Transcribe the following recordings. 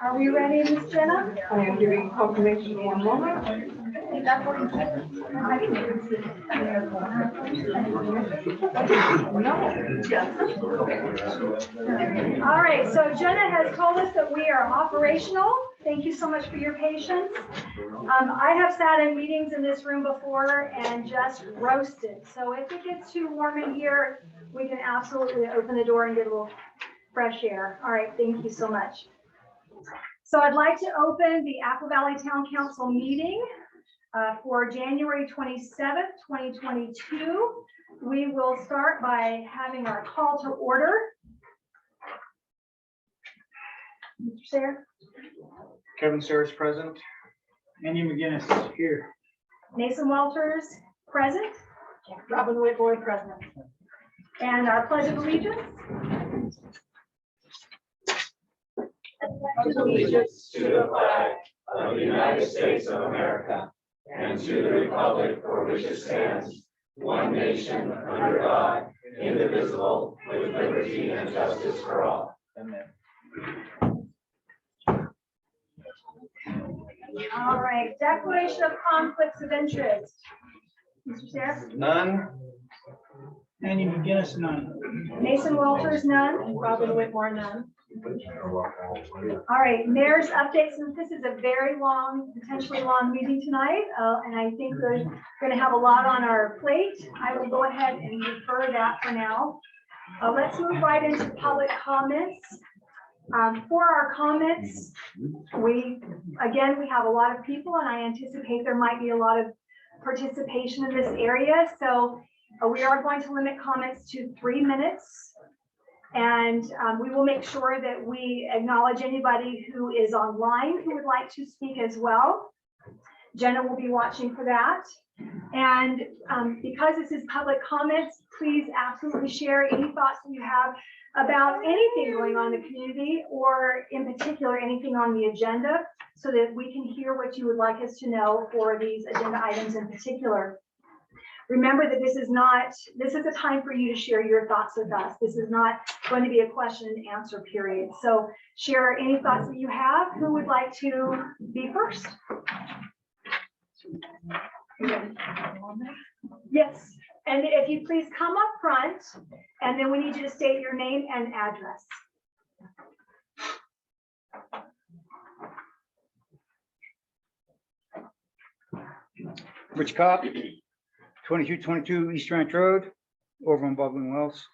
Are we ready, Ms. Jenna? I am doing confirmation in one moment. All right, so Jenna has told us that we are operational. Thank you so much for your patience. I have sat in meetings in this room before and just roasted. So if it gets too warm in here, we can absolutely open the door and get a little fresh air. All right, thank you so much. So I'd like to open the Apple Valley Town Council meeting for January 27th, 2022. We will start by having our call to order. Mr. Sayre? Kevin Sayers present. Andy McGinnis is here. Mason Walters, present. Robin Whitmore, present. And our pledge of allegiance. Allegiance to the flag of the United States of America and to the republic for which it stands, one nation under God, indivisible, with liberty and justice for all. Amen. All right, declaration of conflicts of interest. Mr. Sayre? None. Andy McGinnis, none. Mason Walters, none. Robin Whitmore, none. All right, mayor's updates, and this is a very long, potentially long meeting tonight, and I think we're going to have a lot on our plate. I will go ahead and defer that for now. Let's move right into public comments. For our comments, we have a lot of people, and I anticipate there might be a lot of participation in this area. So we are going to limit comments to 3 minutes. And we will make sure that we acknowledge anybody who is online who would like to speak as well. Jenna will be watching for that. And because this is public comments, please absolutely share any thoughts that you have about anything going on in the community, or in particular, anything on the agenda, so that we can hear what you would like us to know for these agenda items in particular. Remember that this is a time for you to share your thoughts with us. This is not going to be a question and answer period. So share any thoughts that you have. Who would like to be first? Yes, and if you please come up front, and then we need you to state your name and address. Rich Kopp, 2222 East Ranch Road, over on Bubbling Wells.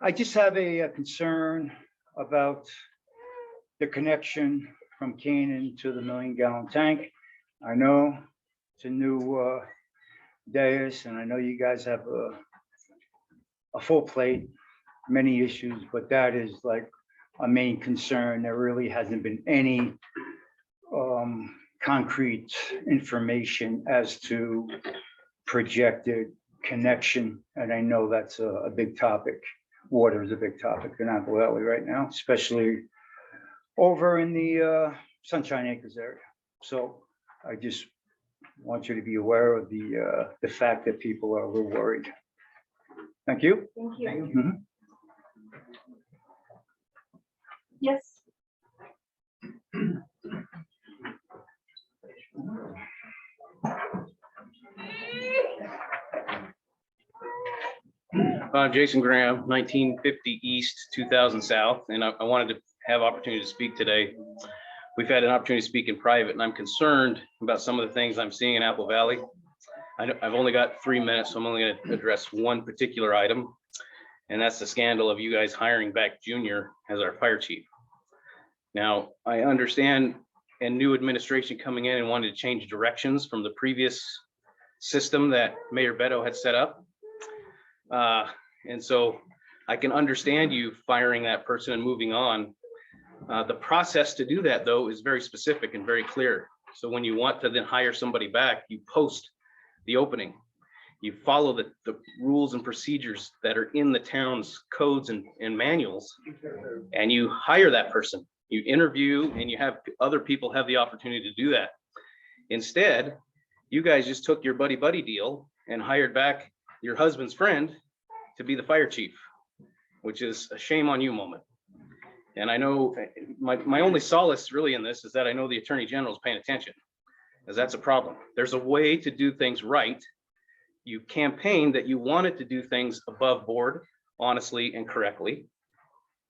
I just have a concern about the connection from Canaan to the 1 million gallon tank. I know it's a new dais, and I know you guys have a full plate, many issues, but that is like a main concern. There really hasn't been any concrete information as to projected connection, and I know that's a big topic. Water is a big topic in Apple Valley right now, especially over in the Sunshine Acres area. So I just want you to be aware of the fact that people are a little worried. Thank you. Thank you. Mhm. Yes. Jason Graham, 1950 East, 2000 South, and I wanted to have opportunity to speak today. We've had an opportunity to speak in private, and I'm concerned about some of the things I'm seeing in Apple Valley. I've only got 3 minutes, so I'm only going to address one particular item, and that's the scandal of you guys hiring back Junior as our fire chief. Now, I understand a new administration coming in and wanted to change directions from the previous system that Mayor Beto had set up. And so I can understand you firing that person and moving on. The process to do that, though, is very specific and very clear. So when you want to then hire somebody back, you post the opening. You follow the rules and procedures that are in the town's codes and manuals, and you hire that person. You interview and you have other people have the opportunity to do that. Instead, you guys just took your buddy deal and hired back your husband's friend to be the fire chief, which is a shame on you moment. And I know my only solace really in this is that I know the Attorney General is paying attention, because that's a problem. There's a way to do things right. You campaigned that you wanted to do things above board, honestly and correctly,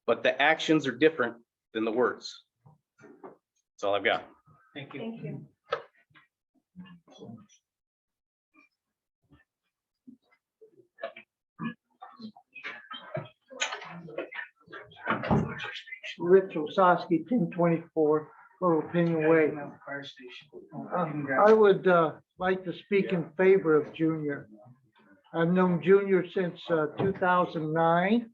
but the actions are different than the words. That's all I've got. Thank you. Thank you. Rich Osowski, 1024 Little Opinion Way. Fire station. I would like to speak in favor of Junior. I've known Junior since 2009.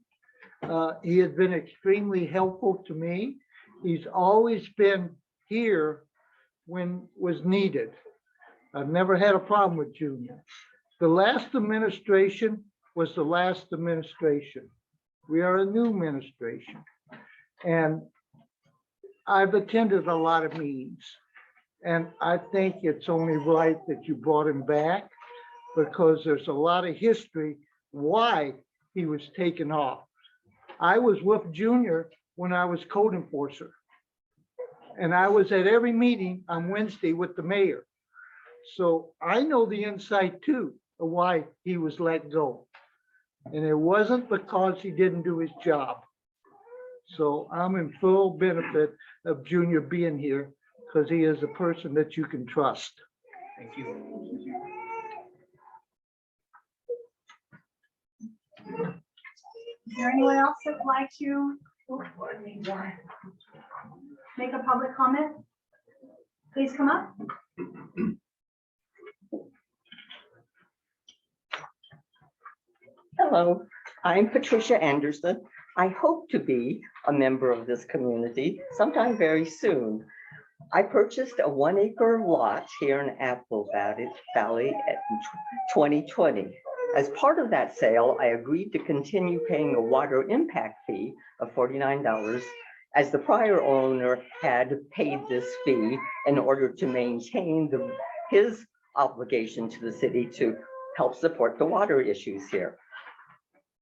He has been extremely helpful to me. He's always been here when was needed. I've never had a problem with Junior. The last administration was the last administration. We are a new administration. And I've attended a lot of meetings. And I think it's only right that you brought him back, because there's a lot of history why he was taken off. I was with Junior when I was code enforcer. And I was at every meeting on Wednesday with the mayor. So I know the inside too of why he was let go. And it wasn't because he didn't do his job. So I'm in full benefit of Junior being here, because he is a person that you can trust. Thank you. Is there anyone else that would like to make a public comment? Please come up. Hello, I'm Patricia Anderson. I hope to be a member of this community sometime very soon. I purchased a 1-acre lot here in Apple Valley in 2020. As part of that sale, I agreed to continue paying a water impact fee of $49, as the prior owner had paid this fee in order to maintain his obligation to the city to help support the water issues here.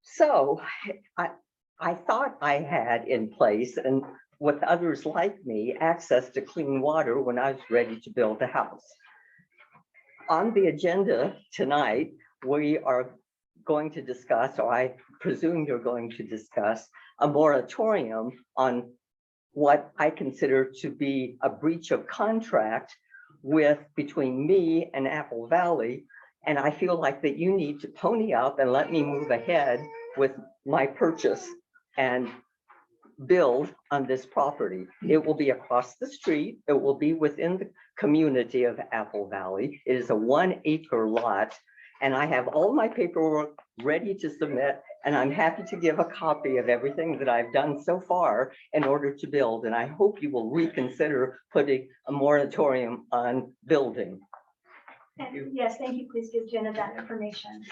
So I thought I had in place, and with others like me, access to clean water when I was ready to build a house. On the agenda tonight, we are going to discuss, or I presume you're going to discuss, a moratorium on what I consider to be a breach of contract between me and Apple Valley. And I feel like that you need to pony up and let me move ahead with my purchase and build on this property. It will be across the street. It will be within the community of Apple Valley. It is a 1-acre lot, and I have all my paperwork ready to submit, and I'm happy to give a copy of everything that I've done so far in order to build. And I hope you will reconsider putting a moratorium on building. And yes, thank you. Please give Jenna that information.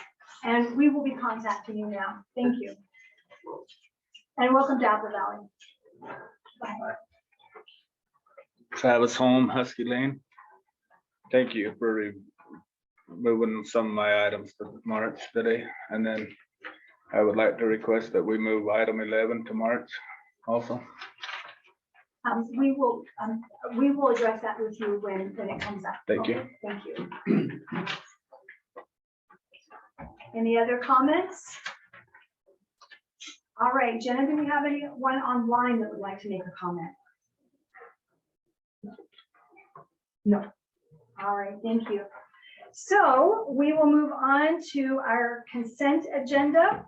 And we will be contacting you now. Thank you. And welcome to Apple Valley. Bye. Travis Home, Husky Lane. Thank you for moving some of my items to March today. And then I would like to request that we move item 11 to March also. We will address that with you when it comes up. Thank you. Okay, thank you. Any other comments? All right, Jenna, do we have anyone online that would like to make a comment? No. All right, thank you. So we will move on to our consent agenda.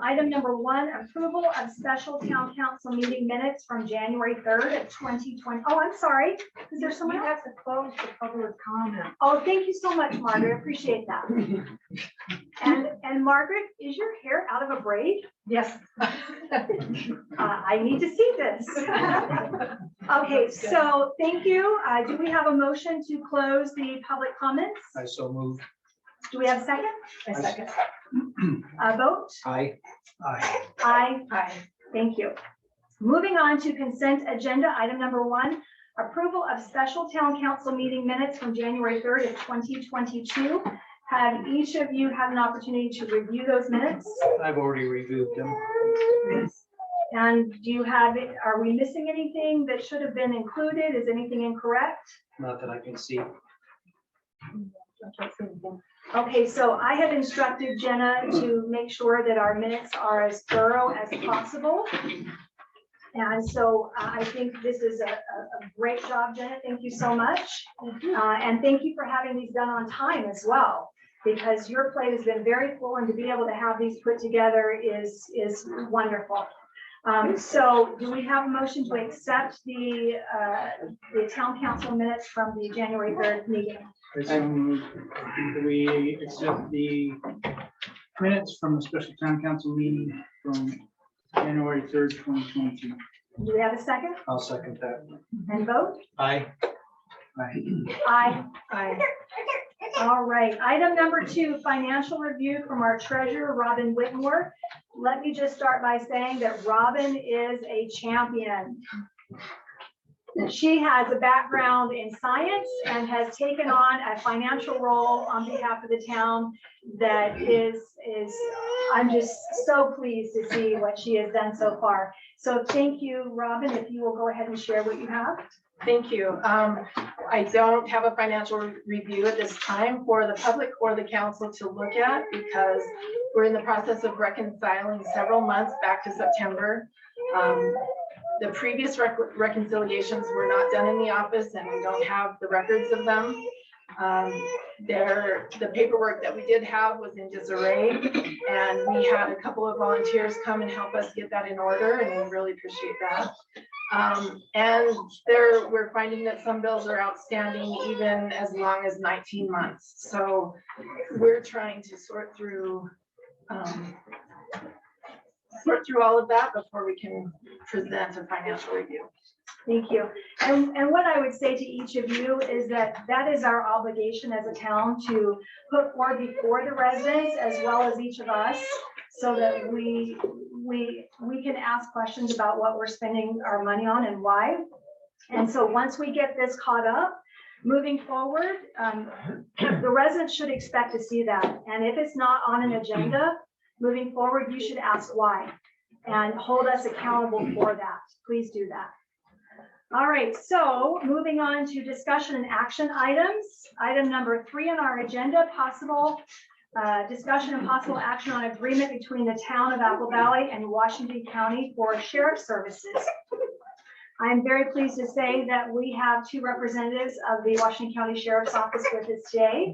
Item number 1, approval of special town council meeting minutes from January 3rd of 2020. Oh, I'm sorry. Is there someone else? to close the public comment. Oh, thank you so much, Margaret. Appreciate that. And Margaret, is your hair out of a braid? Yes. I need to see this. Okay, so thank you. Do we have a motion to close the public comments? I so move. Do we have a second? A second. A vote? Aye. Aye. Aye. Aye. Thank you. Moving on to consent agenda, item number 1, approval of special town council meeting minutes from January 3rd of 2022. Have each of you had an opportunity to review those minutes? I've already reviewed them. And do you have, are we missing anything that should have been included? Is anything incorrect? Not that I can see. Okay, so I have instructed Jenna to make sure that our minutes are as thorough as possible. And so I think this is a great job, Jenna. Thank you so much. And thank you for having these done on time as well, because your plate has been very full, and to be able to have these put together is wonderful. So do we have a motion to accept the town council minutes from the January 3rd meeting? We accept the minutes from the special town council meeting from January 3rd, 2022. Do we have a second? I'll second that. And vote? Aye. Aye. Aye. Aye. All right, item number 2, financial review from our treasurer, Robin Whitmore. Let me just start by saying that Robin is a champion. She has a background in science and has taken on a financial role on behalf of the town that is I'm just so pleased to see what she has done so far. So thank you, Robin, if you will go ahead and share what you have. Thank you. I don't have a financial review at this time for the public or the council to look at, because we're in the process of reconciling several months back to September. The previous reconciliations were not done in the office, and we don't have the records of them. The paperwork that we did have was in disarray, and we had a couple of volunteers come and help us get that in order, and we really appreciate that. And we're finding that some bills are outstanding even as long as 19 months. So we're trying to sort through all of that before we can present a financial review. Thank you. And what I would say to each of you is that is our obligation as a town to put forward before the residents as well as each of us, so that we can ask questions about what we're spending our money on and why. And so once we get this caught up, moving forward, the residents should expect to see that. And if it's not on an agenda, moving forward, you should ask why and hold us accountable for that. Please do that. All right, so moving on to discussion and action items. Item number 3 on our agenda, possible discussion and possible action on agreement between the town of Apple Valley and Washington County for sheriff services. I'm very pleased to say that we have 2 representatives of the Washington County Sheriff's Office with us today.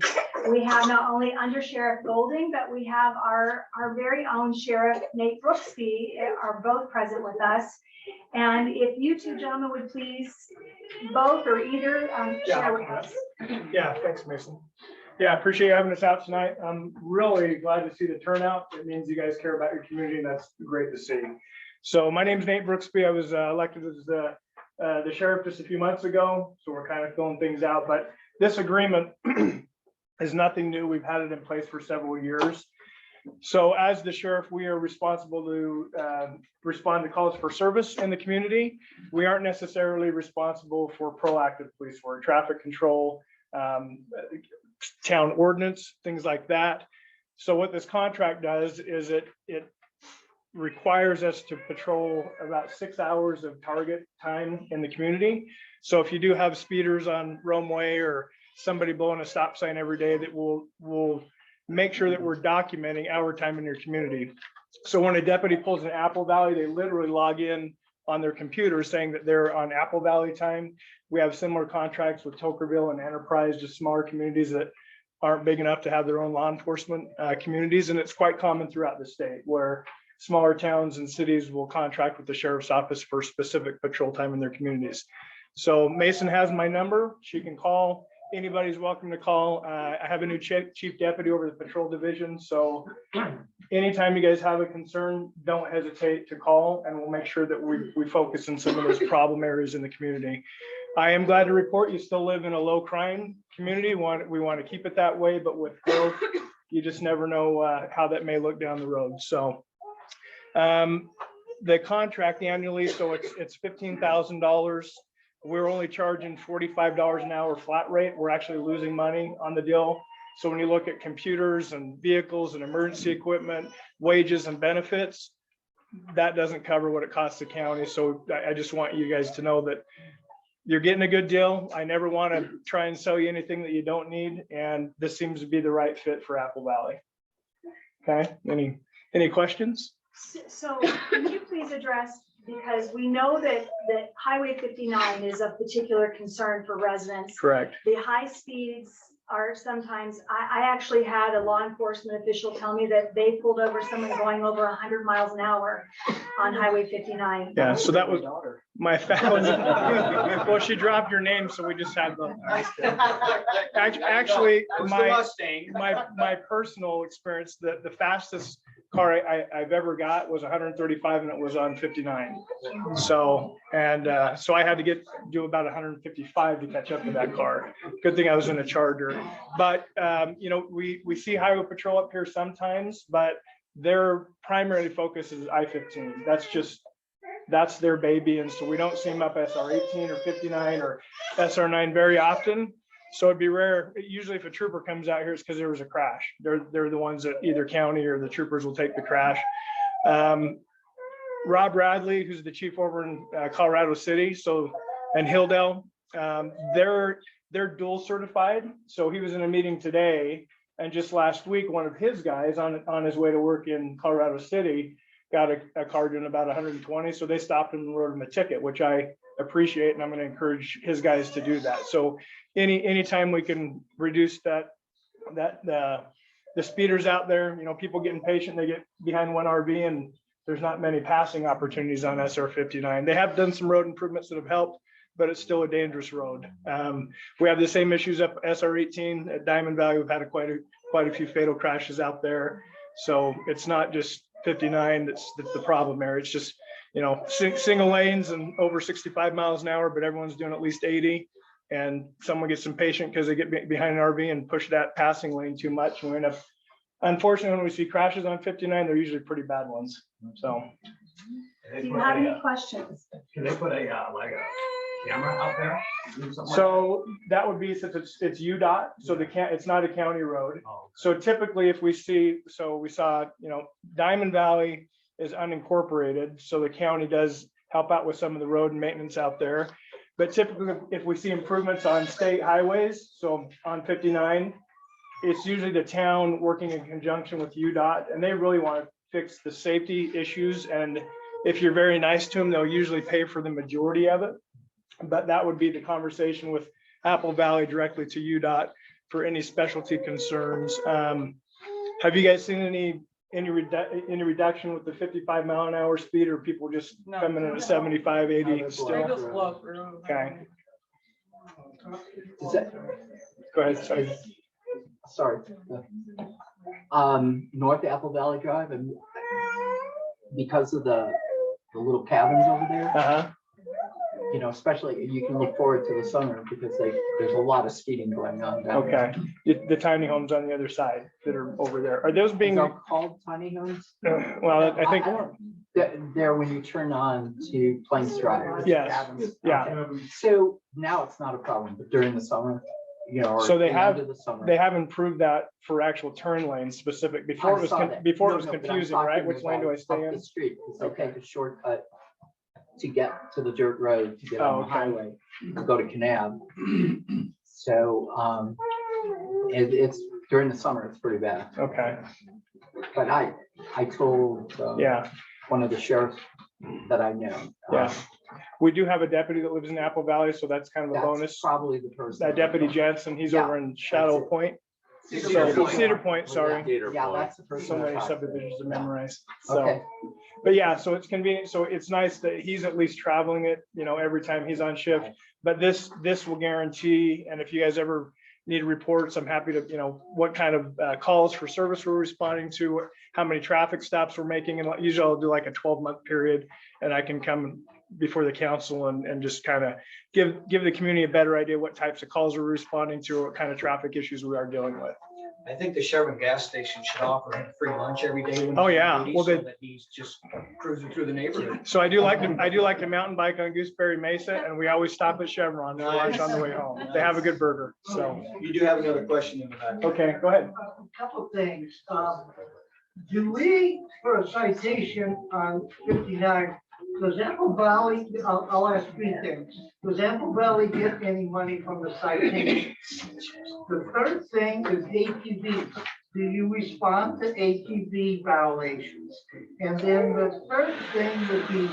We have not only Under Sheriff Golding, but we have our very own Sheriff Nate Brooksby are both present with us. And if you 2 gentlemen would please, both or either, share with us. Yeah, thanks, Mason. Yeah, I appreciate you having us out tonight. I'm really glad to see the turnout. It means you guys care about your community, and that's great to see. So my name is Nate Brooksby. I was elected as the sheriff just a few months ago, so we're kind of filling things out. But this agreement is nothing new. We've had it in place for several years. So as the sheriff, we are responsible to respond to calls for service in the community. We aren't necessarily responsible for proactive police work, traffic control, town ordinance, things like that. So what this contract does is it requires us to patrol about 6 hours of target time in the community. So if you do have speeders on Rome Way or somebody blowing a stop sign every day, that will make sure that we're documenting our time in your community. So when a deputy pulls in Apple Valley, they literally log in on their computer saying that they're on Apple Valley time. We have similar contracts with Tokerville and Enterprise, just smaller communities that aren't big enough to have their own law enforcement communities. And it's quite common throughout the state where smaller towns and cities will contract with the sheriff's office for specific patrol time in their communities. So Mason has my number. She can call. Anybody's welcome to call. I have a new chief deputy over the patrol division. So anytime you guys have a concern, don't hesitate to call, and we'll make sure that we focus on some of those problem areas in the community. I am glad to report you still live in a low crime community. We want to keep it that way, but with growth, you just never know how that may look down the road. So the contract annually, so it's $15,000. We're only charging $45 an hour flat rate. We're actually losing money on the deal. So when you look at computers and vehicles and emergency equipment, wages and benefits, that doesn't cover what it costs the county. So I just want you guys to know that you're getting a good deal. I never want to try and sell you anything that you don't need. And this seems to be the right fit for Apple Valley. Okay, any questions? So can you please address, because we know that Highway 59 is of particular concern for residents. Correct. The high speeds are sometimes, I actually had a law enforcement official tell me that they pulled over someone going over 100 miles an hour on Highway 59. Yeah, so that was my family. Well, she dropped her name, so we just had the. Actually, my personal experience, the fastest car I've ever got was 135 and it was on 59. So, so I had to do about 155 to catch up to that car. Good thing I was in a Charger. But, you know, we see highway patrol up here sometimes, but their primary focus is I-15. That's their baby. And so we don't see them up SR 18 or 59 or SR 9 very often. So it'd be rare. Usually if a trooper comes out here, it's because there was a crash. They're the ones that either county or the troopers will take the crash. Rob Radley, who's the chief over in Colorado City, and Hilldale, they're dual certified. So he was in a meeting today, and just last week, one of his guys on his way to work in Colorado City got a car doing about 120. So they stopped him and wrote him a ticket, which I appreciate, and I'm going to encourage his guys to do that. So anytime we can reduce the speeders out there, you know, people get impatient, they get behind one RV, and there's not many passing opportunities on SR 59. They have done some road improvements that have helped, but it's still a dangerous road. We have the same issues up SR 18 at Diamond Valley. We've had quite a few fatal crashes out there. So it's not just 59 that's the problem area. It's just, you know, single lanes and over 65 miles an hour, but everyone's doing at least 80. And someone gets impatient because they get behind an RV and push that passing lane too much. And we end up, unfortunately, when we see crashes on 59, they're usually pretty bad ones. So. Do you have any questions? Can they put a camera out there? So that would be, since it's UDOT, so it's not a county road. So typically if we saw, you know, Diamond Valley is unincorporated. So the county does help out with some of the road and maintenance out there. But typically if we see improvements on state highways, so on 59, it's usually the town working in conjunction with UDOT, and they really want to fix the safety issues. And if you're very nice to them, they'll usually pay for the majority of it. But that would be the conversation with Apple Valley directly to UDOT for any specialty concerns. Have you guys seen any reduction with the 55 mile an hour speed, or people just coming in at 75, 80 still? Okay. Go ahead, sorry. Sorry. North Apple Valley Drive, and because of the little cabins over there, you know, especially you can look forward to the summer because there's a lot of speeding going on down there. Okay, the tiny homes on the other side that are over there, are those being called tiny homes? Well, I think they're when you turn on to Plains Drive. Yes. Cabins. Yeah. Okay. So now it's not a problem, but during the summer, you know, or so they the have end of the summer, they have improved that for actual turn lanes specific. Before it was but I'm confusing, right? Which lane do I stay in? The street, because they take a shortcut to get to the dirt road to get on the highway to go to Canab. So it's during the summer, it's pretty bad. Okay. But I told one of the sheriffs that I know. We do have a deputy that lives in Apple Valley, so that's kind of a bonus. Probably the person. That Deputy Jensen, he's over in Shadow Point. Cedar Point, sorry. Yeah, that's the person. So many subdivisions to memorize. So, okay. But yeah, so it's convenient. So it's nice that he's at least traveling it, you know, every time he's on shift. But this will guarantee, and if you guys ever need reports, I'm happy to, you know, what kind of calls for service we're responding to, how many traffic stops we're making. And usually I'll do like a 12-month period, and I can come before the council and just kind of give the community a better idea what types of calls we're responding to, or what kind of traffic issues we are dealing with. I think the Chevron gas station should offer him free lunch every day. when Oh, he's on yeah. duty, Well, so they- that he's just cruising through the neighborhood. So I do like to mountain bike on Gooseberry Mesa, and we always stop at Chevron for lunch on the way home. They have a good burger, so. You do have another question in the back. Okay, go ahead. A couple of things. Do we, for a citation on 59, does Apple Valley, I'll ask three things. Does Apple Valley get any money from the citation? The third thing is ATVs. Do you respond to ATV violations? And then the third thing would be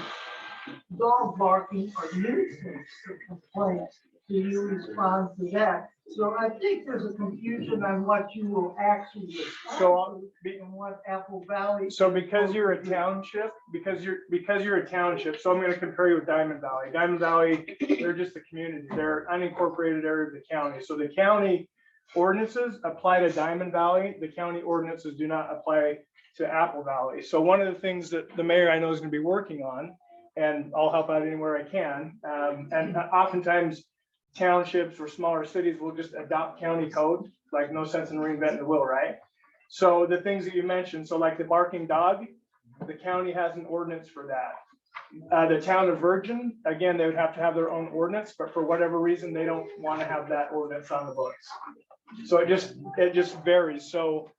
dog barking or nuisance complaints. Do you respond to that? So I think there's a confusion on what you will actually respond to and what Apple Valley. So because you're a township, because you're a township, so I'm gonna compare you with Diamond Valley. Diamond Valley, they're just a community. They're unincorporated area of the county. So the county ordinances apply to Diamond Valley. The county ordinances do not apply to Apple Valley. So one of the things that the mayor I know is gonna be working on, and I'll help out anywhere I can, and oftentimes townships or smaller cities will just adopt county code, like no sense in reinventing the wheel, right? So the things that you mentioned, so like the barking dog, the county has an ordinance for that. The town of Virgin, again, they would have to have their own ordinance, but for whatever reason, they don't want to have that ordinance on the books. So it just varies. So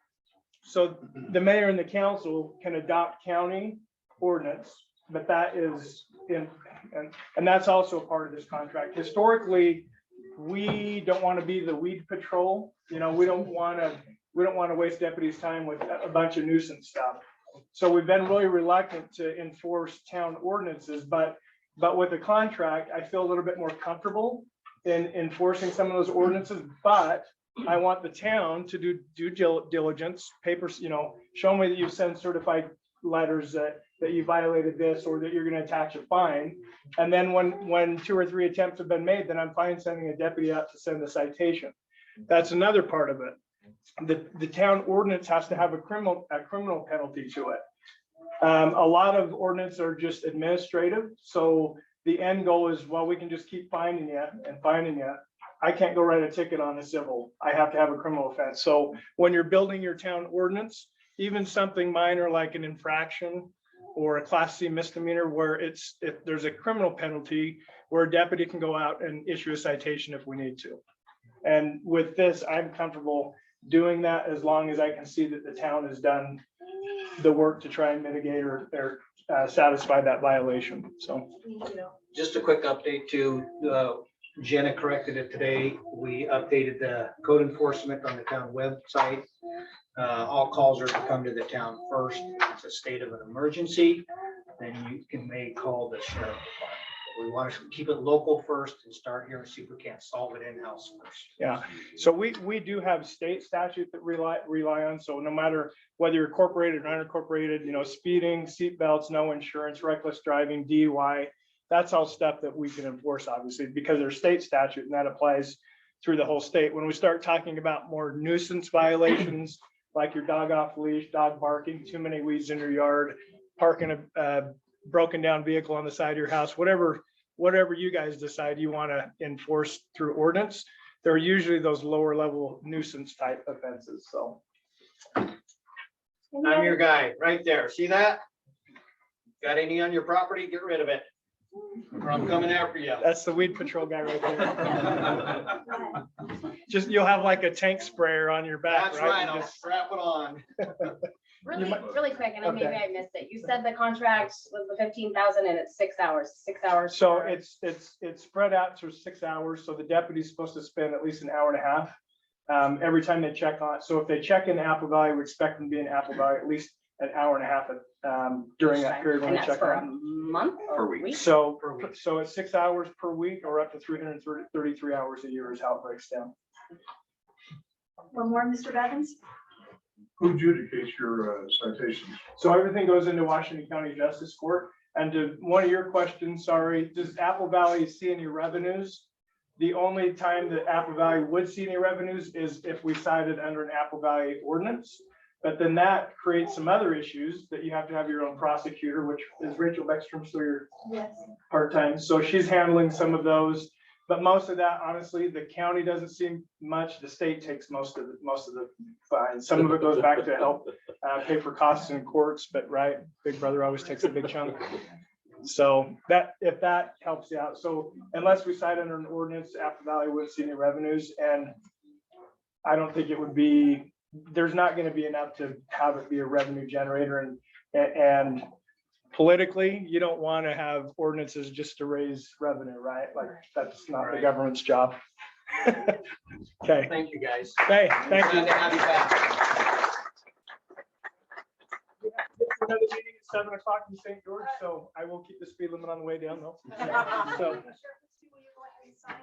the mayor and the council can adopt county ordinance, but that is and that's also a part of this contract. Historically, we don't want to be the weed patrol. You know, we don't want to waste deputies' time with a bunch of nuisance stuff. So we've been really reluctant to enforce town ordinances, but with the contract, I feel a little bit more comfortable in enforcing some of those ordinances. But I want the town to do due diligence, papers, you know, show me that you send certified letters that you violated this, or that you're going to attach a fine. And then when 2 or 3 attempts have been made, then I'm fine sending a deputy out to send the citation. That's another part of it. The town ordinance has to have a criminal penalty to it. A lot of ordinance are just administrative. So the end goal is, well, we can just keep finding you and finding you. I can't go write a ticket on a civil. I have to have a criminal offense. So when you're building your town ordinance, even something minor like an infraction or a Class C misdemeanor where if there's a criminal penalty, where a deputy can go out and issue a citation if we need to. And with this, I'm comfortable doing that as long as I can see that the town has done the work to try and mitigate or satisfy that violation. So Just a quick update to, Jenna corrected it today. We updated the code enforcement on the town website. All calls are to come to the town first. It's a state of an emergency, then you may call the sheriff department. We want to keep it local first and start here and see if we can't solve it in-house first. yeah, so we do have state statute that rely on. So no matter whether you're incorporated or unincorporated, you know, speeding, seat belts, no insurance, reckless driving, DUI, that's all stuff that we can enforce, obviously, because there's state statute and that applies through the whole state. When we start talking about more nuisance violations, like your dog off leash, dog barking, too many weeds in your yard, parking a broken down vehicle on the side of your house, whatever you guys decide you want to enforce through ordinance, they're usually those lower level nuisance type offenses. So I'm your guy right there. See that? Got any on your property? Get rid of it. Or I'm coming after you. that's the weed patrol guy right there. Just, you'll have like a tank sprayer on your back, That's right? right. You I'll just- strap it on. Really quick, and maybe Okay. I missed it. You said the contract was the 15,000 and it's 6 hours, 6 hours. So for- it's spread out through 6 hours. So the deputy's supposed to spend at least an hour and a half every time they check on it. So if they check in Apple Valley, we expect them to be in Apple Valley at least an hour and a half during that period when And they that's check for a on. month or week? So Per week. so it's 6 hours per week or up to 333 hours a year is how it breaks down. One more, Mr. Bevins? Who adjudicates your citations? So everything goes into Washington County Justice Court. And to one of your questions, sorry, does Apple Valley see any revenues? The only time that Apple Valley would see any revenues is if we cited under an Apple Valley ordinance. But then that creates some other issues that you have to have your own prosecutor, which is Rachel Beckstrom, so you're Yes. part-time. So she's handling some of those. But most of that, honestly, the county doesn't see much. The state takes most of the fines. Some of it goes back to help pay for costs in courts, but right, Big Brother always takes a big chunk. So that, if that helps you out. So unless we cite under an ordinance, Apple Valley wouldn't see any revenues, and I don't think it would be, there's not going to be enough to have it be a revenue generator. And politically, you don't want to have ordinances just to raise revenue, right? Like, that's not the government's job. Okay. Thank you, guys. Hey, thank you. Glad to have you back. Another meeting at 7 o'clock in St. George, so I will keep the speed limit on the way down though. So,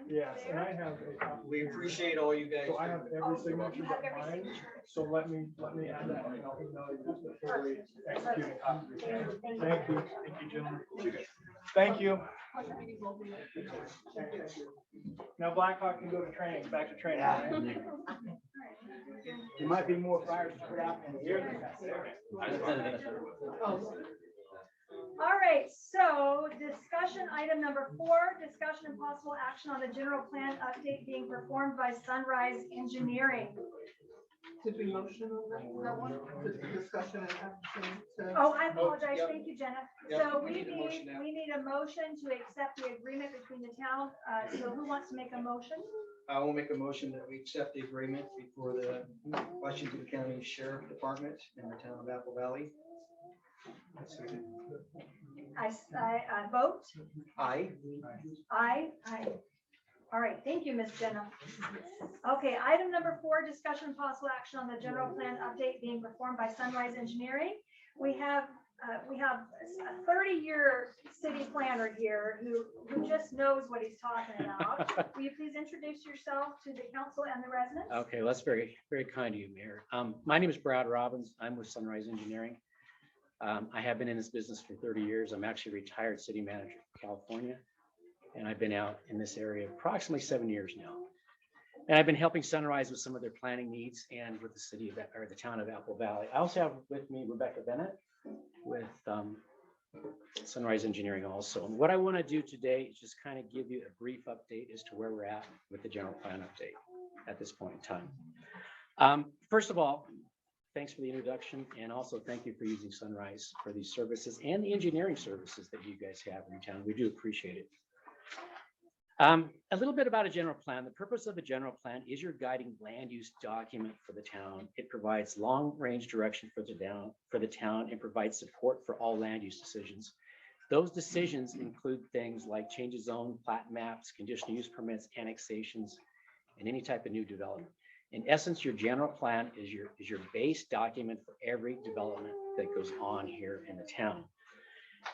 yes, and I have a copy. We appreciate all you guys. So I have every signature but mine, so let me add that, and I'll email you just before we execute a copy. Thank you, gentlemen. Thank you. Now Blackhawk can go to training, back to training. Right? There might be more fires to put out in the air than that. All right, so discussion item number 4, discussion and possible action on the general plan update being performed by Sunrise Engineering. Did we motion on that one? Discussion and action. Oh, I apologize. Yep. Thank you, Jenna. Yep, So we we need a motion now. need a motion to accept the agreement between the town. So who wants to make a motion? I will make a motion that we accept the agreement before the Washington County Sheriff Department in the town of Apple Valley. I vote. Aye. Aye. All right, thank you, Ms. Jenna. Okay, item number 4, discussion and possible action on the general plan update being performed by Sunrise Engineering. We have a 30-year city planner here who just knows what he's talking about. Will you please introduce yourself to the council and the residents? Okay, well, that's very, very kind of you, Mayor. My name is Brad Robbins. I'm with Sunrise Engineering. I have been in this business for 30 years. I'm actually a retired city manager from California, and I've been out in this area approximately 7 years now. And I've been helping Sunrise with some of their planning needs and with the city of, or the town of Apple Valley. I also have with me Rebecca Bennett with Sunrise Engineering also. And what I want to do today is just kind of give you a brief update as to where we're at with the general plan update at this point in time. First of all, thanks for the introduction, and also thank you for using Sunrise for these services and the engineering services that you guys have in town. We do appreciate it. A little bit about a general plan. The purpose of a general plan is your guiding land use document for the town. It provides long-range direction for the town and provides support for all land use decisions. Those decisions include things like change of zone, plat maps, conditional use permits, annexations, and any type of new development. In essence, your general plan is your base document for every development that goes on here in the town.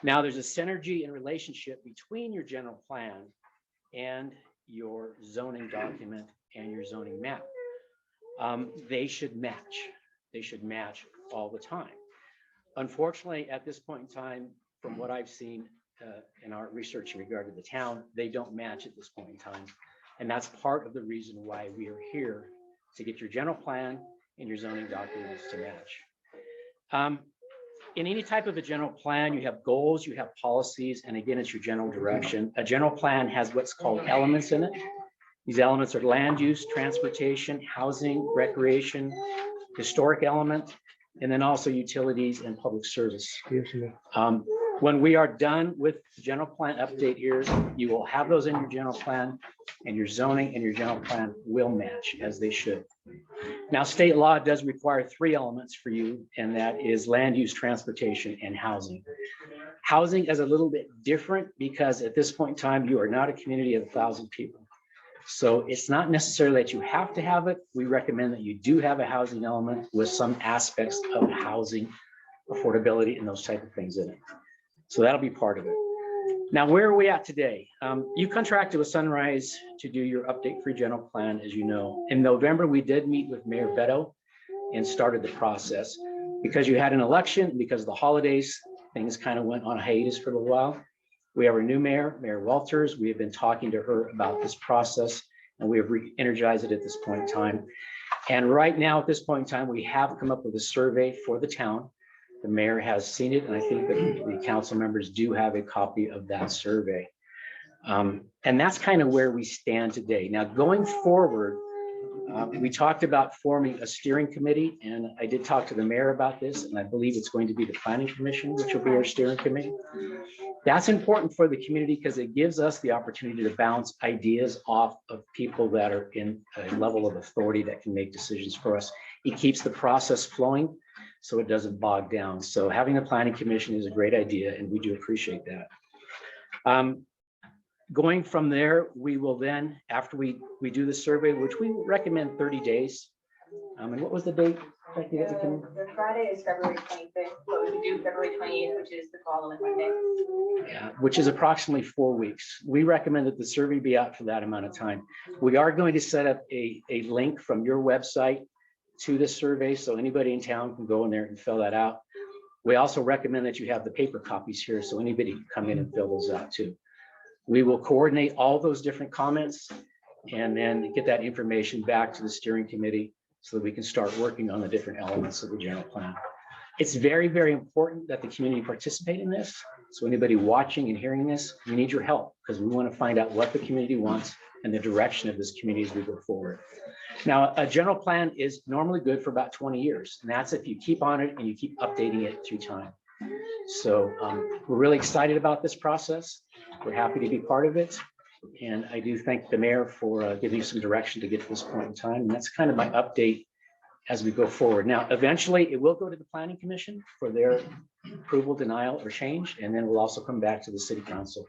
Now, there's a synergy and relationship between your general plan and your zoning document and your zoning map. They should match. They should match all the time. Unfortunately, at this point in time, from what I've seen in our research in regard to the town, they don't match at this point in time. And that's part of the reason why we are here, to get your general plan and your zoning documents to match. In any type of a general plan, you have goals, you have policies, and again, it's your general direction. A general plan has what's called elements in it. These elements are land use, transportation, housing, recreation, historic element, and then also utilities and public service. When we are done with the general plan update here, you will have those in your general plan, and your zoning and your general plan will match as they should. Now, state law does require 3 elements for you, and that is land use, transportation, and housing. Housing is a little bit different because at this point in time, you are not a community of 1,000 people. So it's not necessarily that you have to have it. We recommend that you do have a housing element with some aspects of housing affordability and those type of things in it. So that'll be part of it. Now, where are we at today? You contracted with Sunrise to do your update for your general plan, as you know. In November, we did meet with Mayor Beto and started the process. Because you had an election, because of the holidays, things kind of went on hiatus for a little while. We have our new mayor, Mayor Walters. We have been talking to her about this process, and we have re-energized it at this point in time. And right now, at this point in time, we have come up with a survey for the town. The mayor has seen it, and I think that the council members do have a copy of that survey. And that's kind of where we stand today. Now, going forward, we talked about forming a steering committee, and I did talk to the mayor about this, and I believe it's going to be the planning commission, which will be our steering committee. That's important for the community because it gives us the opportunity to bounce ideas off of people that are in a level of authority that can make decisions for us. It keeps the process flowing so it doesn't bog down. So having the planning commission is a great idea, and we do appreciate that. Going from there, we will then, after we do the survey, which we recommend 30 days. And what was the date? The Friday is February 25th, but we could do February 28th, which is the following Monday. Yeah, which is approximately 4 weeks. We recommend that the survey be out for that amount of time. We are going to set up a link from your website to the survey, so anybody in town can go in there and fill that out. We also recommend that you have the paper copies here, so anybody can come in and fill those out too. We will coordinate all those different comments and then get that information back to the steering committee so that we can start working on the different elements of the general plan. It's very, very important that the community participate in this. So anybody watching and hearing this, we need your help because we want to find out what the community wants and the direction of this community as we go forward. Now, a general plan is normally good for about 20 years, and that's if you keep on it and you keep updating it through time. So we're really excited about this process. We're happy to be part of it. And I do thank the mayor for giving us some direction to get to this point in time. And that's kind of my update as we go forward. Now, eventually it will go to the planning commission for their approval, denial, or change. And then we'll also come back to the city council.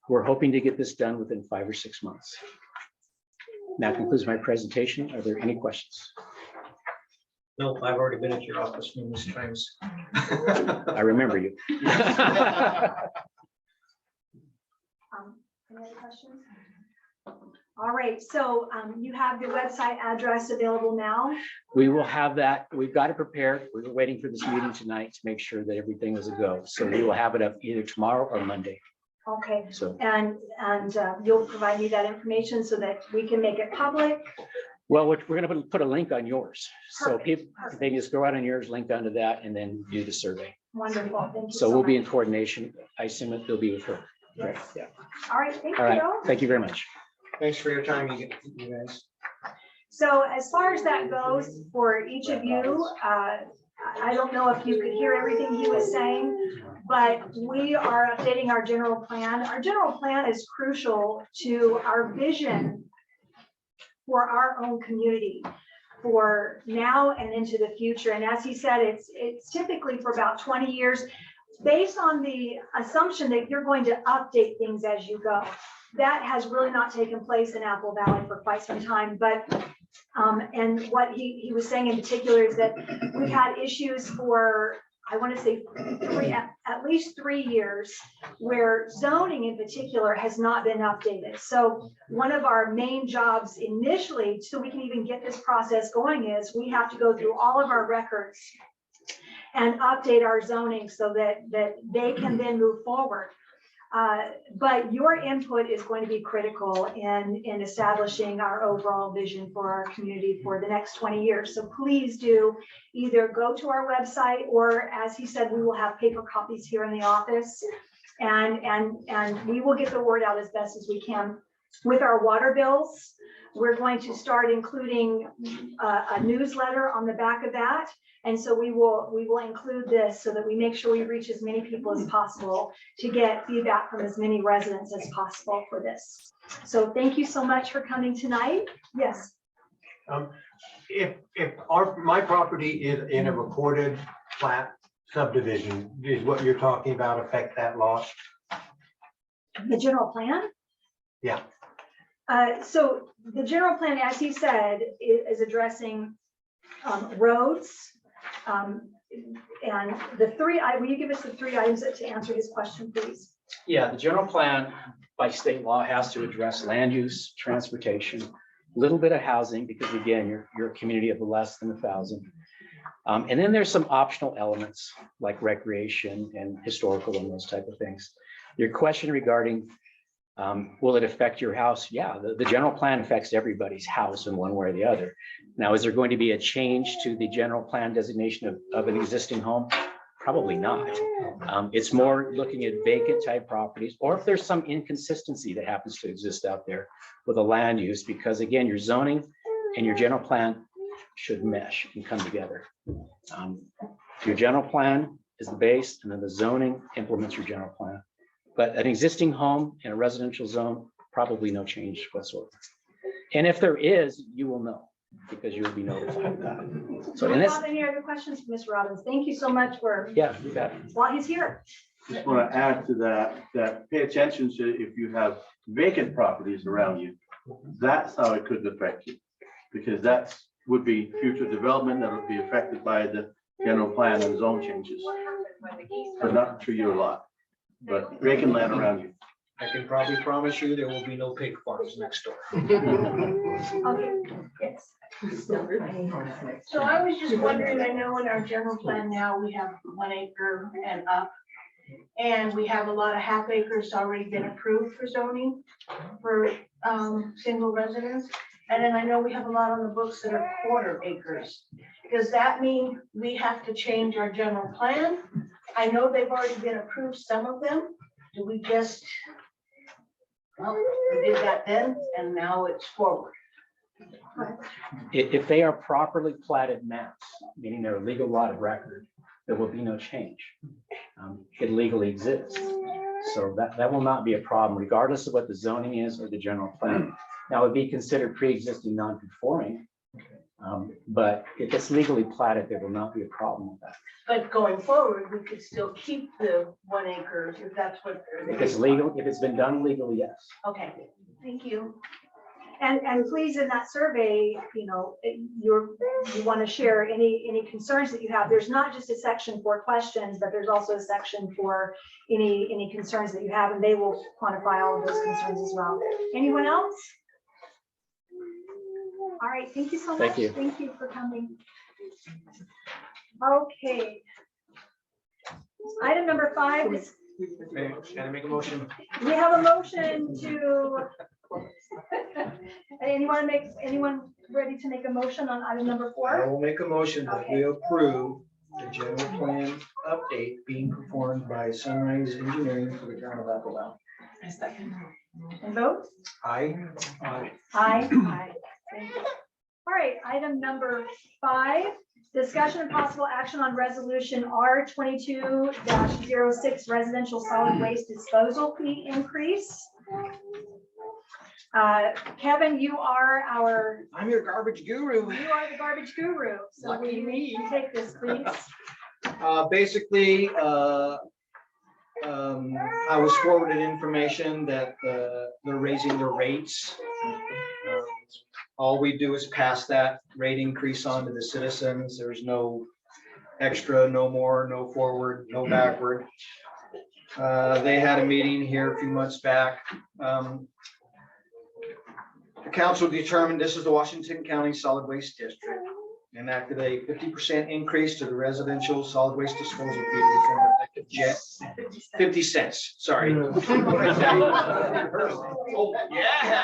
We're hoping to get this done within 5 or 6 months. That concludes my presentation. Are there any questions? No, I've already been at your office numerous times. I remember you. Any other questions? All right, so you have the website address available now. We will have that. We've got it prepared. We were waiting for this meeting tonight to make sure that everything was a go. So we will have it up either tomorrow or Monday. Okay, So, and you'll provide me that information so that we can make it public. well, we're going to put a link on yours. So Perfect, people, perfect. they just go out on yours, link onto that, and then do the survey. Wonderful, thank you So we'll be in much. coordination. I assume it will be with her. Right, Yes. yeah. All right, thank All right. you. Thank you very much. Thanks for your time, you guys. So as far as that goes, for each of you, I don't know if you could hear everything he was saying, but we are updating our general plan. Our general plan is crucial to our vision for our own community for now and into the future. And as he said, it's typically for about 20 years, based on the assumption that you're going to update things as you go. That has really not taken place in Apple Valley for quite some time, but and what he was saying in particular is that we've had issues for, I want to say at least 3 years, where zoning in particular has not been updated. So one of our main jobs initially, so we can even get this process going, is we have to go through all of our records and update our zoning so that they can then move forward. But your input is going to be critical in establishing our overall vision for our community for the next 20 years. So please do either go to our website, or as he said, we will have paper copies here in the office, and we will get the word out as best as we can. With our water bills, we're going to start including a newsletter on the back of that. And so we will include this so that we make sure we reach as many people as possible to get feedback from as many residents as possible for this. So thank you so much for coming tonight. Yes. If my property is in a recorded plat subdivision, is what you're talking about affect that lot? The general plan? Yeah. So the general plan, as he said, is addressing roads. And the three, will you give us the 3 items to answer his question, please? Yeah, the general plan by state law has to address land use, transportation, a little bit of housing, because again, you're a community of less than 1,000. And then there's some optional elements like recreation and historical and those type of things. Your question regarding Will it affect your house? Yeah, the general plan affects everybody's house in one way or the other. Now, is there going to be a change to the general plan designation of an existing home? Probably not. It's more looking at vacant type properties, or if there's some inconsistency that happens to exist out there with a land use, because again, your zoning and your general plan should mesh and come together. Your general plan is the base, and then the zoning implements your general plan. But an existing home in a residential zone, probably no change whatsoever. And if there is, you will know, because you will be notified of that. So in this, Any other questions for Ms. Robbins? Thank you so much for, yeah, you got it. while he's here. Just want to add to that, that pay attention to if you have vacant properties around you, that's how it could affect you. Because that would be future development that would be affected by the general plan and zone changes. But not to your lot, but vacant land around you. I can probably promise you there will be no pig farms next door. Okay, yes. So I was just wondering, I know in our general plan now, we have 1 acre and up. And we have a lot of half acres already been approved for zoning for single residents. And then I know we have a lot on the books that are 1/4 acres. Does that mean we have to change our general plan? I know they've already been approved, some of them. Do we just, well, we did that then and now it's forward? If they are properly platted maps, meaning they're a legal lot of record, there will be no change. It legally exists. So that will not be a problem, regardless of what the zoning is or the general plan. Now, it would be considered pre-existing non-conforming, but if it's legally platted, there will not be a problem with that. But going forward, we could still keep the 1 acre if that's what. If it's legal, if it's been done legally, yes. Okay, thank you. And please, in that survey, you know, you want to share any concerns that you have. There's not just a section for questions, but there's also a section for any concerns that you have, and they will quantify all of those concerns as well. Anyone else? All right, thank you so much. Thank you. Thank you for coming. Okay. Item number 5 is, Can I make a motion? we have a motion to, anyone ready to make a motion on item number I 4? will make a motion that we approve the general plan update being performed by Sunrise Engineering for the town of Apple Valley. I second. And vote? Aye. Aye. Aye. Thank you. All right, item number 5, discussion and possible action on resolution R22-06 residential solid waste disposal fee increase. Kevin, you are I'm your garbage guru. you are the garbage guru. So will Lucky you me. take this, please? Basically, I was forwarded information that they're raising their rates. All we do is pass that rate increase on to the citizens. There's no extra, no more, no forward, no backward. They had a meeting here a few months back. The council determined, this is the Washington County Solid Waste District, enacted a 50% increase to the residential solid waste disposal fee to become effective 50 cents, sorry. Yeah.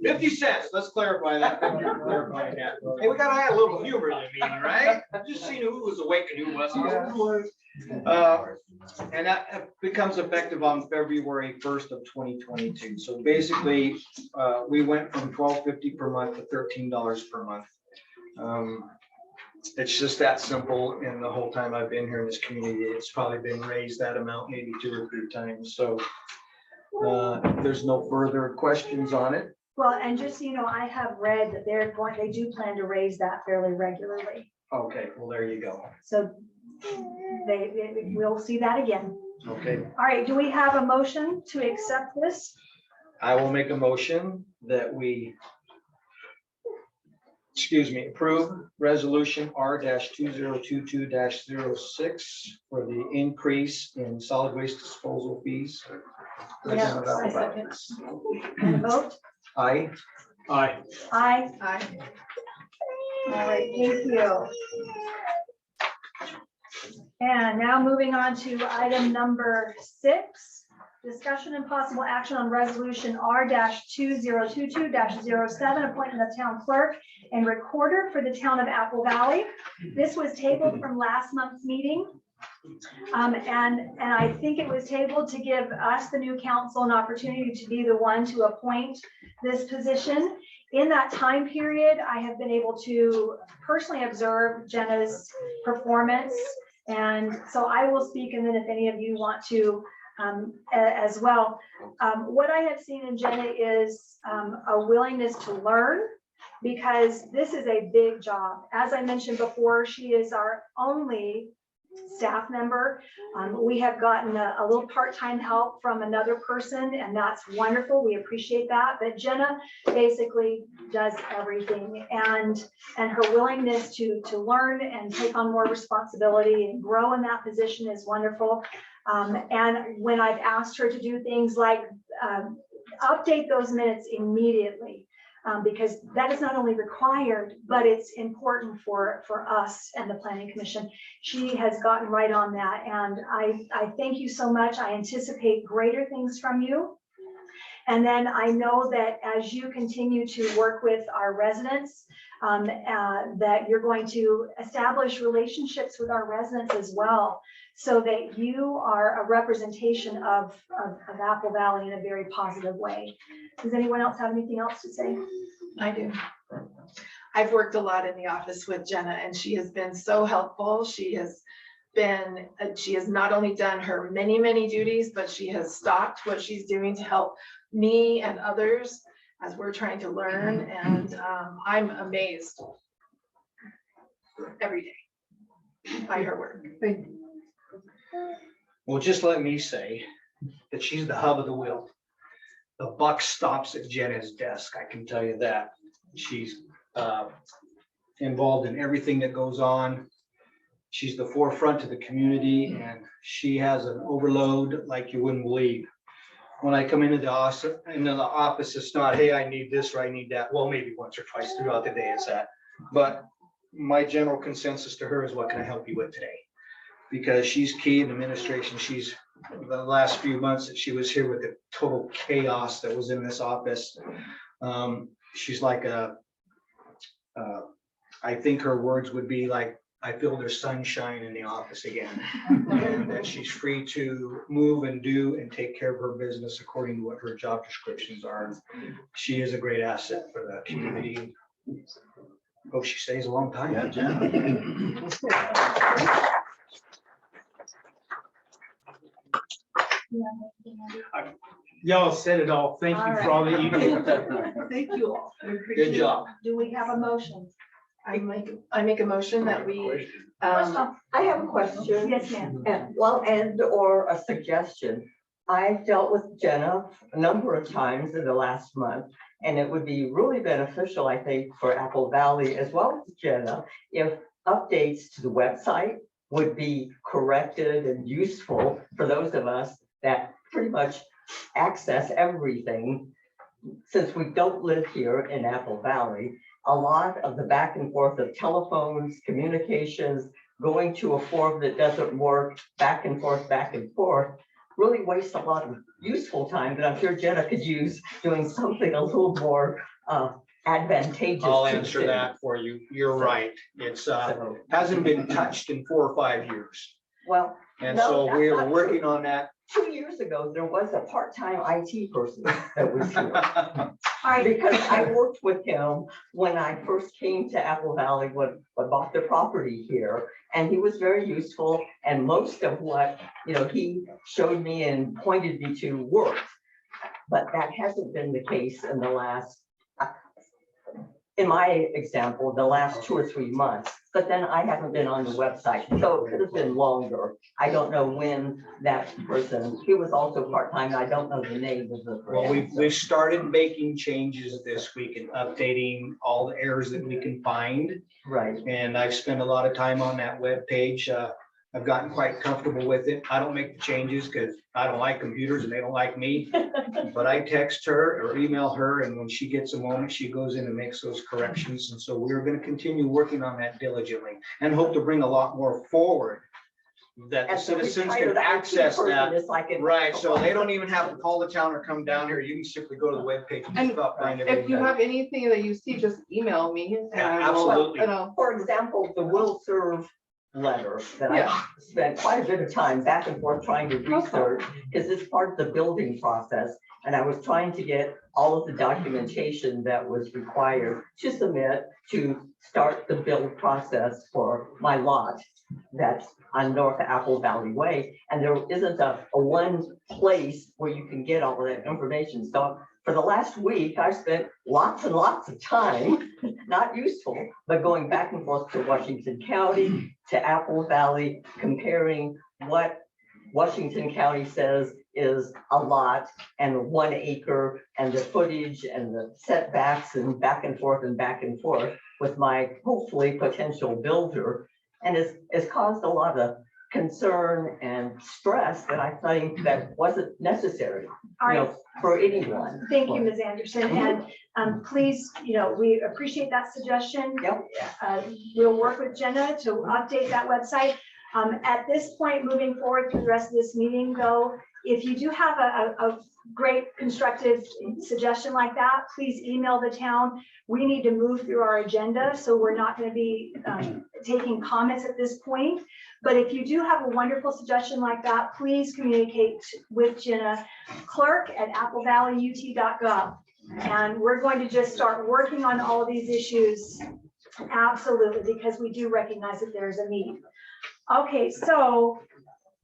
50 cents, let's clarify that. Thank you for clarifying that. Hey, we gotta add a little humor in the meeting, right? Just seeing who was awake and who wasn't. And that becomes effective on February 1st of 2022. So basically, we went from $12.50 per month to $13 per month. It's just that simple. And the whole time I've been here in this community, it's probably been raised that amount maybe 2 or 3 times. So if there's no further questions on it. Well, and just so you know, I have read that they do plan to raise that fairly regularly. Okay, well, there you go. So we'll see that again. Okay, All right, do we have a motion to accept this? I will make a motion that we, approve resolution R-2022-06 for the increase in solid waste disposal fees. Yeah, I second. And a vote? Aye. Aye. Aye. Aye. All right, thank you. And now moving on to item number 6. discussion and possible action on resolution R-2022-07, appointment of town clerk and recorder for the town of Apple Valley. This was tabled from last month's meeting. And I think it was tabled to give us, the new council, an opportunity to be the one to appoint this position. In that time period, I have been able to personally observe Jenna's performance. And so I will speak, and then if any of you want to as well. What I have seen in Jenna is a willingness to learn, because this is a big job. As I mentioned before, she is our only staff member. We have gotten a little part-time help from another person, and that's wonderful. We appreciate that. But Jenna basically does everything, and her willingness to learn and take on more responsibility and grow in that position is wonderful. And when I've asked her to do things like update those minutes immediately, because that is not only required, but it's important for us and the Planning Commission. She has gotten right on that, and I thank you so much. I anticipate greater things from you. And then I know that as you continue to work with our residents, that you're going to establish relationships with our residents as well, so that you are a representation of Apple Valley in a very positive way. Does anyone else have anything else to say? I do. I've worked a lot in the office with Jenna, and she has been so helpful. She has not only done her many duties, but she has stopped what she's doing to help me and others as we're trying to learn. And I'm amazed every day by her work. Well, just let me say that she's the hub of the wheel. The buck stops at Jenna's desk, I can tell you that. She's involved in everything that goes on. She's the forefront of the community, and she has an overload like you wouldn't believe. When I come into the office, it's not, hey, I need this or I need that. Well, maybe once or twice throughout the day it's that. But my general consensus to her is, what can I help you with today? Because she's key in administration. She's, the last few months that she was here with the total chaos that was in this office, she's like I think her words would be like, I feel there's sunshine in the office again. And that she's free to move and do and take care of her business according to what her job descriptions are. She is a great asset for the community. Hope she stays a long time. Yeah, Jen. Y'all said it all. Thank you for all that you do. Thank you all. Good job. Do we have a motion? I make a motion that we. I have a question. Yes, ma'am. And or a suggestion. I've dealt with Jenna a number of times in the last month, and it would be really beneficial, I think, for Apple Valley as well as Jenna, if updates to the website would be corrected and useful for those of us that pretty much access everything. Since we don't live here in Apple Valley, a lot of the back and forth of telephones, communications, going to a form that doesn't work, back and forth, really wastes a lot of useful time that I'm sure Jenna could use doing something a little more advantageous. I'll answer that for you. You're right. It's hasn't been touched in 4 or 5 years. Well, And no, so that's we're not working true. on that. 2 years ago, there was a part-time IT person that was here. All right. Because I worked with him when I first came to Apple Valley, when I bought the property here, and he was very useful. And most of what, he showed me and pointed me to worked. But that hasn't been the case in the last, in my example, the last 2 or 3 months. But then I haven't been on the website, so it could have been longer. I don't know when that person, he was also part-time, I don't know the name of the person. Well, we've started making changes this week and updating all the errors that we can find. Right. And I've spent a lot of time on that webpage. I've gotten quite comfortable with it. I don't make the changes because I don't like computers and they don't like me. But I text her or email her, and when she gets a moment, she goes in and makes those corrections. And so we're going to continue working on that diligently and hope to bring a lot more forward that the As a citizens can retired IT access person, that. it's like Right, so they don't even have to call the town or come down here. You can simply go to the webpage and And stop find If everything. you have anything that you see, just email me. and Yeah, I will, absolutely. you know, For example, the will serve letter that Yeah. I spent quite a bit of time back and forth trying to research, because it's part of the building process. And I was trying to get all of the documentation that was required to submit to start the build process for my lot that's on North Apple Valley Way. And there isn't a one place where you can get all of that information. So for the last week, I spent lots and lots of time, not useful, but going back and forth to Washington County, to Apple Valley, comparing what Washington County says is a lot and 1 acre and the footage and the setbacks and back and forth with my hopefully potential builder. And it's caused a lot of concern and stress that I think that wasn't necessary, All you right. know, for anyone. Thank you, Ms. Anderson. And please, we appreciate that suggestion. Yep. We'll work with Jenna to update that website. At this point, moving forward through the rest of this meeting, though, if you do have a great constructive suggestion like that, please email the town. We need to move through our agenda, so we're not going to be taking comments at this point. But if you do have a wonderful suggestion like that, please communicate with Jenna, clerk@applevalleyut.gov. And we're going to just start working on all of these issues. Absolutely, because we do recognize that there's a need. Okay, so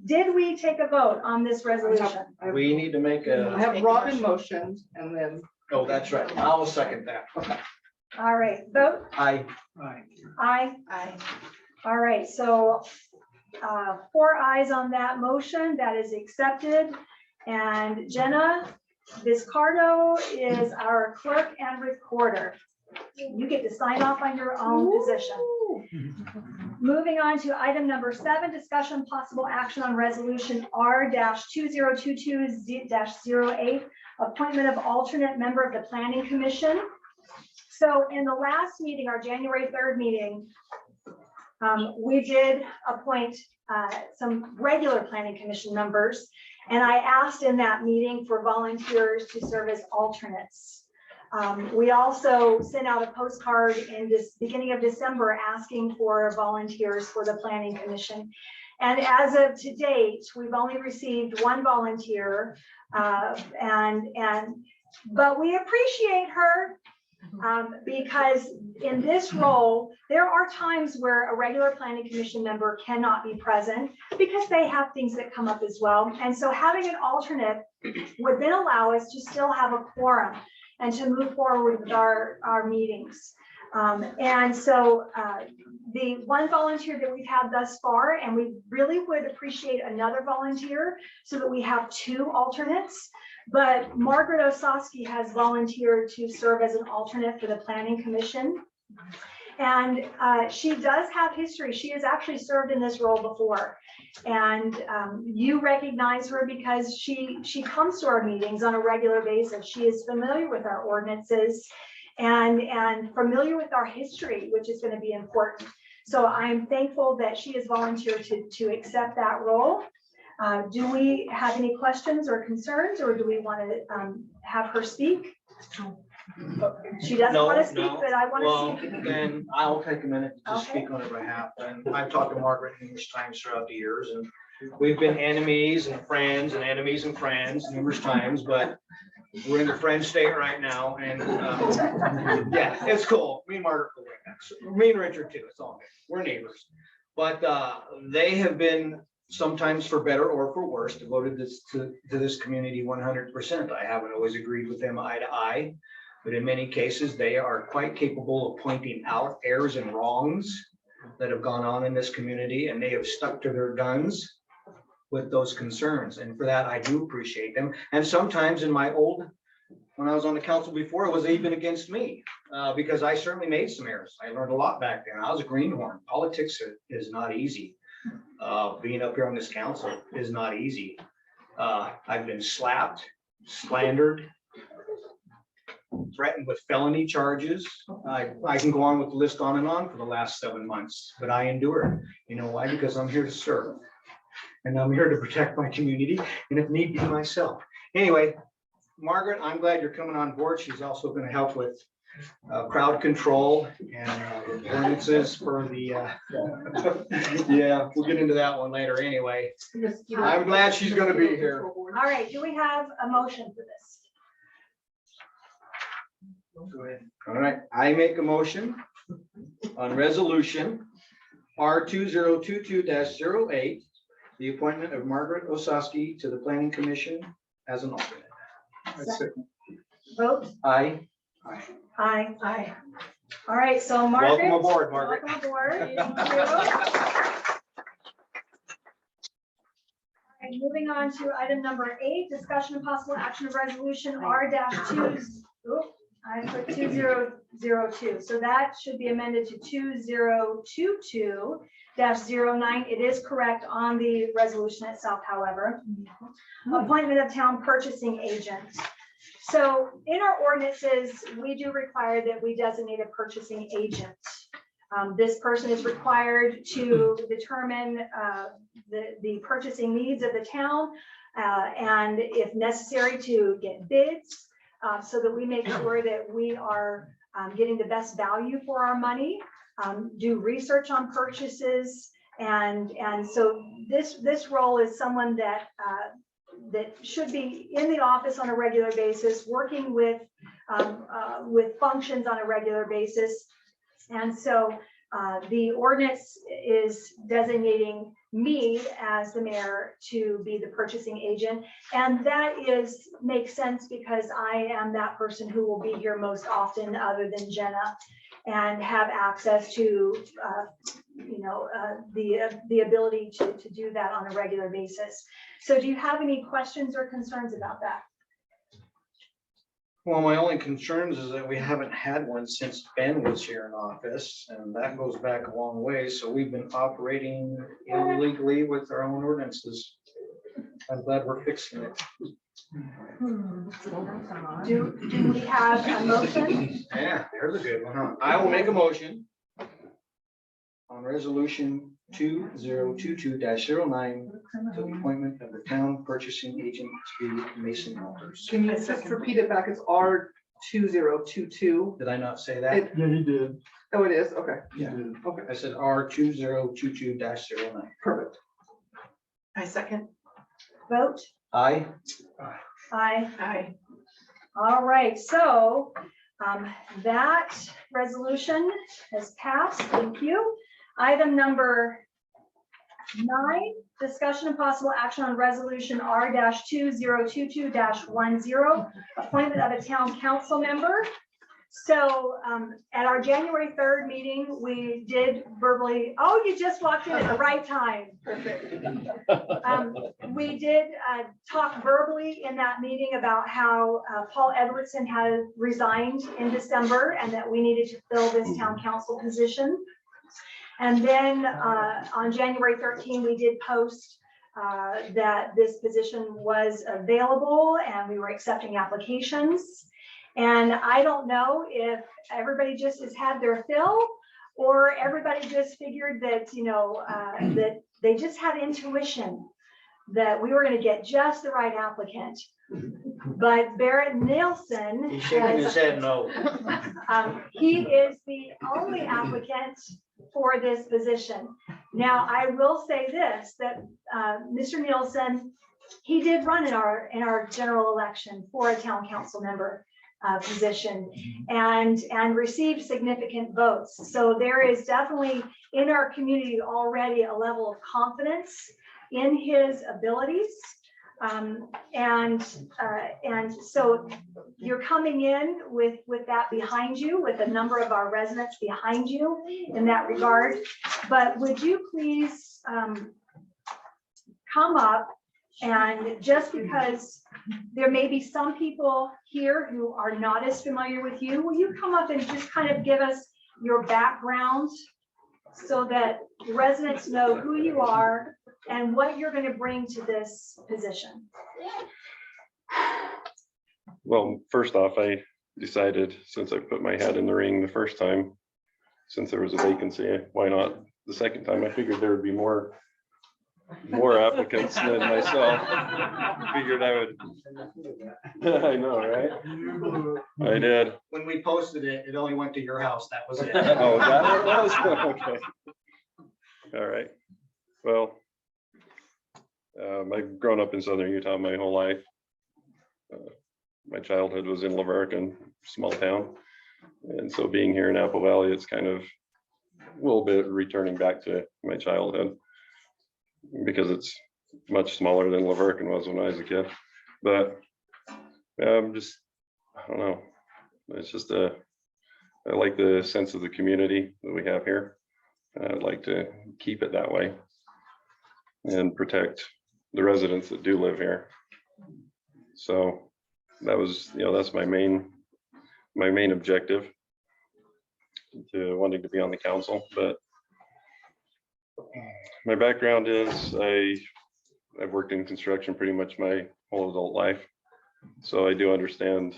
did we take a vote on this resolution? We need to make I have Robin motioned and then. Oh, that's right. I'll second that. All right, vote. Aye. Aye. All right, so 4 ayes on that motion. That is accepted. And Jenna Vizcardo is our clerk and recorder. You get to sign off on your own position. Moving on to item number 7, discussion possible action on resolution R-2022-08, appointment of alternate member of the Planning Commission. So in the last meeting, our January 3rd meeting, we did appoint some regular Planning Commission members. And I asked in that meeting for volunteers to serve as alternates. We also sent out a postcard in this beginning of December asking for volunteers for the Planning Commission. And as of to date, we've only received 1 volunteer, but we appreciate her because in this role, there are times where a regular Planning Commission member cannot be present because they have things that come up as well. And so having an alternate would then allow us to still have a quorum and to move forward with our meetings. And so the 1 volunteer that we've had thus far, and we really would appreciate another volunteer so that we have 2 alternates. But Margaret Osowski has volunteered to serve as an alternate for the Planning Commission. And she does have history. She has actually served in this role before. And you recognize her because she comes to our meetings on a regular basis. She is familiar with our ordinances and familiar with our history, which is going to be important. So I'm thankful that she has volunteered to accept that role. Do we have any questions or concerns, or do we want to have her speak? She doesn't want to speak, but I want to speak. Then I'll take a minute to Okay. speak on her behalf. And I've talked to Margaret numerous times throughout the years, and we've been enemies and friends numerous times, but we're in the friend state right now. And yeah, it's cool. Me and Margaret, me and Richard too. It's all good. We're neighbors. But they have been, sometimes for better or for worse, devoted to this community 100%. I haven't always agreed with them eye to eye, but in many cases, they are quite capable of pointing out errors and wrongs that have gone on in this community, and they have stuck to their guns with those concerns. And for that, I do appreciate them. And sometimes when I was on the council before, it was even against me because I certainly made some errors. I learned a lot back then. I was a greenhorn. Politics is not easy. Being up here on this council is not easy. I've been slapped, slandered, threatened with felony charges. I can go on with the list on and on for the last 7 months, but I endured. You know why? Because I'm here to serve. And I'm here to protect my community and if need be myself. Anyway, Margaret, I'm glad you're coming on board. She's also going to help with crowd control and ordinances for the, yeah, we'll get into that one later anyway. I'm glad she's going to be here. All right, do we have a motion for this? Go ahead. All right, I make a motion on resolution R 2022-08, the appointment of Margaret Osowski to the Planning Commission as an alternate. Vote? Aye. Aye. Aye. All right, so Margaret. Welcome aboard, Margaret. Welcome aboard. Thank you. All right, moving on to item number 8, discussion and possible action of resolution R-2. I put 2002, so that should be amended to 2022-09. It is correct on the resolution itself, however. Appointment of town purchasing agent. So in our ordinances, we do require that we designate a purchasing agent. This person is required to determine the purchasing needs of the town and if necessary to get bids so that we make sure that we are getting the best value for our money, do research on purchases. And so this role is someone that should be in the office on a regular basis, working with functions on a regular basis. And so the ordinance is designating me as the mayor to be the purchasing agent. And that makes sense because I am that person who will be here most often other than Jenna and have access to, the ability to do that on a regular basis. So do you have any questions or concerns about that? Well, my only concerns is that we haven't had one since Ben was here in office, and that goes back a long way. So we've been operating illegally with our own ordinances. I'm glad we're fixing it. Do we have a motion? Yeah, there's a good one, huh? I will make a motion on resolution 2022-09 to the appointment of the town purchasing agent to be Mason Walters. Can you just repeat it back? It's R2022. Did I not say that? Yeah, you did. Oh, it is? Okay. Yeah. Okay. I said R2022-09. Perfect. I second. Vote? Aye. Aye. Aye. All right, so that resolution has passed. Thank you. Item number 9, discussion and possible action on resolution R-2022-10, appointment of a town council member. So at our January 3rd meeting, we did verbally, oh, you just walked in at the right time. Perfect. We did talk verbally in that meeting about how Paul Edwardson had resigned in December and that we needed to fill this town council position. And then on January 13, we did post that this position was available and we were accepting applications. And I don't know if everybody just has had their fill or everybody just figured that, that they just had intuition that we were going to get just the right applicant. But Barrett Nielsen, He's shaking his head no. He is the only applicant for this position. Now, I will say this, that Mr. Nielsen, he did run in our general election for a town council member position and received significant votes. So there is definitely in our community already a level of confidence in his abilities. And so you're coming in with that behind you, with a number of our residents behind you in that regard. But would you please come up, and just because there may be some people here who are not as familiar with you, will you come up and just kind of give us your background so that residents know who you are and what you're going to bring to this position? Well, first off, I decided, since I put my hat in the ring the first time, since there was a vacancy, why not the second time? I figured there would be more more applicants than myself. Figured I would. I know, right? I did. When we posted it, it only went to your house. That was it. Oh, is that what it was? Okay. All right. Well, I've grown up in southern Utah my whole life. My childhood was in Laverne, small town. And so being here in Apple Valley, it's kind of a little bit returning back to my childhood because it's much smaller than Laverne was when I was a kid. But just, I don't know. It's just I like the sense of the community that we have here. I'd like to keep it that way and protect the residents that do live here. So that was, that's my main objective to wanting to be on the council. But my background is I've worked in construction pretty much my whole adult life. So I do understand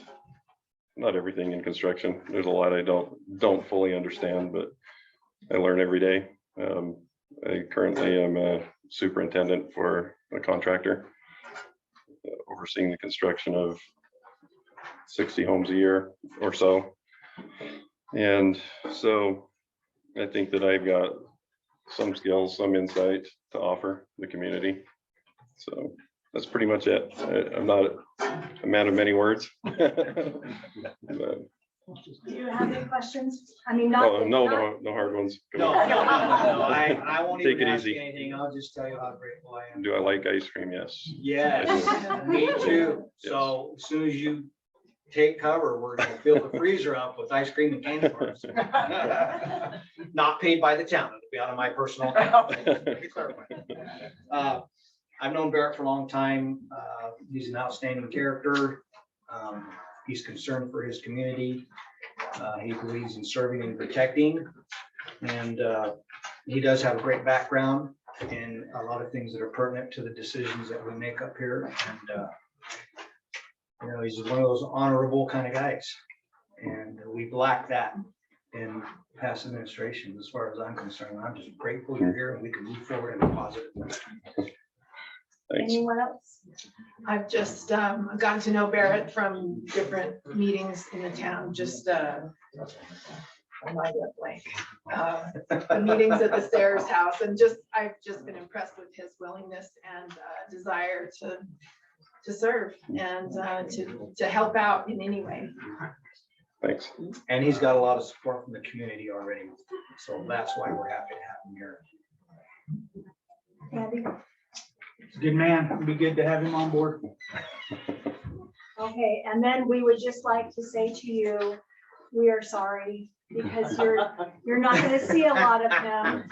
not everything in construction. There's a lot I don't fully understand, but I learn every day. I currently am a superintendent for a contractor, overseeing the construction of 60 homes a year or so. And so I think that I've got some skills, some insight to offer the community. So that's pretty much it. I'm not a man of many words. But, Do you have any questions? I mean, not. no hard ones. No, I won't Take even it ask easy. anything. I'll just tell you how grateful I am. Do I like ice cream? Yes. Yes, me too. So as soon as you take cover, we're gonna fill the freezer up with ice cream and candy bars. Not paid by the town, it'll be out of my personal account. Let me clarify. I've known Barrett for a long time. He's an outstanding character. He's concerned for his community. He believes in serving and protecting. And he does have a great background in a lot of things that are pertinent to the decisions that we make up here. And he's one of those honorable kind of guys. And we've lacked that in past administrations, as far as I'm concerned. I'm just grateful you're here and we can move forward in a positive way. Anyone else? I've just gotten to know Barrett from different meetings in the town, just I might have blank. The meetings at the Stairs House, and I've just been impressed with his willingness and desire to serve and to help out in any way. Thanks. And he's got a lot of support from the community already. So that's why we're happy to have him here. Andy? He's a good man. It'd be good to have him on board. Okay, and then we would just like to say to you, we are sorry because you're not going to see a lot of him.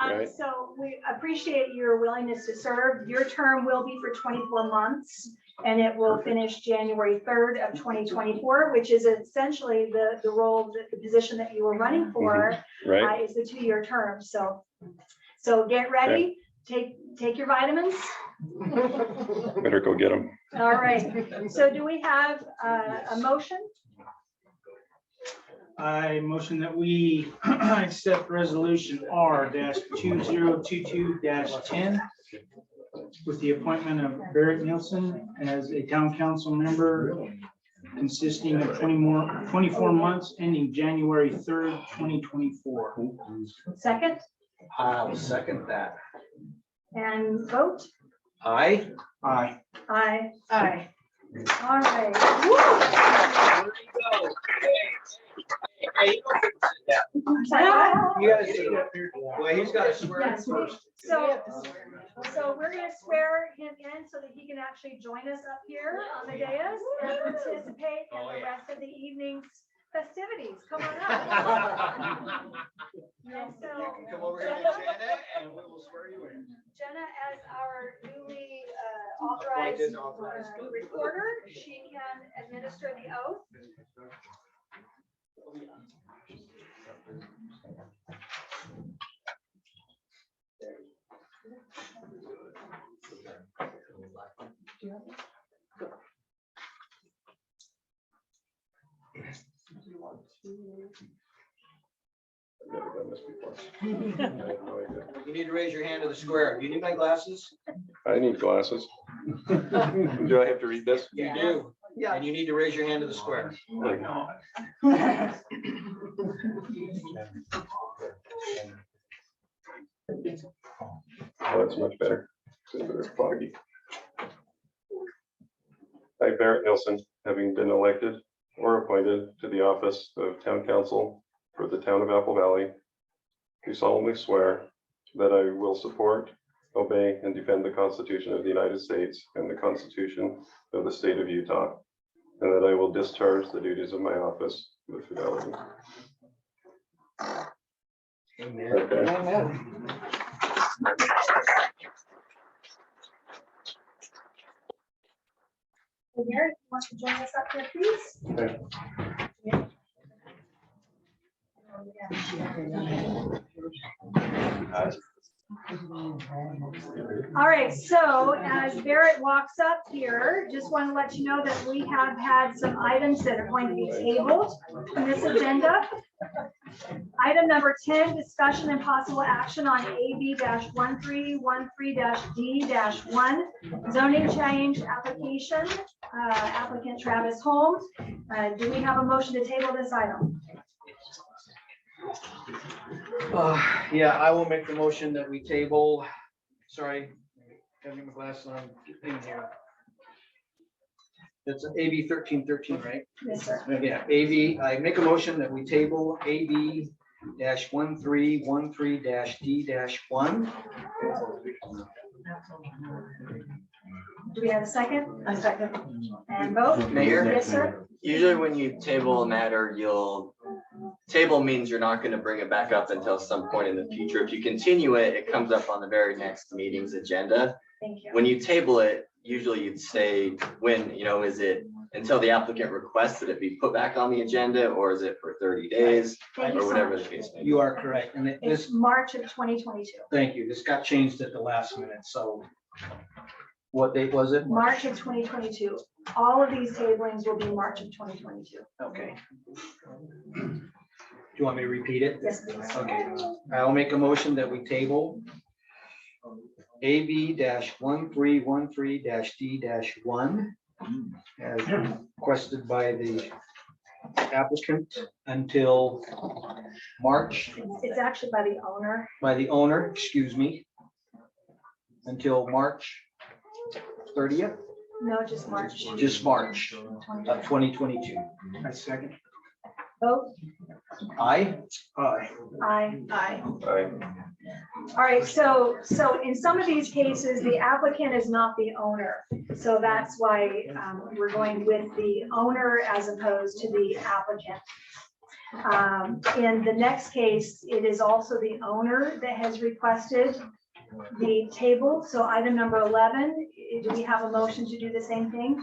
Right. So we appreciate your willingness to serve. Your term will be for 24 months and it will finish January 3rd of 2024, which is essentially the role, the position that you were running for. Right. Is the 2-year term. So get ready, take your vitamins. Better go get them. All right. So do we have a motion? I motion that we accept resolution R-2022-10 with the appointment of Barrett Nielsen as a town council member consisting of 24 months ending January 3rd, 2024. Second? I'll second that. And vote? Aye. Aye. Aye. Aye. All right. You gotta sit up here. Well, he's got to swear in Yes, first. So we're going to swear him in so that he can actually join us up here on the dais and participate in the rest of the evening's festivities. Come on up. And so You can come over here to Jenna and we will swear you in. Jenna, as our newly authorized recorder, she can administer the oath. I've never done this before. I have no idea. You need to raise your hand to the square. Do you need my glasses? I need glasses. Do I have to read this? You do. Yeah. And you need to raise your hand to the square. Oh, that's much better. It's foggy. I, Barrett Nielsen, having been elected or appointed to the office of Town Council for the Town of Apple Valley, do solemnly swear that I will support, obey, and defend the Constitution of the United States and the Constitution of the State of Utah, and that I will discharge the duties of my office with fidelity. Amen. Okay. Amen. Mary, you want to join us up here, please? All right, so as Barrett walks up here, just want to let you know that we have had some items that are going to be tabled in this agenda. Item number 10, discussion and possible action on AB-1313-D-1, zoning change application, applicant Travis Holmes. Do we have a motion to table this item? Yeah, I will make the motion that we table, sorry, having my glasses on in here. It's AB 1313, right? Yes, sir. Yeah, AB, I make a motion that we table AB-1313-D-1. Do we have a second? A second. And vote? Mayor? Yes, sir. Usually when you table a matter, table means you're not going to bring it back up until some point in the future. If you continue it, it comes up on the very next meeting's agenda. Thank you. When you table it, usually you'd say when, is it until the applicant requests that it be put back on the agenda, or is it for 30 days Thank you or so whatever much. the case may be? You are correct. And It's this, March of 2022. thank you. This got changed at the last minute. So what date was it? March of 2022. All of these tablings will be March of 2022. Okay. Do you want me to repeat it? Yes, please. Okay, I'll make a motion that we table AB-1313-D-1 as requested by the applicant until March, It's actually by the owner. by the owner, excuse me, until March 30th, No, just March. just March of 2022. I second. Vote. Aye. Aye. Aye. Aye. All right, so in some of these cases, the applicant is not the owner. So that's why we're going with the owner as opposed to the applicant. In the next case, it is also the owner that has requested the table. So item number 11, do we have a motion to do the same thing?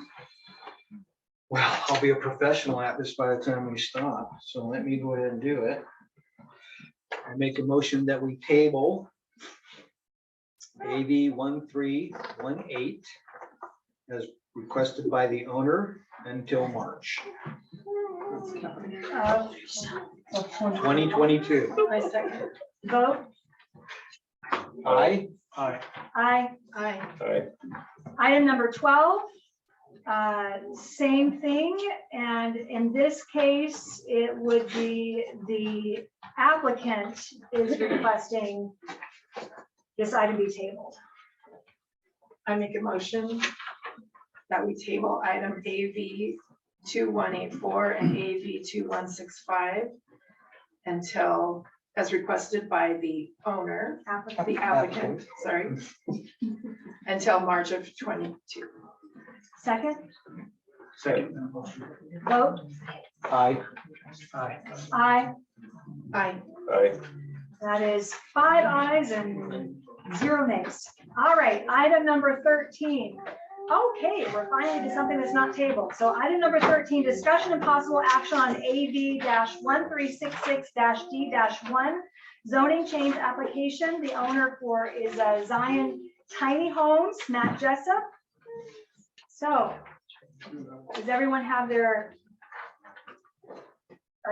Well, I'll be a professional at this by the time we stop, so let me go ahead and do it. I make a motion that we table AB-1318 as requested by the owner until March 2022. I second. Vote. Aye. Aye. Aye. Aye. Aye. Item number 12, same thing, and in this case, it would be the applicant is requesting this item be tabled. I make a motion that we table item AV 2184 and AV 2165 until, as requested by the owner, the applicant, sorry, until March of 22. Second, Second. vote. Aye. Aye. Aye. Aye. Aye. That is 5 ayes and 0 nays. All right, item number 13. Okay, we're finally to something that's not tabled. So item number 13, discussion and possible action on AV-1366-D-1, zoning change application. The owner for is Zion Tiny Homes, Matt Jessup. So does everyone have are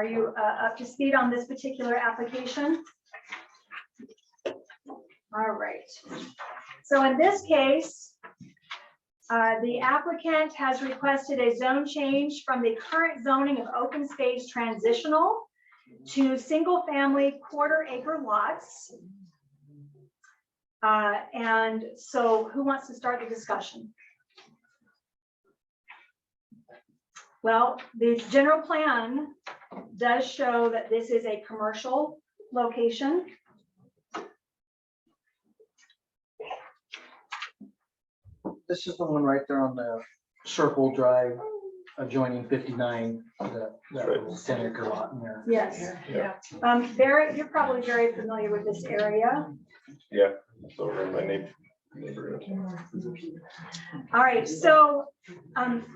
you up to speed on this particular application? All right. So in this case, the applicant has requested a zone change from the current zoning of open space transitional to single-family quarter-acre lots. And so who wants to start the discussion? Well, the general plan does show that this is a commercial location. This is the one right there on the Circle Drive adjoining 59, that little 10-acre lot in there. Yes. Yeah. Barrett, you're probably very familiar with this area. Yeah, it's over in my neighborhood. All right, so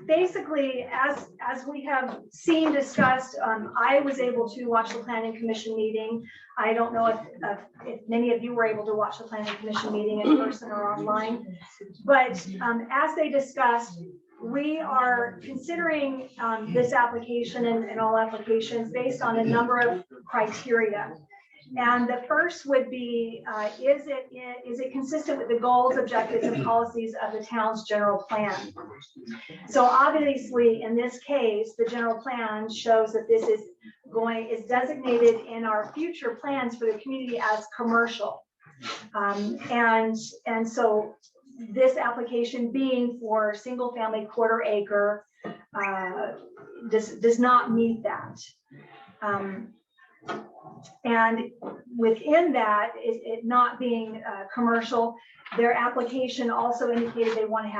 basically, as we have seen discussed, I was able to watch the planning commission meeting. I don't know if many of you were able to watch the planning commission meeting in person or online, but as they discussed, we are considering this application and all applications based on a number of criteria. And the first would be, is it consistent with the goals, objectives, and policies of the town's general plan? So obviously, in this case, the general plan shows that this is designated in our future plans for the community as commercial. And so this application being for single family quarter acre does not meet that. And within that, it not being commercial, their application also indicated they wanted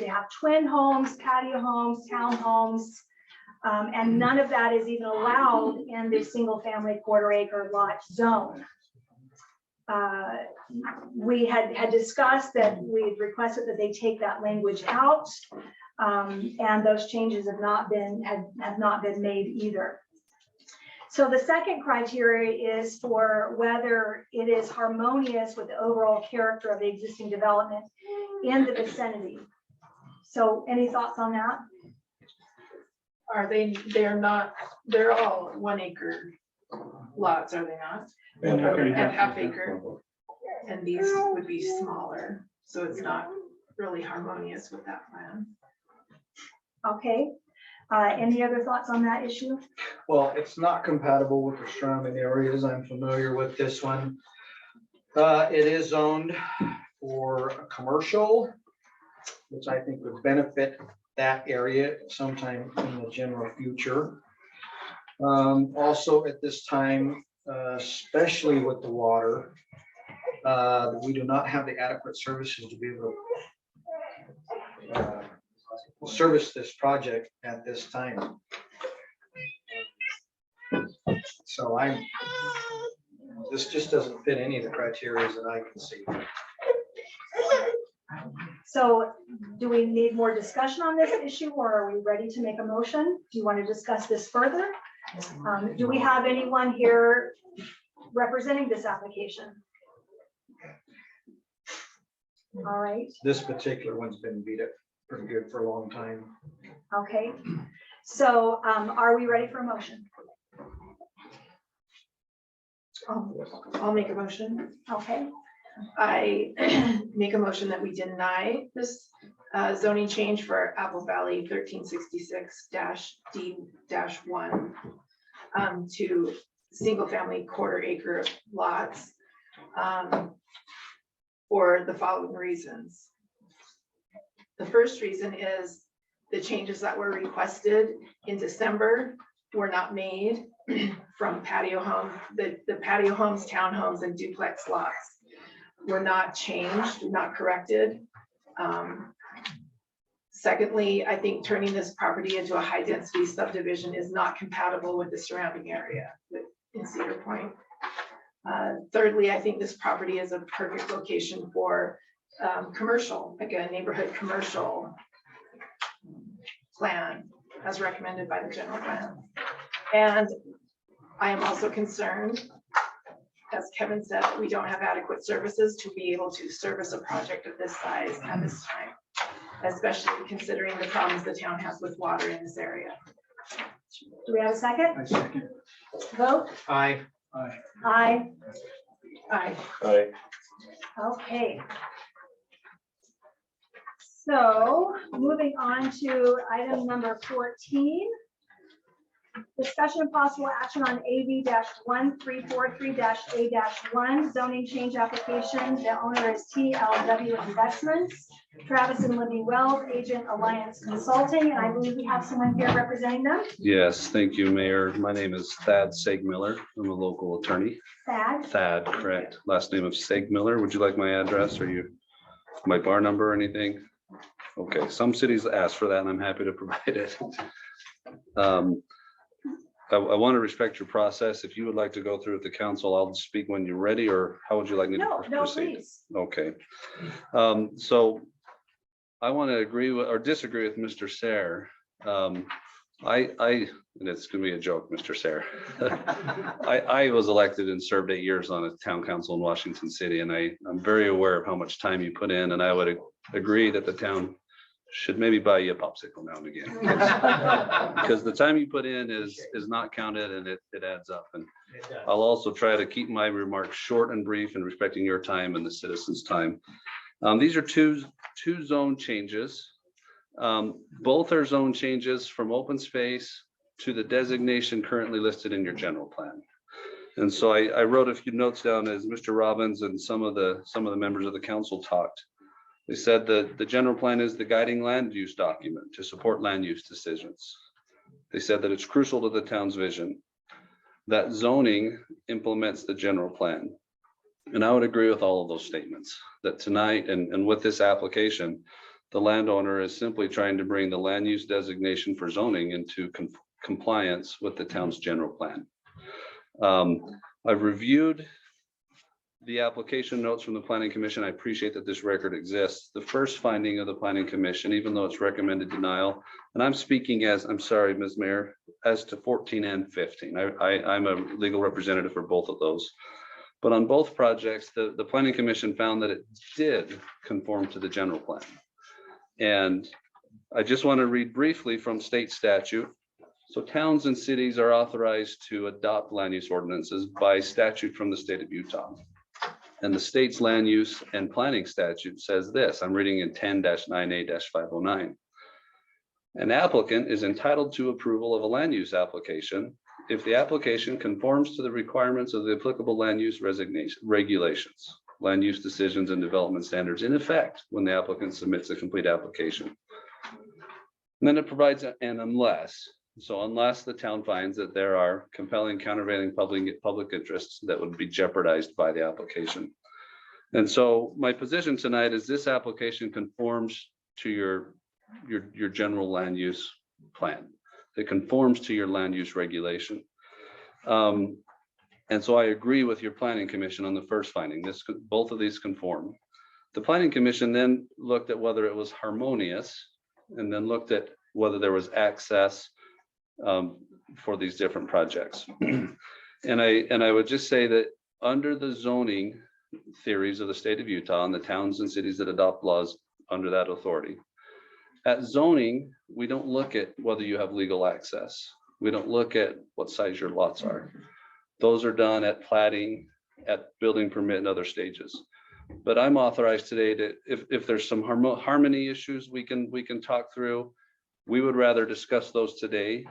to have twin homes, patio homes, townhomes, and none of that is even allowed in the single family quarter acre lot zone. We had discussed that we had requested that they take that language out, and those changes have not been made either. So the second criteria is for whether it is harmonious with the overall character of the existing development in the vicinity. So any thoughts on that? They're all 1 acre lots, are they not? And half acre. And these would be smaller, so it's not really harmonious with that plan. Okay. Any other thoughts on that issue? Well, it's not compatible with the surrounding areas. I'm familiar with this one. It is zoned for a commercial, which I think would benefit that area sometime in the general future. Also at this time, especially with the water, we do not have the adequate services to be able to service this project at this time. So this just doesn't fit any of the criteria that I can see. So do we need more discussion on this issue, or are we ready to make a motion? Do you want to discuss this further? Do we have anyone here representing this application? All right. This particular one's been beat up pretty good for a long time. Okay. So are we ready for a motion? I'll make a motion. Okay. I make a motion that we deny this zoning change for Apple Valley 1366-D-1 to single family quarter acre lots for the following reasons. The first reason is the changes that were requested in December were not made from patio home. The patio homes, townhomes, and duplex lots were not changed, not corrected. Secondly, I think turning this property into a high density subdivision is not compatible with the surrounding area in Cedar Point. Thirdly, I think this property is a perfect location for commercial, again, neighborhood commercial plan as recommended by the general plan. And I am also concerned, as Kevin said, that we don't have adequate services to be able to service a project of this size at this time, especially considering the problems the town has with water in this area. Do we have a second? I second. Vote? Aye. Aye. Aye. Aye. Aye. Okay. So moving on to item number 14. Discussion of possible action on AV-1343-A-1 zoning change application. The owner is TLW Investments, Travis and Libby Wells, Agent Alliance Consulting, and I believe we have someone here representing them. Yes, thank you, Mayor. My name is Thad Segmiller. I'm a local attorney. Thad, correct. Last name of Segmiller. Would you like my address or my bar number or anything? Okay, some cities ask for that and I'm happy to provide it. I want to respect your process. If you would like to go through with the council, I'll speak when you're ready, or how would you like me to proceed? No, please. Okay. So I want to agree with or disagree with Mr. Sayre. And it's gonna be a joke, Mr. Sayre. I was elected and served 8 years on a town council in Washington City, and I'm very aware of how much time you put in, and I would agree that the town should maybe buy you a popsicle now and again. Because the time you put in is not counted and it adds up. And I'll also try to keep my remarks short and brief and respecting your time and the citizens' time. These are two zone changes. Both are zone changes from open space to the designation currently listed in your general plan. And so I wrote a few notes down as Mr. Robbins and some of the members of the council talked. They said that the general plan is the guiding land use document to support land use decisions. They said that it's crucial to the town's vision, that zoning implements the general plan. And I would agree with all of those statements, that tonight and with this application, the landowner is simply trying to bring the land use designation for zoning into compliance with the town's general plan. I've reviewed the application notes from the Planning Commission. I appreciate that this record exists. The first finding of the Planning Commission, even though it's recommended denial, and I'm speaking as, I'm sorry, Ms. Mayor, as to 14 and 15. I'm a legal representative for both of those. But on both projects, the Planning Commission found that it did conform to the general plan. And I just want to read briefly from state statute. So towns and cities are authorized to adopt land use ordinances by statute from the state of Utah. And the state's land use and planning statute says this, I'm reading in 10-9A-509. An applicant is entitled to approval of a land use application if the application conforms to the requirements of the applicable land use regulations, land use decisions and development standards in effect when the applicant submits a complete application. And then it provides an unless. So unless the town finds that there are compelling countervailing public interests that would be jeopardized by the application. And so my position tonight is this application conforms to your general land use plan. It conforms to your land use regulation. And so I agree with your Planning Commission on the first finding. Both of these conform. The Planning Commission then looked at whether it was harmonious and then looked at whether there was access for these different projects. And I would just say that under the zoning theories of the state of Utah and the towns and cities that adopt laws under that authority, at zoning, we don't look at whether you have legal access. We don't look at what size your lots are. Those are done at plating, at building permit and other stages. But I'm authorized today to, if there's some harmony issues we can talk through, we would rather discuss those today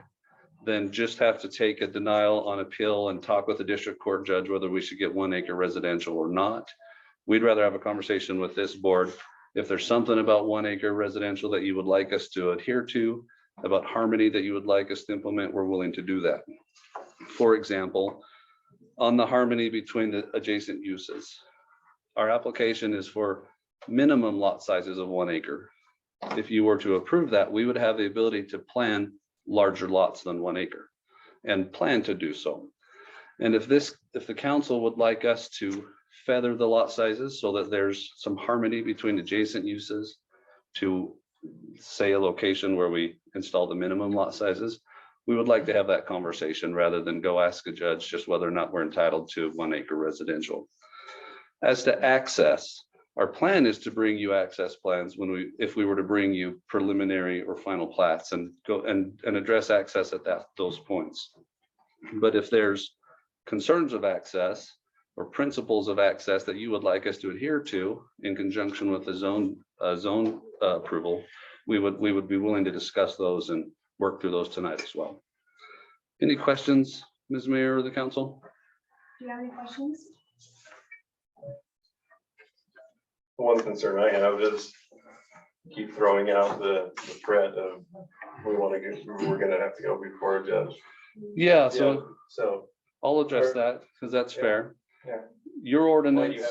than just have to take a denial on appeal and talk with the district court judge whether we should get 1 acre residential or not. We'd rather have a conversation with this board. If there's something about 1 acre residential that you would like us to adhere to, about harmony that you would like us to implement, we're willing to do that. For example, on the harmony between the adjacent uses, our application is for minimum lot sizes of 1 acre. If you were to approve that, we would have the ability to plan larger lots than 1 acre and plan to do so. And if the council would like us to feather the lot sizes so that there's some harmony between adjacent uses to say a location where we install the minimum lot sizes, we would like to have that conversation rather than go ask a judge just whether or not we're entitled to 1 acre residential. As to access, our plan is to bring you access plans if we were to bring you preliminary or final plats and go and address access at those points. But if there's concerns of access or principles of access that you would like us to adhere to in conjunction with the zone approval, we would be willing to discuss those and work through those tonight as well. Any questions, Ms. Mayor or the council? Do you have any questions? One concern I have is keep throwing out the threat of we're gonna have to go before a judge. Yeah, so So I'll address that because that's fair. yeah. Your Why do ordinance, you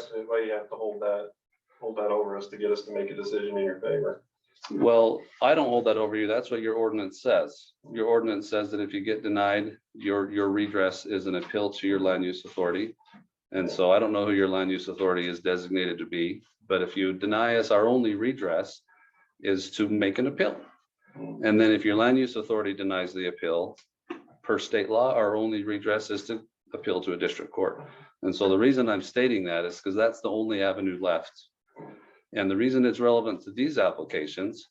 have to hold that over us to get us to make a decision in your favor? well, I don't hold that over you. That's what your ordinance says. Your ordinance says that if you get denied, your redress is an appeal to your land use authority. And so I don't know who your land use authority is designated to be, but if you deny us, our only redress is to make an appeal. And then if your land use authority denies the appeal, per state law, our only redress is to appeal to a district court. And so the reason I'm stating that is because that's the only avenue left. And the reason it's relevant to these applications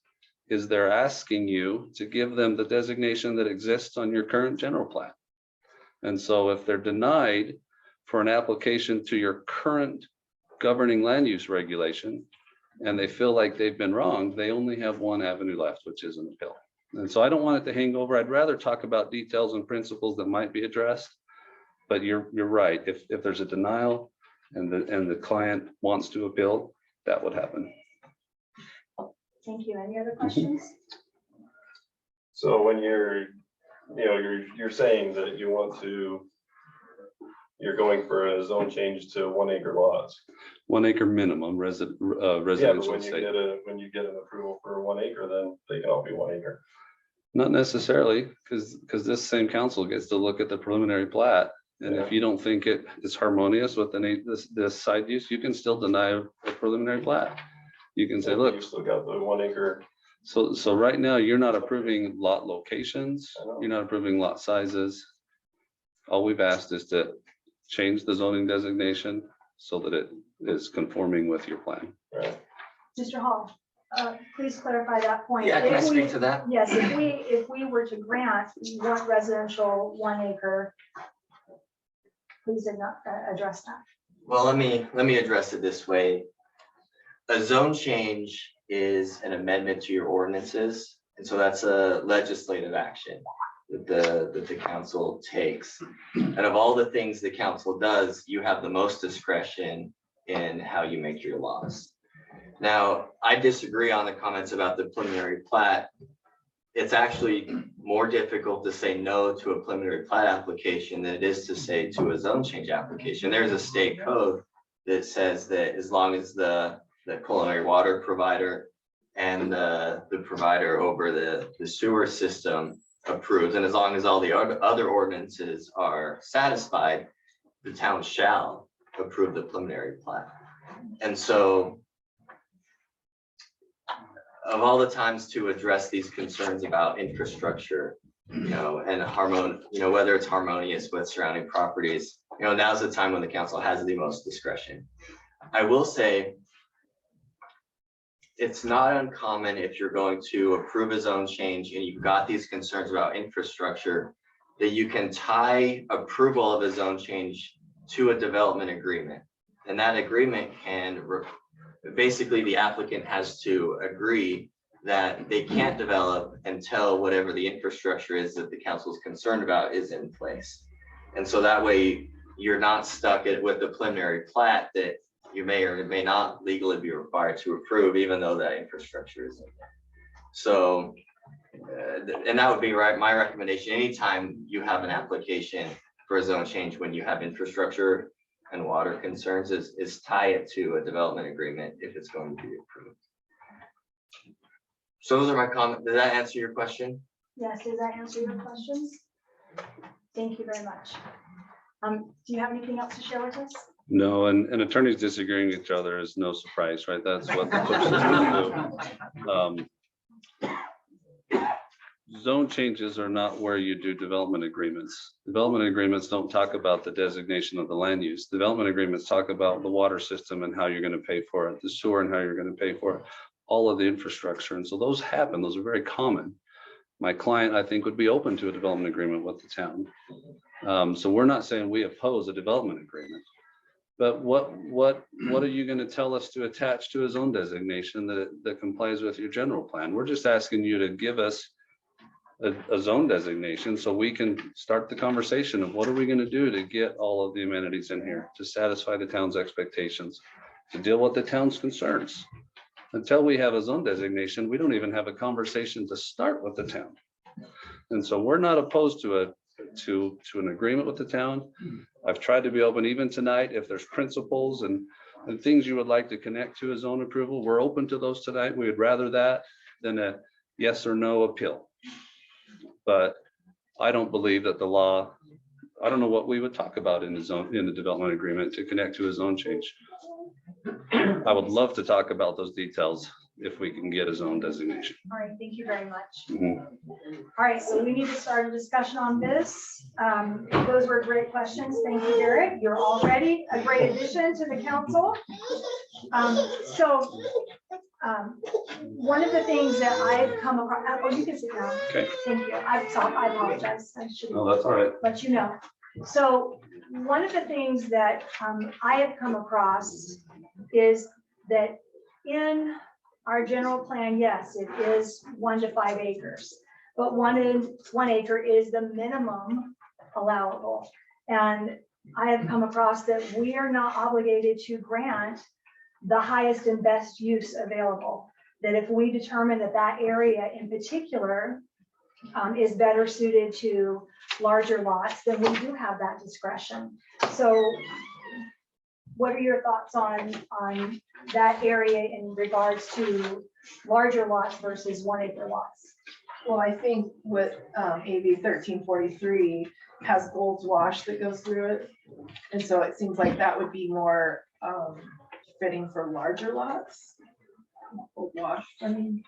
is they're asking you to give them the designation that exists on your current general plan. And so if they're denied for an application to your current governing land use regulation, and they feel like they've been wronged, they only have one avenue left, which is an appeal. And so I don't want it to hang over. I'd rather talk about details and principles that might be addressed. But you're right. If there's a denial and the client wants to appeal, that would happen. Thank you. Any other questions? So when you're saying that you're going for a zone change to 1 acre lots. 1 acre minimum residential Yeah, but estate. when you get an approval for 1 acre, then they can all be 1 acre. Not necessarily, because this same council gets to look at the preliminary plat. And if you don't think it is harmonious with this side use, you can still deny a preliminary plat. You can say, look, You've still got the 1 acre. so right now you're not approving lot locations. You're not approving lot sizes. All we've asked is to change the zoning designation so that it is conforming with your plan. Right. Mr. Hall, please clarify that point. Yeah, can I If speak we- to that? Yes, if we were to grant one residential 1 acre, please address that. Well, let me address it this way. A zone change is an amendment to your ordinances, and so that's a legislative action that the council takes. And of all the things the council does, you have the most discretion in how you make your laws. Now, I disagree on the comments about the preliminary plat. It's actually more difficult to say no to a preliminary plat application than it is to say to a zone change application. There's a state code that says that as long as the culinary water provider and the provider over the sewer system approves, and as long as all the other ordinances are satisfied, the town shall approve the preliminary plat. And so of all the times to address these concerns about infrastructure, and whether it's harmonious with surrounding properties, now's the time when the council has the most discretion. I will say it's not uncommon if you're going to approve a zone change and you've got these concerns about infrastructure, that you can tie approval of a zone change to a development agreement. And that agreement can basically the applicant has to agree that they can't develop until whatever the infrastructure is that the council is concerned about is in place. And so that way you're not stuck with the preliminary plat that you may or may not legally be required to approve, even though that infrastructure is in there. So, and that would be my recommendation. Anytime you have an application for a zone change, when you have infrastructure and water concerns, is tie it to a development agreement if it's going to be approved. So those are my comments. Did that answer your question? Yes, does that answer your questions? Thank you very much. Do you have anything else to share with us? No, and attorneys disagreeing with each other is no surprise, right? That's what the court system do. Zone changes are not where you do development agreements. Development agreements don't talk about the designation of the land use. Development agreements talk about the water system and how you're going to pay for it, the sewer and how you're going to pay for it, all of the infrastructure. And so those happen. Those are very common. My client, I think, would be open to a development agreement with the town. So we're not saying we oppose a development agreement. But what are you going to tell us to attach to a zone designation that complies with your general plan? We're just asking you to give us a zone designation so we can start the conversation of what are we going to do to get all of the amenities in here to satisfy the town's expectations, to deal with the town's concerns. Until we have a zone designation, we don't even have a conversation to start with the town. And so we're not opposed to an agreement with the town. I've tried to be open even tonight. If there's principles and things you would like to connect to a zone approval, we're open to those tonight. We would rather that than a yes or no appeal. But I don't believe that the law, I don't know what we would talk about in the development agreement to connect to a zone change. I would love to talk about those details if we can get a zone designation. All right, thank you very much. Mhm. All right, so we need to start a discussion on this. Those were great questions. Thank you, Derek. You're already a great addition to the council. One of the things that I've come across, oh, you can sit down. Okay. Thank you. I apologize. I should No, that's all right. let you know. So one of the things that I have come across is that in our general plan, yes, it is 1 to 5 acres, but 1 acre is the minimum allowable. And I have come across that we are not obligated to grant the highest and best use available. That if we determine that that area in particular is better suited to larger lots, then we do have that discretion. So what are your thoughts on that area in regards to larger lots versus 1 acre lots? Well, I think with AB 1343 has Gold's Wash that goes through it. And so it seems like that would be more fitting for larger lots. Gold Wash, I mean,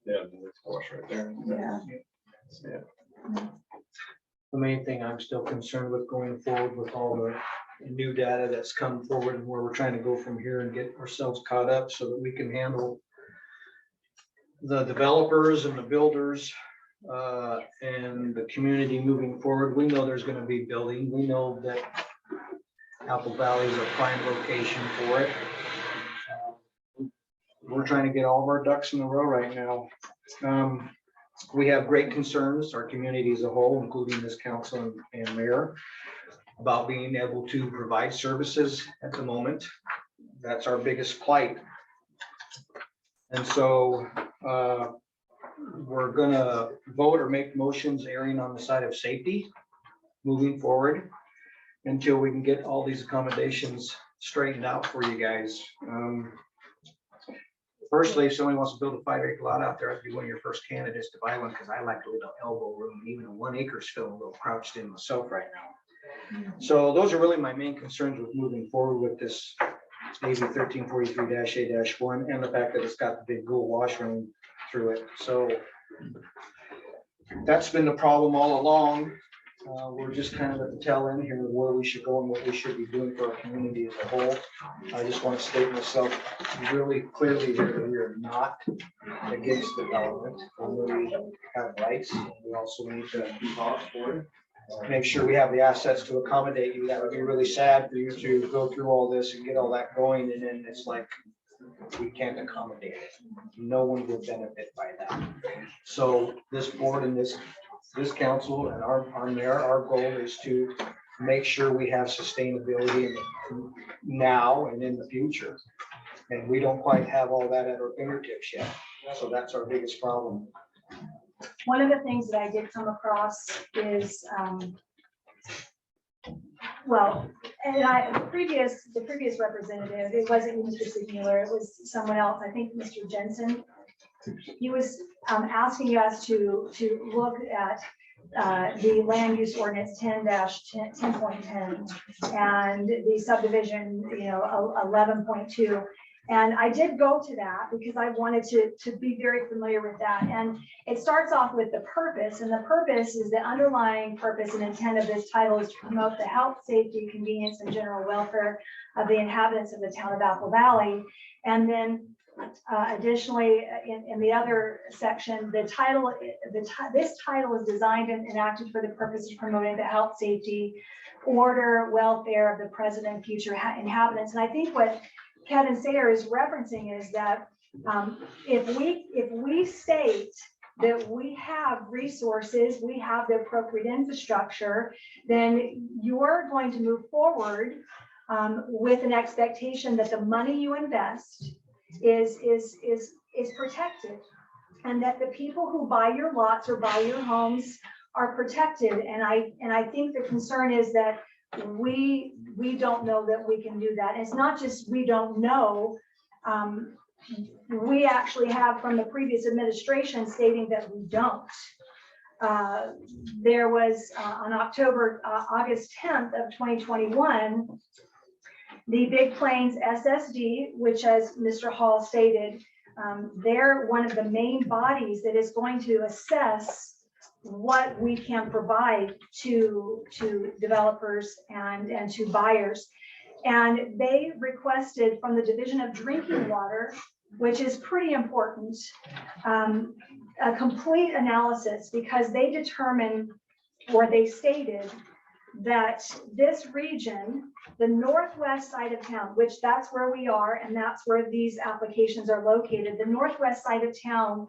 Yeah, it's wash right there. yeah. The main thing I'm still concerned with going forward with all the new data that's come forward and where we're trying to go from here and get ourselves caught up so that we can handle the developers and the builders and the community moving forward. We know there's going to be building. We know that Apple Valley is a prime location for it. We're trying to get all of our ducks in a row right now. We have great concerns, our community as a whole, including this council and mayor, about being able to provide services at the moment. That's our biggest plight. And so we're gonna vote or make motions erring on the side of safety moving forward until we can get all these accommodations straightened out for you guys. Firstly, if somebody wants to build a 5 acre lot out there, I'd be one of your first candidates to buy one because I like to live on elbow room. Even a 1 acre is feeling a little crouched in myself right now. So those are really my main concerns with moving forward with this AB 1343-A-1 and the fact that it's got the big Gold Wash running through it. So that's been the problem all along. We're just kind of at the tail end here of where we should go and what we should be doing for our community as a whole. I just want to state myself really clearly here that we are not against development. We have rights. We also need to make sure we have the assets to accommodate you. That would be really sad for you to go through all this and get all that going, and then it's like we can't accommodate it. No one would benefit by that. So this board and this council and our mayor, our goal is to make sure we have sustainability now and in the future. And we don't quite have all that at our fingertips yet. So that's our biggest problem. One of the things that I did come across is, the previous representative, it wasn't Mr. Sigmuller, it was someone else, I think Mr. Jensen. He was asking us to look at the land use ordinance 10-10.10 and the subdivision, 11.2. And I did go to that because I wanted to be very familiar with that. And it starts off with the purpose, and the purpose is the underlying purpose and intent of this title is to promote the health, safety, convenience, and general welfare of the inhabitants of the town of Apple Valley. And then Additionally, in the other section, this title is designed and enacted for the purpose of promoting the health, safety, order, welfare of the present and future inhabitants. And I think what Kevin Sayer is referencing is that if we state that we have resources, we have the appropriate infrastructure, then you're going to move forward with an expectation that the money you invest is protected, and that the people who buy your lots or buy your homes are protected. And I think the concern is that we don't know that we can do that. And it's not just we don't know. We actually have from the previous administration stating that we don't. There was on August 10th of 2021, the Big Plains SSD, which as Mr. Hall stated, they're one of the main bodies that is going to assess what we can provide to developers and to buyers. And they requested from the Division of Drinking Water, which is pretty important, a complete analysis, because they determined, or they stated, that this region, the northwest side of town, which that's where we are, and that's where these applications are located, the northwest side of town,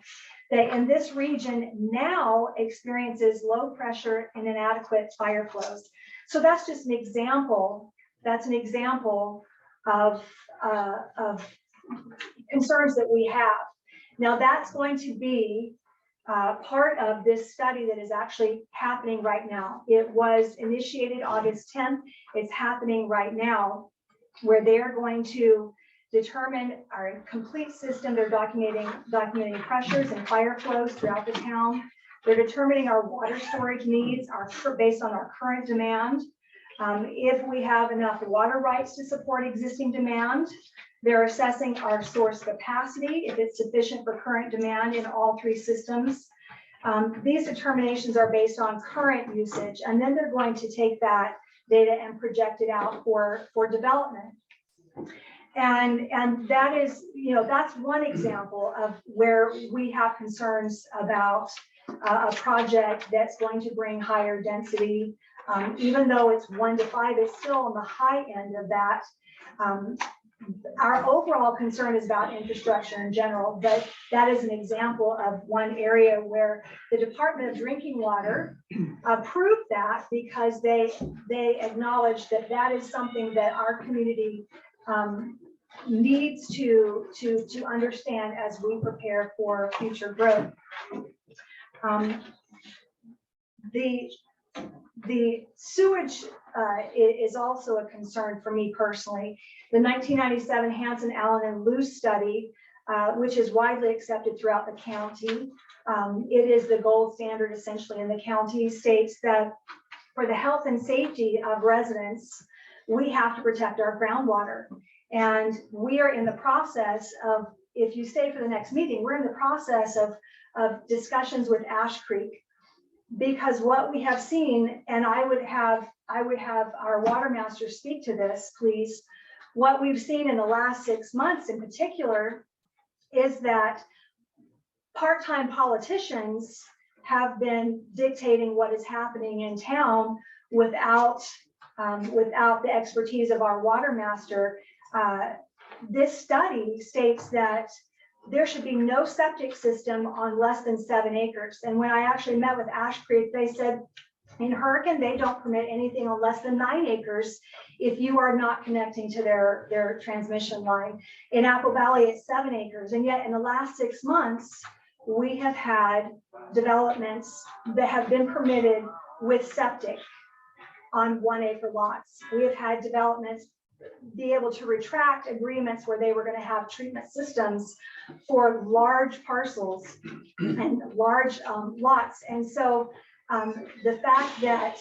that in this region now experiences low pressure and inadequate fire flows. So that's just an example. That's an example of concerns that we have. Now that's going to be part of this study that is actually happening right now. It was initiated August 10th. It's happening right now, where they are going to determine our complete system. They're documenting pressures and fire flows throughout the town. They're determining our water storage needs based on our current demand. If we have enough water rights to support existing demand. They're assessing our source capacity, if it's sufficient for current demand in all three systems. These determinations are based on current usage, and then they're going to take that data and project it out for development. And that is, that's one example of where we have concerns about a project that's going to bring higher density. Even though it's 1 to 5, it's still on the high end of that. Our overall concern is about infrastructure in general, but that is an example of one area where the Department of Drinking Water approved that, because they acknowledge that that is something that our community needs to understand as we prepare for future growth. The sewage is also a concern for me personally. The 1997 Hansen, Allen, and Luce study, which is widely accepted throughout the county, it is the gold standard essentially in the county, states that for the health and safety of residents, we have to protect our groundwater. And we are in the process of, if you stay for the next meeting, we're in the process of discussions with Ash Creek. Because what we have seen, and I would have our water master speak to this, please. What we've seen in the last 6 months in particular is that part-time politicians have been dictating what is happening in town without the expertise of our water master. This study states that there should be no septic system on less than 7 acres. And when I actually met with Ash Creek, they said in Hurricane, they don't permit anything on less than 9 acres if you are not connecting to their transmission line. In Apple Valley, it's 7 acres. And yet in the last 6 months, we have had developments that have been permitted with septic on 1 acre lots. We have had developments be able to retract agreements where they were going to have treatment systems for large parcels and large lots. And so the fact that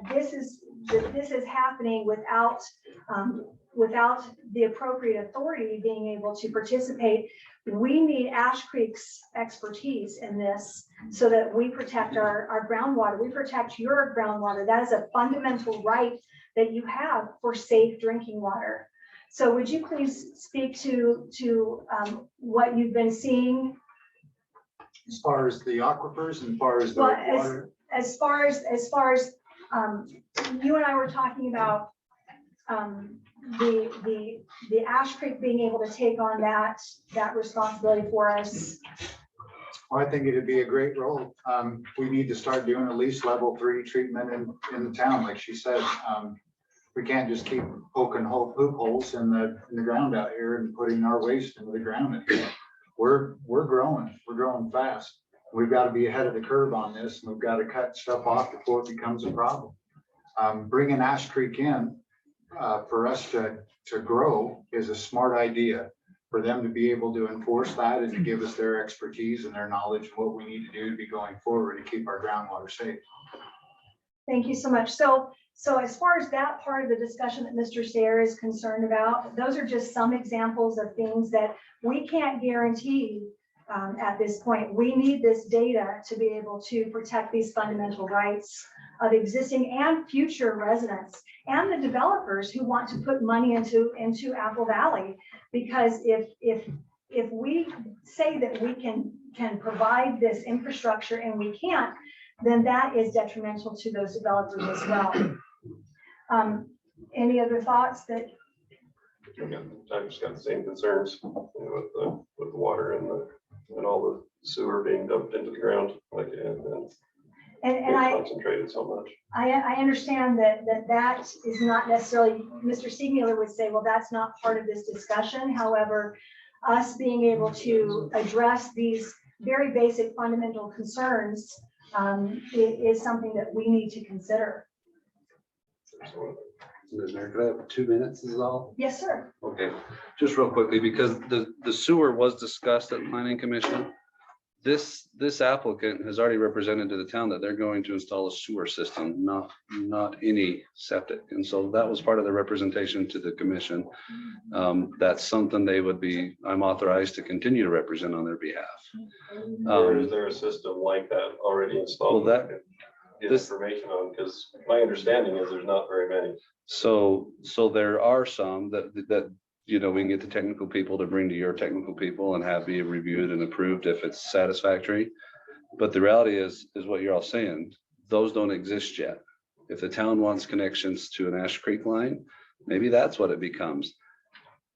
this is happening without the appropriate authority being able to participate, we need Ash Creek's expertise in this so that we protect our groundwater. We protect your groundwater. That is a fundamental right that you have for safe drinking water. So would you please speak to what you've been seeing? As far as the aquifers and as far as the Well, water. as far as you and I were talking about the Ash Creek being able to take on that responsibility for us. Well, I think it'd be a great role. We need to start doing at least level 3 treatment in the town, like she said. We can't just keep poking hoop holes in the ground out here and putting our waste into the ground. We're growing fast. We've got to be ahead of the curve on this. And we've got to cut stuff off before it becomes a problem. Bringing Ash Creek in for us to grow is a smart idea. For them to be able to enforce that and to give us their expertise and their knowledge of what we need to do to be going forward to keep our groundwater safe. Thank you so much. So as far as that part of the discussion that Mr. Sayre is concerned about, those are just some examples of things that we can't guarantee at this point. We need this data to be able to protect these fundamental rights of existing and future residents and the developers who want to put money into Apple Valley. Because if we say that we can provide this infrastructure and we can't, then that is detrimental to those developers as well. Any other thoughts that? I've just got the same concerns with the water and all the sewer being dumped into the ground, like and I concentrated so much. I understand that is not necessarily, Mr. Siegmuller would say, well, that's not part of this discussion. However, us being able to address these very basic fundamental concerns is something that we need to consider. Ms. Mayor, could I have 2 minutes is all? Yes, sir. Okay, just real quickly, because the sewer was discussed at planning commission. This applicant has already represented to the town that they're going to install a sewer system, not any septic. And so that was part of the representation to the commission. That's something they would be, I'm authorized to continue to represent on their behalf. Or is there a system like that already installed? Well, that get information on, because my understanding is there's not very many. So there are some that we can get the technical people to bring to your technical people and have be reviewed and approved if it's satisfactory. But the reality is what you're all saying, those don't exist yet. If the town wants connections to an Ash Creek line, maybe that's what it becomes.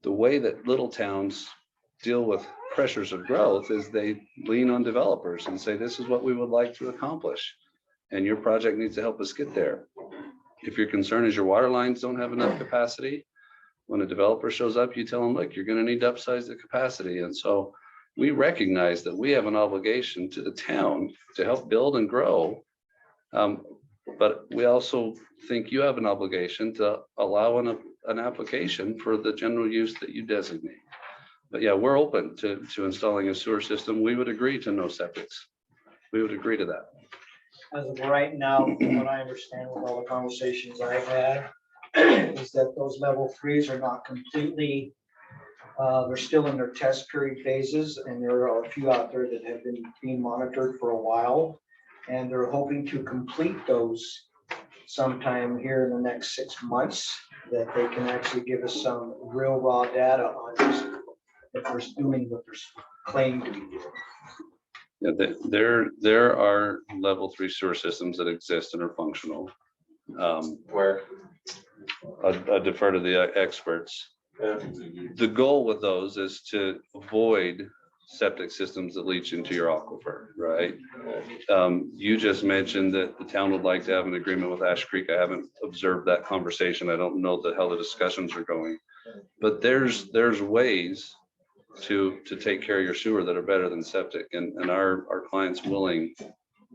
The way that little towns deal with pressures of growth is they lean on developers and say, this is what we would like to accomplish. And your project needs to help us get there. If your concern is your water lines don't have enough capacity, when a developer shows up, you tell them, look, you're going to need to upsize the capacity. And so we recognize that we have an obligation to the town to help build and grow. But we also think you have an obligation to allow an application for the general use that you designate. But yeah, we're open to installing a sewer system. We would agree to no septics. We would agree to that. As of right now, from what I understand with all the conversations I've had, is that those level 3s are not completely, they're still in their test period phases, and there are a few out there that have been being monitored for a while, and they're hoping to complete those sometime here in the next 6 months, that they can actually give us some real raw data on this, if they're doing what they're claiming to be doing. Yeah, there are level 3 sewer systems that exist and are functional. Where I defer to the experts. The goal with those is to avoid septic systems that leach into your aquifer, right? You just mentioned that the town would like to have an agreement with Ash Creek. I haven't observed that conversation. I don't know how the discussions are going, but there's ways to take care of your sewer that are better than septic, and our client's willing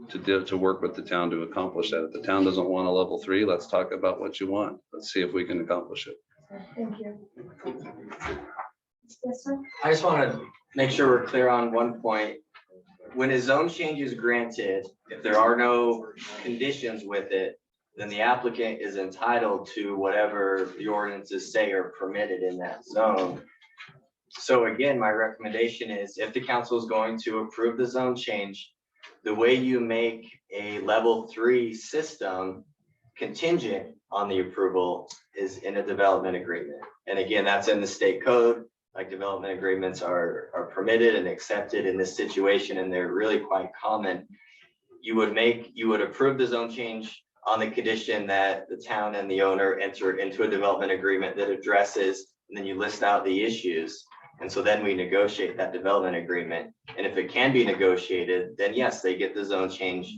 to work with the town to accomplish that. If the town doesn't want a level 3, let's talk about what you want. Let's see if we can accomplish it. Thank you. Yes, sir. I just want to make sure we're clear on one point. When a zone change is granted, if there are no conditions with it, then the applicant is entitled to whatever the ordinances say are permitted in that zone. So again, my recommendation is if the council is going to approve the zone change, the way you make a level 3 system contingent on the approval is in a development agreement. And again, that's in the state code, like development agreements are permitted and accepted in this situation, and they're really quite common. You would approve the zone change on the condition that the town and the owner enter into a development agreement that addresses, and then you list out the issues. And so then we negotiate that development agreement. And if it can be negotiated, then yes, they get the zone change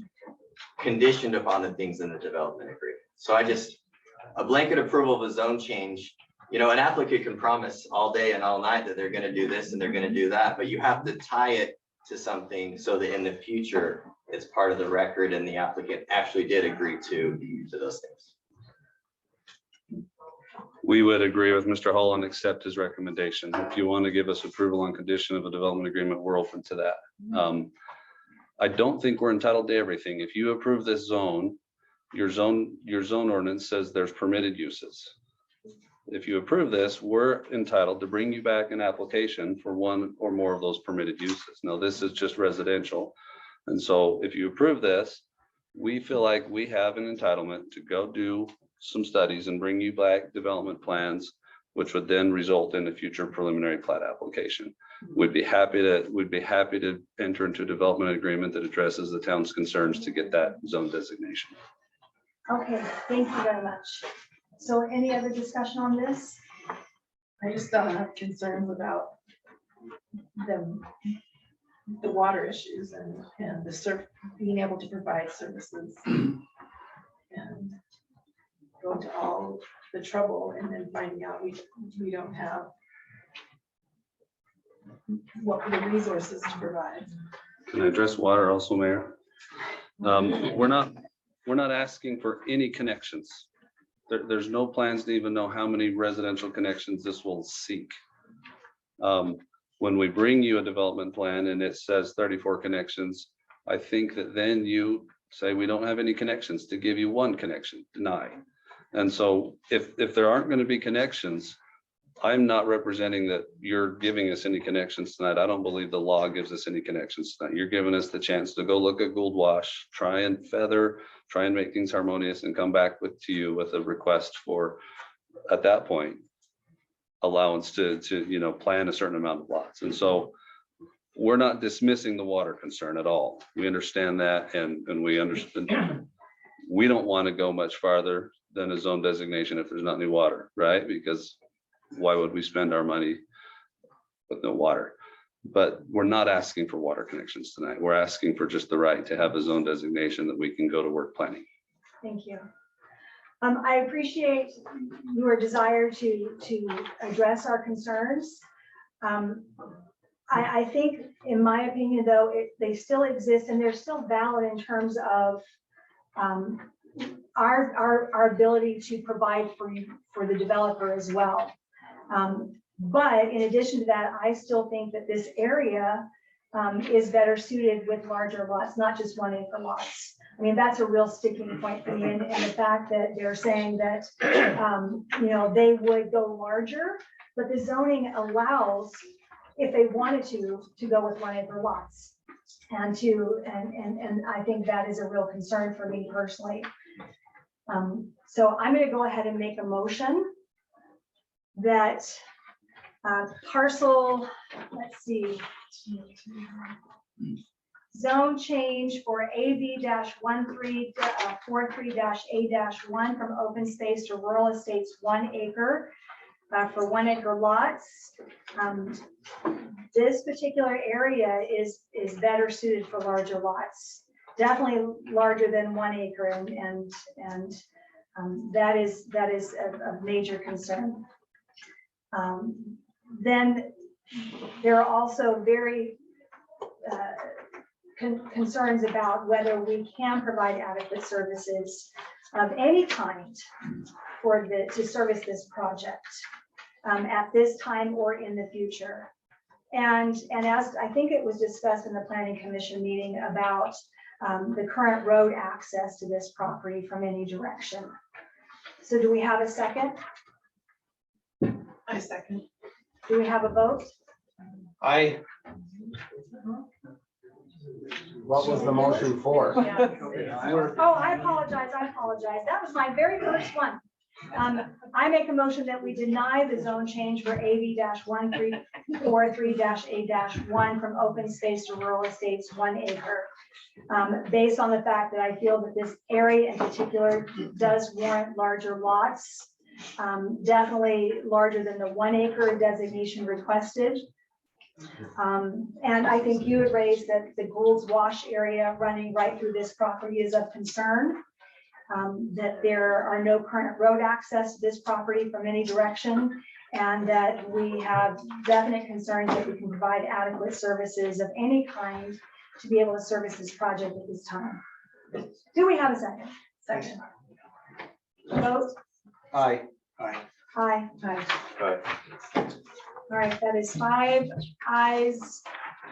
conditioned upon the things in the development agreement. So a blanket approval of a zone change, an applicant can promise all day and all night that they're going to do this and they're going to do that, but you have to tie it to something so that in the future it's part of the record and the applicant actually did agree to those things. We would agree with Mr. Hull and accept his recommendation. If you want to give us approval on condition of a development agreement, we're open to that. I don't think we're entitled to everything. If you approve this zone, your zone ordinance says there's permitted uses. If you approve this, we're entitled to bring you back an application for one or more of those permitted uses. Now, this is just residential. And so if you approve this, we feel like we have an entitlement to go do some studies and bring you back development plans, which would then result in a future preliminary plat application. We'd be happy to enter into a development agreement that addresses the town's concerns to get that zone designation. Okay, thank you very much. So any other discussion on this? I just don't have concerns about the water issues and being able to provide services and go to all the trouble and then finding out we don't have what the resources to provide. Can I address water also, Mayor? We're not asking for any connections. There's no plans to even know how many residential connections this will seek. When we bring you a development plan and it says 34 connections, I think that then you say we don't have any connections to give you one connection, deny. And so if there aren't going to be connections, I'm not representing that you're giving us any connections tonight. I don't believe the law gives us any connections tonight. You're giving us the chance to go look at Gould Wash, try and make things harmonious and come back to you with a request for, at that point, allowance to plan a certain amount of lots. And so we're not dismissing the water concern at all. We understand that and we understand we don't want to go much farther than a zone designation if there's not any water, right? Because why would we spend our money with no water? But we're not asking for water connections tonight. We're asking for just the right to have a zone designation that we can go to work planning. Thank you. I appreciate your desire to address our concerns. I think, in my opinion, though, they still exist and they're still valid in terms of our ability to provide for the developer as well. But in addition to that, I still think that this area is better suited with larger lots, not just 1 acre lots. I mean, that's a real sticking point for me. And the fact that they're saying that, they would go larger, but the zoning allows, if they wanted to go with 1 acre lots. And I think that is a real concern for me personally. So I'm going to go ahead and make a motion that parcel, let's see, zone change for AB-1343-A-1 from open space to rural estates 1 acre for 1 acre lots. This particular area is better suited for larger lots, definitely larger than 1 acre, and that is a major concern. Then there are also very concerns about whether we can provide adequate services of any kind to service this project at this time or in the future. And as I think it was discussed in the Planning Commission meeting about the current road access to this property from any direction. So do we have a second? I second. Do we have a vote? Aye. What was the motion for? Oh, I apologize. That was my very first one. I make a motion that we deny the zone change for AV 1343 A-1 from open space to rural estates 1 acre. Based on the fact that I feel that this area in particular does warrant larger lots. Definitely larger than the 1 acre designation requested. And I think you had raised that the Gould's Wash area running right through this property is of concern. That there are no current road access to this property from any direction, and that we have definite concerns that we can provide adequate services of any kind to be able to service this project at this time. Do we have a second? Second. Vote. Aye. Aye. All right, that is 5 ayes,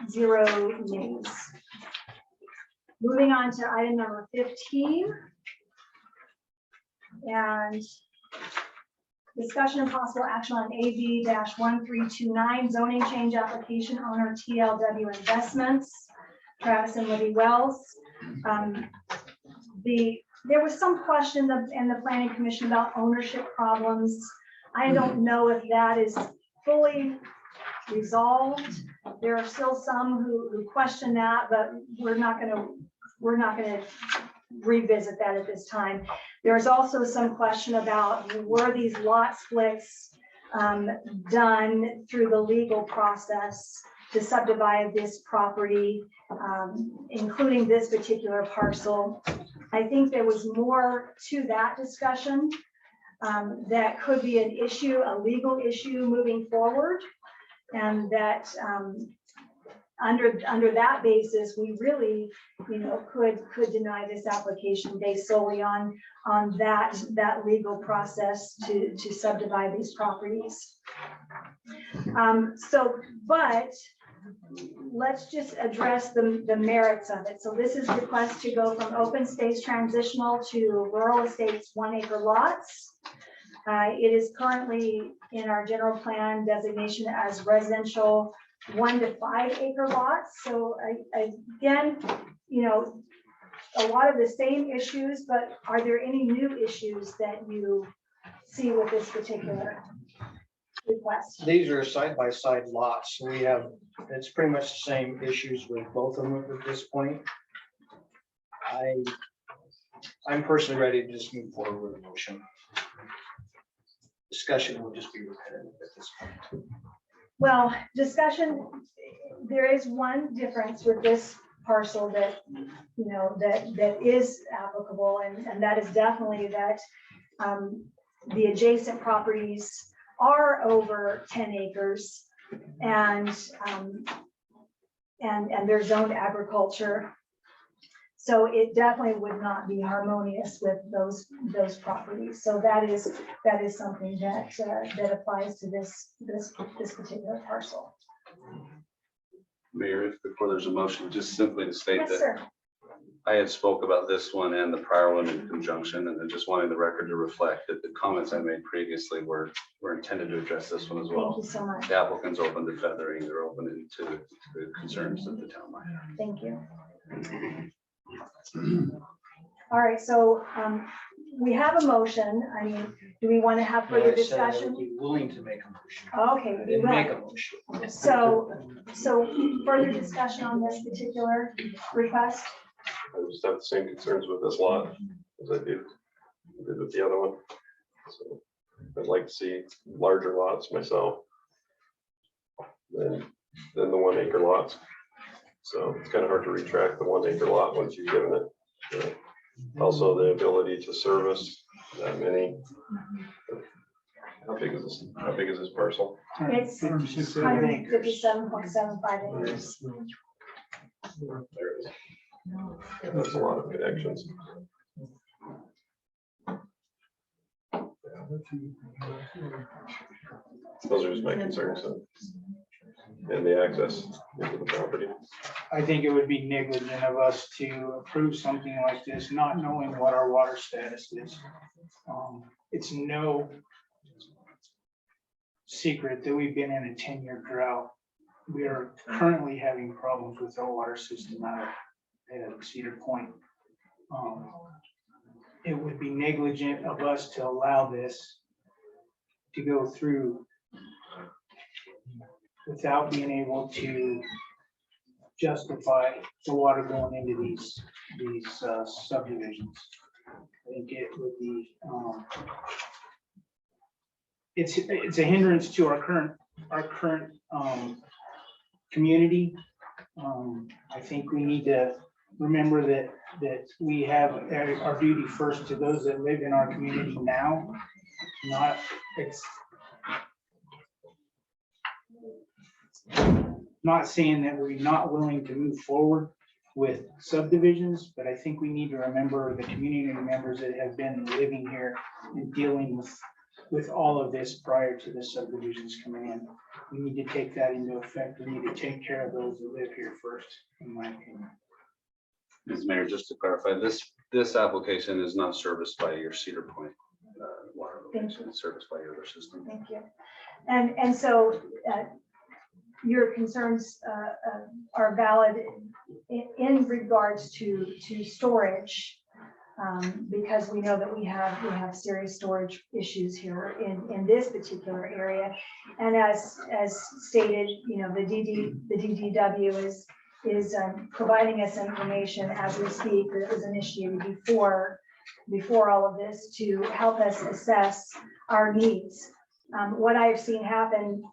0 nays. Moving on to item number 15. And discussion and possible action on AV-1329 zoning change application owner TLW Investments, Travis and Libby Wells. There was some question in the planning commission about ownership problems. I don't know if that is fully resolved. There are still some who question that, but we're not going to revisit that at this time. There's also some question about were these lot splits done through the legal process to subdivide this property, including this particular parcel. I think there was more to that discussion that could be an issue, a legal issue moving forward, and that under that basis, we really, could deny this application based solely on that legal process to subdivide these properties. But let's just address the merits of it. So this is the request to go from open space transitional to rural estates 1 acre lots. It is currently in our general plan designation as residential 1 to 5 acre lots. So again, a lot of the same issues, but are there any new issues that you see with this particular request? These are side-by-side lots. So it's pretty much the same issues with both of them at this point. I'm personally ready to just move forward with the motion. Discussion will just be repetitive at this point. Well, discussion, there is one difference with this parcel that, that is applicable, and that is definitely that the adjacent properties are over 10 acres and they're zoned agriculture. So it definitely would not be harmonious with those properties. So that is something that applies to this particular parcel. Mayor, if before there's a motion, just simply to state Yes, that sir. I had spoke about this one and the prior one in conjunction, and I just wanted the record to reflect that the comments I made previously were intended to address this one as well. Thank you so much. The applicant's open to feathering, they're open to the concerns that the town might have. Thank you. All right, so we have a motion. I mean, do we want to have further discussion? Be willing to make a motion. Okay, we Then make a will. motion. So further discussion on this particular request? I just have the same concerns with this lot as I did with the other one. So I'd like to see larger lots myself than the 1 acre lots. So it's kind of hard to retract the 1 acre lot once you've given it. Also, the ability to service that many. How big is this? How big is this parcel? It's 157.75 acres. There it is. That's a lot of connections. Those are just my concerns. And the access into the property. I think it would be negligent of us to approve something like this, not knowing what our water status is. It's no secret that we've been in a 10-year drought. We are currently having problems with our water system out at Cedar Point. It would be negligent of us to allow this to go through without being able to justify the water going into these subdivisions. I think it would be, it's a hindrance to our current community. I think we need to remember that we have our duty first to those that live in our community now, not saying that we're not willing to move forward with subdivisions, but I think we need to remember the community members that have been living here and dealing with all of this prior to the subdivisions coming in. We need to take that into effect. We need to take care of those that live here first, in my opinion. Ms. Mayor, just to clarify, this application is not serviced by your Cedar Point water location. It's serviced by your other system. Thank you. And so your concerns are valid in regards to storage, because we know that we have serious storage issues here in this particular area. And as stated, the DDW is providing us information as we speak that was initiated before all of this to help us assess our needs. What I've seen happen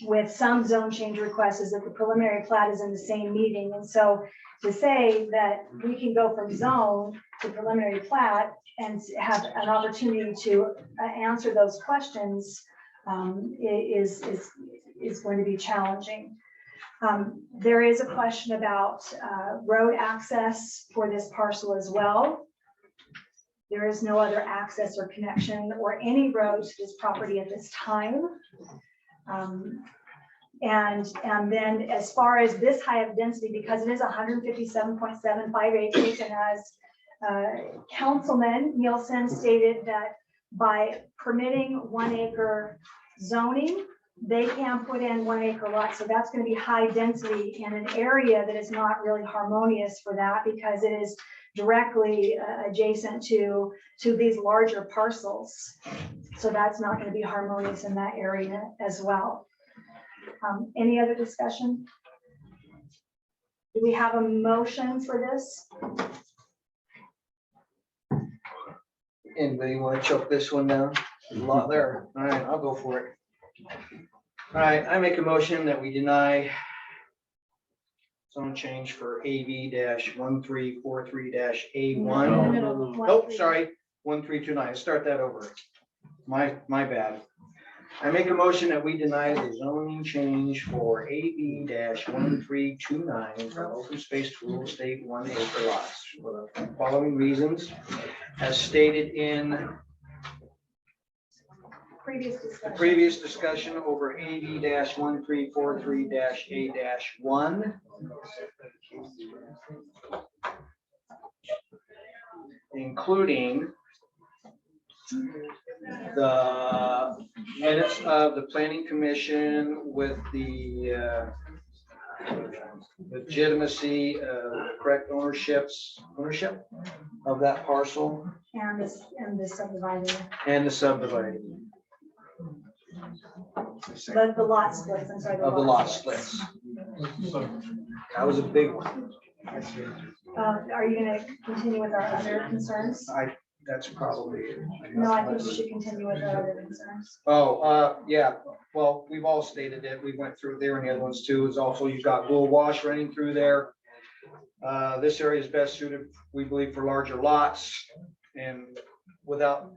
with some zone change requests is that the preliminary plat is in the same meeting. And so to say that we can go from zone to preliminary plat and have an opportunity to answer those questions is going to be challenging. There is a question about road access for this parcel as well. There is no other access or connection or any road to this property at this time. And then as far as this high of density, because it is 157.75 acres, and as Councilman Nielsen stated that by permitting 1 acre zoning, they can put in 1 acre lots. So that's going to be high density in an area that is not really harmonious for that, because it is directly adjacent to these larger parcels. So that's not going to be harmonious in that area as well. Any other discussion? Do we have a motion for this? Anybody want to choke this one down? There's a lot there. All right, I'll go for it. All right, I make a motion that we deny zone change for AV-1343-A1. No. Oh, sorry, 1329. Start that over. My bad. I make a motion that we deny the zoning change for AV-1329 for open space real estate 1 acre lots for the following reasons, as stated in previous discussion over AV-1343-A-1. Including the minutes of the planning commission with the legitimacy of correct ownership of that parcel And the subdividing. and the subdividing The lot splits, I'm sorry. of the lot splits. That was a big one. Are you going to continue with our other concerns? That's probably it. No, I think we should continue with our other concerns. Oh, yeah, well, we've all stated it. We went through there and the other ones too. Is also you've got Bull Wash running through there. This area is best suited, we believe, for larger lots, and without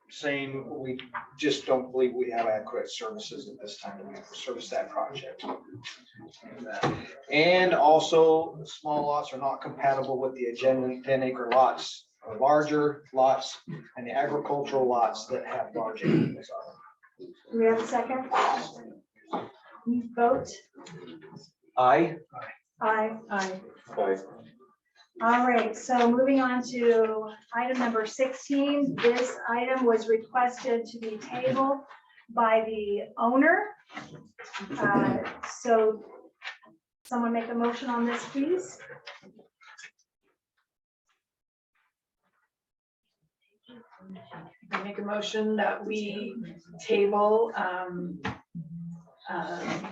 saying, we just don't believe we have adequate services at this time to be able to service that project. And also, the small lots are not compatible with the adjacent 10 acre lots, or larger lots, and the agricultural lots that have large acres. Do we have a second? Vote. Aye. Aye. Aye. All right, so moving on to item number 16. This item was requested to be tabled by the owner. So someone make a motion on this, please. I make a motion that we table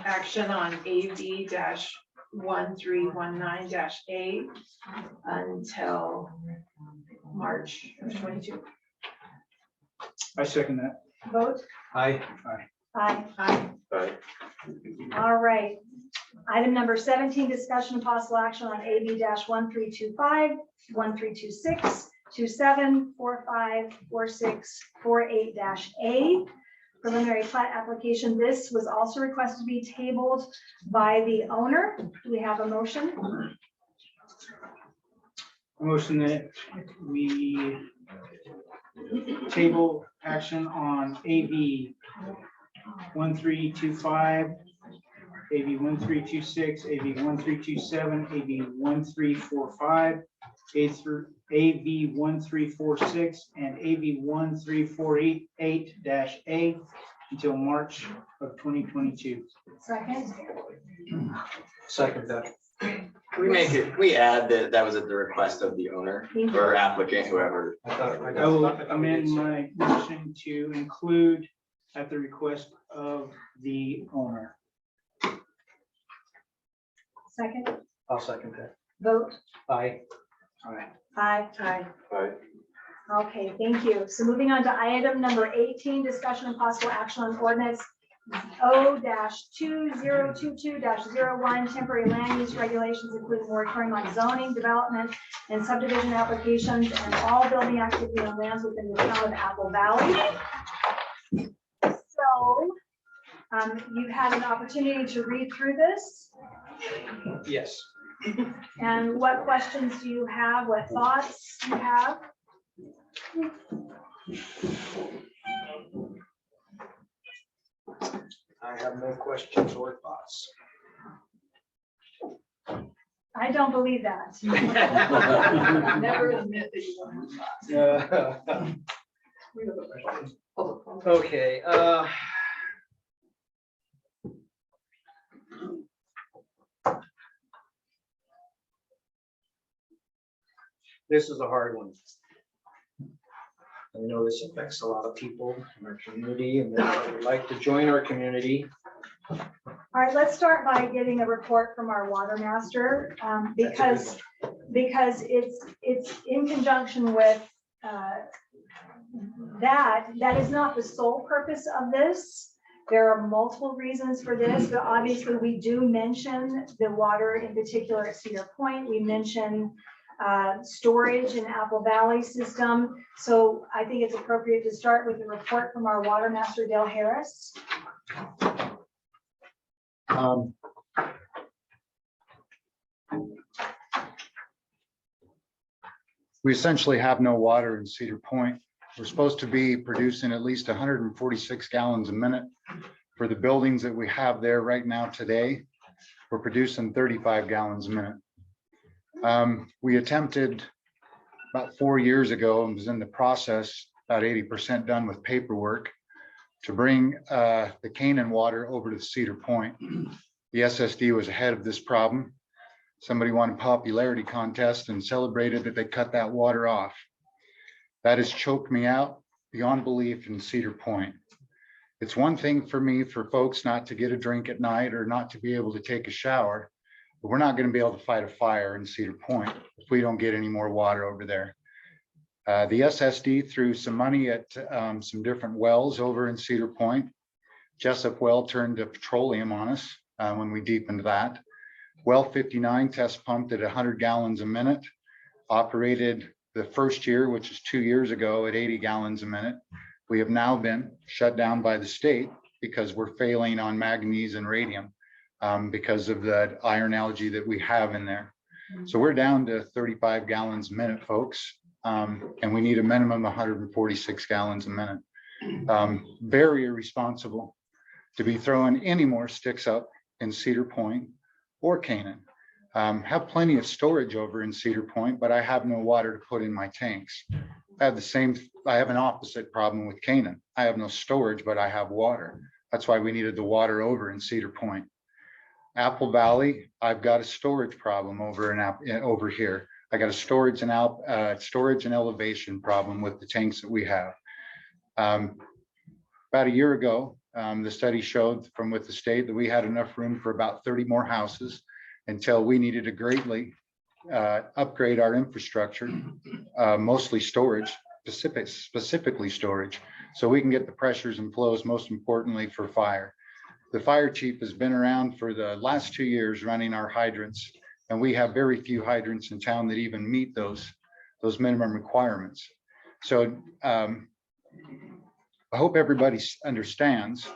action on AV 1319 A until March of 22. I second that. Vote? Aye. Aye. Aye. All right. Item number 17, discussion and possible action on AB 1325, 1326, 27, 45, 46, 48-A. Preliminary plat application. This was also requested to be tabled by the owner. Do we have a motion? Motion that we table action on AV 1325, AV 1326, AV 1327, AV 1345, AV 1346, and AV 1348-A until March of 2022. Second. Second that. Can we add that that was at the request of the owner or applicant, whoever? I will amend my motion to include at the request of the owner. Second. I'll second that. Vote? Aye. Aye. Aye. Okay, thank you. So moving on to item number 18, discussion and possible action on ordinance O-2022-01, temporary land use regulations, including moratorium on zoning, development, and subdivision applications, and all building activity on lands within the town of Apple Valley. So, you've had an opportunity to read through this. Yes. And what questions do you have? What thoughts do you have? I have no questions or thoughts. I don't believe that. Never admit that you don't have thoughts. Okay, this is a hard one. I know this affects a lot of people in our community and that would like to join our community. All right, let's start by getting a report from our water master, because it's in conjunction with that is not the sole purpose of this. There are multiple reasons for this, but obviously we do mention the water in particular at Cedar Point. We mention storage in Apple Valley system. So I think it's appropriate to start with a report from our water master, Dale Harris. We essentially have no water in Cedar Point. We're supposed to be producing at least 146 gallons a minute. For the buildings that we have there right now today, we're producing 35 gallons a minute. We attempted about 4 years ago and was in the process, about 80% done with paperwork, to bring the Canaan water over to Cedar Point. The SSD was ahead of this problem. Somebody won a popularity contest and celebrated that they cut that water off. That has choked me out beyond belief in Cedar Point. It's one thing for me, for folks not to get a drink at night or not to be able to take a shower, but we're not going to be able to fight a fire in Cedar Point if we don't get any more water over there. The SSD threw some money at some different wells over in Cedar Point. Jessup well turned to petroleum on us when we deepened that. Well 59 test pumped at 100 gallons a minute, operated the first year, which is 2 years ago, at 80 gallons a minute. We have now been shut down by the state because we're failing on manganese and radium because of the iron algae that we have in there. So we're down to 35 gallons a minute, folks, and we need a minimum of 146 gallons a minute. Very irresponsible to be throwing any more sticks up in Cedar Point or Canaan. Have plenty of storage over in Cedar Point, but I have no water to put in my tanks. I have an opposite problem with Canaan. I have no storage, but I have water. That's why we needed the water over in Cedar Point. Apple Valley, I've got a storage problem over here. I got a storage and elevation problem with the tanks that we have. About a year ago, the study showed from with the state that we had enough room for about 30 more houses until we needed to greatly upgrade our infrastructure, mostly storage, specifically storage, so we can get the pressures and flows, most importantly for fire. The fire chief has been around for the last 2 years running our hydrants, and we have very few hydrants in town that even meet those minimum requirements. So I hope everybody understands,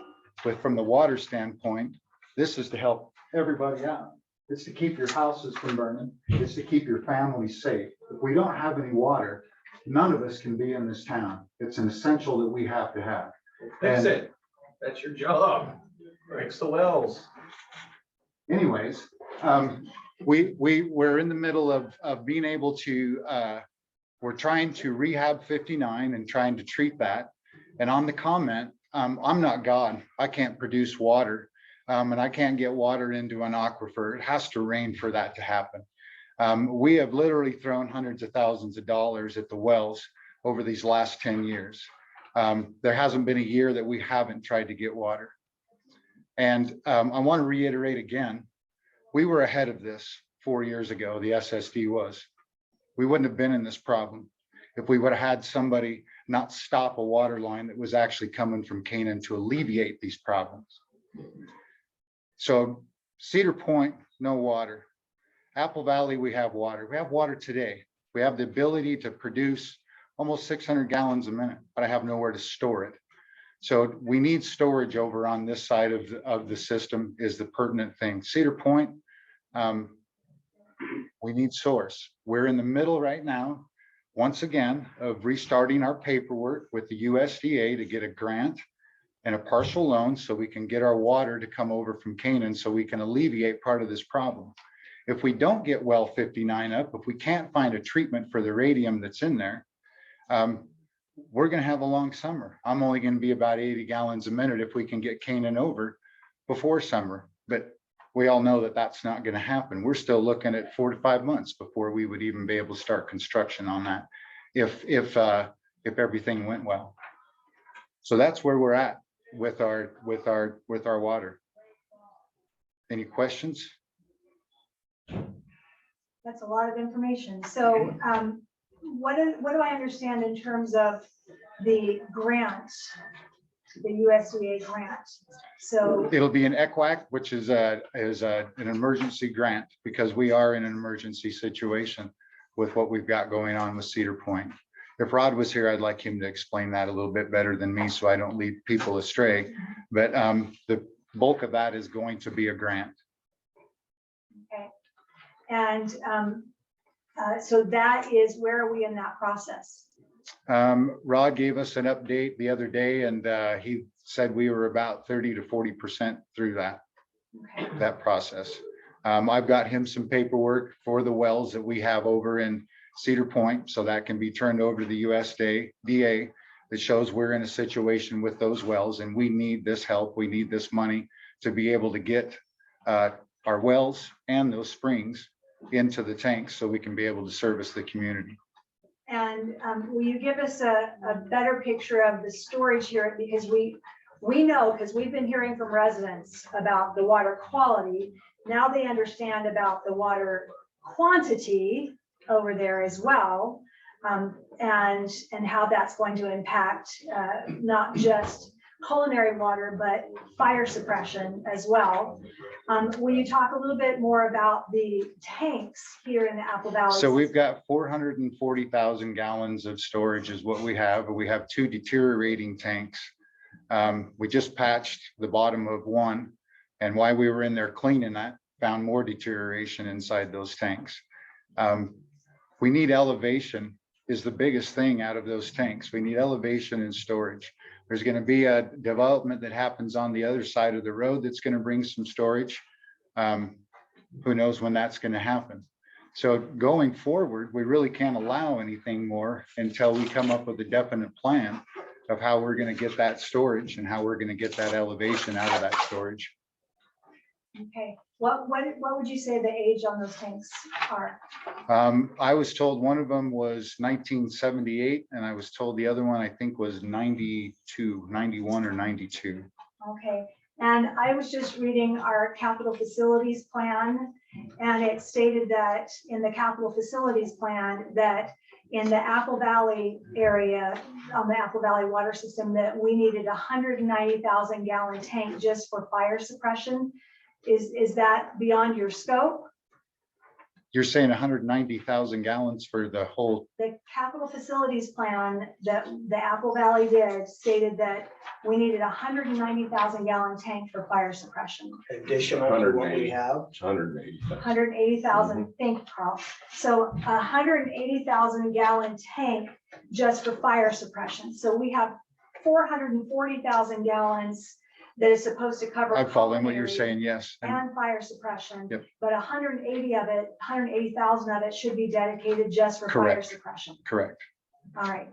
from the water standpoint, this is to help everybody out. It's to keep your houses from burning. It's to keep your family safe. If we don't have any water, none of us can be in this town. It's an essential that we have to have. Fix it. That's your job. Fix the wells. Anyways, we're in the middle of being able to, we're trying to rehab 59 and trying to treat that. And on the comment, I'm not God. I can't produce water. And I can't get water into an aquifer. It has to rain for that to happen. We have literally thrown hundreds of thousands of dollars at the wells over these last 10 years. There hasn't been a year that we haven't tried to get water. And I want to reiterate again, we were ahead of this 4 years ago, the SSD was. We wouldn't have been in this problem if we would have had somebody not stop a water line that was actually coming from Canaan to alleviate these problems. So Cedar Point, no water. Apple Valley, we have water. We have water today. We have the ability to produce almost 600 gallons a minute, but I have nowhere to store it. So we need storage over on this side of the system is the pertinent thing. Cedar Point, we need source. We're in the middle right now, once again, of restarting our paperwork with the USDA to get a grant and a partial loan so we can get our water to come over from Canaan so we can alleviate part of this problem. If we don't get well 59 up, if we can't find a treatment for the radium that's in there, we're going to have a long summer. I'm only going to be about 80 gallons a minute if we can get Canaan over before summer. But we all know that that's not going to happen. We're still looking at 4 to 5 months before we would even be able to start construction on that if everything went well. So that's where we're at with our water. Any questions? That's a lot of information. So what do I understand in terms of the grant, the USDA grant? So it'll be an EQUAC, which is an emergency grant because we are in an emergency situation with what we've got going on with Cedar Point. If Rod was here, I'd like him to explain that a little bit better than me so I don't lead people astray. But the bulk of that is going to be a grant. Okay. And so that is, where are we in that process? Rod gave us an update the other day and he said we were about 30 to 40% through that process. I've got him some paperwork for the wells that we have over in Cedar Point, so that can be turned over to the USDA that shows we're in a situation with those wells and we need this help. We need this money to be able to get our wells and those springs into the tanks so we can be able to service the community. And will you give us a better picture of the storage here? Because we know, because we've been hearing from residents about the water quality. Now they understand about the water quantity over there as well, and how that's going to impact not just culinary water, but fire suppression as well. Will you talk a little bit more about the tanks here in the Apple Valley? So we've got 440,000 gallons of storage is what we have. We have 2 deteriorating tanks. We just patched the bottom of one, and while we were in there cleaning that, found more deterioration inside those tanks. We need elevation is the biggest thing out of those tanks. We need elevation and storage. There's going to be a development that happens on the other side of the road that's going to bring some storage. Who knows when that's going to happen? So going forward, we really can't allow anything more until we come up with a definite plan of how we're going to get that storage and how we're going to get that elevation out of that storage. Okay, what would you say the age on those tanks are? I was told one of them was 1978, and I was told the other one, I think, was 92, 91 or 92. Okay, and I was just reading our capital facilities plan, and it stated that in the capital facilities plan that in the Apple Valley area, on the Apple Valley water system, that we needed 190,000 gallon tank just for fire suppression. Is that beyond your scope? You're saying 190,000 gallons for the whole, The capital facilities plan that the Apple Valley did stated that we needed 190,000 gallon tank for fire suppression. Additional to what we have. 180,000, thank you, Carl. So 180,000 gallon tank just for fire suppression. So we have 440,000 gallons that is supposed to cover. I'm following what you're culinary saying, yes. And fire suppression. Yep. But 180,000 of it should be dedicated just for fire Correct. suppression. Correct, All right.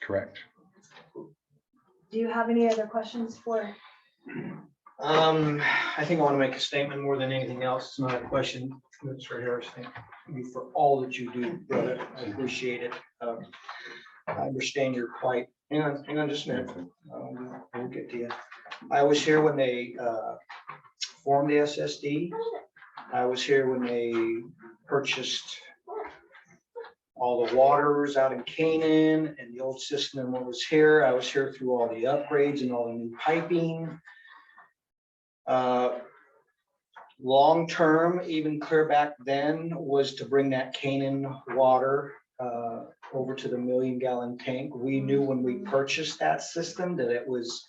correct. Do you have any other questions for? I think I want to make a statement more than anything else. It's not a question, Mr. Harris. Thank you for all that you do, brother. I appreciate it. I understand your plight. Hang on just a minute. We'll get to you. I was here when they formed the SSD. I was here when they purchased all the waters out in Canaan and the old system was here. I was here through all the upgrades and all the new piping. Long term, even clear back then, was to bring that Canaan water over to the 1 million gallon tank. We knew when we purchased that system that it was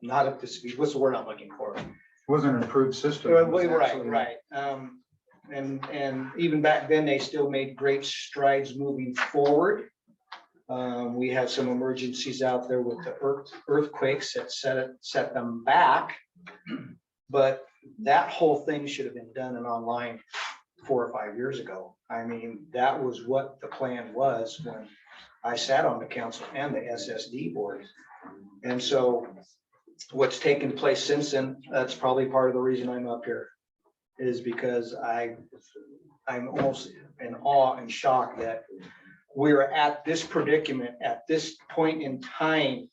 not up to speed. What's the word I'm looking for? Wasn't an improved system. It was Right, actually- right. And even back then, they still made great strides moving forward. We had some emergencies out there with the earthquakes that set them back. But that whole thing should have been done and online 4 or 5 years ago. I mean, that was what the plan was when I sat on the council and the SSD board. And so what's taken place since then, that's probably part of the reason I'm up here, is because I'm almost in awe and shock that we're at this predicament at this point in time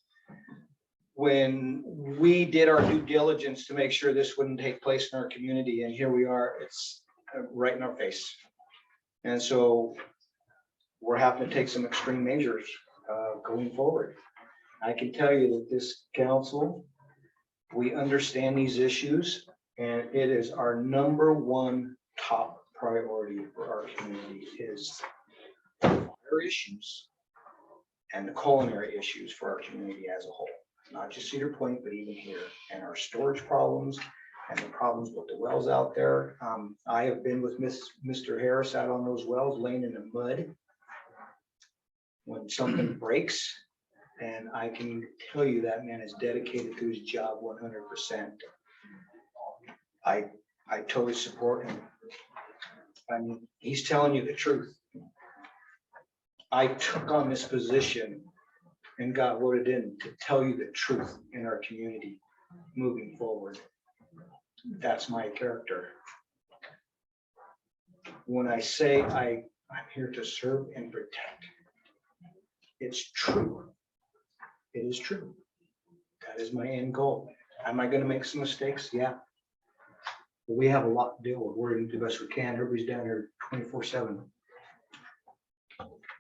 when we did our due diligence to make sure this wouldn't take place in our community. And here we are, it's right in our face. And so we're having to take some extreme measures going forward. I can tell you that this council, we understand these issues, and it is our #1 top priority for our community is fire issues and the culinary issues for our community as a whole, not just Cedar Point, but even here, and our storage problems and the problems with the wells out there. I have been with Mr. Harris out on those wells, laying in the mud when something breaks. And I can tell you that man is dedicated to his job 100%. I totally support him. I mean, he's telling you the truth. I took on this position and got voted in to tell you the truth in our community moving forward. That's my character. When I say I'm here to serve and protect, it's true. It is true. That is my end goal. Am I going to make some mistakes? Yeah. But we have a lot to deal with. We're going to do the best we can. Everybody's down here 24/7.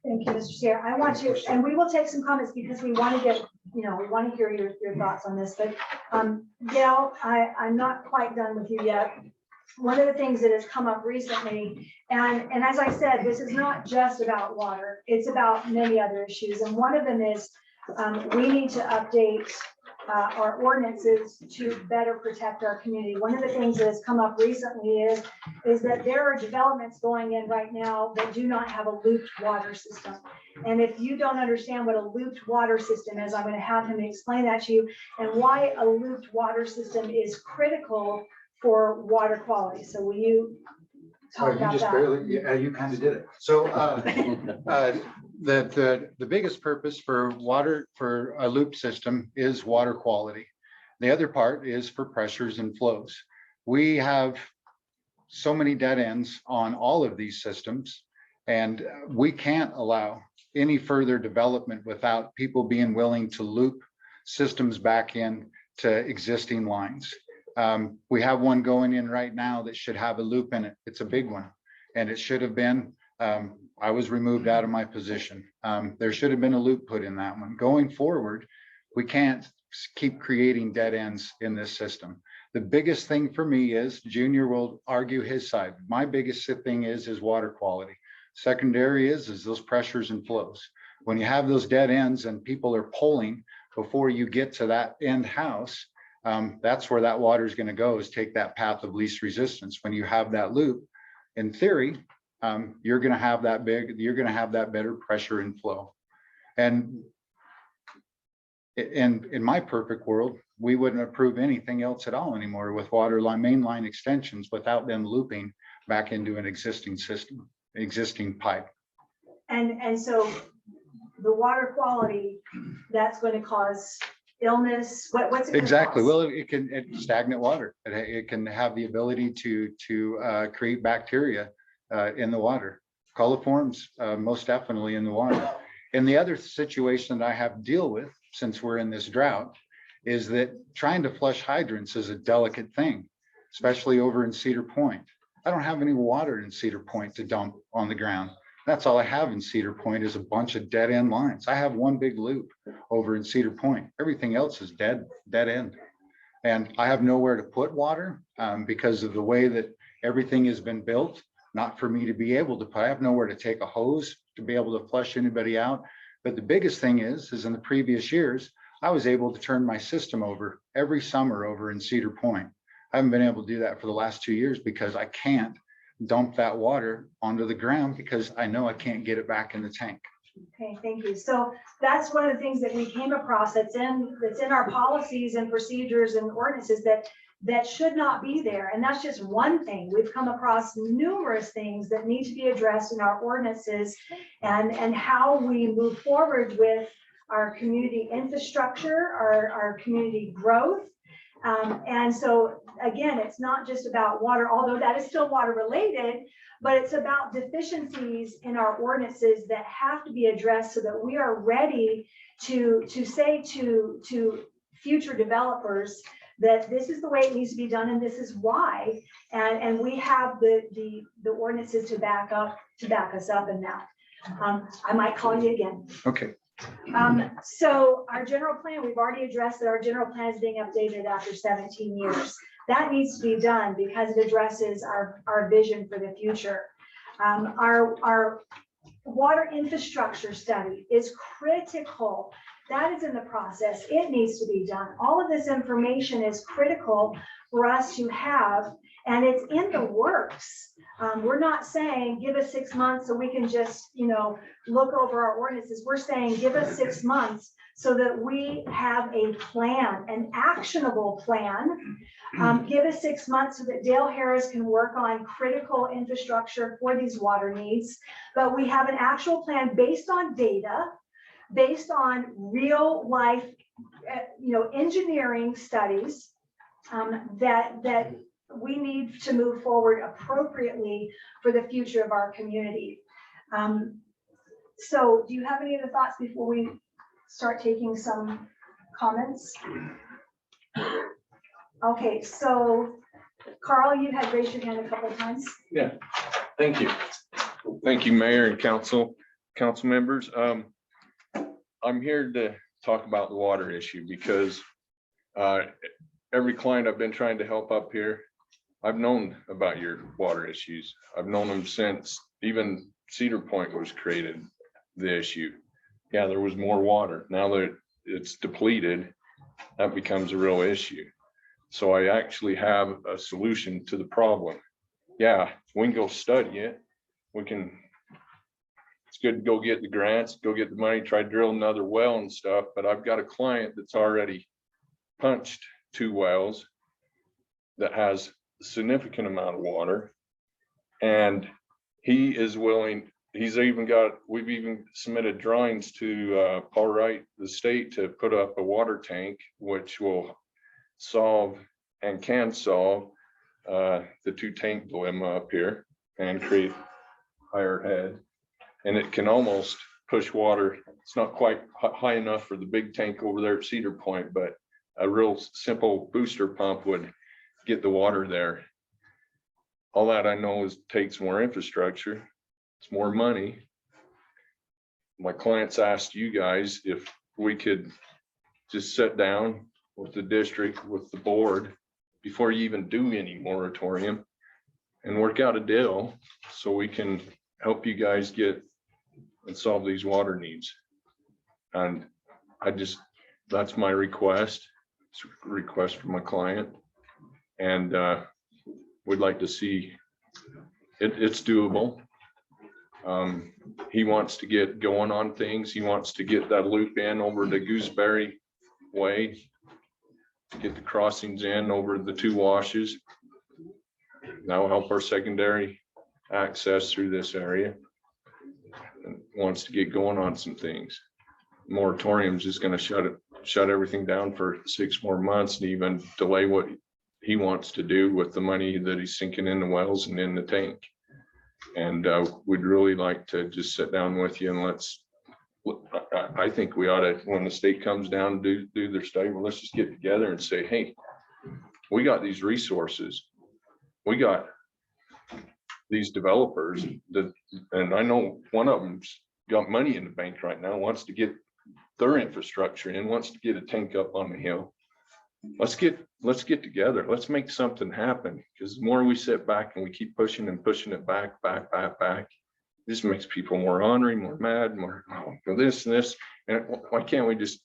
Thank you, Mr. Chair. I want to, and we will take some comments because we want to get, we want to hear your thoughts on this, but Gail, I'm not quite done with you yet. One of the things that has come up recently, and as I said, this is not just about water, it's about many other issues. And one of them is we need to update our ordinances to better protect our community. One of the things that has come up recently is that there are developments going in right now that do not have a looped water system. And if you don't understand what a looped water system is, I'm going to have him explain that to you and why a looped water system is critical for water quality. So will you talk about just that? barely, yeah, you kind of did it. So the biggest purpose for water, for a loop system, is water quality. The other part is for pressures and flows. We have so many dead ends on all of these systems, and we can't allow any further development without people being willing to loop systems back in to existing lines. We have one going in right now that should have a loop in it. It's a big one, and it should have been, I was removed out of my position. There should have been a loop put in that one. Going forward, we can't keep creating dead ends in this system. The biggest thing for me is, Junior will argue his side. My biggest thing is water quality. Secondary is those pressures and flows. When you have those dead ends and people are pulling before you get to that end house, that's where that water is going to go, is take that path of least resistance. When you have that loop, in theory, you're going to have that better pressure and flow. And in my perfect world, we wouldn't approve anything else at all anymore with water line, main line extensions without them looping back into an existing system, existing pipe. And so the water quality, that's going to cause illness. What's it gonna Exactly. cause? Well, it's stagnant water. It can have the ability to create bacteria in the water. Coliforms, most definitely in the water. And the other situation that I have to deal with, since we're in this drought, is that trying to flush hydrants is a delicate thing, especially over in Cedar Point. I don't have any water in Cedar Point to dump on the ground. That's all I have in Cedar Point is a bunch of dead end lines. I have one big loop over in Cedar Point. Everything else is dead end. And I have nowhere to put water because of the way that everything has been built, not for me to be able to put. I have nowhere to take a hose to be able to flush anybody out. But the biggest thing is in the previous years, I was able to turn my system over every summer over in Cedar Point. I haven't been able to do that for the last 2 years because I can't dump that water onto the ground because I know I can't get it back in the tank. Okay, thank you. So that's one of the things that we came across that's in our policies and procedures and ordinances that should not be there. And that's just one thing. We've come across numerous things that need to be addressed in our ordinances and how we move forward with our community infrastructure, our community growth. And so again, it's not just about water, although that is still water related, but it's about deficiencies in our ordinances that have to be addressed so that we are ready to say to future developers that this is the way it needs to be done and this is why. And we have the ordinances to back us up in that. I might call you again. Okay. So our general plan, we've already addressed that our general plan is being updated after 17 years. That needs to be done because it addresses our vision for the future. Our water infrastructure study is critical. That is in the process. It needs to be done. All of this information is critical for us to have, and it's in the works. We're not saying give us 6 months so we can just, look over our ordinances. We're saying give us 6 months so that we have a plan, an actionable plan. Give us 6 months so that Dale Harris can work on critical infrastructure for these water needs. But we have an actual plan based on data, based on real life, engineering studies that we need to move forward appropriately for the future of our community. So do you have any other thoughts before we start taking some comments? Okay, so Carl, you had raised your hand a couple of times. Yeah, thank you. Thank you, Mayor and council members. I'm here to talk about the water issue because every client I've been trying to help up here, I've known about your water issues. I've known them since even Cedar Point was created, the issue. Yeah, there was more water. Now that it's depleted, that becomes a real issue. So I actually have a solution to the problem. Yeah, we can go study it. It's good to go get the grants, go get the money, try to drill another well and stuff, but I've got a client that's already punched 2 wells that has a significant amount of water. And he is willing, we've even submitted drawings to Paul Wright, the state, to put up a water tank, which will solve and can solve the 2 tank dilemma up here and create higher head. And it can almost push water. It's not quite high enough for the big tank over there at Cedar Point, but a real simple booster pump would get the water there. All that I know is takes more infrastructure. It's more money. My clients asked you guys if we could just sit down with the district, with the board, before you even do any moratorium, and work out a deal so we can help you guys get and solve these water needs. And that's my request. It's a request from my client. And we'd like to see it's doable. He wants to get going on things. He wants to get that loop in over the Gooseberry Way, get the crossings in over the 2 washes. That will help our secondary access through this area. And wants to get going on some things. Moratorium is just going to shut everything down for 6 more months and even delay what he wants to do with the money that he's sinking in the wells and in the tank. And we'd really like to just sit down with you and I think we ought to, when the state comes down and do their study, well, let's just get together and say, hey, we got these resources. We got these developers that, and I know one of them's got money in the bank right now, wants to get their infrastructure in, wants to get a tank up on the hill. Let's get together. Let's make something happen, because the more we sit back and we keep pushing it back, this makes people more ornery, more mad, more this and this. And why can't we just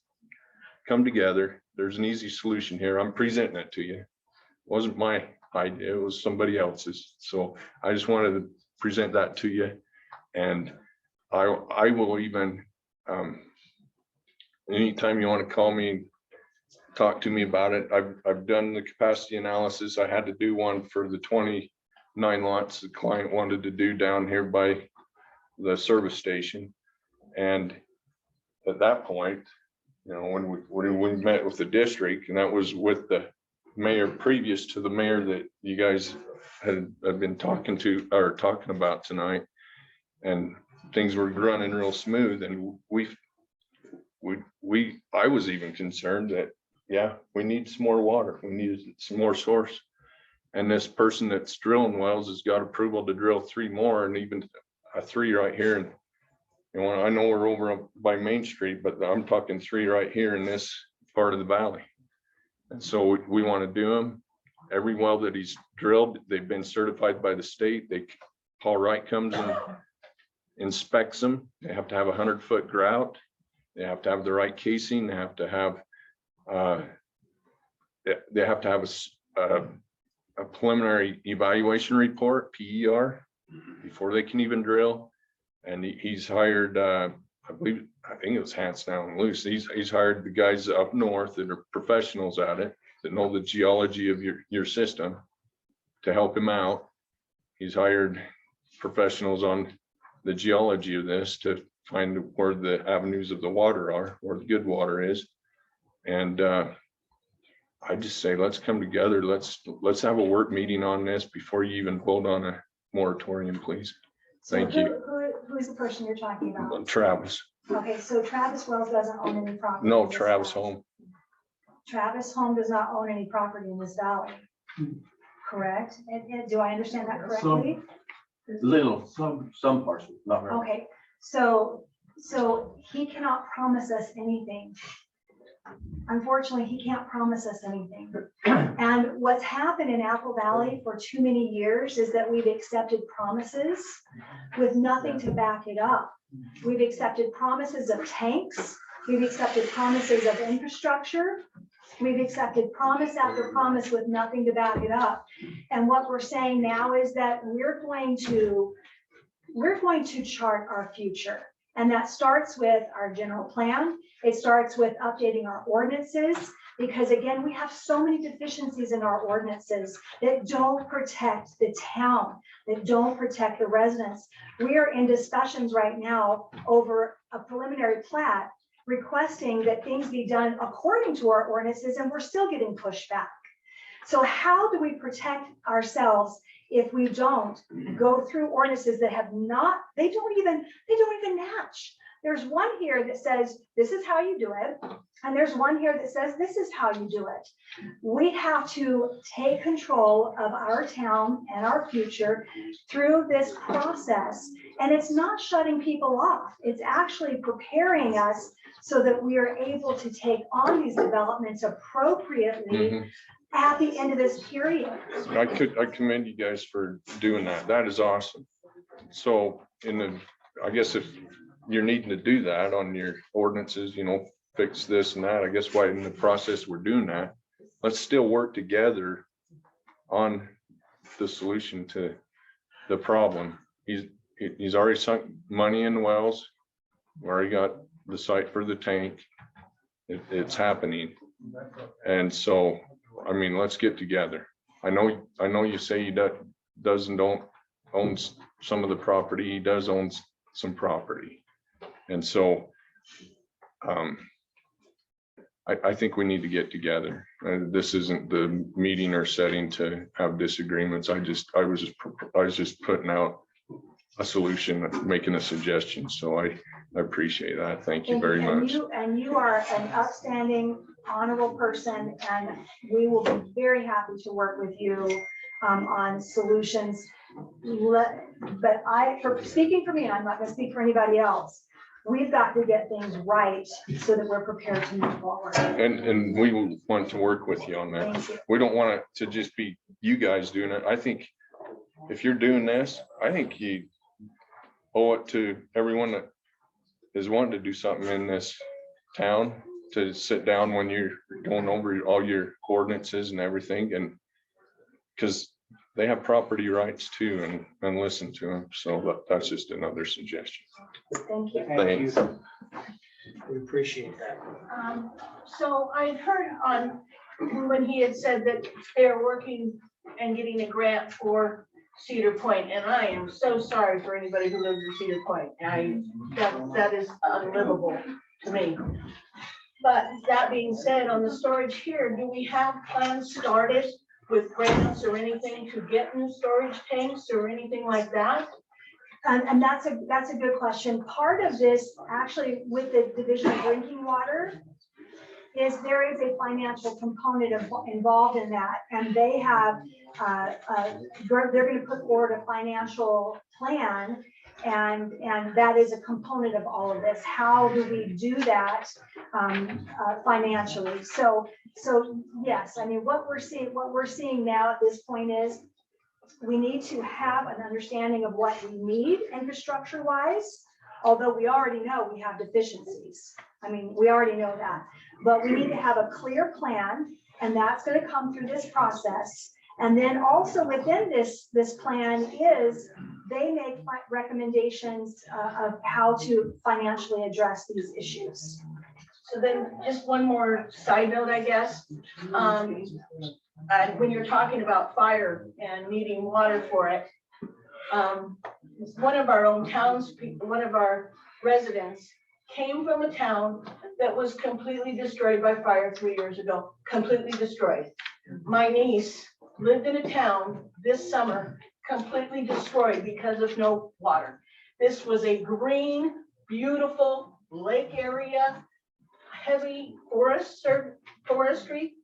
come together? There's an easy solution here. I'm presenting it to you. It wasn't my idea, it was somebody else's. So I just wanted to present that to you. And I will even, anytime you want to call me, talk to me about it. I've done the capacity analysis. I had to do one for the 29 lots the client wanted to do down here by the service station. And at that point, you know, when we met with the district, and that was with the mayor previous to the mayor that you guys had been talking about tonight, and things were running real smooth. And I was even concerned that, yeah, we need some more water. We needed some more source. And this person that's drilling wells has got approval to drill 3 more, and even a 3 right here. And you know, I know we're over by Main Street, but I'm talking 3 right here in this part of the valley. And so we want to do them. Every well that he's drilled, they've been certified by the state. Paul Wright comes and inspects them. They have to have a 100-foot grout. They have to have the right casing. They have to have a preliminary evaluation report, PER, before they can even drill. And he's hired, I think it was Hans Down and Loose. He's hired the guys up north that are professionals at it, that know the geology of your system, to help him out. He's hired professionals on the geology of this to find where the avenues of the water are, where the good water is. And I just say, let's come together. Let's have a work meeting on this before you even vote on a moratorium, please. Thank you. Who is the person you're talking about? Travis. Okay, so Travis Wells doesn't own any property. No, Travis Home. Travis Home does not own any property in this valley, correct? And do I understand that correctly? Some parcels, not very. Okay, so he cannot promise us anything. Unfortunately, he can't promise us anything. And what's happened in Apple Valley for too many years is that we've accepted promises with nothing to back it up. We've accepted promises of tanks. We've accepted promises of infrastructure. We've accepted promise after promise with nothing to back it up. And what we're saying now is that we're going to chart our future. And that starts with our general plan. It starts with updating our ordinances, because again, we have so many deficiencies in our ordinances that don't protect the town, that don't protect the residents. We are in discussions right now over a preliminary plat requesting that things be done according to our ordinances, and we're still getting pushed back. So how do we protect ourselves if we don't go through ordinances that have not, they don't even match? There's one here that says, this is how you do it. And there's one here that says, this is how you do it. We have to take control of our town and our future through this process. And it's not shutting people off. It's actually preparing us so that we are able to take on these developments appropriately at the end of this period. I commend you guys for doing that. That is awesome. So I guess if you're needing to do that on your ordinances, fix this and that, I guess why in the process we're doing that, let's still work together on the solution to the problem. He's already sunk money in the wells. We already got the site for the tank. It's happening. And so, I mean, let's get together. I know you say he doesn't own some of the property. He does own some property. And so I think we need to get together. This isn't the meeting or setting to have disagreements. I was just putting out a solution, making a suggestion. So I appreciate that. Thank you very much. And you are an outstanding, honorable person, and we will be very happy to work with you on solutions. But speaking for me, and I'm not going to speak for anybody else, we've got to get things right so that we're prepared to move forward. And we will want to work with you on that. We don't want it to just be you guys doing it. I think if you're doing this, I think you owe it to everyone that is wanting to do something in this town to sit down when you're going over all your ordinances and everything, and because they have property rights too, and listen to them. So that's just another suggestion. Thank you. Thanks. We appreciate that. So I had heard when he had said that they're working and getting a grant for Cedar Point, and I am so sorry for anybody who lives in Cedar Point. That is unlivable to me. But that being said, on the storage here, do we have plans started with grants or anything to get new storage tanks or anything like that? And that's a good question. Part of this, actually, with the Division of Drinking Water, is there is a financial component involved in that, and they have they're going to put forward a financial plan, and that is a component of all of this. How do we do that financially? So yes, I mean, what we're seeing now at this point is we need to have an understanding of what we need infrastructure wise, although we already know we have deficiencies. I mean, we already know that, but we need to have a clear plan, and that's going to come through this process. And then also within this plan is they make recommendations of how to financially address these issues. So then just one more side note, I guess. When you're talking about fire and needing water for it, one of our own townspeople, one of our residents came from a town that was completely destroyed by fire 3 years ago, completely destroyed. My niece lived in a town this summer, completely destroyed because of no water. This was a green, beautiful lake area, heavy forestry.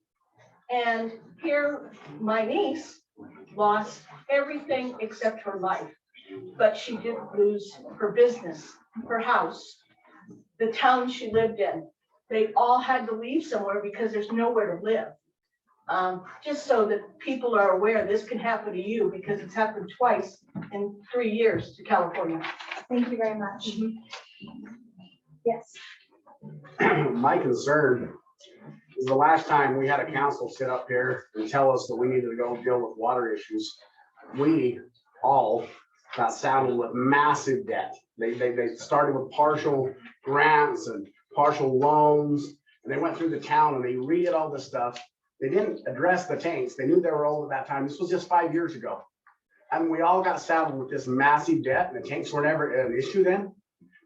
And here, my niece lost everything except her life, but she didn't lose her business, her house, the town she lived in. They all had to leave somewhere because there's nowhere to live. Just so that people are aware this can happen to you, because it's happened twice in 3 years to California. Thank you very much. Yes. My concern is the last time we had a council sit up here and tell us that we needed to go deal with water issues, we all got saddled with massive debt. They started with partial grants and partial loans, and they went through the town and they redid all this stuff. They didn't address the tanks. They knew they were old at that time. This was just 5 years ago. And we all got saddled with this massive debt, and the tanks were never an issue then.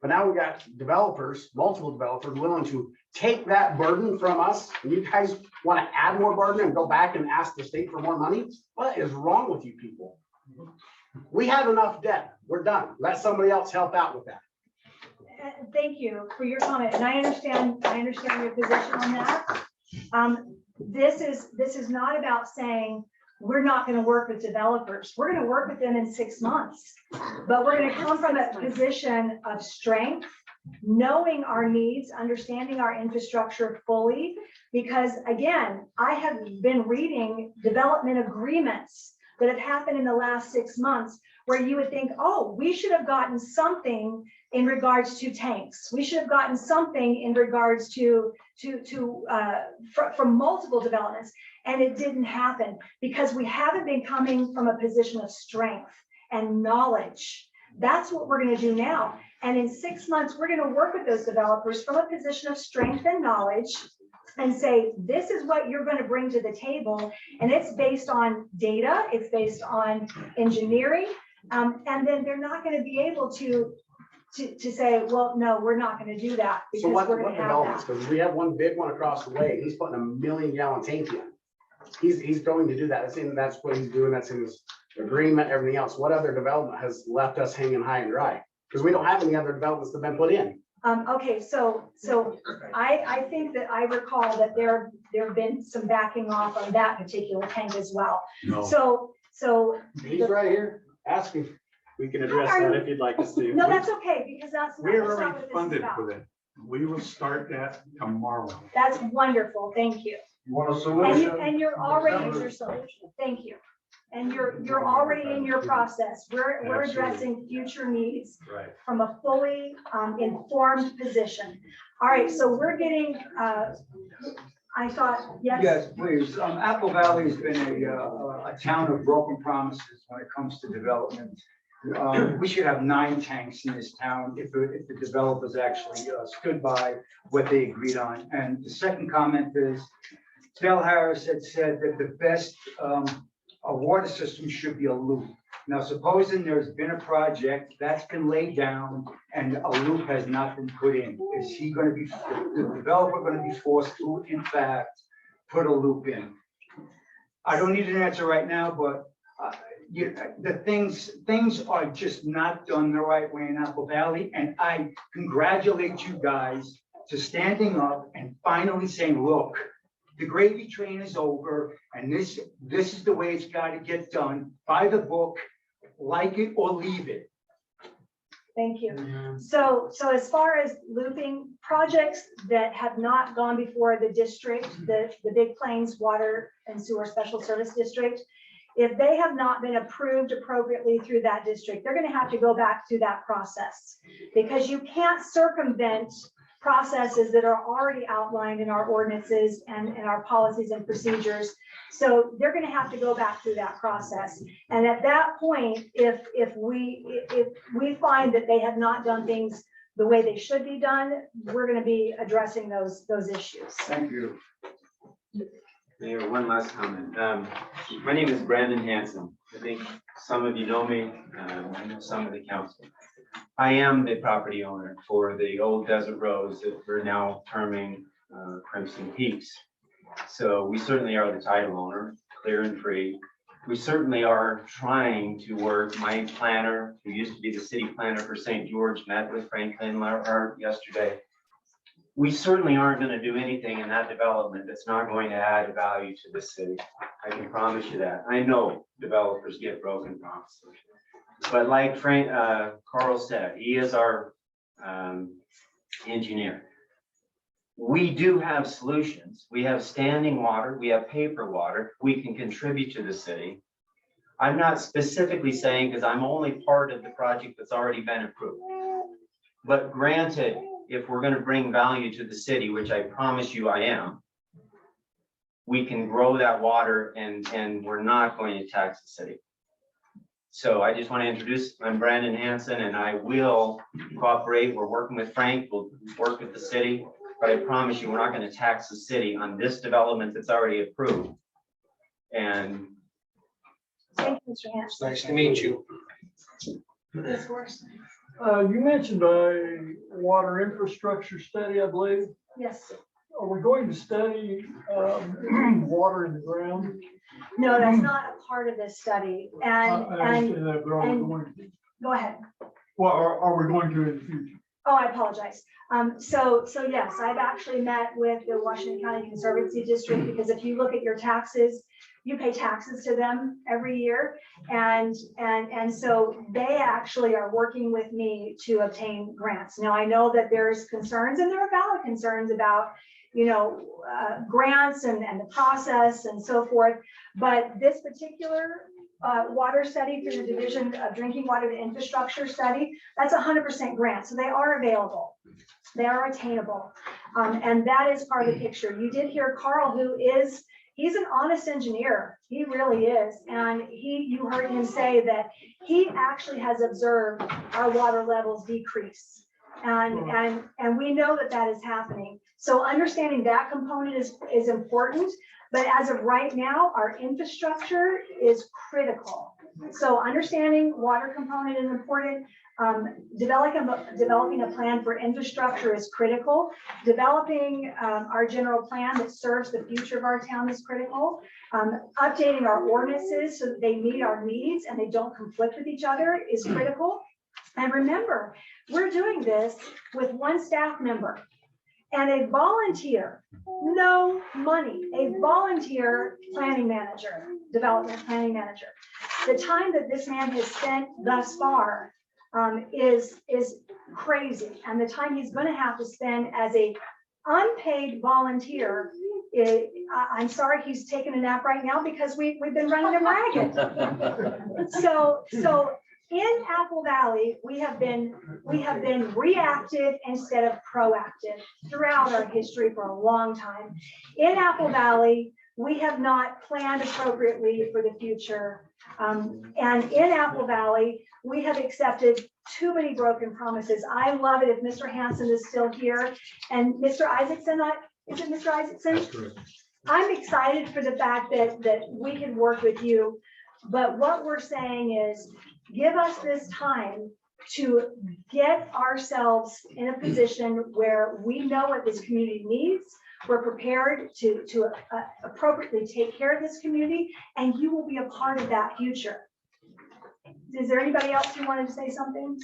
But now we got developers, multiple developers willing to take that burden from us. And you guys want to add more burden and go back and ask the state for more money? What is wrong with you people? We have enough debt. We're done. Let somebody else help out with that. Thank you for your comment, and I understand your position on that. This is not about saying we're not going to work with developers. We're going to work with them in 6 months, but we're going to come from a position of strength, knowing our needs, understanding our infrastructure fully, because again, I have been reading development agreements that have happened in the last 6 months where you would think, oh, we should have gotten something in regards to tanks. We should have gotten something in regards to from multiple developments. And it didn't happen because we haven't been coming from a position of strength and knowledge. That's what we're going to do now. And in 6 months, we're going to work with those developers from a position of strength and knowledge and say, this is what you're going to bring to the table. And it's based on data, it's based on engineering. And then they're not going to be able to say, well, no, we're not going to do that. So what we're going to have developments? that. Because we have one big one across the way. He's putting 1 million gallon tank in. He's going to do that. That's what he's doing. That's in his agreement, everything else. What other development has left us hanging high and dry? Because we don't have any other developments that have been put in. Okay, so I think that I recall that there have been some backing off on that particular tank as well. No. So He's right here. Ask him. We can address Are that you- if you'd like us to. no, that's okay, because that's not We're that's not already what this is funded about. for that. We will start that tomorrow. That's wonderful, thank you. You want a And solution? and you're already in your solution, thank you. And you're already in your process. We're Absolutely. addressing future needs Right. from a fully informed position. All right, so we're getting, I thought, yes? Yes, please. Apple Valley has been a town of broken promises when it comes to development. We should have 9 tanks in this town if the developers actually stood by what they agreed on. And the second comment is, Bill Harris had said that the best a water system should be a loop. Now, supposing there's been a project that's been laid down and a loop has not been put in, is he going to be, the developer going to be forced to, in fact, put a loop in? I don't need an answer right now, but the things are just not done the right way in Apple Valley. And I congratulate you guys to standing up and finally saying, look, the gravy train is over, and this is the way it's got to get done, by the book, like it or leave it. Thank you. So as far as looping projects that have not gone before the district, the Big Plains Water and Sewer Special Service District, if they have not been approved appropriately through that district, they're going to have to go back through that process, because you can't circumvent processes that are already outlined in our ordinances and in our policies and procedures. So they're going to have to go back through that process. And at that point, if we find that they have not done things the way they should be done, we're going to be addressing those issues. Thank you. Mayor, one last comment. My name is Brandon Hanson. I think some of you know me, I know some of the council. I am the property owner for the old Desert Rose that we're now terming Crimson Peaks. So we certainly are the title owner, clear and free. We certainly are trying to work. My planner, who used to be the city planner for St. George, met with Franklin Art yesterday. We certainly aren't going to do anything in that development that's not going to add value to the city. I can promise you that. I know developers get broken promises. But like Carl said, he is our engineer. We do have solutions. We have standing water. We have paper water. We can contribute to the city. I'm not specifically saying, because I'm only part of the project that's already been approved. But granted, if we're going to bring value to the city, which I promise you I am, we can grow that water and we're not going to tax the city. So I just want to introduce, I'm Brandon Hanson, and I will cooperate. We're working with Frank, we'll work with the city, but I promise you, we're not going to tax the city on this development that's already approved. And thank you, Mr. Hanson. Nice to meet you. Ms. Horst. You mentioned a water infrastructure study, I believe. Yes. Are we going to study water in the ground? No, that's not a part of this study. I understand that, but are we and going to? go ahead. Well, are we going to in the future? Oh, I apologize. So yes, I've actually met with the Washington County Conservancy District, because if you look at your taxes, you pay taxes to them every year. And so they actually are working with me to obtain grants. Now, I know that there's concerns, and there are valid concerns about, grants and the process and so forth. But this particular water study through the Division of Drinking Water Infrastructure Study, that's 100% grant. So they are available. They are attainable. And that is part of the picture. You did hear Carl, he's an honest engineer. He really is. And you heard him say that he actually has observed our water levels decrease. And we know that that is happening. So understanding that component is important. But as of right now, our infrastructure is critical. So understanding water component is important. Developing a plan for infrastructure is critical. Developing our general plan that serves the future of our town is critical. Updating our ordinances so that they meet our needs and they don't conflict with each other is critical. And remember, we're doing this with one staff member and a volunteer, no money, a volunteer planning manager, development planning manager. The time that this man has spent thus far is crazy. And the time he's going to have to spend as a unpaid volunteer, I'm sorry he's taking a nap right now because we've been running him ragged. So in Apple Valley, we have been reactive instead of proactive throughout our history for a long time. In Apple Valley, we have not planned appropriately for the future. And in Apple Valley, we have accepted too many broken promises. I love it if Mr. Hanson is still here and Mr. Isaacson, is it Mr. Isaacson? That's correct. I'm excited for the fact that we can work with you. But what we're saying is, give us this time to get ourselves in a position where we know what this community needs. We're prepared to appropriately take care of this community, and you will be a part of that future. Is there anybody else who wanted to say something?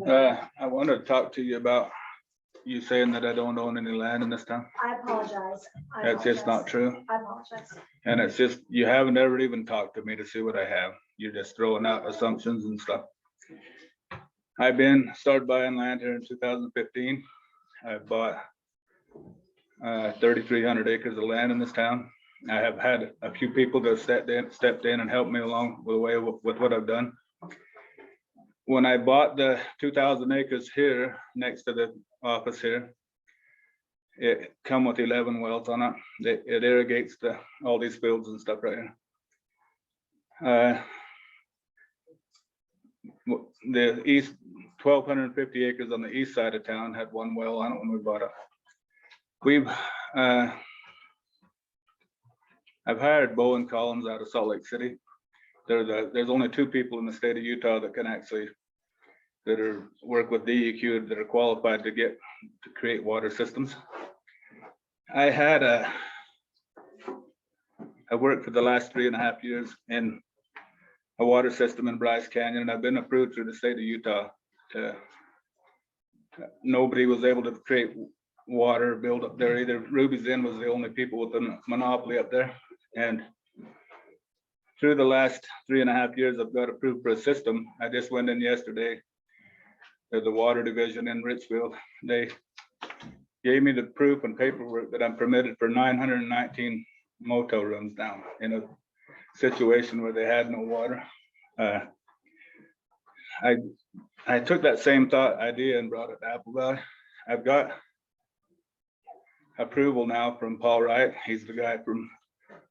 I wanted to talk to you about you saying that I don't own any land in this town. I apologize. That's just not true. I apologize. And it's just, you haven't ever even talked to me to see what I have. You're just throwing out assumptions and stuff. I've started buying land here in 2015. I bought 3,300 acres of land in this town. I have had a few people that stepped in and helped me along the way with what I've done. When I bought the 2,000 acres here next to the office here, it come with 11 wells on it. It irrigates all these fields and stuff right here. The east 1,250 acres on the east side of town had one well on it when we bought it. I've hired Bowen Collins out of Salt Lake City. There's only 2 people in the state of Utah that can actually work with DEQ that are qualified to create water systems. I worked for the last 3.5 years in a water system in Bryce Canyon, and I've been approved through the state of Utah. Nobody was able to create water build up there either. Ruby's Inn was the only people with a monopoly up there. And through the last 3.5 years, I've got approved for a system. I just went in yesterday to the water division in Richfield. They gave me the proof and paperwork that I'm permitted for 919 motel rooms now in a situation where they had no water. I took that same idea and brought it to Apple Valley. I've got approval now from Paul Wright. He's the guy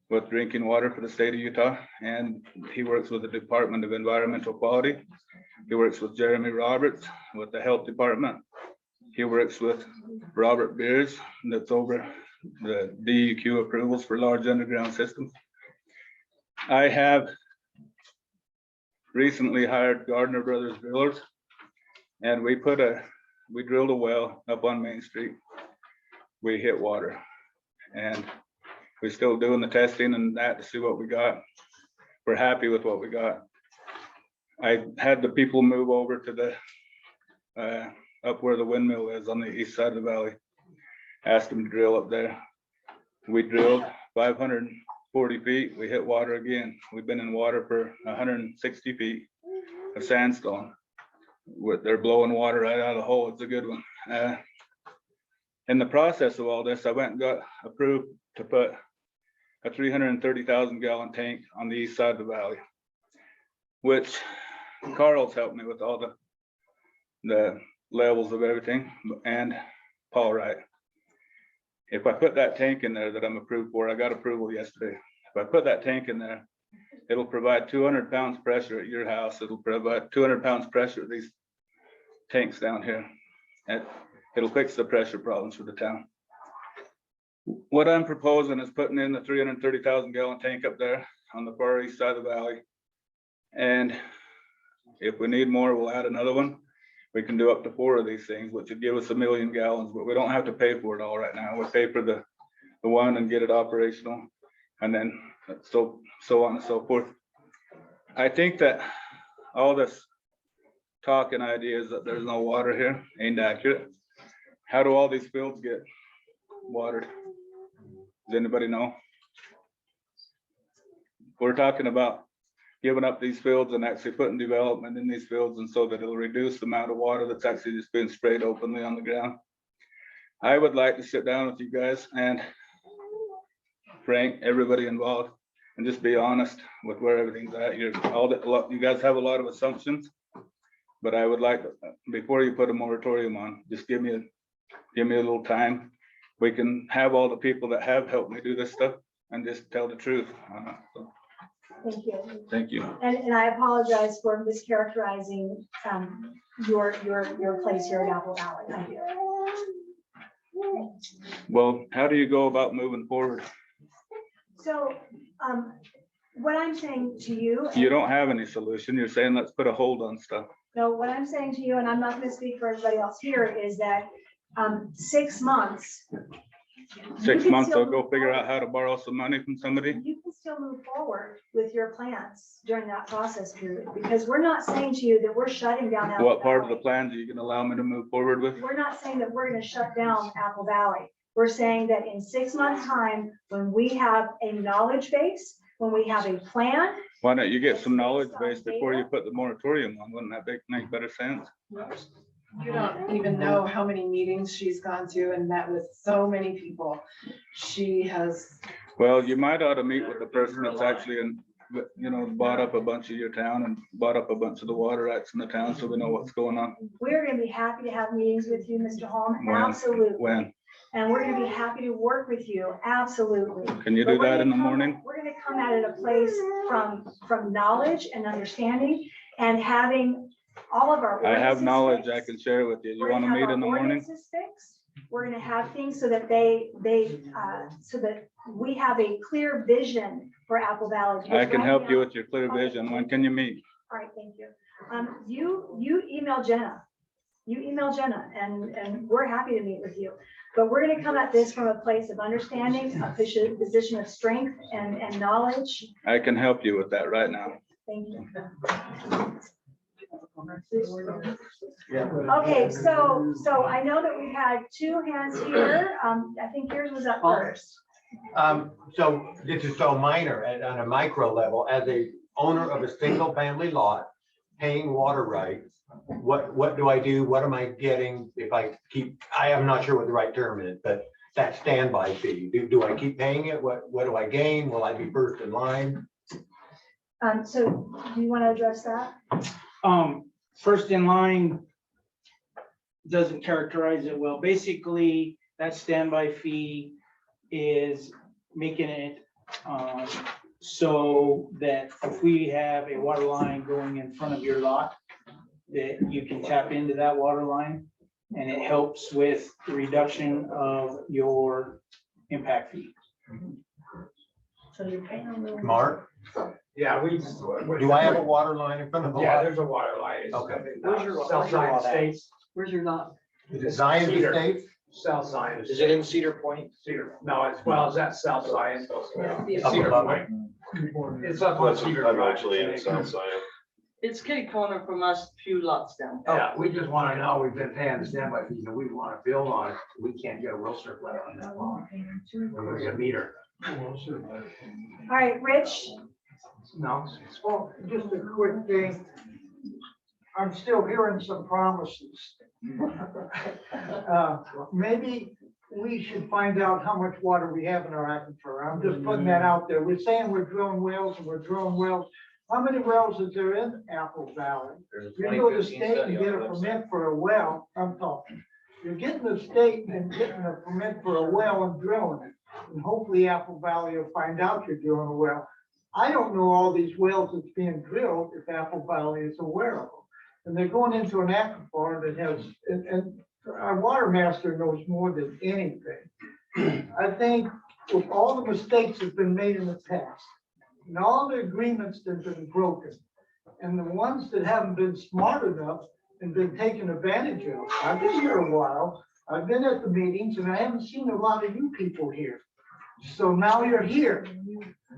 with drinking water for the state of Utah, and he works with the Department of Environmental Quality. He works with Jeremy Roberts with the Health Department. He works with Robert Beers, that's over the DEQ approvals for large underground systems. I have recently hired Gardner Brothers Drillers. And we drilled a well up on Main Street. We hit water. And we're still doing the testing and that to see what we got. We're happy with what we got. I had the people move over to the, up where the windmill is on the east side of the valley. Asked them to drill up there. We drilled 540 feet. We hit water again. We've been in water for 160 feet of sandstone. They're blowing water right out of the hole. It's a good one. In the process of all this, I went and got approved to put a 330,000 gallon tank on the east side of the valley, which Carl's helped me with all the levels of everything, and Paul Wright. If I put that tank in there that I'm approved for, I got approval yesterday. If I put that tank in there, it'll provide 200 pounds pressure at your house. It'll provide 200 pounds pressure at these tanks down here. And it'll fix the pressure problems for the town. What I'm proposing is putting in the 330,000 gallon tank up there on the far east side of the valley. And if we need more, we'll add another one. We can do up to 4 of these things, which would give us 1 million gallons, but we don't have to pay for it all right now. We pay for the one and get it operational, and then so on and so forth. I think that all this talk and ideas that there's no water here ain't accurate. How do all these fields get watered? Does anybody know? We're talking about giving up these fields and actually putting development in these fields, and so that it'll reduce the amount of water that's actually just being sprayed openly on the ground. I would like to sit down with you guys and Frank, everybody involved, and just be honest with where everything's at. You guys have a lot of assumptions, but I would like, before you put a moratorium on, just give me a little time. We can have all the people that have helped me do this stuff and just tell the truth. Thank you. Thank you. And I apologize for mischaracterizing your place here in Apple Valley. I do. Well, how do you go about moving forward? So what I'm saying to you. You don't have any solution. You're saying let's put a hold on stuff. No, what I'm saying to you, and I'm not going to speak for everybody else here, is that 6 months. 6 months, I'll go figure out how to borrow some money from somebody. You can still move forward with your plans during that process period, because we're not saying to you that we're shutting down. Apple What part of Valley. the plans are you going to allow me to move forward with? We're not saying that we're going to shut down Apple Valley. We're saying that in 6 months' time, when we have a knowledge base, when we have a plan. Why don't you get some knowledge base before you put the moratorium on? Wouldn't that make better sense? You don't even know how many meetings she's gone to and met with so many people. She has. Well, you might ought to meet with the person that's actually bought up a bunch of your town and bought up a bunch of the water rights in the town, so we know what's going on. We're going to be happy to have meetings with you, Mr. Holm. When? Absolutely. When? And we're going to be happy to work with you. Absolutely. Can you do that in the morning? We're going to come at it a place from knowledge and understanding and having all of our. I have knowledge fixed. I can share with you. You We're want to gonna have meet in the our morning? ordinances fixed. We're going to have things so that so that we have a clear vision for Apple Valley. Because I can right help now- you with your clear vision. When can you meet? All right, thank you. You email Jenna. You email Jenna, and we're happy to meet with you. But we're going to come at this from a place of understanding, a position of strength and knowledge. I can help you with that right now. Thank you. Okay, so I know that we had 2 hands here. I think yours was up first. So this is so minor and on a micro level, as a owner of a single family lot, paying water rights, what do I do? What am I getting if I keep, I am not sure what the right term is, but that standby fee, do I keep paying it? What do I gain? Will I be first in line? So do you want to address that? First in line doesn't characterize it well. Basically, that standby fee is making it so that if we have a water line going in front of your lot, that you can tap into that water line, and it helps with the reduction of your impact fee. So you're paying a little. Mark? Yeah, we. Do I have a water line in front of the Yeah, lot? there's a water line. It's Okay. Where's your South Zion Estates? Where's your lot? Is it Zion Cedar. Estates? South Zion. Is it in Cedar Point? Cedar, no, it's, well, it's at South Zion. Cedar Point. It's up on Cedar I'm Drive. actually in South Zion. It's kitty corner from us, few lots down. Yeah, we just wanna know, we've been paying the standby fees and we wanna build on it, we can't get a will circulator on that long. We're gonna get a meter. All right, Rich, No, Well, just a quick thing. I'm still hearing some promises. Maybe we should find out how much water we have in our aquifer. I'm just putting that out there. We're saying we're drilling wells and we're drilling wells. How many wells is there in Apple Valley? You go to the state and get a permit for a well, I'm talking. You're getting the state and getting a permit for a well and drilling it. And hopefully Apple Valley will find out you're drilling a well. I don't know all these wells that's being drilled if Apple Valley is aware of them. And they're going into an aquifer that has, and our water master knows more than anything. I think with all the mistakes that have been made in the past, and all the agreements that have been broken, and the ones that haven't been smart enough and been taken advantage of. I've been here a while, I've been at the meetings, and I haven't seen a lot of you people here. So now you're here,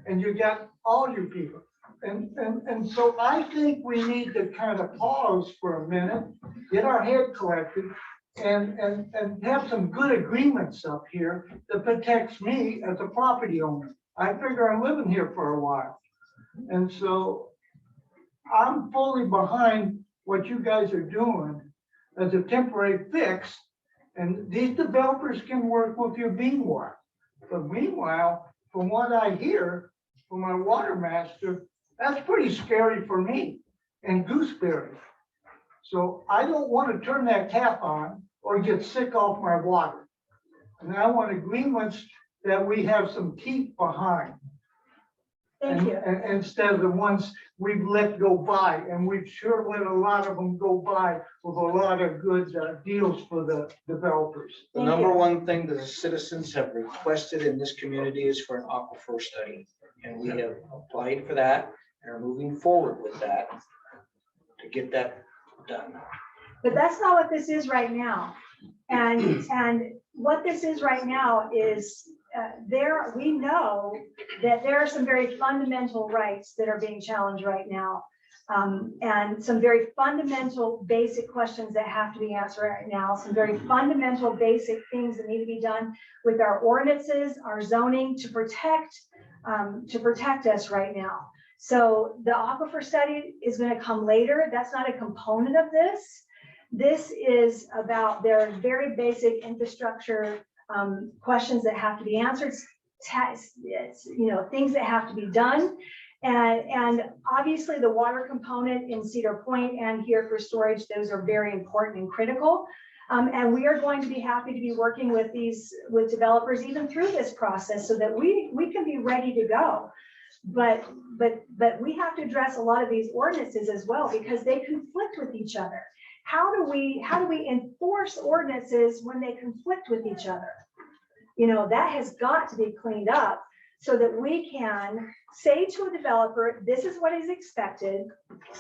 and you got all you people. And so I think we need to kind of pause for a minute, get our head collected, and have some good agreements up here that protects me as a property owner. I figure I'm living here for a while. And so I'm fully behind what you guys are doing as a temporary fix. And these developers can work with you meanwhile. But meanwhile, from what I hear from my water master, that's pretty scary for me and gooseberry. So I don't want to turn that tap on or get sick off my water. And I want agreements that we have some teeth behind. thank you. Instead of the ones we've let go by, and we've sure let a lot of them go by with a lot of good deals for the developers. The number one thing that the citizens have requested in this community is for an aquifer study. And we have applied for that and are moving forward with that to get that done. But that's not what this is right now. And what this is right now is we know that there are some very fundamental rights that are being challenged right now. And some very fundamental basic questions that have to be answered right now, some very fundamental basic things that need to be done with our ordinances, our zoning to protect us right now. So the aquifer study is going to come later. That's not a component of this. This is about their very basic infrastructure questions that have to be answered, things that have to be done. And obviously the water component in Cedar Point and here for storage, those are very important and critical. And we are going to be happy to be working with developers even through this process so that we can be ready to go. But we have to address a lot of these ordinances as well because they conflict with each other. How do we enforce ordinances when they conflict with each other? That has got to be cleaned up so that we can say to a developer, this is what is expected,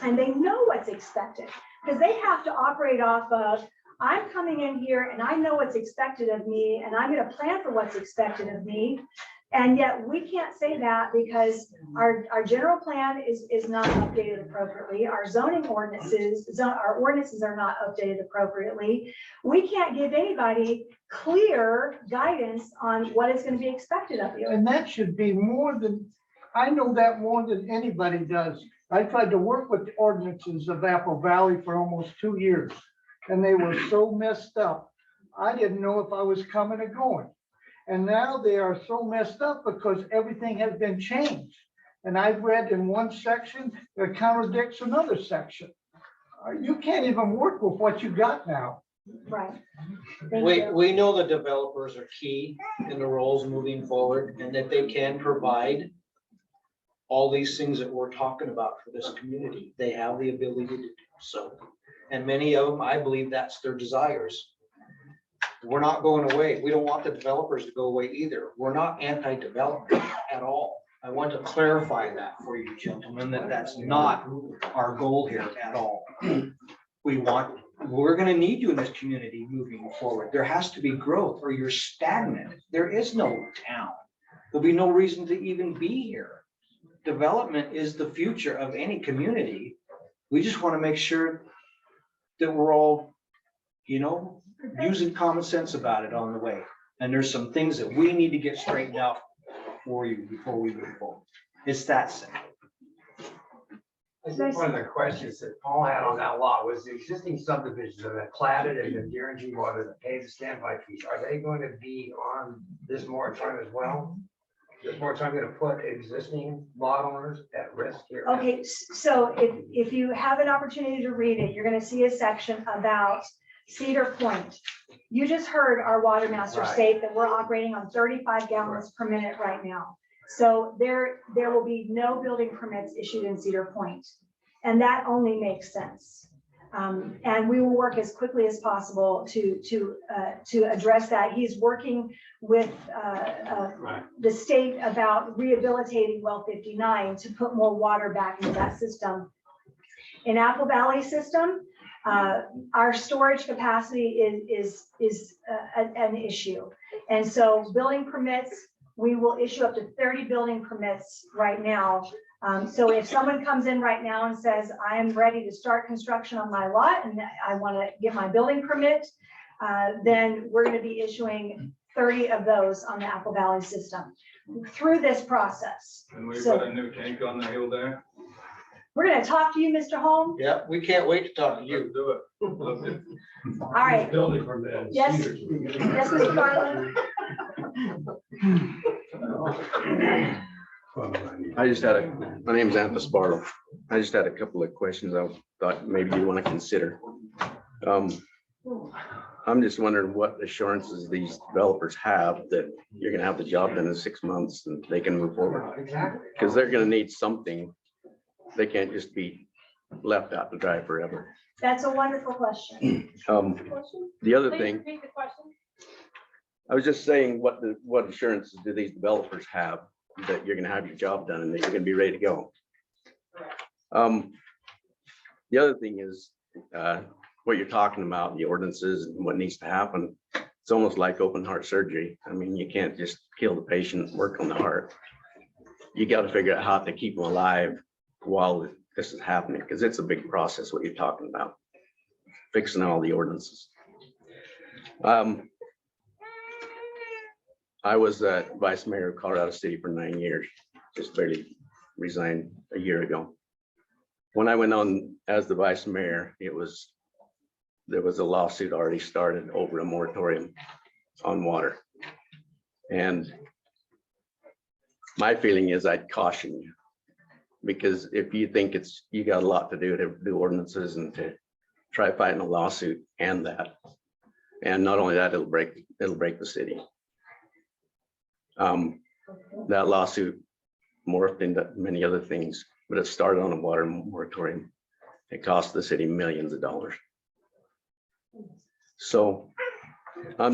and they know what's expected because they have to operate off of, I'm coming in here and I know what's expected of me and I'm going to plan for what's expected of me. And yet we can't say that because our general plan is not updated appropriately. Our zoning ordinances, our ordinances are not updated appropriately. We can't give anybody clear guidance on what is going to be expected of you. And that should be more than, I know that more than anybody does. I tried to work with the ordinances of Apple Valley for almost 2 years, and they were so messed up. I didn't know if I was coming or going. And now they are so messed up because everything has been changed. And I've read in one section that contradicts another section. You can't even work with what you got now. Right. We know the developers are key in the roles moving forward and that they can provide all these things that we're talking about for this community. They have the ability to do so. And many of them, I believe that's their desires. We're not going away. We don't want the developers to go away either. We're not anti-development at all. I want to clarify that for you gentlemen, that that's not our goal here at all. We're gonna need you in this community moving forward. There has to be growth or you're stagnant. There is no town. There'll be no reason to even be here. Development is the future of any community. We just want to make sure that we're all, using common sense about it on the way. And there's some things that we need to get straightened out for you before we move forward. It's that simple. I think one of the questions that Paul had on that lot was the existing subdivisions that are platted and the guaranteed water that pay the standby fees. Are they going to be on this moratorium as well? Is this moratorium going to put existing lot owners at risk here? Okay, so if you have an opportunity to read it, you're gonna see a section about Cedar Point. You just heard our water master Right. state that we're operating on 35 gallons per minute right now. So there will be no building permits issued in Cedar Point. And that only makes sense. And we will work as quickly as possible to address that. He's working with the state about rehabilitating well 59 to put more water back into that system. In Apple Valley system, our storage capacity is an issue. And so building permits, we will issue up to 30 building permits right now. So if someone comes in right now and says, I am ready to start construction on my lot and I want to get my building permit, then we're going to be issuing 30 of those on the Apple Valley system through this process. And we So- put a new tank on the hill there. We're going to talk to you, Mr. Holm. Yeah, we can't wait to talk to you. Do it. Love it. All right. Building permit. Yes, yes, Mr. Garland. I just had my name's Anthony Sparrow. I just had a couple of questions I thought maybe you want to consider. I'm just wondering what assurances these developers have that you're gonna have the job done in 6 months and they can move forward. Exactly. Because they're gonna need something. They can't just be left out to dry forever. That's a wonderful question. The other Please thing, repeat the question. I was just saying, what assurances do these developers have that you're gonna have your job done and that you're gonna be ready to go? The other thing is, what you're talking about, the ordinances and what needs to happen. It's almost like open heart surgery. I mean, you can't just kill the patient, work on the heart. You got to figure out how to keep them alive while this is happening, because it's a big process, what you're talking about, fixing all the ordinances. I was vice mayor of Colorado City for 9 years, just barely resigned a year ago. When I went on as the vice mayor, there was a lawsuit already started over a moratorium on water. And my feeling is I'd caution you, because if you think you got a lot to do ordinances and to try fighting a lawsuit and that. And not only that, it'll break the city. That lawsuit morphed into many other things, but it started on a water moratorium. It cost the city millions of dollars. So I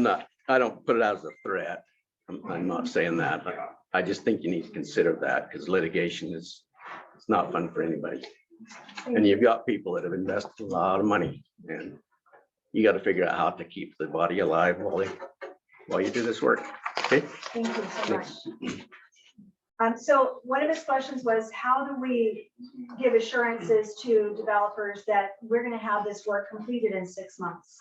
don't put it out as a threat. I'm not saying that, but I just think you need to consider that, because litigation it's not fun for anybody. And you've got people that have invested a lot of money, and you got to figure out how to keep the body alive while you do this work. Okay. Thank you so much. So one of his questions was, how do we give assurances to developers that we're going to have this work completed in 6 months?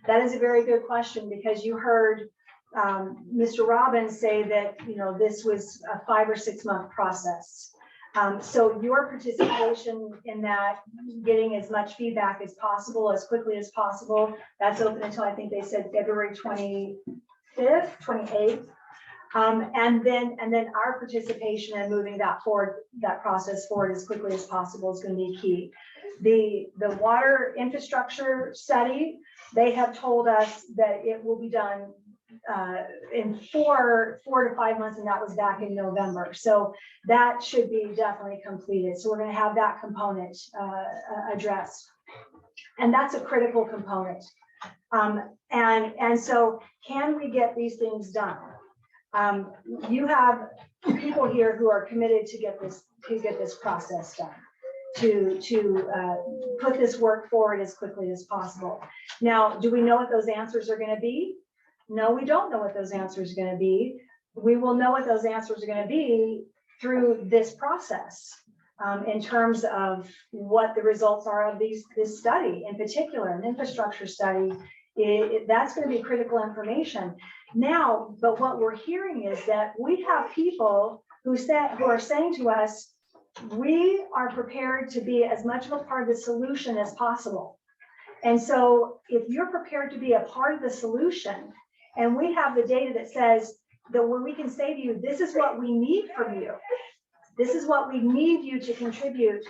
That is a very good question, because you heard Mr. Robbins say that, this was a 5 or 6 month process. So your participation in that, getting as much feedback as possible, as quickly as possible, that's open until I think they said February 25th, 28th. And then our participation in moving that process forward as quickly as possible is going to be key. The water infrastructure study, they have told us that it will be done in 4 to 5 months, and that was back in November. So that should be definitely completed. So we're going to have that component addressed, and that's a critical component. And so, can we get these things done? You have people here who are committed to get this process done, to put this work forward as quickly as possible. Now, do we know what those answers are going to be? No, we don't know what those answers are going to be. We will know what those answers are going to be through this process, in terms of what the results are of this study, in particular, an infrastructure study. That's going to be critical information. Now, but what we're hearing is that we have people who are saying to us, we are prepared to be as much of a part of the solution as possible. And so if you're prepared to be a part of the solution, and we have the data that says that where we can say to you, this is what we need from you. This is what we need you to contribute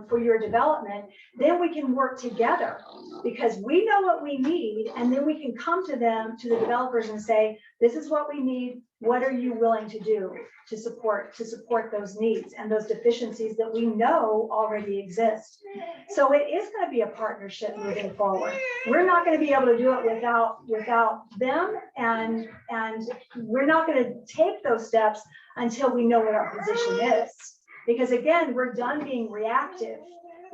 for your development, then we can work together because we know what we need, and then we can come to them, to the developers, and say, this is what we need. What are you willing to do to support those needs and those deficiencies that we know already exist? So it is going to be a partnership moving forward. We're not going to be able to do it without them, and we're not going to take those steps until we know what our position is. Because again, we're done being reactive.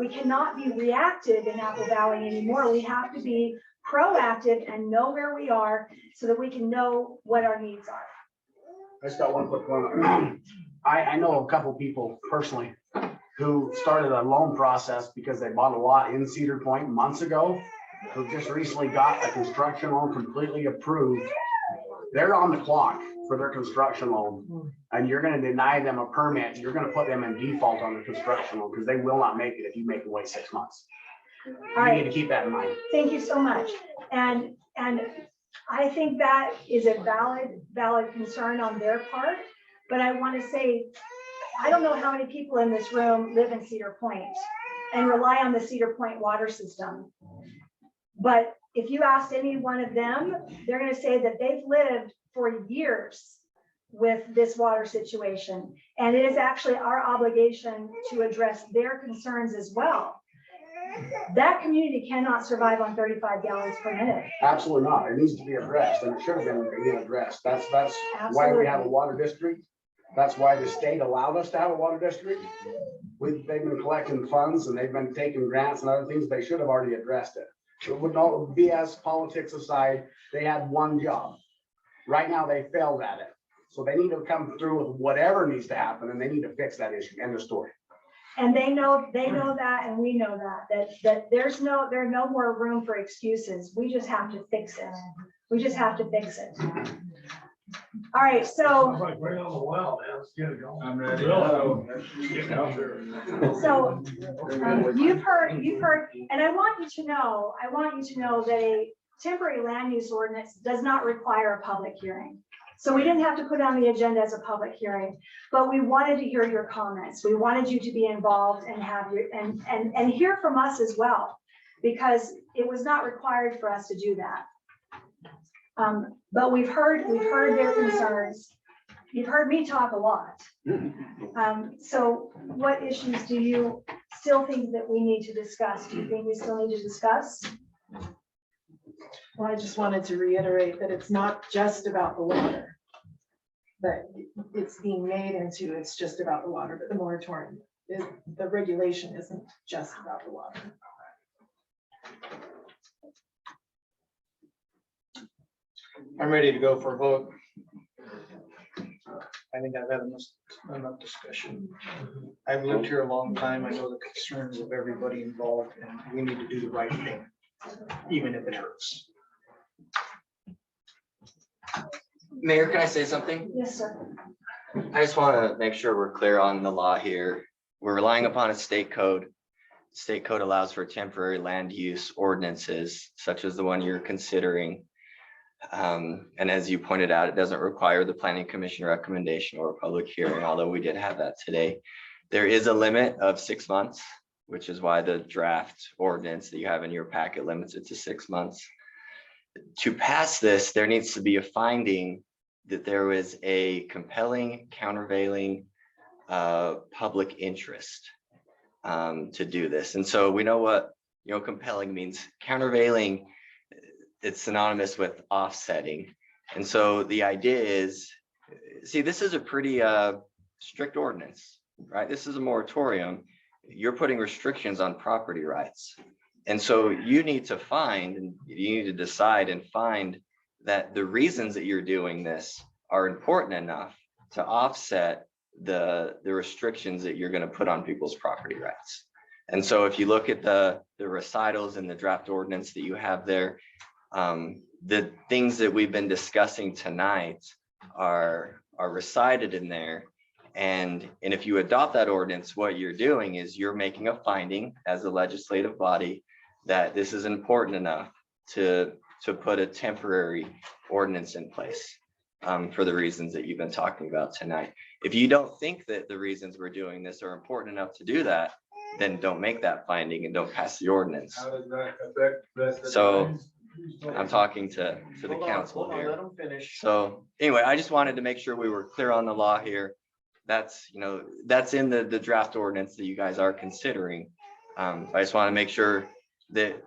We cannot be reactive in Apple Valley anymore. We have to be proactive and know where we are so that we can know what our needs are. I just got one quick one. I know a couple people personally who started a loan process because they bought a lot in Cedar Point months ago, who just recently got a construction loan completely approved. They're on the clock for their construction loan, and you're going to deny them a permit. You're going to put them in default on the construction loan because they will not make it if you make them wait 6 months. All You right. need to keep that in mind. Thank you so much. And I think that is a valid concern on their part. But I want to say, I don't know how many people in this room live in Cedar Point and rely on the Cedar Point water system. But if you asked any one of them, they're going to say that they've lived for years with this water situation. And it is actually our obligation to address their concerns as well. That community cannot survive on 35 gallons per minute. Absolutely not. It needs to be addressed, and it should have been being addressed. That's why we have a water district. That's why the state allowed us to have a water district. They've been collecting funds and they've been taking grants and other things. They should have already addressed it. It would not BS politics aside. They had one job. Right now they failed at it. So they need to come through with whatever needs to happen, and they need to fix that issue. End of story. And they know that, and we know that there's no more room for excuses. We just have to fix it. We just have to fix it. All right, so. Like right on the well, man. Let's get it going. I'm ready. Getting out there. So you've heard, and I want you to know that a temporary land use ordinance does not require a public hearing. So we didn't have to put it on the agenda as a public hearing, but we wanted to hear your comments. We wanted you to be involved and have your and hear from us as well, because it was not required for us to do that. But we've heard their concerns. You've heard me talk a lot. So what issues do you still think that we need to discuss? Do you think we still need to discuss? Well, I just wanted to reiterate that it's not just about the water, but it's being made into it's just about the water, but the moratorium, the regulation isn't just about the water. I'm ready to go for a vote. I think I've had enough discussion. I've lived here a long time. I know the concerns of everybody involved, and we need to do the right thing, even if it hurts. Mayor, can I say something? Yes, sir. I just want to make sure we're clear on the law here. We're relying upon a state code. State code allows for temporary land use ordinances, such as the one you're considering. And as you pointed out, it doesn't require the planning commission recommendation or a public hearing, although we did have that today. There is a limit of 6 months, which is why the draft ordinance that you have in your packet limits it to 6 months. To pass this, there needs to be a finding that there was a compelling, countervailing public interest to do this. And so we know what compelling means. Countervailing, it's synonymous with offsetting. And so the idea is see, this is a pretty strict ordinance, right? This is a moratorium. You're putting restrictions on property rights. And so you need to find, and you need to decide and find that the reasons that you're doing this are important enough to offset the restrictions that you're going to put on people's property rights. And so if you look at the recitals in the draft ordinance that you have there, the things that we've been discussing tonight are recited in there. And if you adopt that ordinance, what you're doing is you're making a finding as a legislative body that this is important enough to put a temporary ordinance in place for the reasons that you've been talking about tonight. If you don't think that the reasons we're doing this are important enough to do that, then don't make that finding and don't pass the ordinance. How does that affect residents? So I'm talking to the council Hold on, here. let them finish. So anyway, I just wanted to make sure we were clear on the law here. That's, that's in the draft ordinance that you guys are considering. I just want to make sure that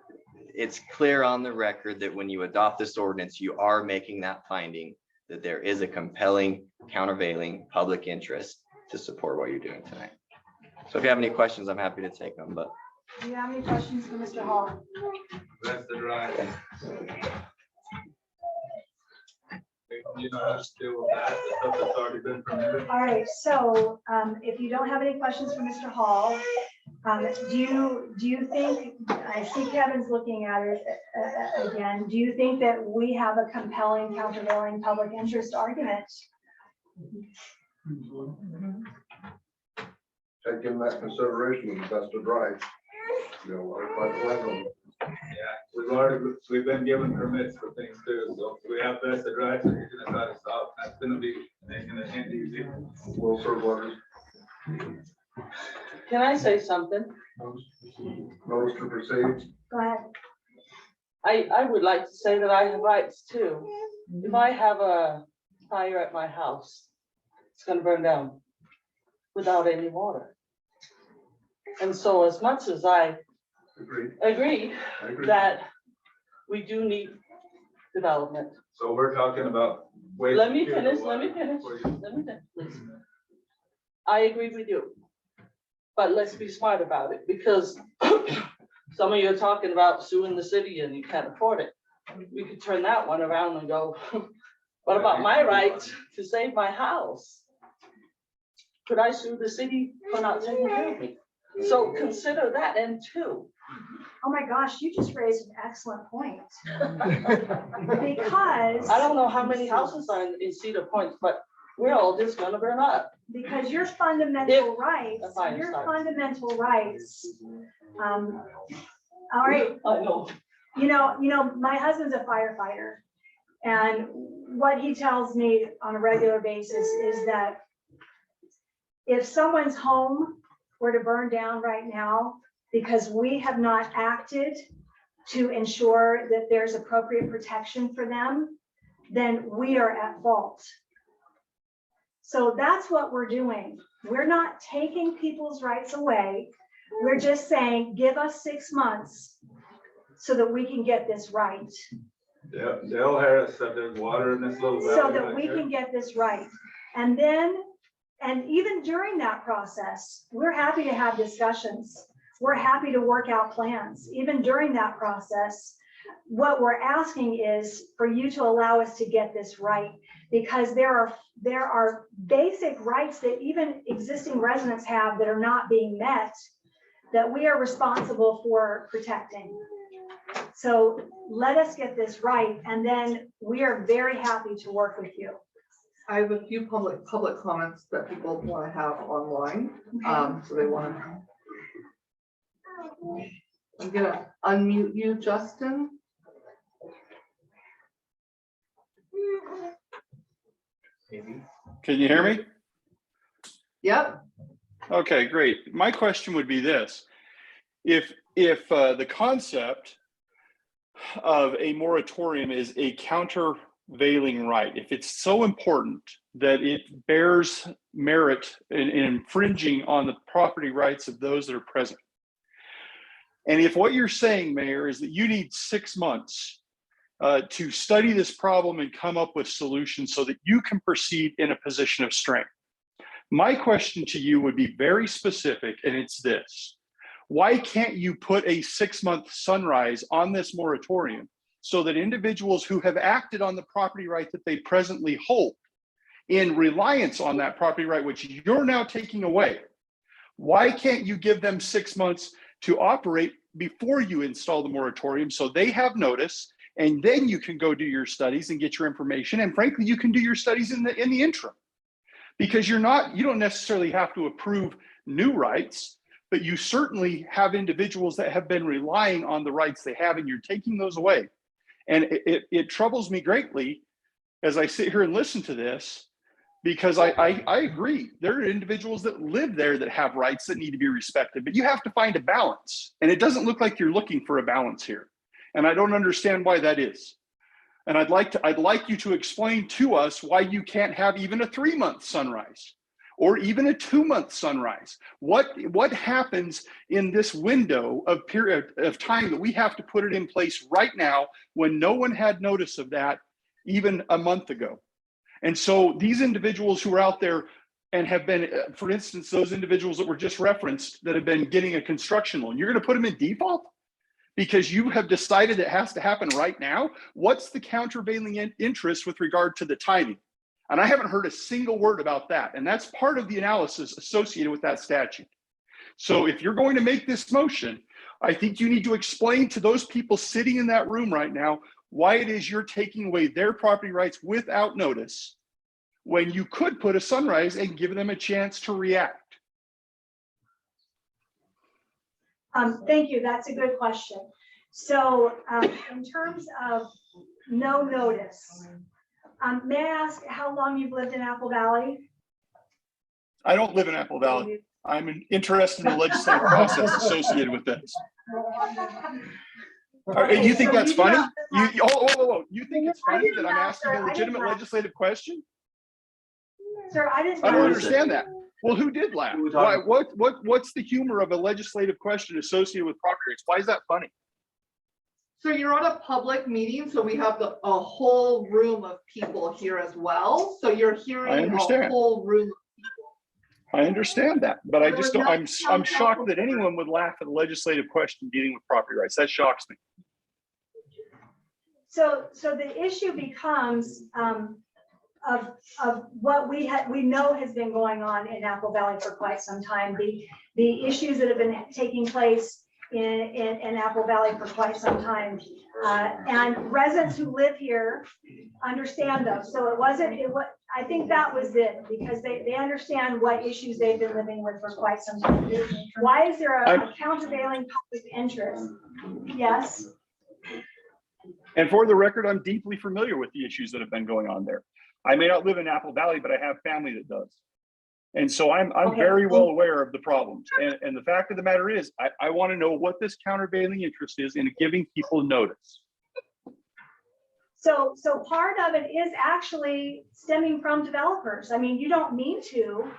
it's clear on the record that when you adopt this ordinance, you are making that finding that there is a compelling, countervailing public interest to support what you're doing tonight. So if you have any questions, I'm happy to take them, but. Do you have any questions for Mr. Hall? That's the drive. You know how to deal with that, the stuff that's already been permitted. All right, so if you don't have any questions for Mr. Hall, do you think, I see Kevin's looking at it again, do you think that we have a compelling, countervailing public interest argument? Take in that consideration, that's the drive. You know, Yeah, we've been given permits for things too, so we have vested rights, and you're gonna try to stop, that's gonna be making it easy. will serve waters. Can I say something? Notice to proceed. Go ahead. I would like to say that I have rights too. If I have a fire at my house, it's gonna burn down without any water. And so as much as I agree that we do need development. So we're talking about. Let me finish, please. I agree with you. But let's be smart about it, because some of you are talking about suing the city and you can't afford it. We could turn that one around and go, what about my right to save my house? Could I sue the city for not taking care of me? So consider that end too. Oh my gosh, you just raised an excellent point. Because I don't know how many houses are in Cedar Point, but we're all just gonna burn up. Because your fundamental rights, all right. I know. You know, my husband's a firefighter, and what he tells me on a regular basis is that if someone's home were to burn down right now, because we have not acted to ensure that there's appropriate protection for them, then we are at fault. So that's what we're doing. We're not taking people's rights away. We're just saying, give us 6 months so that we can get this right. Yeah, Dale Harris said there's water in this little valley. So that we can get this right. And then, and even during that process, we're happy to have discussions. We're happy to work out plans. Even during that process, what we're asking is for you to allow us to get this right, because there are basic rights that even existing residents have that are not being met, that we are responsible for protecting. So let us get this right, and then we are very happy to work with you. I have a few public comments that people want to have online. So they want to. I'm gonna unmute you, Justin. Can you hear me? Yep. Okay, great. My question would be this. If the concept of a moratorium is a countervailing right, if it's so important that it bears merit in infringing on the property rights of those that are present, and if what you're saying, Mayor, is that you need 6 months to study this problem and come up with solutions so that you can proceed in a position of strength. My question to you would be very specific, and it's this. Why can't you put a 6-month sunrise on this moratorium so that individuals who have acted on the property right that they presently hold in reliance on that property right, which you're now taking away, why can't you give them 6 months to operate before you install the moratorium so they have notice, and then you can go do your studies and get your information, and frankly, you can do your studies in the interim. Because you don't necessarily have to approve new rights, but you certainly have individuals that have been relying on the rights they have, and you're taking those away. And it troubles me greatly as I sit here and listen to this, because I agree. There are individuals that live there that have rights that need to be respected, but you have to find a balance. And it doesn't look like you're looking for a balance here. And I don't understand why that is. And I'd like you to explain to us why you can't have even a 3-month sunrise or even a 2-month sunrise. What happens in this window of period of time that we have to put it in place right now when no one had notice of that even a month ago? And so these individuals who are out there and have been, for instance, those individuals that were just referenced that have been getting a construction loan, you're going to put them in default because you have decided it has to happen right now? What's the countervailing interest with regard to the timing? And I haven't heard a single word about that. And that's part of the analysis associated with that statute. So if you're going to make this motion, I think you need to explain to those people sitting in that room right now why it is you're taking away their property rights without notice when you could put a sunrise and give them a chance to react. Thank you. That's a good question. So in terms of no notice, may I ask how long you've lived in Apple Valley? I don't live in Apple Valley. I'm interested in the legislative process associated with this. Okay, you think so that's you do funny? not- You think it's funny that I'm asking a legitimate legislative question? Sir, I didn't. I don't understand that. Well, who did laugh? Why, what's the humor of a legislative question associated with property rights? Why is that funny? So you're on a public meeting, so we have a whole room of people here as well. So you're hearing a whole room. I understand that, but I just don't, I'm shocked that anyone would laugh at a legislative question dealing with property rights. That shocks me. So the issue becomes of what we know has been going on in Apple Valley for quite some time. The issues that have been taking place in Apple Valley for quite some time, and residents who live here understand those. So I think that was it, because they understand what issues they've been living with for quite some time. Why is there a countervailing public interest? Yes. And for the record, I'm deeply familiar with the issues that have been going on there. I may not live in Apple Valley, but I have family that does. And so I'm Okay. very well aware of the problems. And the fact of the matter is, I want to know what this countervailing interest is in giving people notice. So part of it is actually stemming from developers. I mean, you don't mean to,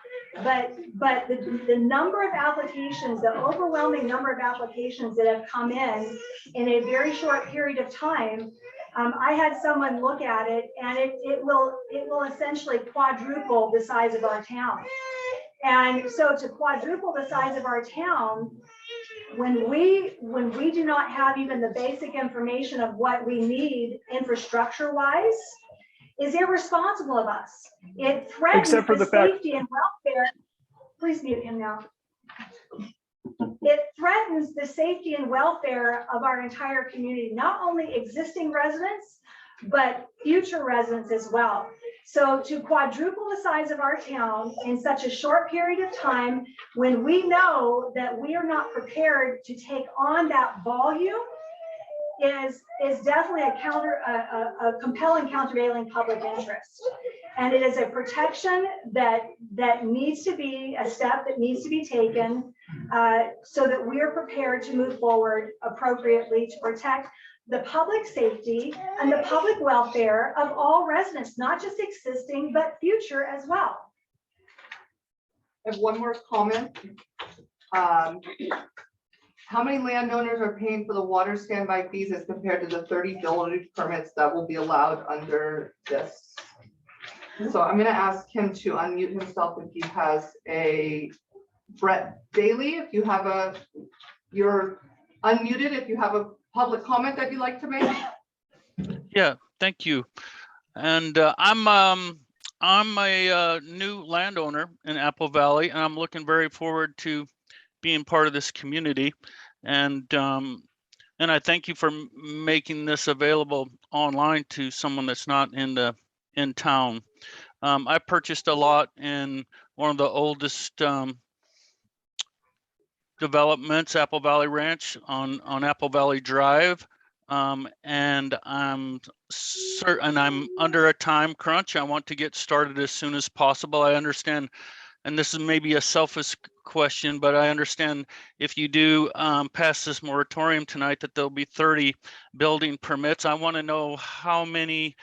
but the number of applications, the overwhelming number of applications that have come in a very short period of time. I had someone look at it, and it will essentially quadruple the size of our town. And so to quadruple the size of our town, when we do not have even the basic information of what we need infrastructure wise, is irresponsible of us. It threatens the safety and welfare. Please mute him now. It threatens the safety and welfare of our entire community, not only existing residents, but future residents as well. So to quadruple the size of our town in such a short period of time, when we know that we are not prepared to take on that volume, is definitely a compelling countervailing public interest. And it is a protection that needs to be a step that needs to be taken so that we are prepared to move forward appropriately to protect the public safety and the public welfare of all residents, not just existing, but future as well. I have one more comment. how many landowners are paying for the water standby fees as compared to the 30 building permits that will be allowed under this? So I'm gonna ask him to unmute himself if he has a, Brett Daly, if you have a, you're unmuted, if you have a public comment that you'd like to make. Yeah, thank you. And I'm a new landowner in Apple Valley, and I'm looking very forward to being part of this community. And I thank you for making this available online to someone that's not in town. I purchased a lot in one of the oldest developments, Apple Valley Ranch on Apple Valley Drive. And I'm certain I'm under a time crunch. I want to get started as soon as possible. I understand, and this is maybe a selfish question, but I understand if you do pass this moratorium tonight that there'll be 30 building permits. I want to know how many,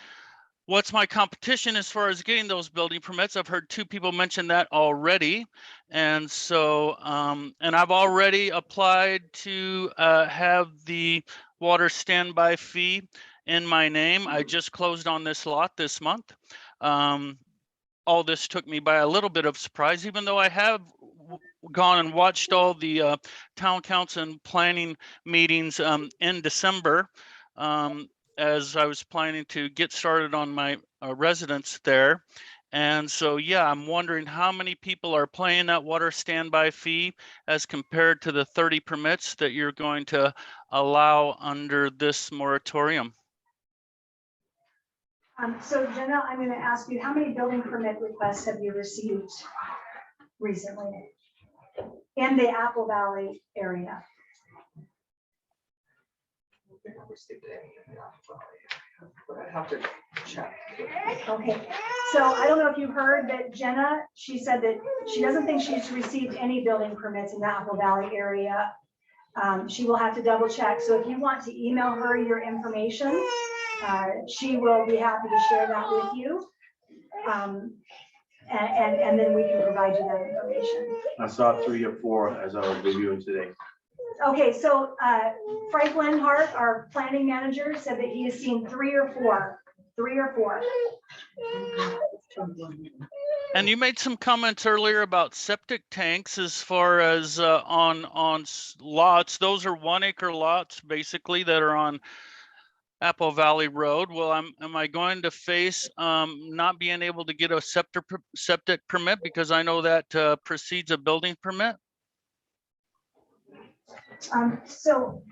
what's my competition as far as getting those building permits? I've heard 2 people mention that already. And so, and I've already applied to have the water standby fee in my name. I just closed on this lot this month. All this took me by a little bit of surprise, even though I have gone and watched all the town council and planning meetings in December. As I was planning to get started on my residence there. And so, yeah, I'm wondering how many people are paying that water standby fee as compared to the 30 permits that you're going to allow under this moratorium. So Jenna, I'm going to ask you, how many building permit requests have you received recently in the Apple Valley area? I have to check. Okay, so I don't know if you heard that Jenna, she said that she doesn't think she's received any building permits in the Apple Valley area. She will have to double check. So if you want to email her your information, she will be happy to share that with you. And then we can provide you that information. I saw 3 or 4 as I was reviewing today. Okay, so Frank Lenhart, our planning manager, said that he has seen 3 or 4. And you made some comments earlier about septic tanks as far as on lots. Those are 1 acre lots basically that are on Apple Valley Road. Well, am I going to face not being able to get a septic permit because I know that precedes a building permit? So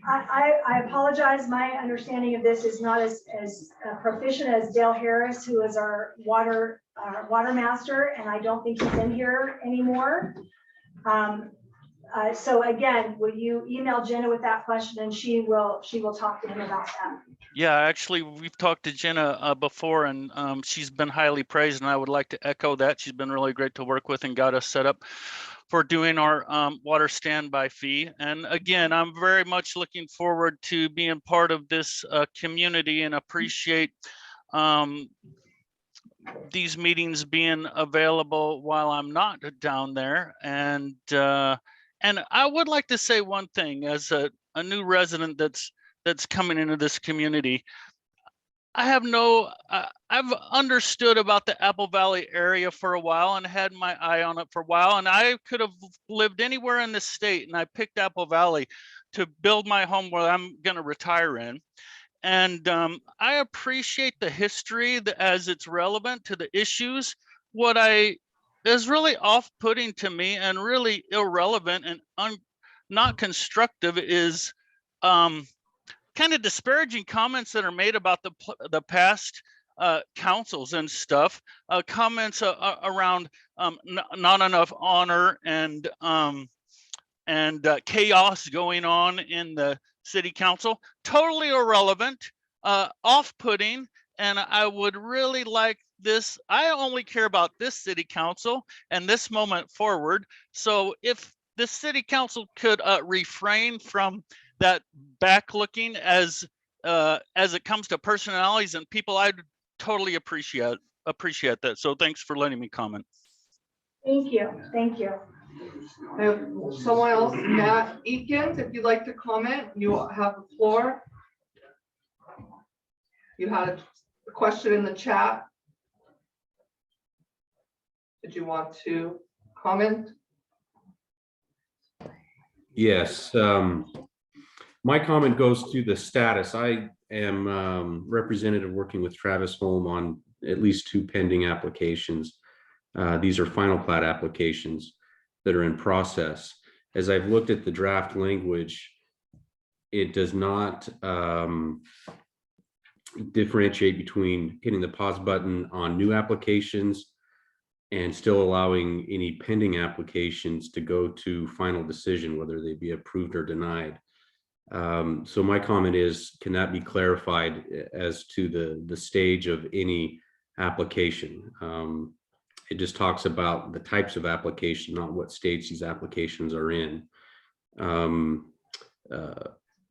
I apologize. My understanding of this is not as proficient as Dale Harris, who is our water master, and I don't think he's in here anymore. So again, will you email Jenna with that question, and she will talk to him about that. Yeah, actually, we've talked to Jenna before, and she's been highly praised, and I would like to echo that. She's been really great to work with and got us set up for doing our water standby fee. And again, I'm very much looking forward to being part of this community and appreciate these meetings being available while I'm not down there. And I would like to say one thing as a new resident that's coming into this community. I've understood about the Apple Valley area for a while and had my eye on it for a while. And I could have lived anywhere in the state, and I picked Apple Valley to build my home where I'm going to retire in. And I appreciate the history as it's relevant to the issues. What is really off-putting to me and really irrelevant and not constructive is kind of disparaging comments that are made about the past councils and stuff. Comments around not enough honor and chaos going on in the city council. Totally irrelevant, off-putting, and I would really like this. I only care about this city council and this moment forward. So if the city council could refrain from that back looking as it comes to personalities and people, I'd totally appreciate that. So thanks for letting me comment. Thank you. I have someone else, Matt Eakins, if you'd like to comment, you have the floor. You had a question in the chat. Did you want to comment? Yes, my comment goes to the status. I am representative working with Travis Holm on at least 2 pending applications. These are final plat applications that are in process. As I've looked at the draft language, it does not differentiate between hitting the pause button on new applications and still allowing any pending applications to go to final decision, whether they be approved or denied. So my comment is, can that be clarified as to the stage of any application? It just talks about the types of application, not what stage these applications are in.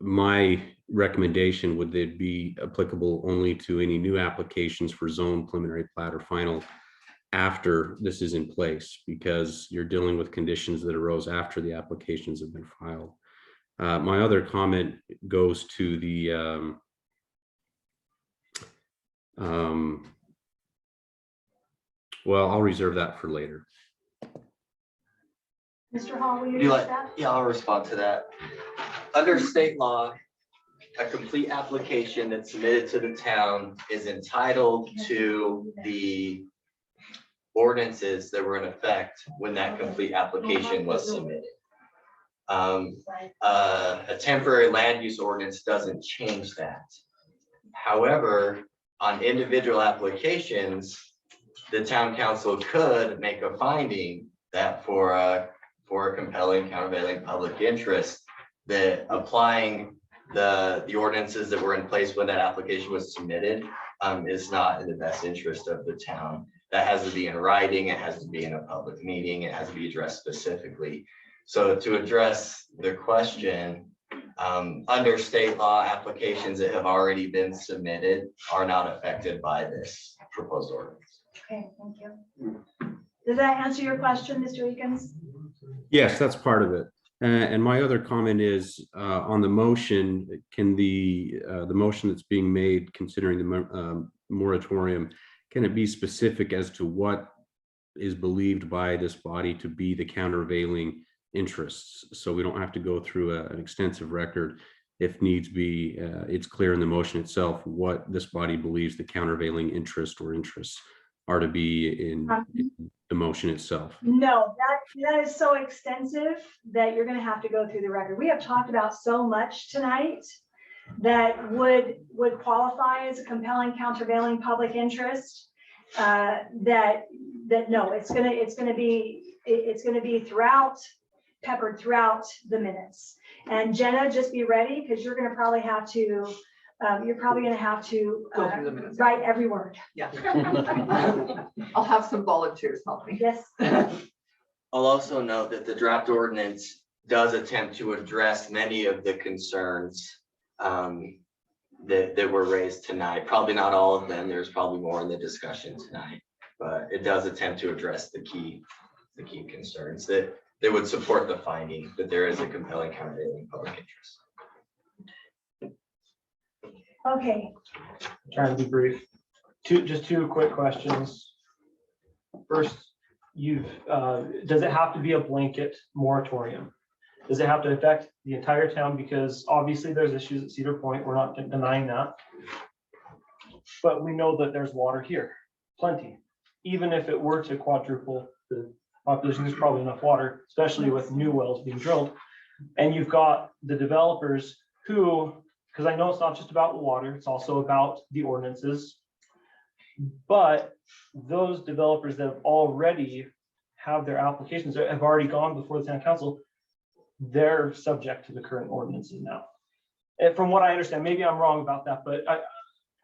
My recommendation would it be applicable only to any new applications for zone, preliminary plat, or final after this is in place, because you're dealing with conditions that arose after the applications have been filed. My other comment goes to the well, I'll reserve that for later. Mr. Hall, will you You use like, that? yeah, I'll respond to that. Under state law, a complete application that's submitted to the town is entitled to the ordinances that were in effect when that complete application was submitted. A temporary land use ordinance doesn't change that. However, on individual applications, the town council could make a finding that for a compelling countervailing public interest, that applying the ordinances that were in place when that application was submitted is not in the best interest of the town. That has to be in writing, it has to be in a public meeting, it has to be addressed specifically. So to address the question, under state law, applications that have already been submitted are not affected by this proposed ordinance. Okay, thank you. Does that answer your question, Mr. Eakins? Yes, that's part of it. And my other comment is on the motion, can the motion that's being made considering the moratorium, can it be specific as to what is believed by this body to be the countervailing interests? So we don't have to go through an extensive record. If needs be, it's clear in the motion itself what this body believes the countervailing interest or interests are to be in the motion itself. No, that is so extensive that you're going to have to go through the record. We have talked about so much tonight that would qualify as a compelling countervailing public interest. That no, it's going to be peppered throughout the minutes. And Jenna, just be ready, because you're going to probably have to. You're probably going to have to write every word. Yeah. I'll have some volunteers help me. Yes. I'll also note that the draft ordinance does attempt to address many of the concerns that were raised tonight. Probably not all of them. There's probably more in the discussion tonight, but it does attempt to address the key concerns that would support the finding that there is a compelling countervailing public interest. Okay. Trying to be brief. Just two quick questions. First, does it have to be a blanket moratorium? Does it have to affect the entire town? Because obviously there's issues at Cedar Point. We're not denying that. But we know that there's water here, plenty. Even if it were to quadruple the population, there's probably enough water, especially with new wells being drilled. And you've got the developers who, because I know it's not just about the water, it's also about the ordinances. But those developers that have already have their applications that have already gone before the town council, they're subject to the current ordinances now. And from what I understand, maybe I'm wrong about that, but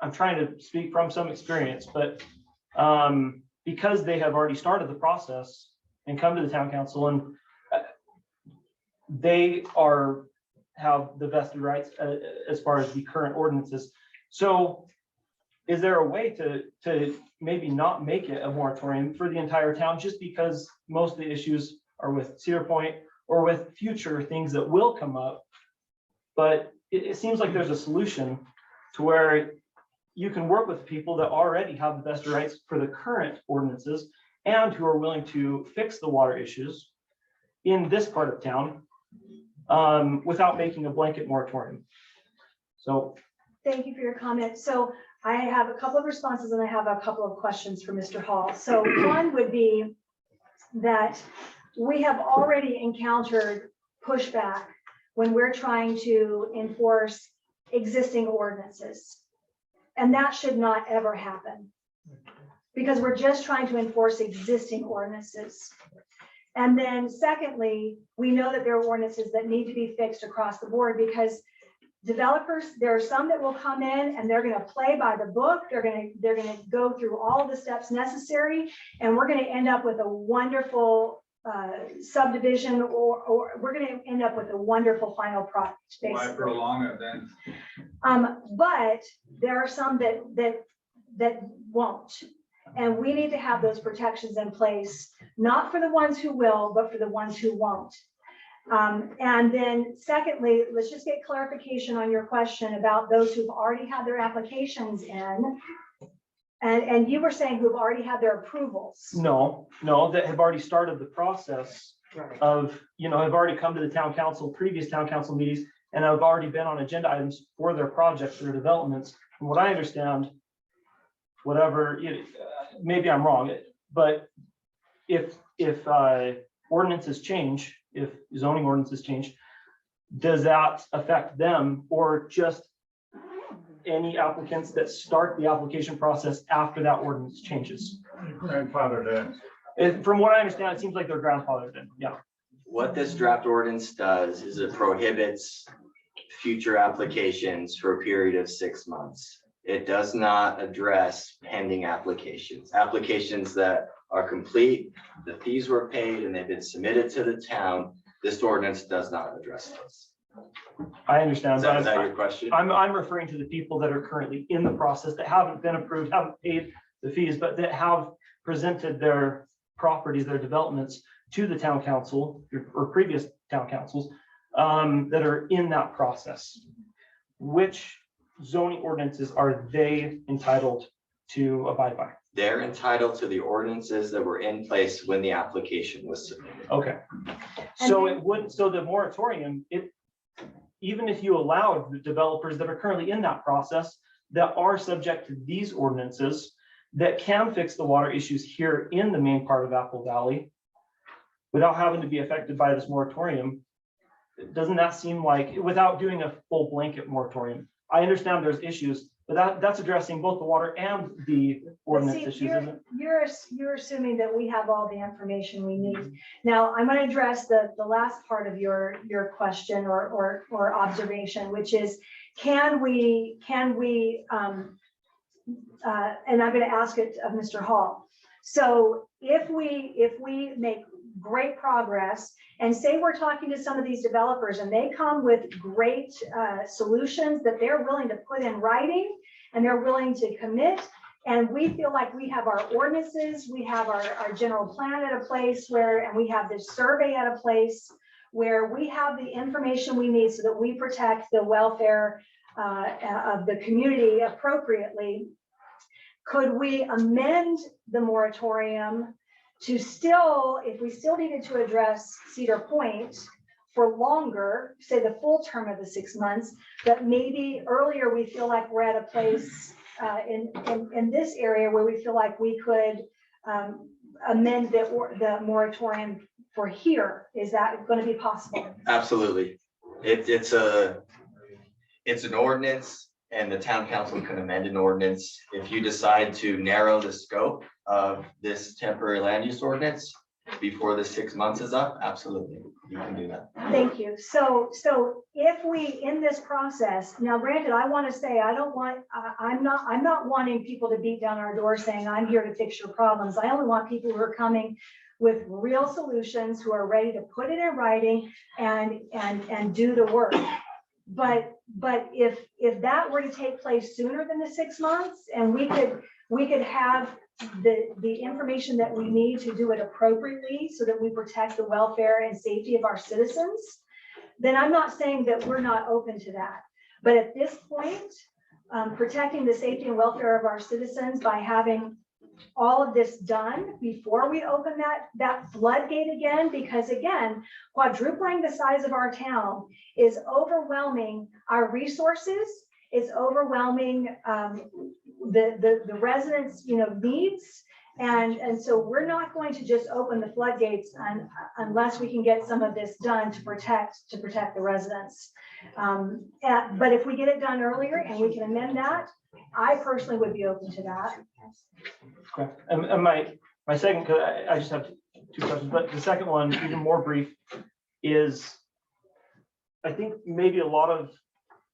I'm trying to speak from some experience. But because they have already started the process and come to the town council, and they have the vested rights as far as the current ordinances. So is there a way to maybe not make it a moratorium for the entire town, just because most of the issues or with Cedar Point or with future things that will come up. But it seems like there's a solution to where you can work with people that already have the best rights for the current ordinances and who are willing to fix the water issues in this part of town without making a blanket moratorium. So thank you for your comment. So I have a couple of responses and I have a couple of questions for Mr. Hall. So one would be that we have already encountered pushback when we're trying to enforce existing ordinances. And that should not ever happen because we're just trying to enforce existing ordinances. And then secondly, we know that there are ordinances that need to be fixed across the board because developers, there are some that will come in and they're going to play by the book. They're going to go through all the steps necessary, and we're going to end up with a wonderful subdivision, or we're going to end up with a wonderful final product. Basically. Why prolong it then? But there are some that won't, and we need to have those protections in place, not for the ones who will, but for the ones who won't. And then secondly, let's just get clarification on your question about those who've already had their applications in. And you were saying who've already had their approvals. no, that have already started the process of, have already come to the town council, previous town council meetings, and have already been on agenda items for their projects, their developments. From what I understand, whatever, maybe I'm wrong, but if ordinances change, if zoning ordinances change, does that affect them or just any applicants that start the application process after that ordinance changes? Grandfathered in. From what I understand, it seems like they're grandfathered in, yeah. What this draft ordinance does is it prohibits future applications for a period of 6 months. It does not address pending applications. Applications that are complete, the fees were paid, and they've been submitted to the town. This ordinance does not address those. I understand. Is that your question? I'm referring to the people that are currently in the process that haven't been approved, haven't paid the fees, but that have presented their properties, their developments to the town council or previous town councils that are in that process. Which zoning ordinances are they entitled to abide by? They're entitled to the ordinances that were in place when the application was submitted. Okay. So it wouldn't, so the moratorium, even if you allowed the developers that are currently in that process that are subject to these ordinances that can fix the water issues here in the main part of Apple Valley without having to be affected by this moratorium, doesn't that seem like, without doing a full blanket moratorium? I understand there's issues, but that's addressing both the water and the ordinance issues, isn't it? You're assuming that we have all the information we need. Now, I'm going to address the last part of your question or observation, which is, can we and I'm going to ask it of Mr. Hall. So if we make great progress and say we're talking to some of these developers and they come with great solutions that they're willing to put in writing and they're willing to commit, and we feel like we have our ordinances, we have our general plan at a place where, and we have this survey at a place where we have the information we need so that we protect the welfare of the community appropriately, could we amend the moratorium to still, if we still needed to address Cedar Point for longer, say the full term of the 6 months, but maybe earlier we feel like we're at a place in this area where we feel like we could amend the moratorium for here. Is that going to be possible? Absolutely. It's an ordinance, and the town council can amend an ordinance. If you decide to narrow the scope of this temporary land use ordinance before the 6 months is up, absolutely, you can do that. Thank you. So if we, in this process, now granted, I want to say, I'm not wanting people to beat down our door saying, I'm here to fix your problems. I only want people who are coming with real solutions, who are ready to put it in writing and do the work. But if that were to take place sooner than the 6 months, and we could have the information that we need to do it appropriately so that we protect the welfare and safety of our citizens, then I'm not saying that we're not open to that. But at this point, protecting the safety and welfare of our citizens by having all of this done before we open that floodgate again, because again, quadrupling the size of our town is overwhelming our resources, it's overwhelming the residents, needs. And so we're not going to just open the floodgates unless we can get some of this done to protect the residents. But if we get it done earlier and we can amend that, I personally would be open to that. Okay. And my second, because I just have two questions, but the second one, even more brief, is I think maybe a lot of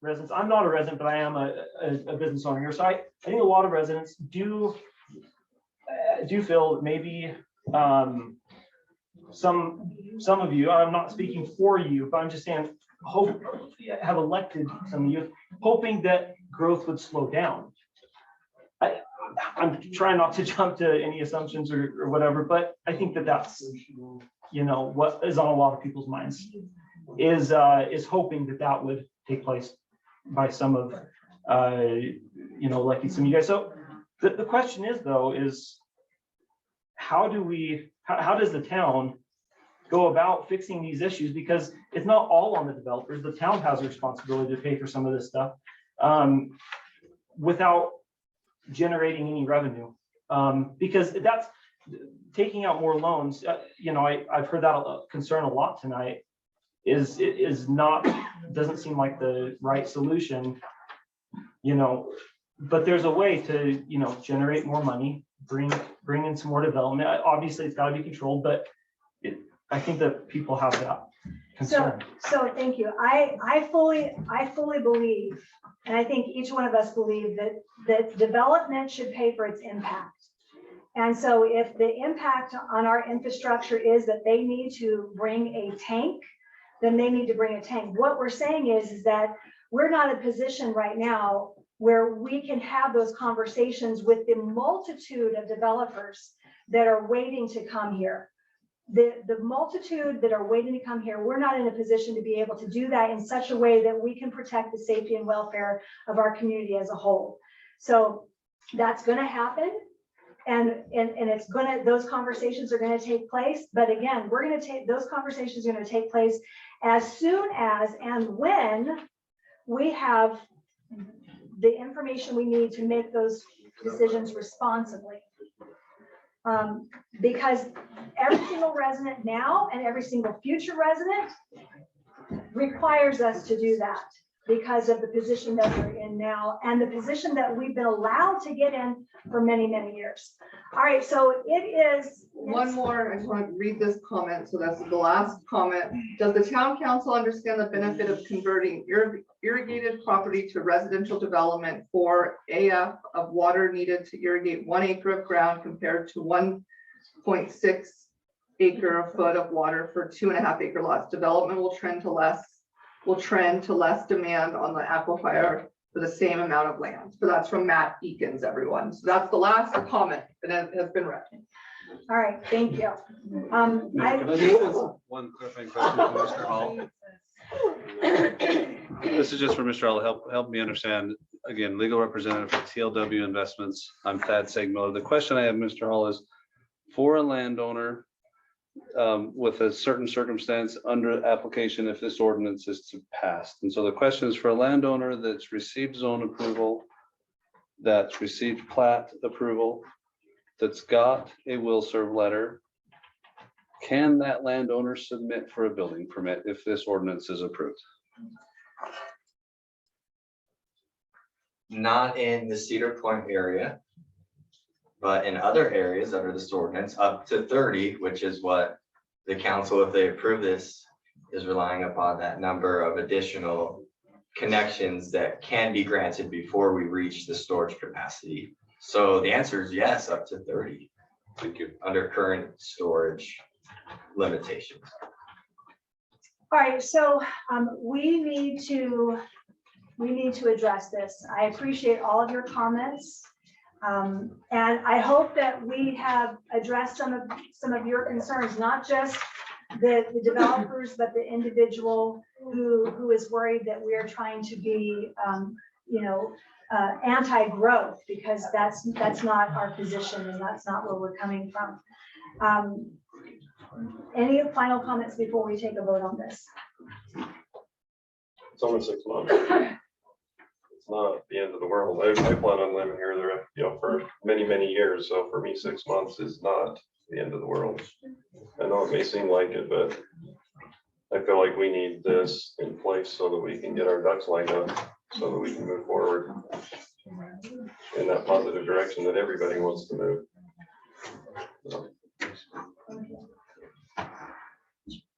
residents, I'm not a resident, but I am a business owner here. So I think a lot of residents do feel that maybe some of you, I'm not speaking for you, but I'm just saying, have elected some of you, hoping that growth would slow down. I'm trying not to jump to any assumptions or whatever, but I think that's what is on a lot of people's minds is hoping that would take place by some of electing some of you guys. So the question is though is how does the town go about fixing these issues? Because it's not all on the developers. The town has a responsibility to pay for some of this stuff without generating any revenue, because that's taking out more loans. I've heard that concern a lot tonight. Doesn't seem like the right solution. But there's a way to generate more money, bring in some more development. Obviously, it's got to be controlled, but I think that people have that concern. So thank you. I fully believe, and I think each one of us believe that development should pay for its impact. And so if the impact on our infrastructure is that they need to bring a tank, then they need to bring a tank. What we're saying is that we're not in a position right now where we can have those conversations with the multitude of developers that are waiting to come here. The multitude that are waiting to come here, we're not in a position to be able to do that in such a way that we can protect the safety and welfare of our community as a whole. So that's going to happen. And it's those conversations are going to take place. But again, those conversations are going to take place as soon as and when we have the information we need to make those decisions responsibly. Because every single resident now and every single future resident requires us to do that because of the position that we're in now and the position that we've been allowed to get in for many, many years. All right, so it is. One more, I just want to read this comment. So that's the last comment. Does the town council understand the benefit of converting irrigated property to residential development for AF of water needed to irrigate 1 acre of ground compared to 1.6 acre foot of water for 2.5 acre lots? Development will trend to less demand on the aquifer for the same amount of land. So that's from Matt Eakins, everyone. So that's the last comment that has been read. All right, thank you. Can I just ask one clarifying question for Mr. Hall? This is just for Mr. Hall. Help me understand. Again, legal representative for TLW Investments. I'm Thad Segmiller. The question I have, Mr. Hall, is for a landowner with a certain circumstance under application if this ordinance is to pass. And so the question is for a landowner that's received zone approval, that's received plat approval, that's got a will serve letter, can that landowner submit for a building permit if this ordinance is approved? Not in the Cedar Point area, but in other areas under this ordinance, up to 30, which is what the council, if they approve this, is relying upon that number of additional connections that can be granted before we reach the storage capacity. So the answer is yes, up to 30. Thank you. Under current storage limitations. All right, so we need to address this. I appreciate all of your comments. And I hope that we have addressed some of your concerns, not just the developers, but the individual who is worried that we are trying to be, anti-growth, because that's not our position and that's not where we're coming from. Any final comments before we take a vote on this? It's only 6 months. It's not the end of the world. I plan on living here there, for many, many years. So for me, 6 months is not the end of the world. I know it may seem like it, but I feel like we need this in place so that we can get our ducks lined up, so that we can move forward in that positive direction that everybody wants to move. So.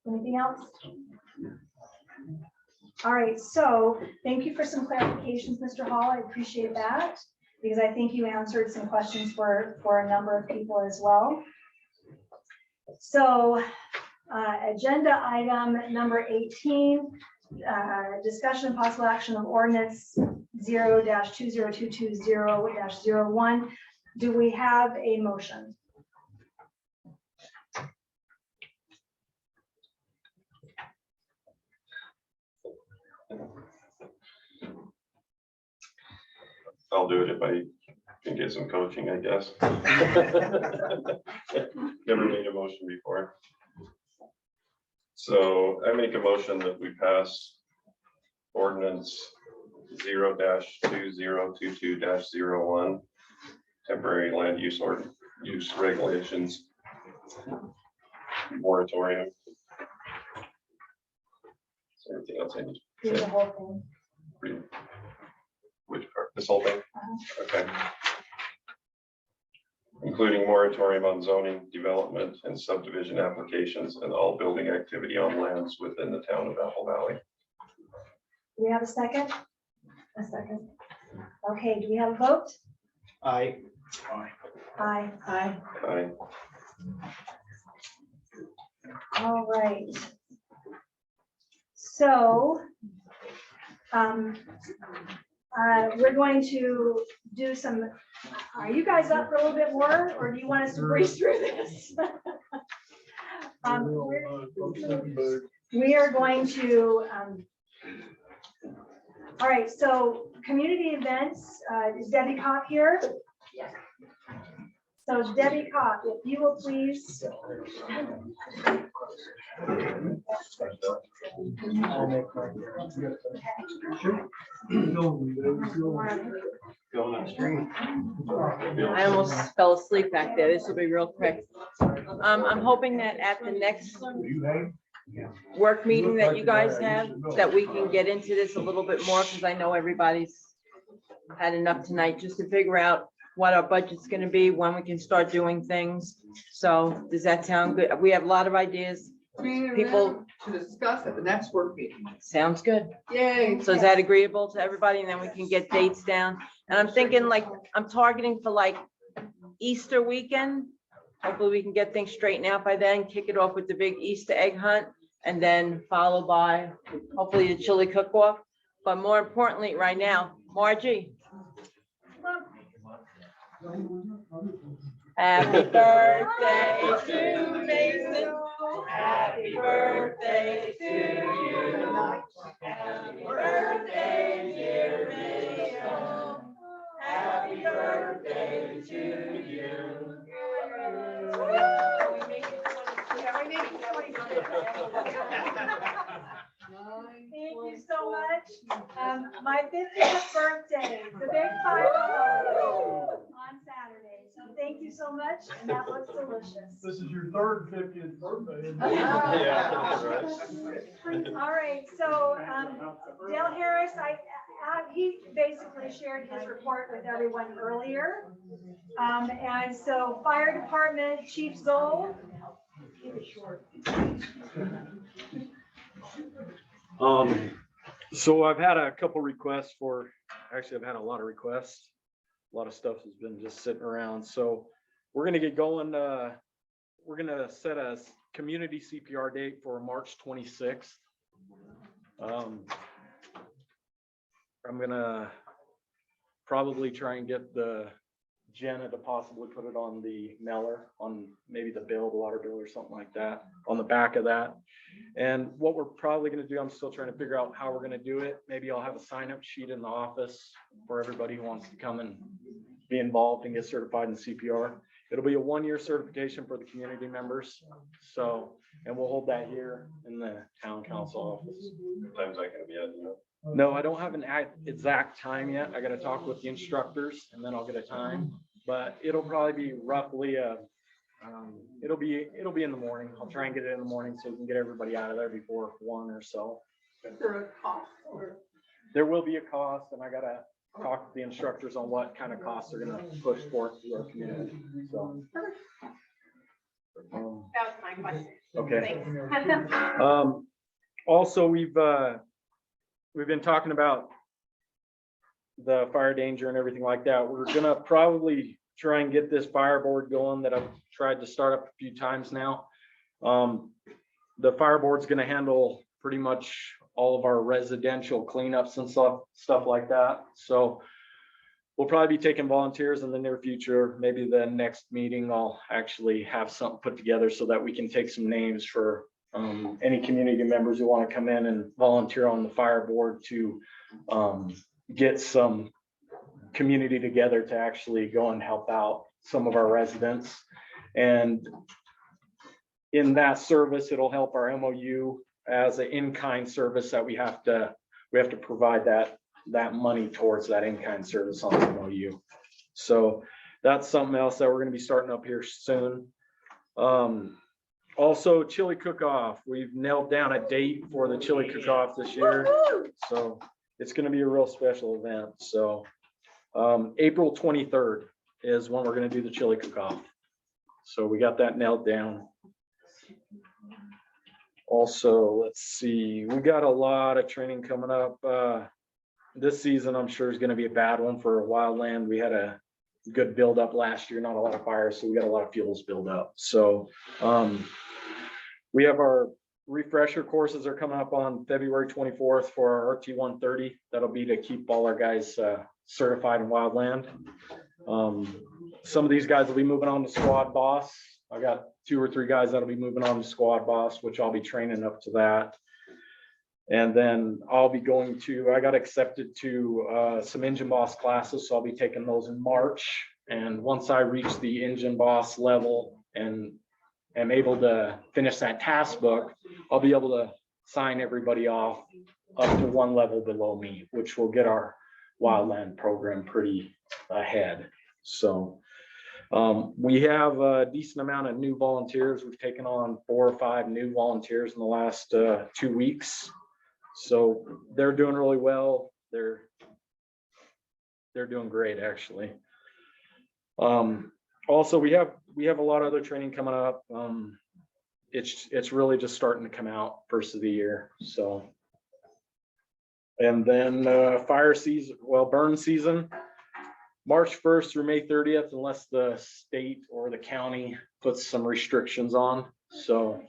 Anything else? All right, so thank you for some clarifications, Mr. Hall. I appreciate that, because I think you answered some questions for a number of people as well. So agenda item number 18, discussion and possible action of ordinance 0-20220-01. Do we have a motion? I'll do it if I can get some coaching, I guess. Never made a motion before. So I make a motion that we pass ordinance 0-2022-01, temporary land use regulations moratorium. Is there anything else I need to say? The whole thing. Which part? This whole thing? Okay. Including moratorium on zoning, development, and subdivision applications and all building activity on lands within the town of Apple Valley. Do we have a second? A second. Okay, do we have a vote? Aye. Aye. Aye. Aye. All right. So, we're going to do some, are you guys up for a little bit more, or do you want us to breeze through this? We are going to, all right, so community events, is Debbie Kopp here? Yes. So Debbie Kopp, if you will please. I almost fell asleep back there. This will be real quick. I'm hoping that at the next work meeting that you guys have, that we can get into this a little bit more, because I know everybody's had enough tonight just to figure out what our budget's gonna be, when we can start doing things. So does that sound good? We have a lot of ideas. People to discuss at the next work meeting. Sounds good. Yay. So is that agreeable to everybody? And then we can get dates down. And I'm thinking, like, I'm targeting for like Easter weekend. Hopefully we can get things straightened out by then, kick it off with the big Easter egg hunt, and then followed by hopefully the chili cook-off. But more importantly, right now, Margie. Happy birthday to Mason. Happy birthday to you. Happy birthday, dear Mason. Happy birthday to you. Thank you so much. My 50th birthday, the big 5-0 on Saturday. So thank you so much, and that looks delicious. This is your third 50th birthday. Yeah, that's right. All right, so Dale Harris, he basically shared his report with everyone earlier. And so Fire Department Chief Zoll. Keep it short. So I've had a couple requests actually I've had a lot of requests. A lot of stuff has been just sitting around. So we're going to get going. We're going to set a community CPR date for March 26th. I'm going to probably try and get the Jenna to possibly put it on the mailer, on maybe the bill, the water bill or something like that, on the back of that. And what we're probably gonna do, I'm still trying to figure out how we're gonna do it. Maybe I'll have a sign up sheet in the office for everybody who wants to come and be involved and get certified in CPR. It'll be a 1-year certification for the community members. So, and we'll hold that here in the town council office. Time's not gonna be at, No, I don't have an exact time yet. I gotta talk with the instructors and then I'll get a time, but it'll probably be roughly it'll be in the morning. I'll try and get it in the morning so we can get everybody out of there before 1 or so. Is there a cost or? There will be a cost, and I gotta talk to the instructors on what kind of costs they're gonna push forth to our community, so. That was my question. Okay. Thanks. Also, we've been talking about the fire danger and everything like that. We're gonna probably try and get this fireboard going that I've tried to start up a few times now. The fireboard's gonna handle pretty much all of our residential cleanups and stuff like that. So we'll probably be taking volunteers in the near future. Maybe the next meeting, I'll actually have something put together so that we can take some names for any community members who want to come in and volunteer on the fireboard to get some community together to actually go and help out some of our residents. And in that service, it'll help our MOU as an in-kind service that we have to provide that money towards that in-kind service on the MOU. So that's something else that we're going to be starting up here soon. Also, chili cook-off. We've nailed down a date for the chili cook-off this year. So it's going to be a real special event. So April 23rd is when we're going to do the chili cook-off. So we got that nailed down. Also, let's see, we got a lot of training coming up. This season, I'm sure is going to be a bad one for wildland. We had a good buildup last year, not a lot of fires, so we got a lot of fuels build up. So we have our refresher courses are coming up on February 24th for our RT 130. That'll be to keep all our guys certified in wildland. Some of these guys will be moving on to squad boss. I got 2 or 3 guys that'll be moving on to squad boss, which I'll be training up to that. And then I'll be going to, I got accepted to some engine boss classes, so I'll be taking those in March. And once I reach the engine boss level and am able to finish that task book, I'll be able to sign everybody off up to 1 level below me, which will get our wildland program pretty ahead. So we have a decent amount of new volunteers. We've taken on 4 or 5 new volunteers in the last 2 weeks. So they're doing really well. They're doing great, actually. Also, we have a lot of other training coming up. It's really just starting to come out first of the year. So, and then fire season, well, burn season, March 1st through May 30th, unless the state or the county puts some restrictions on. So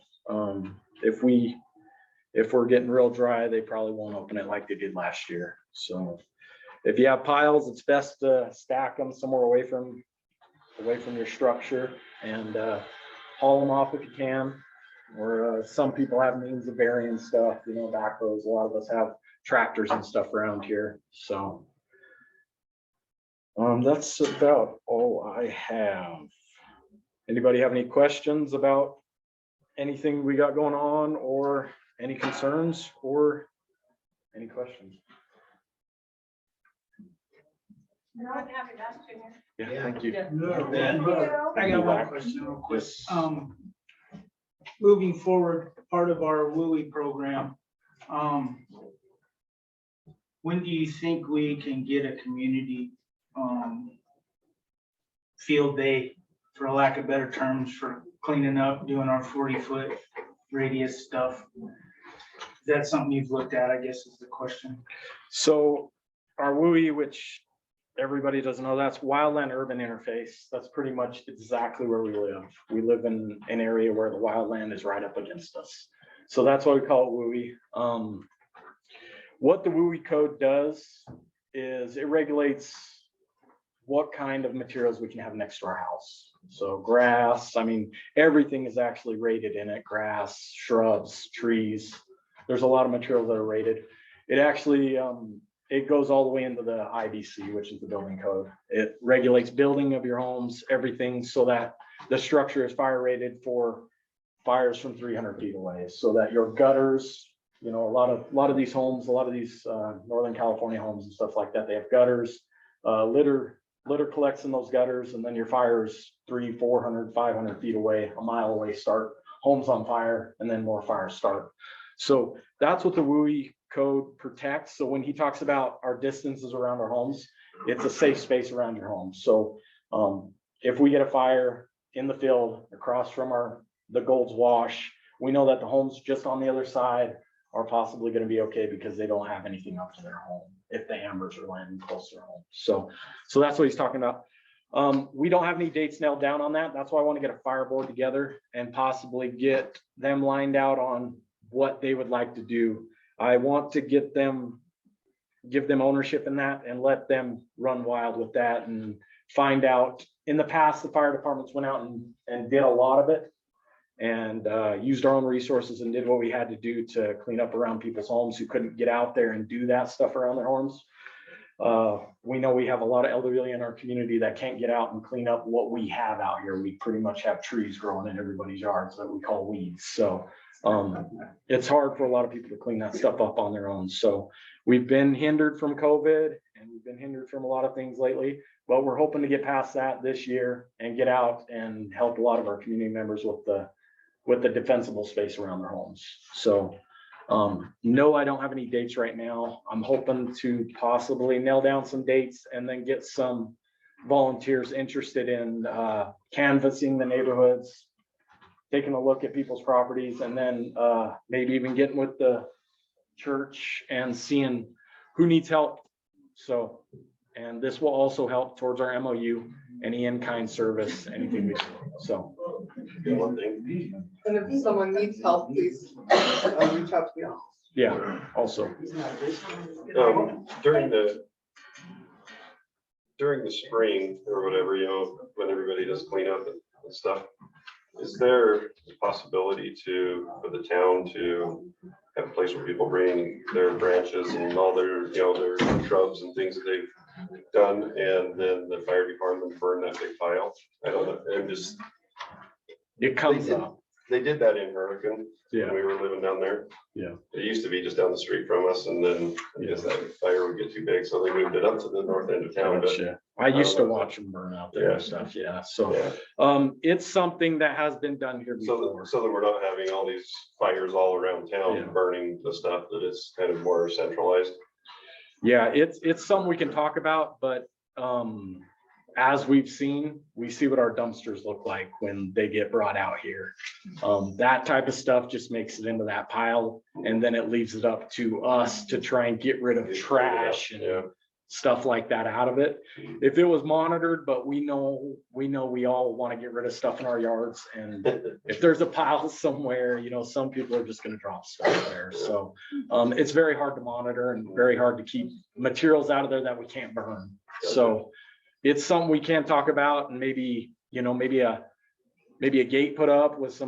if we're getting real dry, they probably won't open it like they did last year. So if you have piles, it's best to stack them somewhere away from your structure and haul them off if you can. Or some people have means of burying stuff, you know, backhoes. A lot of us have tractors and stuff around here. So that's about all I have. Anybody have any questions about anything we got going on, or any concerns, or any questions? Yeah, thank you. I got one question real quick. Moving forward, part of our WUI program, when do you think we can get a community field day, for lack of better terms, for cleaning up, doing our 40-foot radius stuff? Is that something you've looked at, I guess is the question. So our WUI, which everybody doesn't know, that's wildland urban interface. That's pretty much exactly where we live. We live in an area where the wildland is right up against us. So that's why we call it WUI. What the WUI code does is it regulates what kind of materials we can have next to our house. So grass, I mean, everything is actually rated in it, grass, shrubs, trees. There's a lot of materials that are rated. It actually, it goes all the way into the IBC, which is the building code. It regulates building of your homes, everything, so that the structure is fire rated for fires from 300 feet away, so that your gutters, you know, a lot of these homes, a lot of these Northern California homes and stuff like that, they have gutters, litter collects in those gutters, and then your fires 300, 400, 500 feet away, a mile away, start homes on fire, and then more fires start. So that's what the WUI code protects. So when he talks about our distances around our homes, it's a safe space around your home. So if we get a fire in the field across from the Gold's Wash, we know that the homes just on the other side are possibly going to be okay because they don't have anything up to their home if the hammers are landing close to their home. So that's what he's talking about. We don't have any dates nailed down on that. That's why I want to get a fire board together and possibly get them lined out on what they would like to do. I want to give them ownership in that and let them run wild with that and find out. In the past, the fire departments went out and did a lot of it and used our own resources and did what we had to do to clean up around people's homes who couldn't get out there and do that stuff around their homes. We know we have a lot of elderly in our community that can't get out and clean up what we have out here. We pretty much have trees growing in everybody's yards that we call weeds. So it's hard for a lot of people to clean that stuff up on their own. So we've been hindered from COVID and we've been hindered from a lot of things lately, but we're hoping to get past that this year and get out and help a lot of our community members with the defensible space around their homes. So no, I don't have any dates right now. I'm hoping to possibly nail down some dates and then get some volunteers interested in canvassing the neighborhoods, taking a look at people's properties, and then maybe even getting with the church and seeing who needs help. So, and this will also help towards our MOU, any in-kind service, anything we do. So. And if someone needs help, please reach out to me. Yeah, also. During the spring or whatever, you know, when everybody does clean up and stuff, is there a possibility for the town to have a place where people bring their branches and all their, you know, their shrubs and things that they've done, and then the fire department burn that big pile? I don't know, I'm just. It comes up. They did that in Hurricane. Yeah. When we were living down there. Yeah. It used to be just down the street from us, and then I guess that fire would get too big, so they moved it up to the north end of town. Gotcha. I used to watch them burn out there and stuff. Yeah. So it's something that has been done here before. So that we're not having all these fires all around town burning the stuff, that it's kind of more centralized. Yeah, it's something we can talk about, but as we see what our dumpsters look like when they get brought out here. That type of stuff just makes it into that pile, and then it leaves it up to us to try and get rid of trash and stuff like that out of it. If it was monitored, but we know we all want to get rid of stuff in our yards, and if there's a pile somewhere, you know, some people are just going to drop stuff there. So it's very hard to monitor and very hard to keep materials out of there that we can't burn. So it's something we can talk about, and maybe, you know, maybe a gate put up with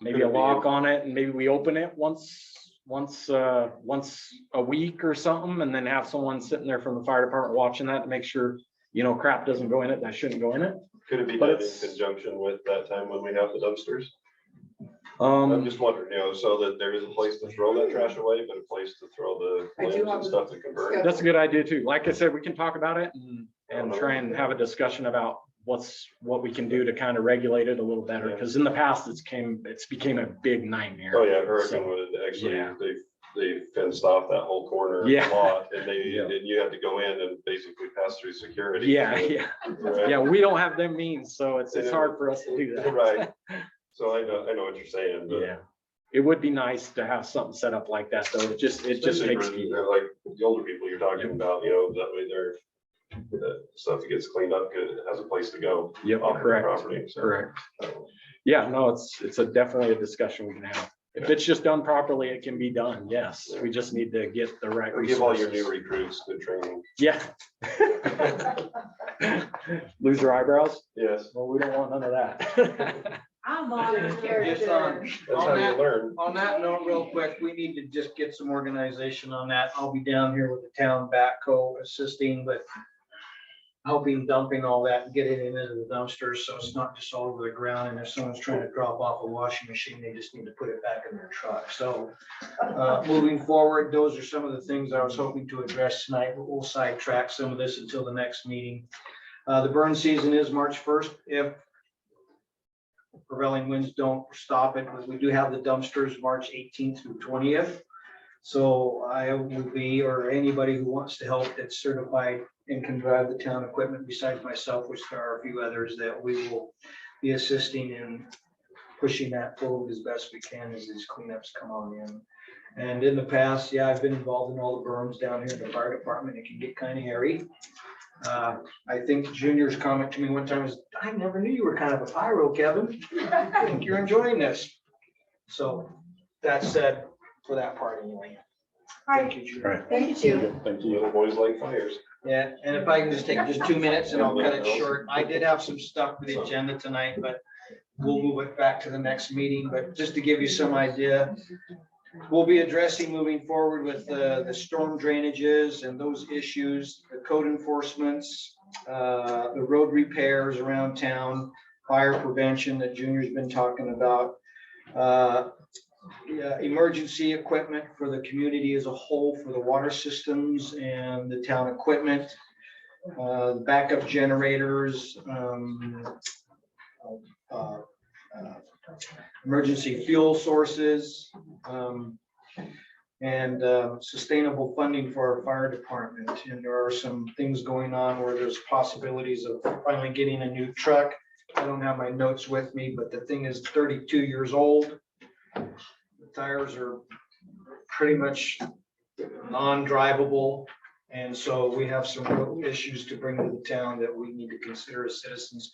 maybe a lock on it, and maybe we open it once a week or something, and then have someone sitting there from the fire department watching that to make sure, you know, crap doesn't go in it that shouldn't go in it. Could it be done in conjunction with that time when we have the dumpsters? I'm just wondering, you know, so that there is a place to throw that trash away, but a place to throw the limbs and stuff that can burn. That's a good idea too. Like I said, we can talk about it and try and have a discussion about what we can do to kind of regulate it a little better. Because in the past, it's became a big nightmare. Oh yeah, Hurricane would actually, they fenced off that whole corner lot, and and you had to go in and basically pass through security. Yeah, we don't have them means, so it's hard for us to do that. Right. So I know what you're saying. But yeah, it would be nice to have something set up like that, though. It just makes people, like the older people you're talking about, you know, that way the stuff that gets cleaned up, it has a place to go. Yep, off correct. the property. So. Correct. Yeah, no, it's definitely a discussion we can have. If it's just done properly, it can be done. Yes, we just need to get the right Give all your resources. new recruits good training. Yeah. Lose your eyebrows? Yes. Well, we don't want none of that. I'm volunteer. Just on how you learn. On that note, real quick, we need to just get some organization on that. I'll be down here with the town backhoe assisting, but helping dumping all that and getting it into the dumpsters, so it's not just all over the ground, and if someone's trying to drop off a washing machine, they just need to put it back in their truck. So moving forward, those are some of the things I was hoping to address tonight, but we'll sidetrack some of this until the next meeting. The burn season is March 1st. If prevailing winds don't stop it, but we do have the dumpsters March 18th through 20th. So I will be, or anybody who wants to help that's certified and can drive the town equipment besides myself, which there are a few others, that we will be assisting in pushing that forward as best we can as these cleanups come on in. And in the past, yeah, I've been involved in all the berms down here in the fire department. It can get kind of hairy. I think Junior's comment to me one time was, I never knew you were kind of a pyro, Kevin. I think you're enjoying this. So that said, for that part anyway. All Thank right, you, Junior. Right. thank you. Thank you, little boys like fires. Yeah, and if I can just take just 2 minutes and I'll cut it short. I did have some stuff for the agenda tonight, but we'll move it back to the next meeting. But just to give you some idea, we'll be addressing moving forward with the storm drainages and those issues, the code enforcements, the road repairs around town, fire prevention that Junior's been talking about, emergency equipment for the community as a whole, for the water systems and the town equipment, backup generators, emergency fuel sources, and sustainable funding for our fire department. And there are some things going on where there's possibilities of finally getting a new truck. I don't have my notes with me, but the thing is 32 years old. The tires are pretty much non-drivable. And so we have some real issues to bring to the town that we need to consider as citizens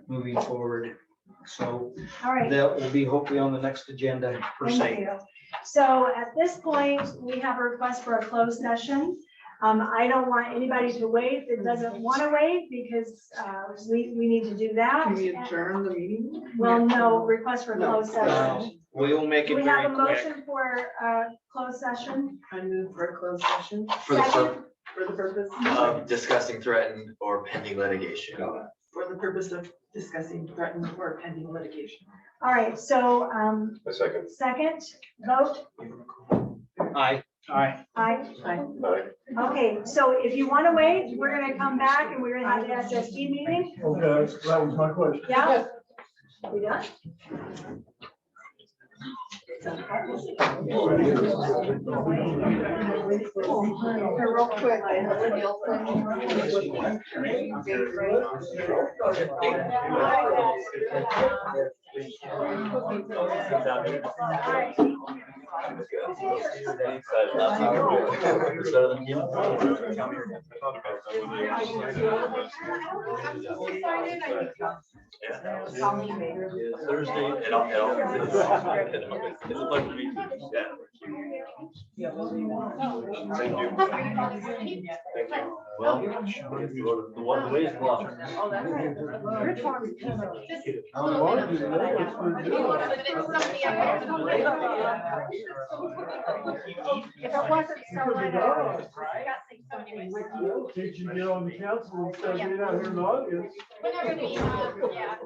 moving forward. So All right. that will be hopefully on the next agenda per Thank se. you. So at this point, we have a request for a closed session. I don't want anybody to wait that doesn't want to wait, because we need to do that. Can we adjourn the meeting? Well, no, request for a closed No, session. we will make Do it we have very a quick. motion for closed session? I move for a closed session For the Second. for the purpose of discussing threatened or pending litigation. of discussing threatened or pending litigation. All right, so A second. second vote. Aye. Aye. Aye. Aye. Okay, so if you want to wait, we're gonna come back and we're gonna have the SSD meeting. Okay, that was my question. Yeah? We done? Real quick, I have a deal Thursday. It's a pleasure to meet you. Yeah. Thank you. Thank you. Well, the way is blocked. If it wasn't so late, Did you get on the council and start getting out here in the audience? Yeah,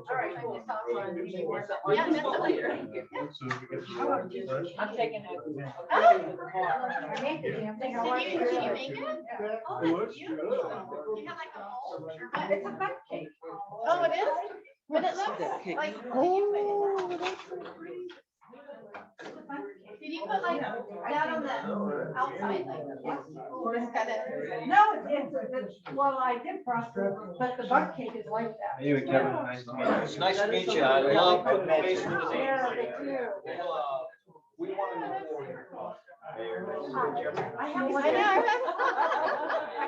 that's later. I'm taking it. It's a cupcake. Oh, it is? But it looks like. Did you put like that on the outside, like, or is that it? No, it's, well, I did frosted, but the butt cake is like that. Anyway, Kevin, nice to meet you. It's nice to meet you. I love putting face with the name. Yeah, they do. We want to move forward. I have one. I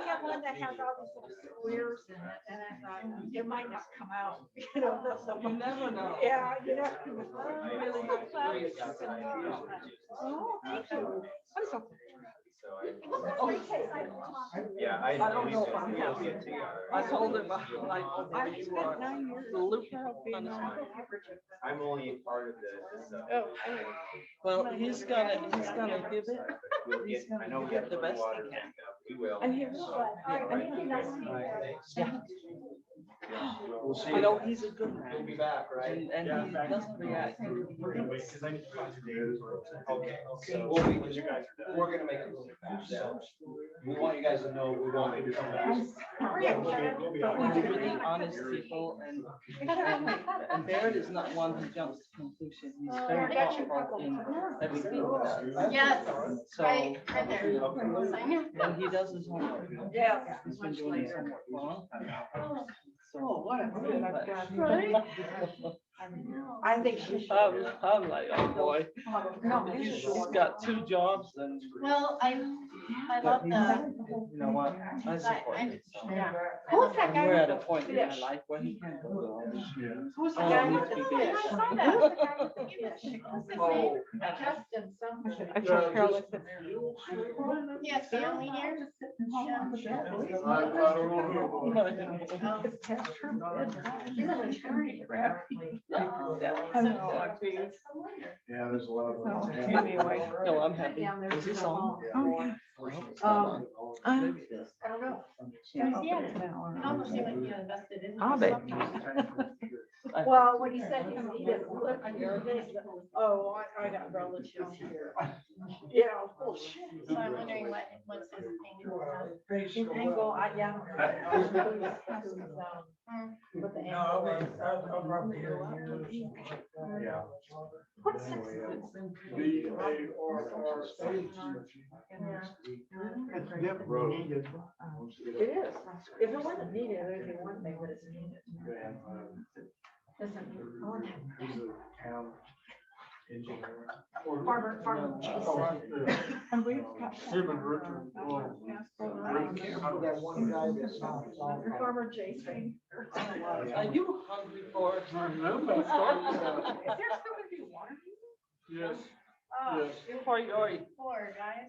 have one that has all these little squares in it, and I thought it might not come out. You know, You never know. yeah, you know. Oh, thank you. I'm so. Yeah, I don't know if I'm happy. I told him, like, I spent 9 years. I'm only part of this. Well, he's gonna give it. I know we have the best he can. We will. And he will. We'll see. You know, he's a good man. He'll be back, right? And he doesn't react. Okay, so we're gonna make it really fast. We want you guys to know we want you to come back. But we're really honest people, and Barrett is not one who jumps to conclusions. He's very thoughtful in everything he does. Yes, So, right there. and he does his homework. Yeah. He's been doing his homework for a long time. Oh, what a good Right? I think she should. I'm like, oh boy, No, he's got 2 jobs and. Well, I love the. You know what? I support it. Yeah. Who's that guy? We're at a with the point in our fish? life where he can't go to all this. Who's the Oh, guy he's with the big. fish? I saw that. Who's the guy with the fish? Oh. Justin something. I told Carol I said. Yes, family here. Yeah, there's a lot of. Anyway. No, I'm happy. Is this on? I don't know. It almost seemed like you invested in. I'll bet. Well, when he said he needed, look, oh, I got relatives here. Yeah, bullshit. So I'm wondering what's his angle. Angle, yeah. But the angle. Yeah. What's this? It's definitely needed. It is. If it wasn't needed, there'd be one thing, but it's needed. Listen, I want Farmer Jason. And we've got. Him and Richard. That one guy that's not. Farmer Jason. Are you hungry for it? Is there still gonna be water? Yes. Oh, Yes. Poor guys.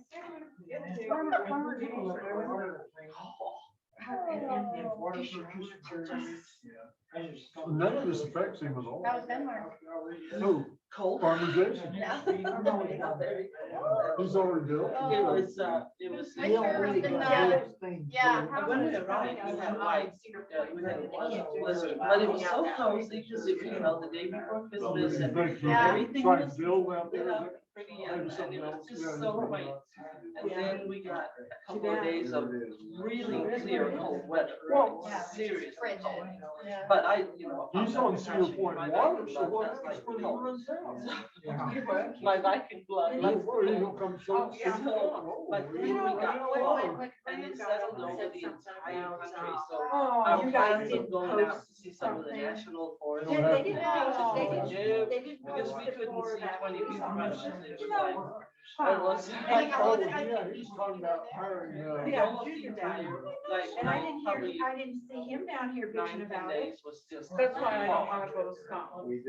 Farmer Jason. None of this affects him at all. That was Denmark. Who? Cold. Farmer Jason. Yeah. He's already built. It was. My server's been, yeah. I went in it right, we had like, we had a blizzard, but it was so cozy, because it, you know, the day before Christmas and everything was, pretty and it was just so quaint. And then we got a couple of days of really clear cold weather, serious. Frigid. Yeah. But I, you know. He's on Cedar Point water, so what, Like, when he runs down? my Viking blood. Don't worry, he'll come so. But then we got cold and it settled over the entire country, so. Oh, Our you guys plans didn't of going out post to see some of the national forests. Yeah, they didn't post, they No, didn't because we post couldn't before see that. 20 people rushes. It was No. like, I was. Oh, yeah, he's talking about hiring, Yeah, Almost the Junior entire, Dad. like, And I didn't probably hear, I didn't see him down here bitching 9-10 about it. days was just. That's why I don't wanna go to Scotland.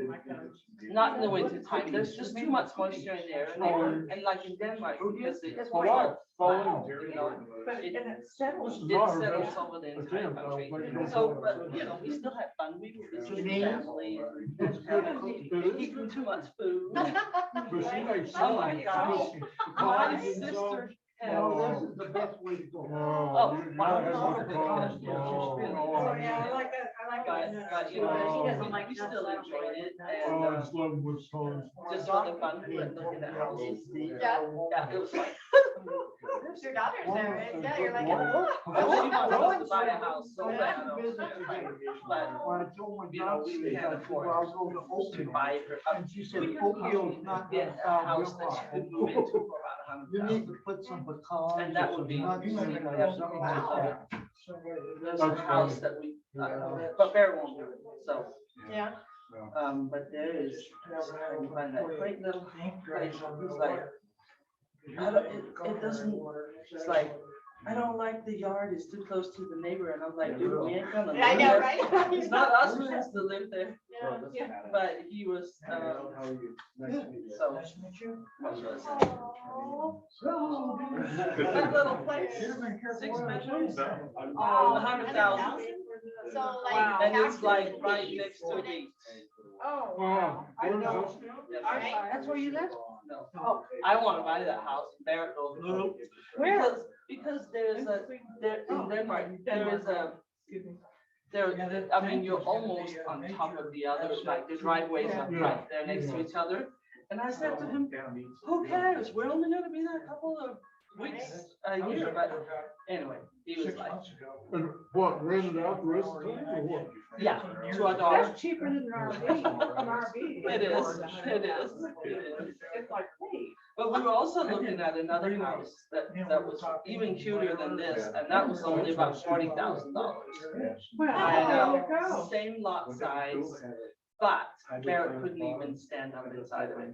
Not in the winter time, there's just too much moisture in there, and like in Denmark, because it's why- flat, Oh. you know, But, and it settles. it settles over the entire country. So, but, you know, we still had fun, we were visiting family, and eating too much food. But she makes. Oh my gosh. My sister had. No, this is the best way to go. Oh, wow. Oh, yeah, I like that, I like that. But, you know, She doesn't like we nuts, still I don't enjoyed like it, nuts. and, I just love Wisconsin. just for the fun, we went looking at houses. Yeah. Yeah, it was like. Your daughter's there, right? Yeah, you're like. She wants to buy a house so bad. But, When I told my you know, daughter, we had a I was going to to Oakville, buy her. and she said, Oakville's not Get that a house that she could move into for about You need $100,000. to put some pecans. And that would be. Nuts in it, or something like that. There's a house that we, but Bear won't do it, so. Yeah. But there is, you find that great little place, it's like, it doesn't, it's like, I don't like the yard, it's too close to the neighbor, and I'm like, dude, we ain't gonna live I know, there. right? It's not us who has to live there, Yeah. but he was, so. That little place, 6 bedrooms, 100,000. So like. And it's like right next to the. Oh. I know. That's where you live? No. Oh, I wanna buy that house, Barrett goes, no. Because there's a, there, in Denmark, there is a, I mean, you're almost on top of the others, like the driveways are right there next to each other. And I said to him, who cares? We're only gonna be there a couple of weeks a year, but anyway, he was like. And what, rented out the rest of the time or what? Yeah, to our daughter. That's cheaper than an RV. It is. It's like, hey. But we were also looking at another house that was even cuter than this, and that was only about $40,000. Same lot size, but Barrett couldn't even stand up inside of it.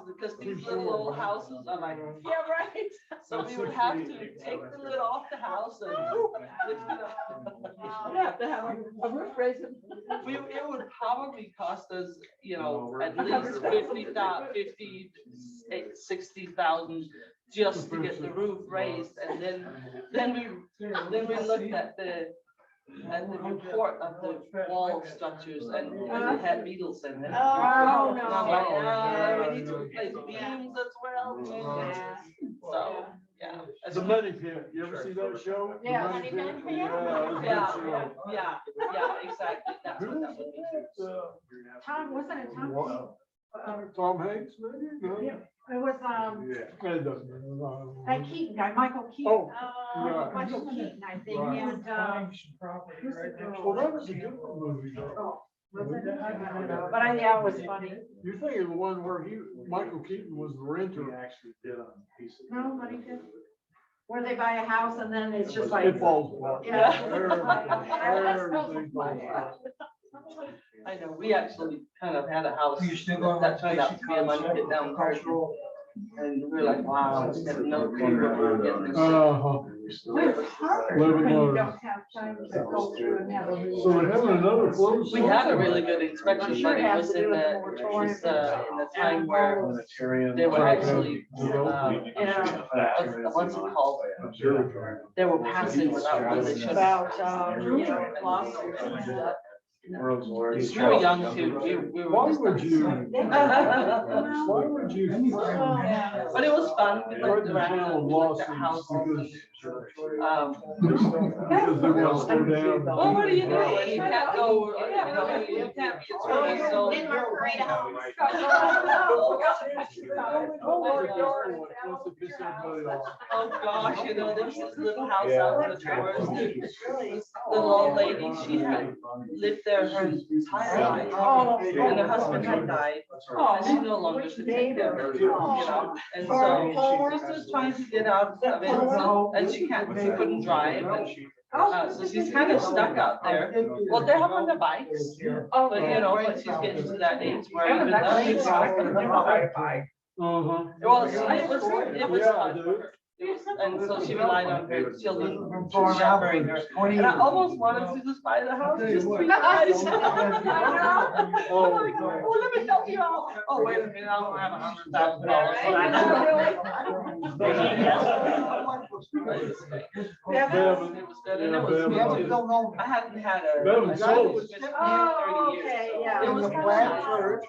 Because these little old houses are like, yeah, right. So we would have to take the lid off the house and lift it up. We have to have a roof raise. It would probably cost us, at least 60,000 just to get the roof raised, and then we looked at the report of the wall structures, and it had beetles in it. Oh, no. And I'm like, we need to replace beams as well. So, yeah. The Money Pit, you ever see that show? The Yeah. Money Pit? Yeah, exactly. That's what that would be. Tom, wasn't it Tom? Tom Hanks, maybe? No? Yeah. It was, It doesn't matter. that Keaton guy, Michael Keaton. Oh, right. Michael Keaton, I think, Right. and, who's the girl? Well, that was a good movie though. Oh, was it? I don't know, but yeah, it was funny. You think of the one where Michael Keaton was the renter? No, what he did? Where they buy a house and then it's just like. It falls apart. Yeah. Everything falls apart. I know, we actually kind of had a house that turned out to be a money pit down cultural. And we were like, wow, we had no clue what we were getting into. Living You on. don't have time to go through and have a. So we're having another closed. We had a really good inspection, Sure but it has was to do in with the the, moratorium. in the time where they were actually, what's it called? They were passing without when they should have. About, Lawsuits and stuff. We were young too. We were Why just would you? Why would you? But it was fun. We looked around, we looked at houses. Because they want to slow down. Well, what do? You can't go, you can't be a tourist, so. Oh, gosh, there's this little house out in the forest. This little old lady, she had lived there her entire life. And her husband had died. And she no longer could take care of her, And so she's just trying to get out of it. And she couldn't drive. So she's kind of stuck out there. Well, they're up on the bikes, but but she's getting to that age where even though she's not gonna ride a bike. Well, it was fun for her. And so she relied on her children sheltering her. And I almost wanted to just buy the house just for you guys. Oh, let me help you out. Oh, wait a minute, I don't have $100,000. Yeah, it was good, and it was good too. I hadn't had a. Okay, yeah. It was Black church.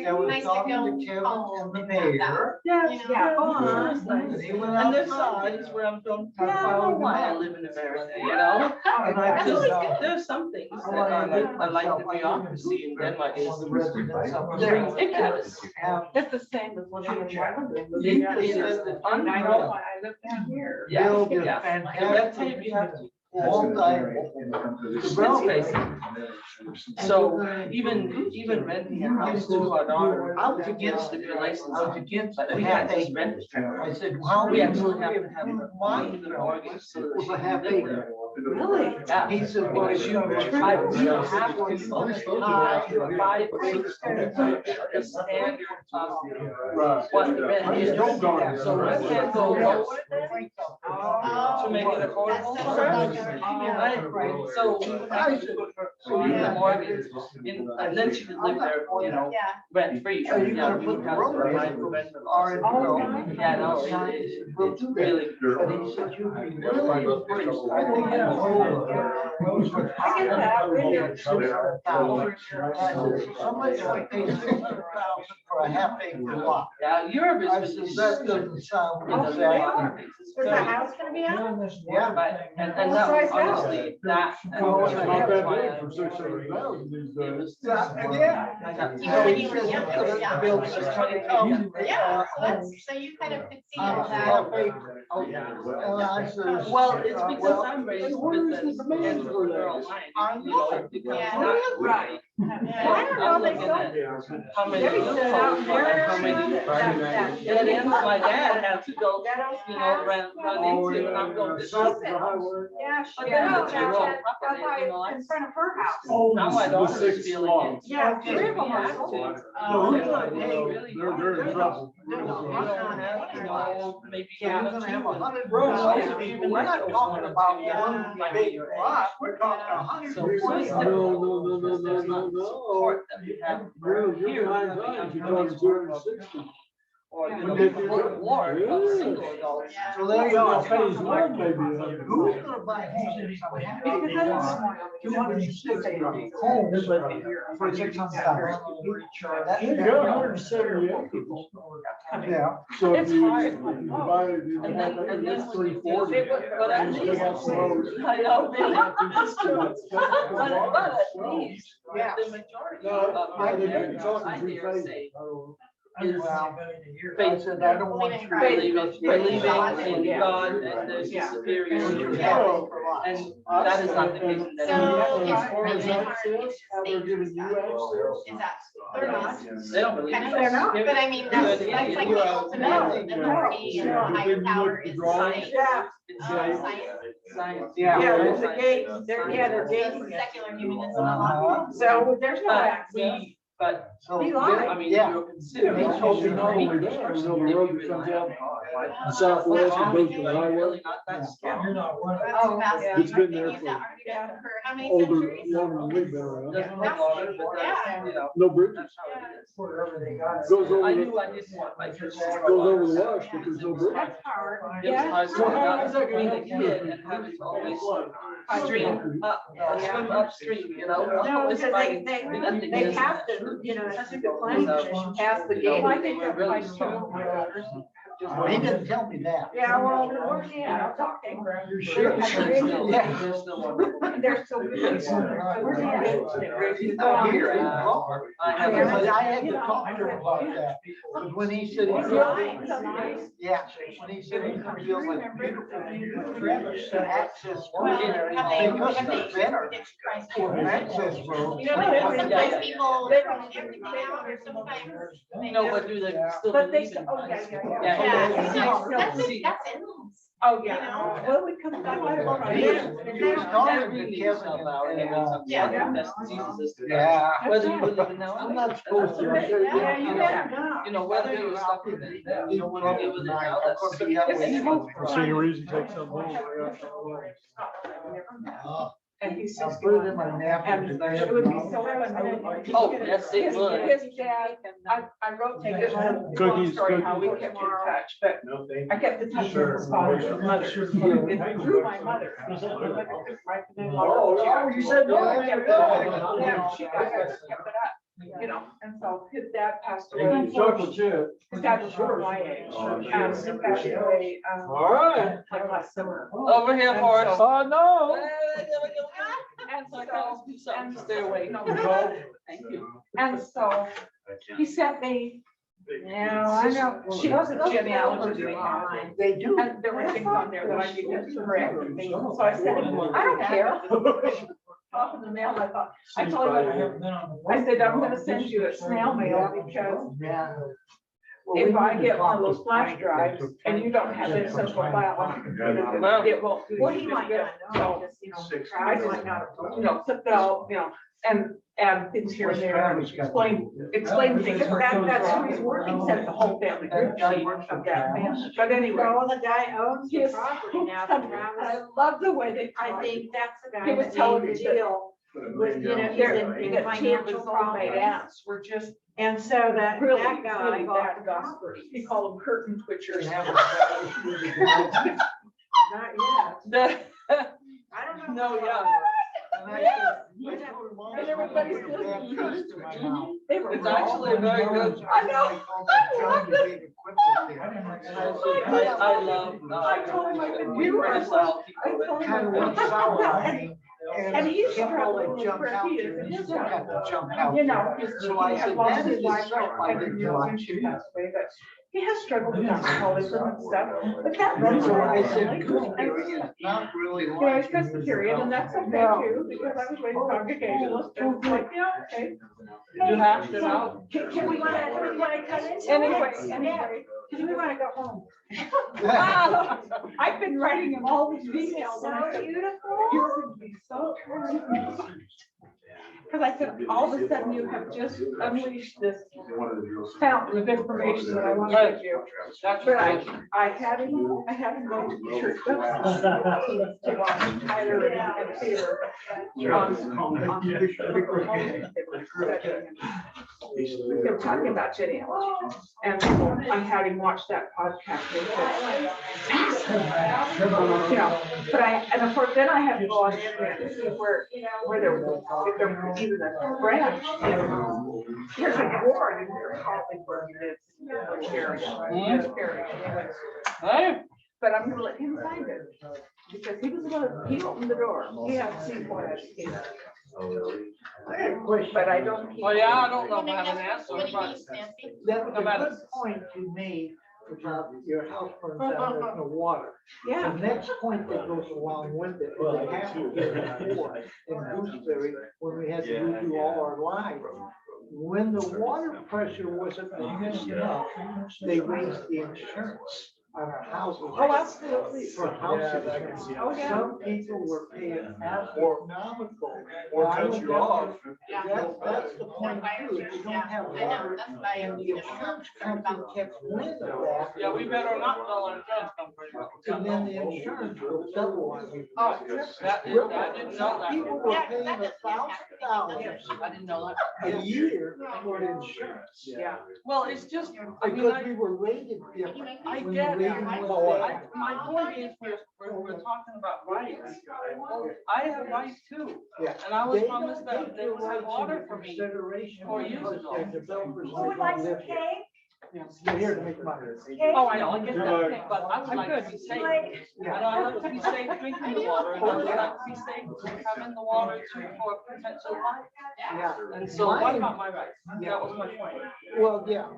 That was talking to Kevin and the mayor. Yeah. And there's some things where I'm going, yeah, I know why I live in America, There's some things that I like the bureaucracy in Denmark is they're ridiculous. It's the same as when I was I know why I live down here. Yeah. The red tape you have to. So even renting a house to our daughter, to get stipulations, but we had to rent it. I said, wow, we actually have to have one mortgage so that she can live there. Really? Yeah. He said, well, Because you you. have to provide rates and the standard of what the rent is. So we can't go lower to make it affordable for us. Right, so we would have to put her in the mortgage, and then she could live there, you know, rent free. So you're gonna put the road rate or. Yeah, no, it's really. But he said you can really increase, I think. I get that. Somebody like they 600,000 for a half acre lot. Yeah, Europe I is. said, that doesn't sound Is exactly. the house gonna be out? Yeah. But, and that was honestly, that. and Well, it's that's not why that I- big for 600,000 these days. Yeah, so that's, so you kind of could see all that. Well, it's because I'm raised with the rural line, you know, because Yeah. that's right. I don't know, they don't. How many Maybe loopholes set it out there. and how many. And then my dad had to go, you know, run into, and I'm going to. Yeah, But she then got it's that rural out property, you know, in front of her house. now my daughter's feeling it. Yeah, 3 of them are. They're in trouble. You don't have, you know, maybe. So you're gonna have 100 roads, people, we're not talking about one big lot, we're talking 100. No. You're behind time, you're talking 260. Or you know, war, single adults. So there you go. Phase one, maybe. Who's gonna buy homes? 260 homes for 600,000. You got 178 people. Yeah. So it's hard. And then it's 340. But at least, I know. But at least, the majority of my parents, I dare say, is faith in God, believing in God and there's a superior. And that is not the case. in that. So it's really hard if the state is that. They're not. They don't believe. Kind of, They're not. but I mean, that's like the ultimate authority and the higher power is science. Science. Yeah. Yeah, there's a gate, they're gating it. Secular humanism. So there's no But access. but, He lied. I mean, Yeah. you're considering. He's hoping not only that, If you know, the you road rely comes out on- southwest and goes to the You're highway. really not that strong. You're not one. That's Oh, fascinating. It's been there Use that argument for how many Older, centuries? longer than we've been around. Doesn't look water, but that's, you know. No bridges. That's how it is. Goes over I the, knew I didn't want my kids. goes over the wash, but there's no bridge. That's hard. It's Yeah. hard to not being a kid and having to always stream up, swim upstream, you know. No, always because fighting they nothing is- have to, you know, that's a good plan. Pass the gate. Well, I think they were they're really like strong. Well, he didn't tell me that. Yeah, well, where's he at? I'm talking. You're sure? Yeah. There's no one. They're so good. So where's he at? He's not here. I have But a- I had to talk to him about that. Because when he said. He's lying, so nice. Yeah, when he said he feels like beautiful access. road, they must have been our access road. You know, like, sometimes people, they don't everything out, or sometimes. You know, but do they still But they, believe in oh, God? yeah, yeah, Yeah, yeah. that's endless. Oh, yeah. Well, we come back. He was talking Every to knee Kevin. shall bow and every tongue Yeah. shall confess that Jesus is the Christ. Yeah. Whether you believe it now. I'm not supposed to. Yeah, you better not. You know, whether you're stuck with it, you know, when you with it now, Of course, that's. he got it's way- evil. See your reason, take some home. And he's I'll 61. put it in my napkin. And it would be so fun. Oh, yes, it would. His dad, I wrote to this long story how we kept in touch, but I kept in touch with his father's mother. It grew my mother. Oh, you said no. Yeah, she got it, kept it up, you know, and so his dad passed away. Chocolate chip. His dad was sort of my age. He passed away, All right. like last summer. Over here, Forrest. Oh, no. And so, Stay away. no, Thank you. and so he sent me, yeah, I know, she was a genealogy online. They do. And there were things on there that I needed to correct. So I said, I don't care. Off in the mail, I thought, I told him, I said, I'm gonna send you a snail mail because Yeah. if I get one of those flash drives and you don't have it central file, it won't. Well, he might not know, I might not, and add things here and there, and explain things. That's who he's working, sent the whole family group sheet of that man. But anyway. Well, the guy owns the Yes. property now. I love the way they. I think that's the guy He was that telling made me the deal with, you know, he's in that financial problems. We're just And so that really, guy really bought bad gospers. He called them curtain twitchers. Not yet. I don't know. No, yeah. And everybody's listening. They were It's actually very good. I know. I love. I told him, I said, we were so. I told him, and he's struggling with where he is in his life. You know, So I said, that is I didn't know when she passed away, but he has struggled with alcoholism and stuff, but that runs So I around. said, You not really. Yeah, it's Presbyterian, and that's okay too, because I was raised Congregationalist, and it's like, yeah, okay. You hashed it out. Can we wanna cut into? Anyway, Because we wanna go home. Wow. I've been writing him all these emails. and I So said, beautiful. "You're gonna be so proud." Because I said, all of a sudden you have just unleashed this fountain of information that I want to give you. But I had him go to the church website to watch Tyler and Taylor they were talking about genealogy, and I had him watch that podcast. You know, but and of course, then I had to go on the internet to see where there was even a branch. There's a ward in there, Hollywood, it's area. But I'm gonna let him find it, because he was the one, he opened the door, he had C4 education. But I don't. Well, yeah, I don't know if I have an answer, but. That was No a matter. good point you made about your house burns down, there's no water. Yeah. The next point that goes along with it, is it happened here before in Gooseberry, when we had to redo all our lines. When the water pressure wasn't enhanced enough, they raised the insurance on our houses. Oh, absolutely. For house insurance. Oh, yeah. Some people were paying astronomical. That's the point too, if you don't have water, and the insurance company kept wind of that. Yeah, we better not tell our insurance company. And then the insurance will double on you. Oh, I didn't know that. People were paying $1,000 I didn't know that. a year for insurance. Yeah. Well, it's just, I mean, Because we were rated different. I when get the it. rating was bad. My point is, we're talking about rights. I have rights too. Yeah. And I was They promised don't that take they your would have rights water into for me. consideration 4 years because ago. they're developers Who would that like don't some live here. cake? They're here to make money. Oh, I know, I get that, but I would like to be safe. Like, And I like to be safe drinking the water, and I would like to be safe having the water for potential life. Yeah. And so why not my rights? That was my point. Well, yeah,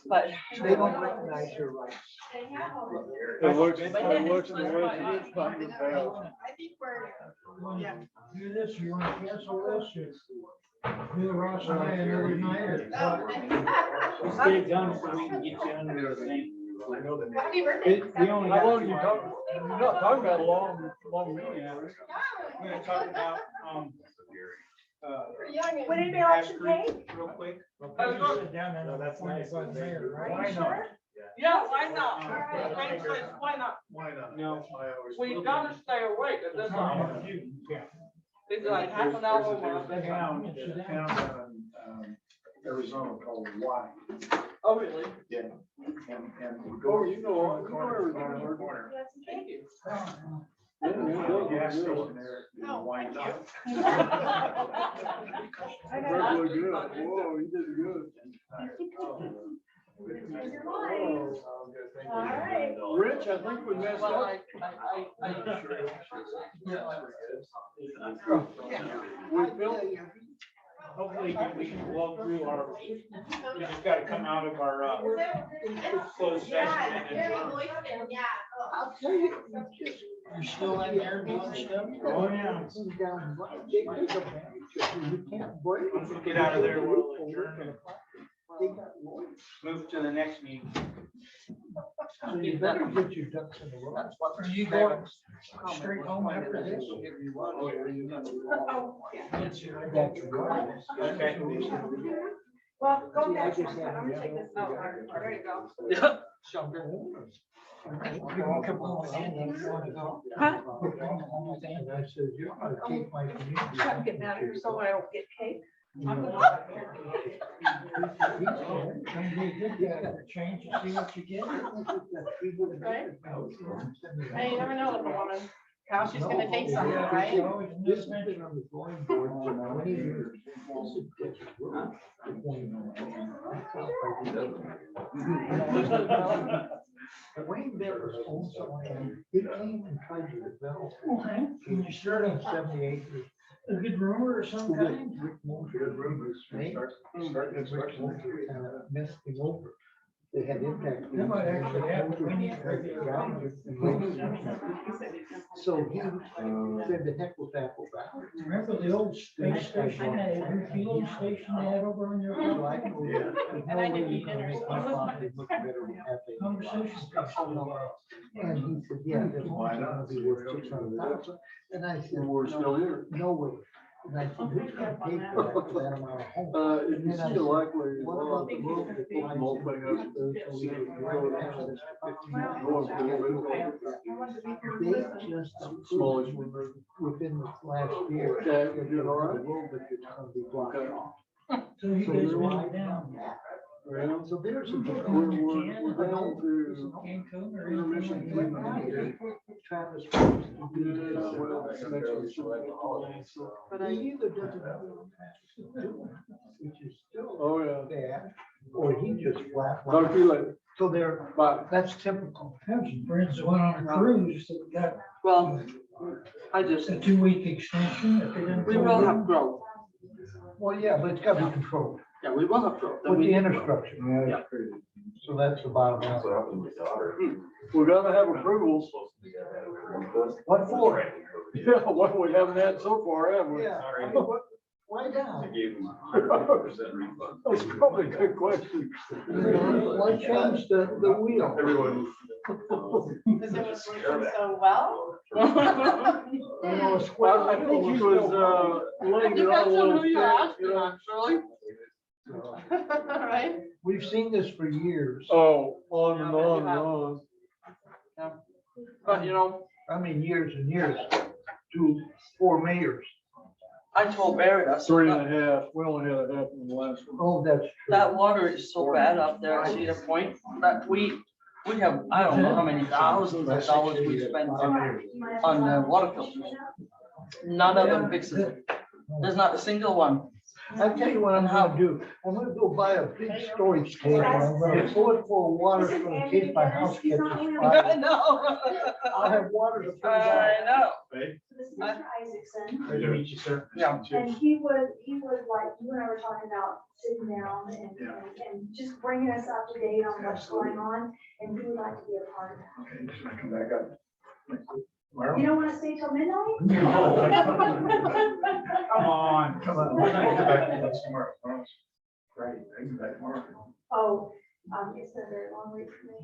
But. they don't recognize your rights. It works in the way it is, but the bell. I think we're, yeah. Do this, you want to cancel this? Do the Rosh night another night. Let's get it done so we can get you under the thing. Happy birthday. We only got. You're not talking about a long meeting. We're gonna talk about, would anybody like some cake? real quick. No, that's nice. Why not? Yeah, why not? Why not? Why not? No. We gotta stay awake at this hour. It's like half an hour. There's a town in Arizona called Y. Oh, really? Yeah. And we go. You know Arizona. Thank you. Gas station there, why not? Very good. Whoa, you did good. All right. Rich, I think we messed Well, up. Hopefully we can walk through our, we just gotta come out of our, closed session and then. I'll tell you, you're still in there doing stuff. Oh, yeah. You can't break. Get out of there, we'll adjourn. Move to the next meeting. So you better get your ducks in a row. Are you going straight home after this? Okay. Well, go back. I'm gonna take this. Oh, there you go. Yeah. You can come home with Andy if you wanna go. Huh? You can come home with Andy. I said, you're gonna take my community. Try to get out of here so I don't get cake. Change and see what you get. Right? Hey, you never know with a woman, how she's gonna take something, right? This mention on the drawing board for 20 years. Wayne Bill owns something. He came and tried to develop. Can you start on 70 acres? A good rumor or some kind? Rick Moser, rumors. Rick Moser messed him over. They had impact. They might actually have, we need to. So he said the heck with Apple Valley. Remember the old space station, that refueling station they had over on your? Yeah. And I didn't eat dinner. Conversation. And he said, yeah, there's one gonna be worth 600,000. And I said, we're still here. No way. And I said, who's gonna pay for that amount of home? If you see the likely, What about the move? They just Smallish approved within the last year. Okay, you're doing all right? A little bit that's gonna be blocked Okay. off. So you guys went down. So there's a. We're down to Cancun or intermission anything like that. Travis. But he either doesn't know, which is still. Oh, yeah. Bad, or he just flat. Talk to you later. So they're, Bye. that's typical. I have some friends that went on a cruise that got Well, I just, a 2-week extension. If they didn't. we will have growth. Well, yeah, but it's gotta be controlled Yeah, we will have growth. with the infrastructure. Yeah. So that's the bottom line. We gotta have approvals. What for? Yeah, what we haven't had so far, have we? Yeah. Why not? That's probably a good question. Why change the wheel? Everyone. Because it was working so well. Well, I think he was, laying it on a little bit, you know. Actually. Right? We've seen this for years. Oh, on and on and on. But you know, I mean, years and years, 4 mayors. I told Barry, I said, 3.5, we only had a half in the last one. Oh, that's true. that water is so bad up there at Cedar Point that we have, I don't know how many thousands of dollars we spend on water filters. None of them fixes it. There's not a single one. I'll tell you what I'm gonna do. I'm gonna go buy a big storage tank. I'm gonna pull it full of water so in case my house catches I fire. know. I'll have water to put it I out. know. This is Mr. Isaacson. Great to meet you, sir. Yeah. And he was like, you and I were talking about sitting down and just bringing us up to date on what's going on, and he would like to be a part of that. Okay, should I come back up? You don't want to stay till midnight? Come on. Come on. Tomorrow. Right, I can back tomorrow. Oh, it's been a very long week for me.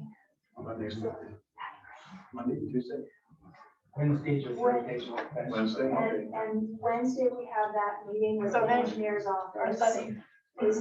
Monday, Tuesday. Wednesday's your vacation. Wednesday. And Wednesday, we have that meeting with So the then- engineer's office. Sunday. So We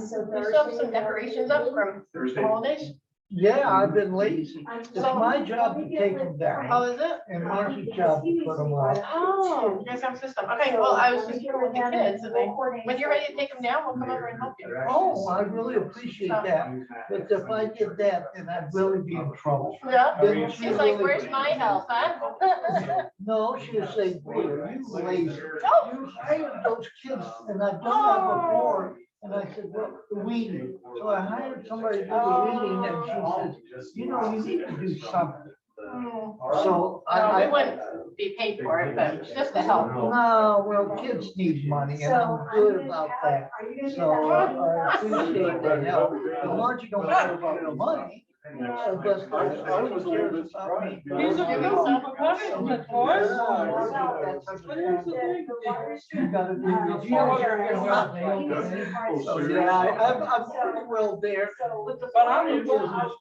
still have some decorations up from Thursday. holidays. Yeah, I've been lazy. It's my job to take them Oh, down is it? and Marcy's job to put them up. Oh, you guys have a system. Okay, well, I was just here with the kids and they, when you're ready to take them down, we'll come over and help you. Oh, I really appreciate that. But if I did that, then I'd really be in trouble. Yeah, Then she she's like, really- where's my help, huh? No, she'll say, "Boy, are you lazy. Oh. You hired those kids," and I've done that before. And I said, well, the weeding. So I hired somebody to do the weeding and she says, you know, you need to do something. So We wouldn't be paid for it, but just to help. No, well, kids need money and I'm good about that. So I appreciate that help. As long as you don't care about the money, But I was a little bit surprised. He's a big self-confident, boy. So, yeah, I'm pretty well there. But I'm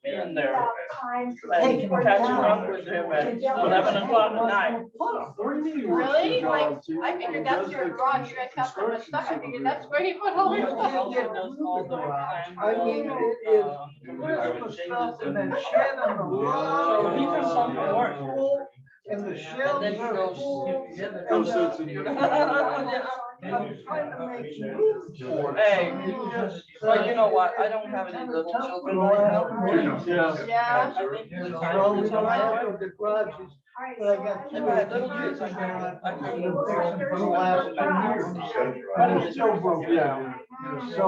being there. And catching up with him at 11 o'clock at night. Really? Like, I figured that's your garage, you guys have so much stuff, I figured that's where you put all your stuff. I mean, it is, Christmas stuff and then shed on the So he roof. does some work. And the And shelves then he are goes. full. I'm trying to make room for it. Hey, but you know what, I don't have any little children right now. Yeah. I think it's Well, we don't time. have the garages, but I got two little kids in there. I've been fixing for the last 2 years. But it's still broke down. So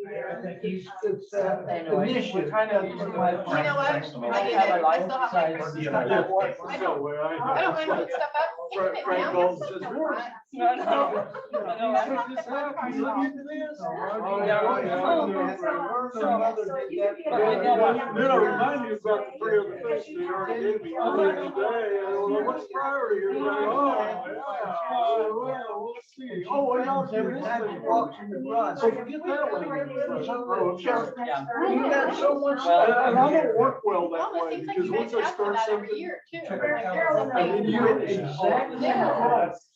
it's Anyway, an issue. we're kind of. You know what? I still have my Christmas stuff up. I don't mind putting stuff up. Take it down. That's so fun. No, no. Remind you about the 3 other things they already gave me earlier today. What's priority here? We'll see. Oh, and also every time you walk in the garage. So forget that one. You got so much stuff, and I don't work well that Well, it way seems like because you once guys I ask for start that every something. year too. I mean, you're exactly.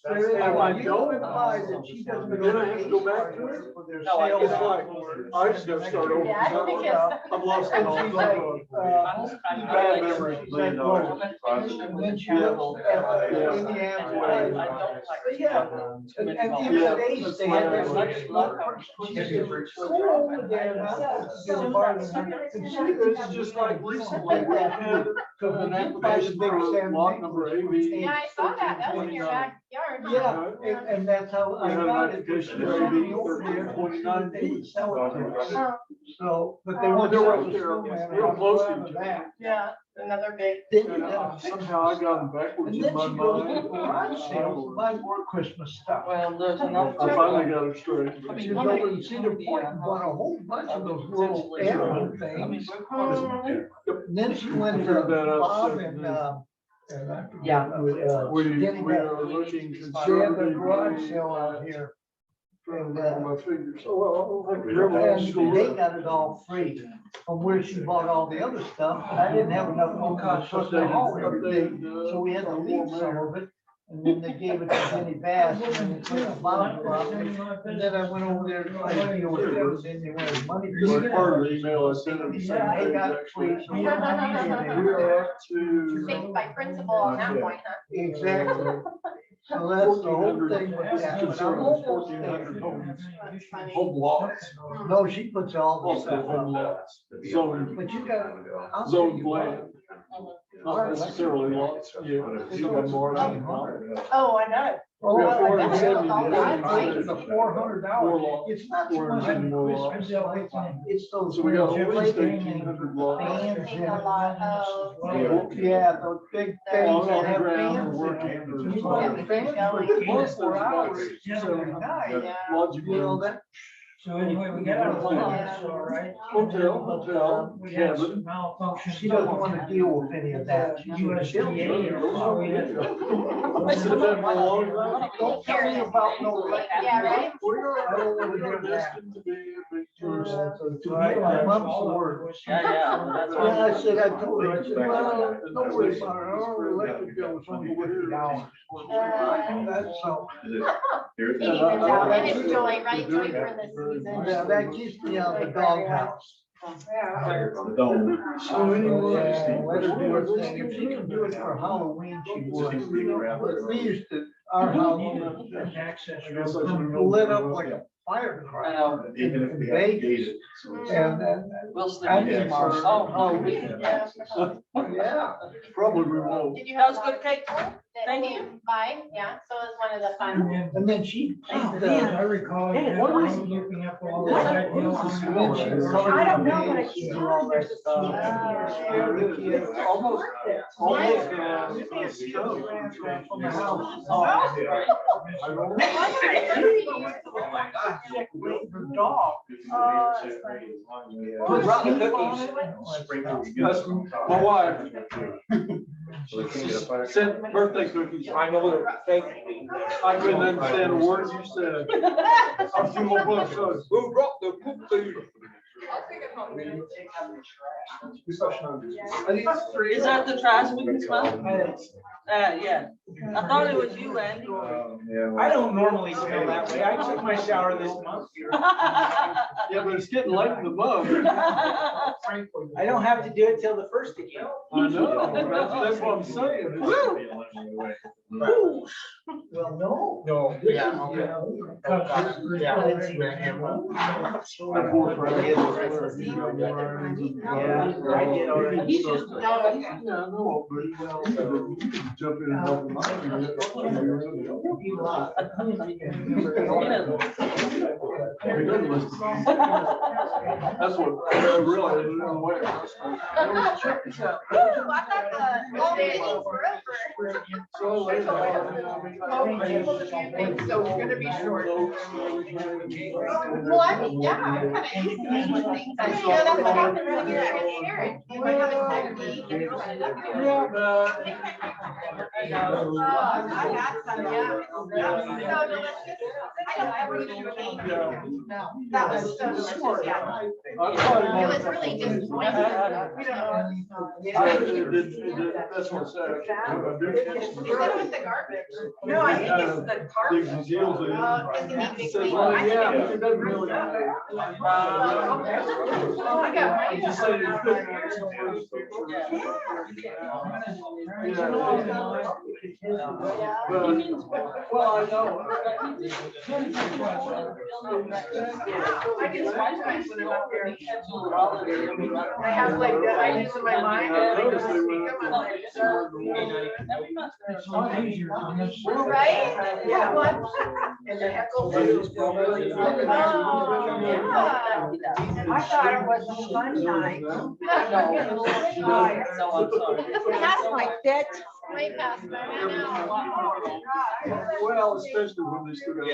If I don't advise that she doesn't go. Then I have to go back to it. No, I It's get like, I just gotta start over. Yeah, I don't think it's. I've lost it all. Bad memories. And then she lives in Indiana. But yeah, and in the days, they had that much love. It's just like recently, we had an application for lot number AB. Yeah, I saw that. That was in your backyard. Yeah, and that's how I got it. So, but they want. Real close to each other. Yeah, another big. Somehow I got them backwards in my mind. Garage sales to buy more Christmas stuff. Well, there's enough. I finally got it straight. She's over in Cedar Point and bought a whole bunch of those little animal things. And then she went to Bob and, Yeah. we are looking. They have a garage sale out here. And, and they got it all free from where she bought all the other stuff. And I didn't have enough room to put the haul everything, so we had to leave some of it. And then they gave it to Jenny Bass and then they took the bottom off. And then I went over there and tried to deal with it, and then they wanted money. Part of the email I sent them. They got it free. So we are up to. Safe by principle on that point, huh? Exactly. So that's the whole thing with that, but I'm almost there. That's funny. Home lots. No, she puts all the stuff on lots. Zone. But you got. Zone land. Not necessarily lots, yeah. You got more. Oh, I know. Oh, I bet $470. it's all right. It's a $400. It's not so much on Christmas, it's those. So we got little at least flaming 1,800 lots. fans Take in a it. lot of. Yeah, those big things that have ground fans in working. it. You know, the fans for 24 hours, it's every night. Yeah. You know, that. So anyway, we got our plans, all right. Hotel, We had some cabin. malfunction. She doesn't want to deal with any of that. She's gonna chill. Don't tell me about no. Yeah, right? I don't want to hear that. My mom's word. Yeah. Yeah, I said, I told her, I said, well, don't worry about it, our electric bill is only $50. That's so. It evens out, and it's joy, right? Joy for this season. Yeah, that keeps me out of the doghouse. Yeah. So anyway, let her do her thing. If she can do it for Halloween, she would. We used to, our house lit up like a firecracker. Even if we have have gated. And then. We'll sleep I in mean, tomorrow. for Oh, Halloween. Yeah, probably we won't. Did you That have was good cake. Thank you. Bye, yeah, so is one of the fun. And then she. I recall. Hey, what was it? Looking up all the ideas. I don't know, but I keep do all that stuff. Scare the kids. Almost. From the house. The dog. Who brought the cookies? That's my wife. Sent birthday cookies. I know they're fake. I couldn't understand a word you said. I'm too old for those. Who brought the cookies? Is that the trash we can smell? Yeah. I thought it was you, Andy. I don't normally smell that way. I took my shower this month. Yeah, but it's getting late in the month. I don't have to do it till the first again. I know, that's what I'm saying. Well, no. No. Yeah. I did already. He's just. Jump in and help them out. That's what I realized. Ooh, I thought the long meetings were over. So it's gonna be short. Well, I mean, yeah, I'm kind of used to meeting with things. I didn't know that's what happened when you're transparent. You might have a second meeting and you're like, okay. I got some, yeah. So, no, that's good. I don't ever do a meeting. No, that was so delicious, yeah. It was really just. That's what's that. Is that with the garbage? No, I think it's the carpet. It's gonna be big. Well, yeah, it doesn't really matter. I got mine. Just say it's good. Well, I know. I can scratch my foot up here. I have like the ideas in my mind and I just speak them. I'm like, right? Yeah, what? And the heckle. Oh, yeah. I thought it was a fun night. Past my bed. Way past that, I know. Well, especially when they still got.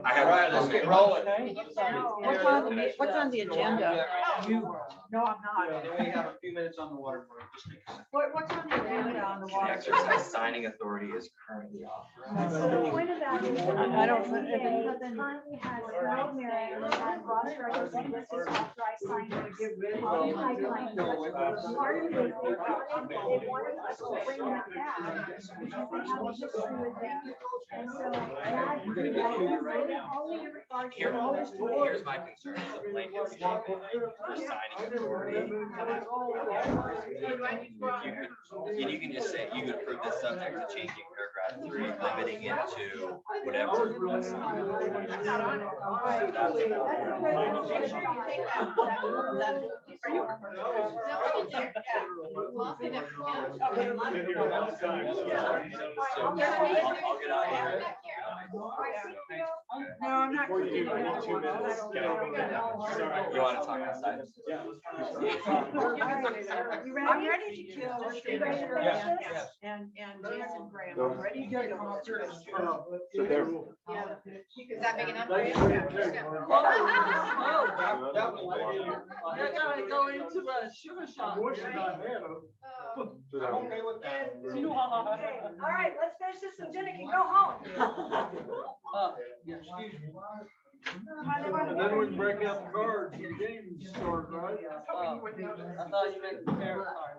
Right, let's get rolling. What's on the agenda? No, I'm not. We have a few minutes on the water. What's on the agenda on the water? Exercise signing authority is currently off. So the point of that is. I don't- Currently has Harold Marion and Ross Rogers, and this is authorized signing. Part of it, they wanted us to bring that back. Because they have a history with that. And so that, only in regards to. Here's my concern, the blanket statement for signing authority. And you can just say, you could approve this subject to changing paragraph 3, limiting it to whatever. I'll get out of here. No, I'm not. You want to talk outside? You ready? I'm ready to kill. You ready to go? And Jason Graham, I'm ready to go. Yeah. Is that big enough for you? They're gonna go into a sugar shop. Okay, all right, let's finish this and Jenna can go home. And then we can break out the cards and games start, right? I thought you meant the carrot card.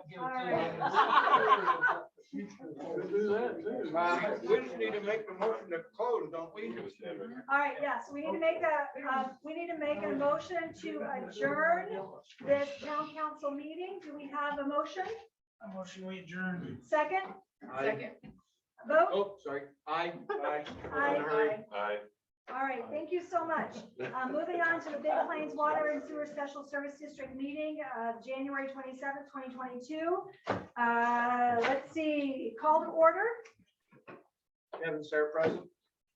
We do that too. We just need to make the motion to close, don't we? All right, yes, we need to make a motion to adjourn this town council meeting. Do we have a motion? A motion we adjourn. Second? Second. Vote? Oh, sorry. Aye. Aye. All right, thank you so much. Moving on to the Big Plains Water and Sewer Special Service District meeting of January 27th, 2022. Let's see, call to order. Kevin, Sarah present.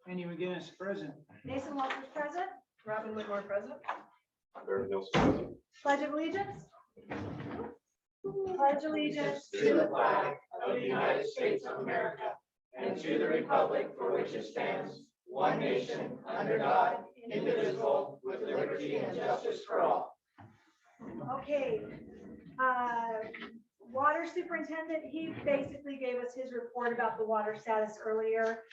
Andy McGinnis, present. Mason Walters present. Robin Whitmore present. Pledge of allegiance. Pledge allegiance to the flag of the United States of America and to the republic for which it stands, one nation, under God, indivisible, with liberty and justice for all. Okay. Water superintendent, he basically gave us his report about the water status earlier.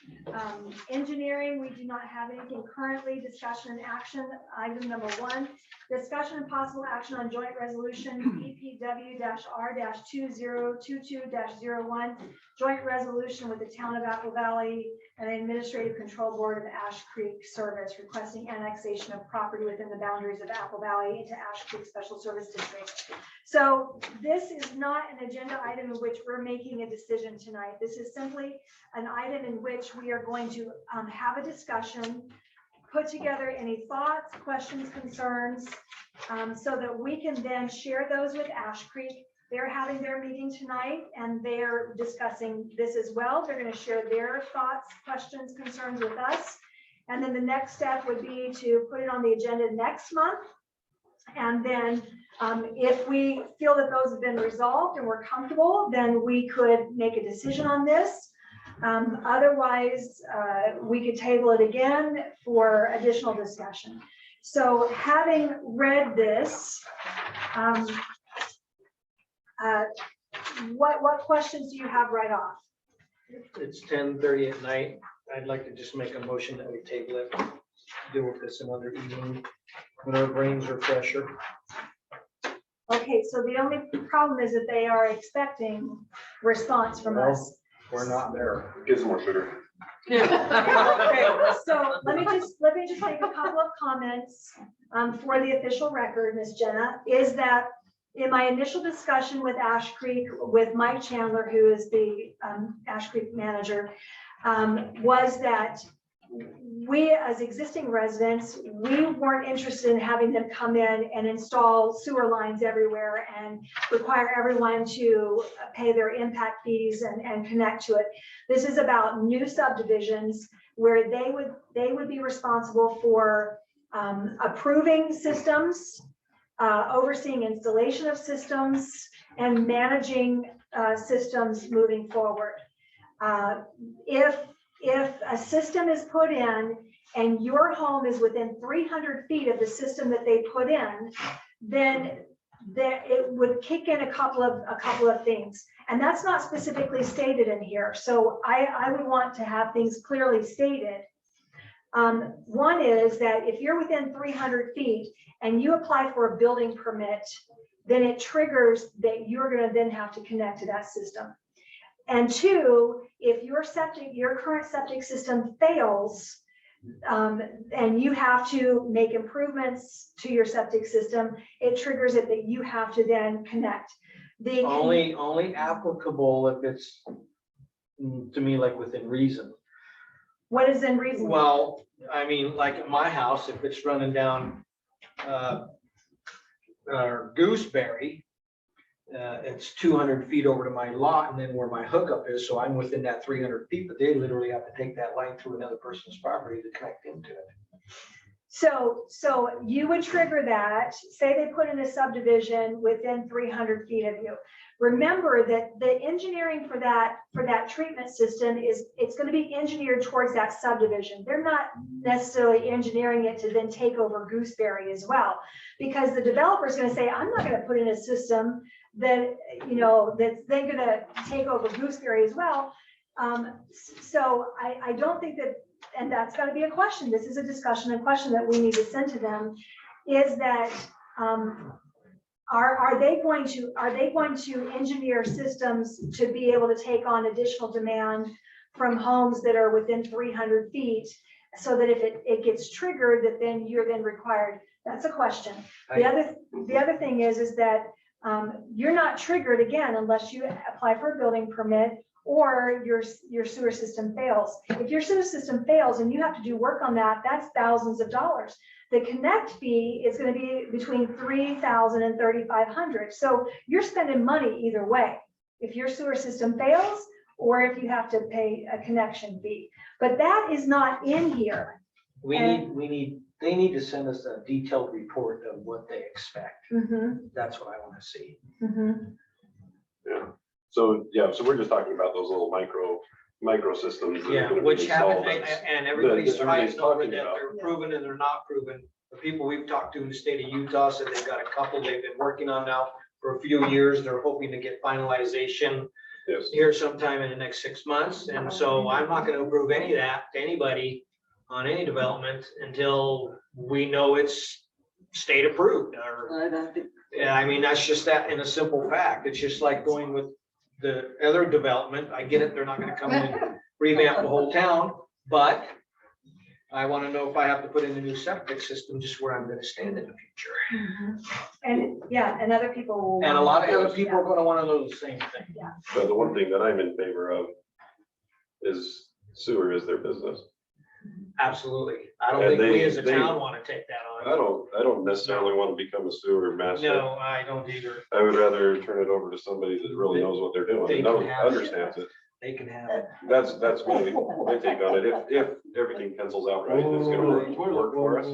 Engineering, we do not have anything currently. Discussion and action, item number 1, discussion and possible action on joint resolution BPW-R-2022-01, joint resolution with the town of Apple Valley and the Administrative Control Board of Ash Creek Service requesting annexation of property within the boundaries of Apple Valley into Ash Creek Special Service District. So this is not an agenda item in which we're making a decision tonight. This is simply an item in which we are going to have a discussion, put together any thoughts, questions, concerns, so that we can then share those with Ash Creek. They're having their meeting tonight and they're discussing this as well. They're going to share their thoughts, questions, concerns with us. And then the next step would be to put it on the agenda next month. And then if we feel that those have been resolved and we're comfortable, then we could make a decision on this. Otherwise, we could table it again for additional discussion. So having read this, what questions do you have right off? It's 10:30 at night. I'd like to just make a motion that we table it, deal with this another evening when our brains are fresher. Okay, so the only problem is that they are expecting response from us. We're not there. Gives them more sugar. Okay, so let me just make a couple of comments for the official record, Ms. Jenna, is that in my initial discussion with Ash Creek, with Mike Chandler, who is the Ash Creek manager, was that we as existing residents, we weren't interested in having them come in and install sewer lines everywhere and require everyone to pay their impact fees and connect to it. This is about new subdivisions where they would be responsible for approving systems, overseeing installation of systems, and managing systems moving forward. If a system is put in and your home is within 300 feet of the system that they put in, then it would kick in a couple of things. And that's not specifically stated in here. So I would want to have things clearly stated. One is that if you're within 300 feet and you apply for a building permit, then it triggers that you're going to then have to connect to that system. And 2, if your current septic system fails, and you have to make improvements to your septic system, it triggers it that you have to then connect. Only applicable if it's, to me, like within reason. What is in reason? Well, I mean, like at my house, if it's running down Gooseberry, it's 200 feet over to my lot and then where my hookup is, so I'm within that 300 feet, but they literally have to take that line through another person's property to connect into it. So you would trigger that, say they put in a subdivision within 300 feet of you. Remember that the engineering for that treatment system it's going to be engineered towards that subdivision. They're not necessarily engineering it to then take over Gooseberry as well, because the developer is going to say, I'm not going to put in a system that, that's then going to take over Gooseberry as well. So I don't think that, and that's got to be a question. This is a discussion and question that we need to send to them, is that are they going to engineer systems to be able to take on additional demand from homes that are within 300 feet, so that if it gets triggered, that then you're then required? That's a question. The other thing is that you're not triggered again unless you apply for a building permit or your sewer system fails. If your sewer system fails and you have to do work on that, that's thousands of dollars. The connect fee is going to be between $3,000 and $3,500. So you're spending money either way, if your sewer system fails or if you have to pay a connection fee. But that is not in here. They need to send us a detailed report of what they expect. Mm-hmm. That's what I want to see. Mm-hmm. Yeah. So, yeah, so we're just talking about those little micro systems. that are Yeah, gonna be which happen, installed as- and everybody's that everybody's fighting over talking that about. they're proven and they're not proven. The people we've talked to in the state of Utah said they've got a couple they've been working on now for a few years. They're hoping to get finalization Yes. here sometime in the next 6 months. And so I'm not gonna approve any of that to anybody on any development until we know it's state approved or, yeah, I mean, that's just that in a simple fact. It's just like going with the other development. I get it, they're not gonna come in and revamp the whole town, but I wanna know if I have to put in a new septic system, just where I'm gonna stand in the future. And, yeah, and other people will. And a lot of other people are gonna wanna know the same thing. But the one thing that I'm in favor of is sewer is their business. Absolutely. I don't And think we they- as a they- town wanna take that on. I don't necessarily want to become a sewer master. No, I don't either. I would rather turn it over to somebody that really knows what they're doing They and can have it. understands it. They can have it. That's my take on it. If everything pencils out right, it's gonna work for us.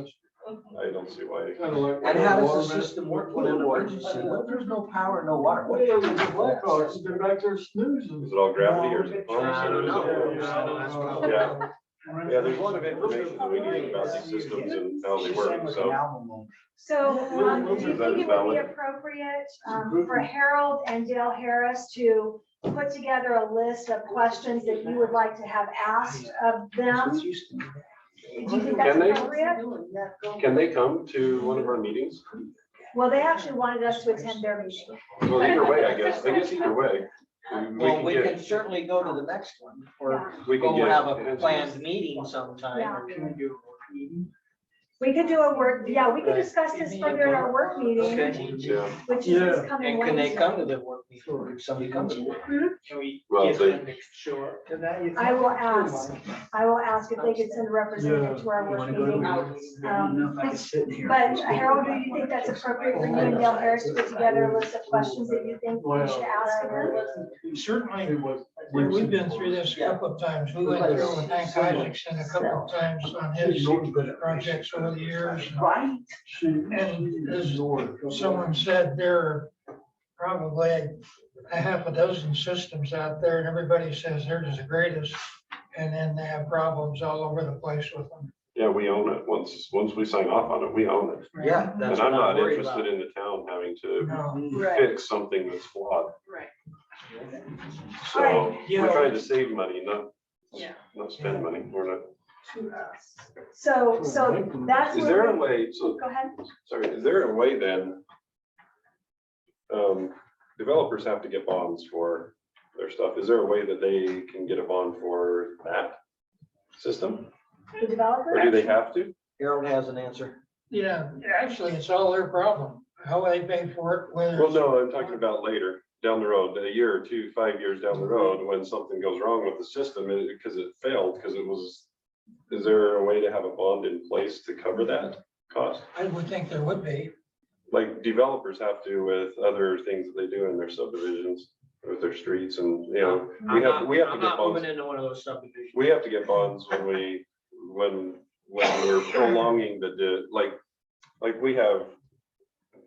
I don't see why. And how does the system work when an emergency? What if there's no power, no water? What if there's a blackout? They're back there snoozing. Is it all gravity or is it pumps? I or don't is know. it- That's probably- Yeah. Yeah, there's a lot of information that we need about these systems and how they work, so. So, do you That think is it would be valid. appropriate, for Harold and Dale Harris to put together a list of questions that you would like to have asked of them? Do you think that's Can they? appropriate? Can they come to one of our meetings? Well, they actually wanted us to attend their meeting. Well, either way, I guess either way. Well, we can certainly go to the next one, or We can go get have a answers. planned meeting sometime. Yeah. We could do a work, yeah, we could discuss this further in our work meeting, Yeah. which is this coming And can they come to Wednesday. the work meeting, if somebody comes to work? Well, they, I will ask if they could send a representative to our work meeting. But Harold, do you think that's appropriate for you and Dale Harris to put together a list of questions that you think we should ask of them? Certainly, we've been through this a couple of times. We went through with Hank Isaacson a couple of times on his projects over the years. And as someone said, there are probably a half a dozen systems out there and everybody says theirs is the greatest. And then they have problems all over the place with them. yeah, we own it. Once we sign off on it, we own it. Yeah, And that's I'm what I'm not worried interested about. in the town having to Right. fix something that's flawed. Right. So Alright. we're trying to save money, not Yeah. spend money. We're not. So that's. Is where there a we- way, so, Go ahead. sorry, is there a way then? Developers have to get bonds for their stuff. Is there a way that they can get a bond for that system? The developer? Or do they have to? Harold has an answer. Yeah, actually, it's all their problem. How they pay for it, whether. Well, no, I'm talking about later, down the road, a year or two, 5 years down the road, when something goes wrong with the system, because it failed, because it was, is there a way to have a bond in place to cover that cost? I would think there would be. Like developers have to with other things that they do in their subdivisions, with their streets and, you know, we have to I'm get not moving bonds. into one of those subdivisions. We have to get bonds when we're prolonging like we have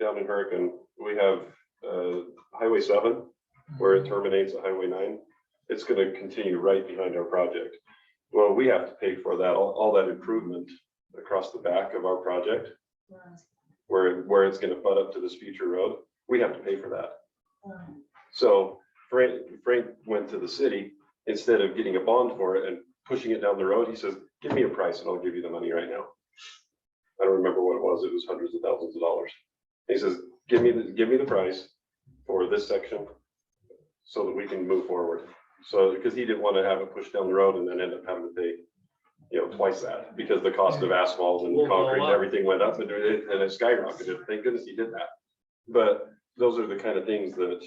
down in Hurricane, we have, Highway 7, where it terminates at Highway 9. It's gonna continue right behind our project. Well, we have to pay for that, all that improvement across the back of our project, where it's gonna butt up to this future road. We have to pay for that. So Frank went to the city, instead of getting a bond for it and pushing it down the road, he says, give me a price and I'll give you the money right now. I don't remember what it was hundreds of thousands of dollars. He says, give me the price for this section so that we can move forward. So, because he didn't want to have it pushed down the road and then end up having to pay, twice that, because the cost of asphalt and Will go concrete and up. everything went up and it skyrocketed. Thank goodness he did that. But those are the kind of things that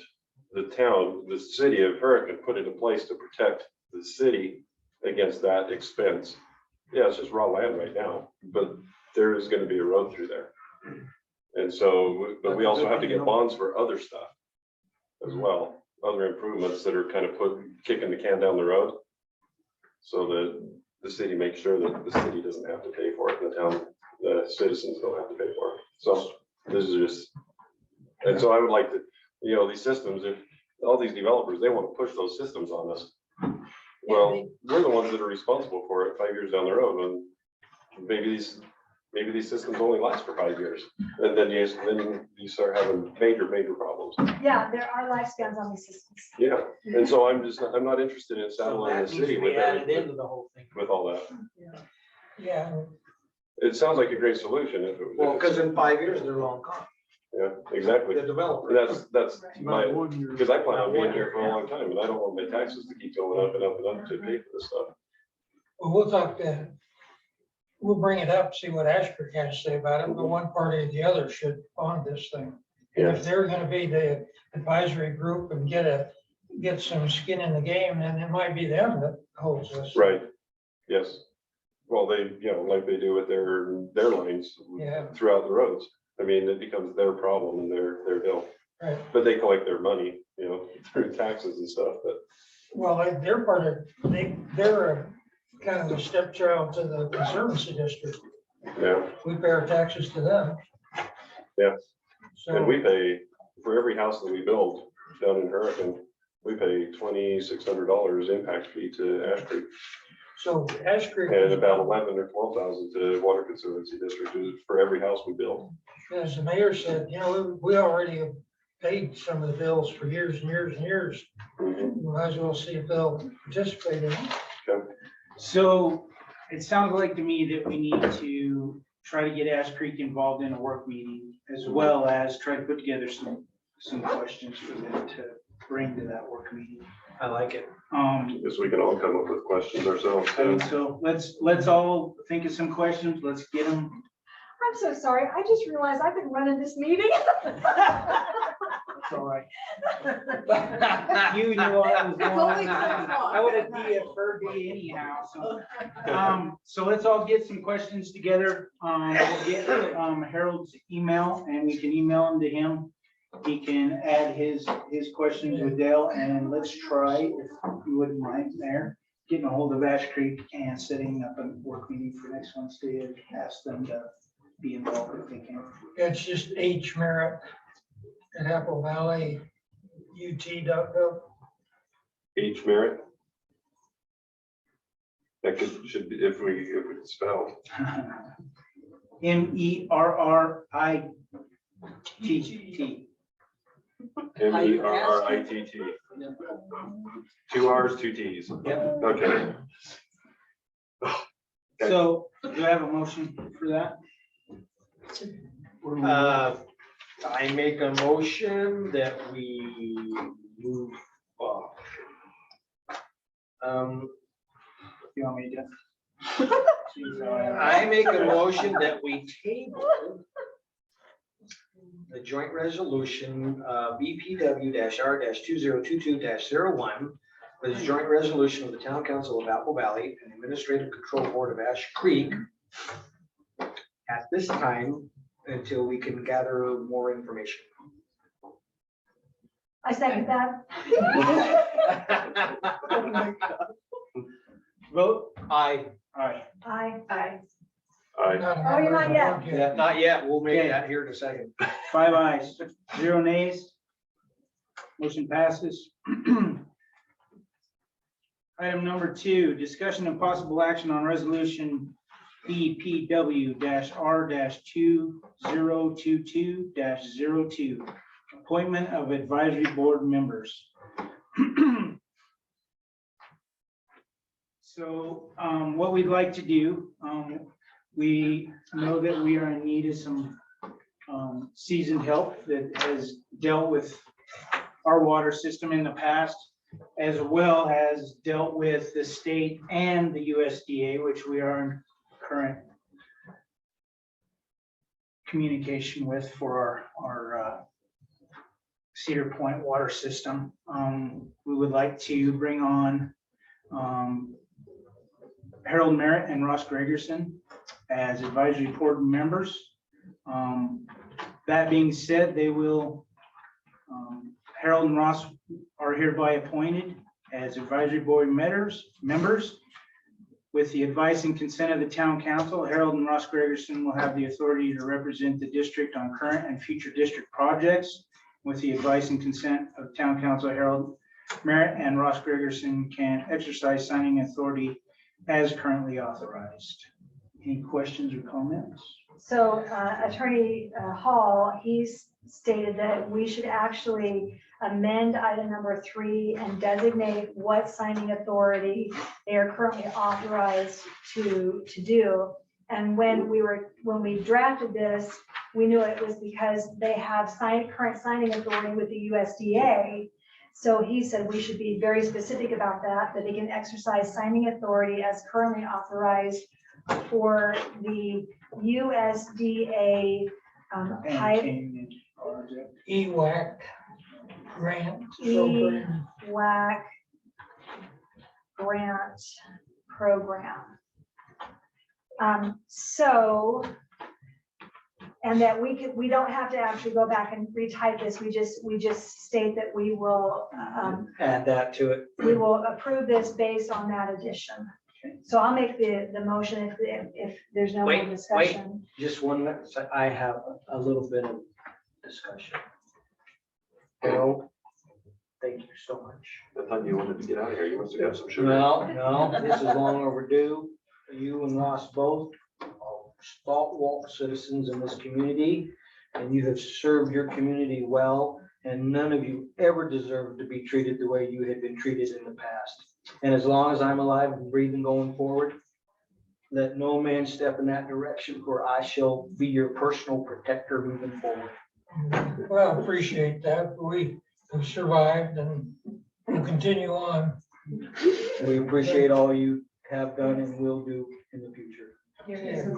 the city of Hurricane put into place to protect the city against that expense. Yeah, it's just raw land right now, but there is going to be a road through there. And so, but we also have to get bonds for other stuff as well, other improvements that are kind of kicking the can down the road. So that the city makes sure that the city doesn't have to pay for it, and the citizens don't have to pay for it. So this is just, and so I would like to, these systems, if all these developers, they want to push those systems on us. Well, we're the ones that are responsible for it 5 years down the road, and maybe these systems only last for 5 years. And then you start having major problems. Yeah, there are lifespans on these systems. Yeah, and so I'm not interested in So saddling that the needs to city be with added everything, into the whole thing. with all that. Yeah, It sounds like a great solution. if it- Well, if because it's- in 5 years, they're long gone. Yeah, exactly. The developer. That's my, About 1 year. because I plan on being here for a long time, and I don't want my taxes to keep going up and up and up to pay for this stuff. well, we'll bring it up, see what Ashford has to say about it, but one party or the other should fund this thing. And if they're gonna be the advisory group and get some skin in the game, then it might be them that holds us. Right, yes. Well, they, like they do with their lines Yeah. throughout the roads. I mean, it becomes their problem and their bill. Right. But they collect their money, through taxes and stuff, but. Well, they're part of, they're a kind of a stepchild to the Conservancy District. Yeah, We pay our taxes to them. yeah. So, And we pay, for every house that we build down in Hurricane, we pay $2,600 impact fee to Ash Creek. so Ash Creek, And about 11 or 12,000 to Water Conservancy District for every house we build. as the mayor said, we already have paid some of the bills for years and years and years. Mhm. We might as well see if they'll participate in it. Okay. So it sounds like to me that we need to try to get Ash Creek involved in a work meeting, as well as try to put together some questions for them to bring to that work meeting. I like it. Guess we can all come up with questions ourselves. And so let's all think of some questions. Let's get them. I'm so sorry. I just realized I've been running this meeting. It's all right. You knew I was going. I would have deferred to you anyhow, so let's all get some questions together. We'll get Harold's email and we can email them to him. He can add his questions with Dale, and let's try, if you wouldn't mind, Mayor, getting a hold of Ash Creek and setting up a work meeting for next Wednesday and ask them to be involved if they can. It's just H Merritt at Apple Valley UT.gov. H Merritt. That should be, if it's spelled. MERRITT. MERRITT. 2 R's, 2 T's. Yep. Okay. So do I have a motion for that? I make a motion that we move off. You want me to? I make a motion that we table the joint resolution, BPW-R-2022-01, for this joint resolution of the Town Council of Apple Valley and Administrative Control Board of Ash Creek at this time until we can gather more information. I second that. Vote? Aye. Aye. Aye. Aye. Oh, you're not yet. Yeah, not yet. We'll make that here in a second. 5 ayes, 0 nays. Motion passes. Item number 2, discussion and possible action on resolution BPW-R-2022-02, appointment of advisory board members. So what we'd like to do, we know that we are in need of some seasoned help that has dealt with our water system in the past, as well as dealt with the state and the USDA, which we are in current communication with for our Cedar Point water system. We would like to bring on Harold Merritt and Ross Gregerson as advisory board members. That being said, they will, Harold and Ross are hereby appointed as advisory board members. With the advice and consent of the town council, Harold and Ross Gregerson will have the authority to represent the district on current and future district projects with the advice and consent of Town Council Harold Merritt and Ross Gregerson can exercise signing authority as currently authorized. Any questions or comments? So Attorney Hall, he's stated that we should actually amend item number 3 and designate what signing authority they are currently authorized to do. And when we drafted this, we knew it was because they have current signing authority with the USDA. So he said we should be very specific about that they can exercise signing authority as currently authorized for the USDA pipe EWAC grant program. EWAC grant program. And that we don't have to actually go back and retype this. We just state that we will Add that to it. we will approve this based on that addition. So I'll make the motion if there's no more Wait, discussion. Just one minute. So I have a little bit of discussion. Harold, thank you so much. I thought you wanted to get out of here. You must have got some sugar. No, this is long overdue. You and Ross both are stalwart citizens in this community, and you have served your community well, and none of you ever deserved to be treated the way you had been treated in the past. And as long as I'm alive and breathing going forward, let no man step in that direction, for I shall be your personal protector moving forward. Well, I appreciate that. We survived and we'll continue on. We appreciate all you have done and will do in the future. Here.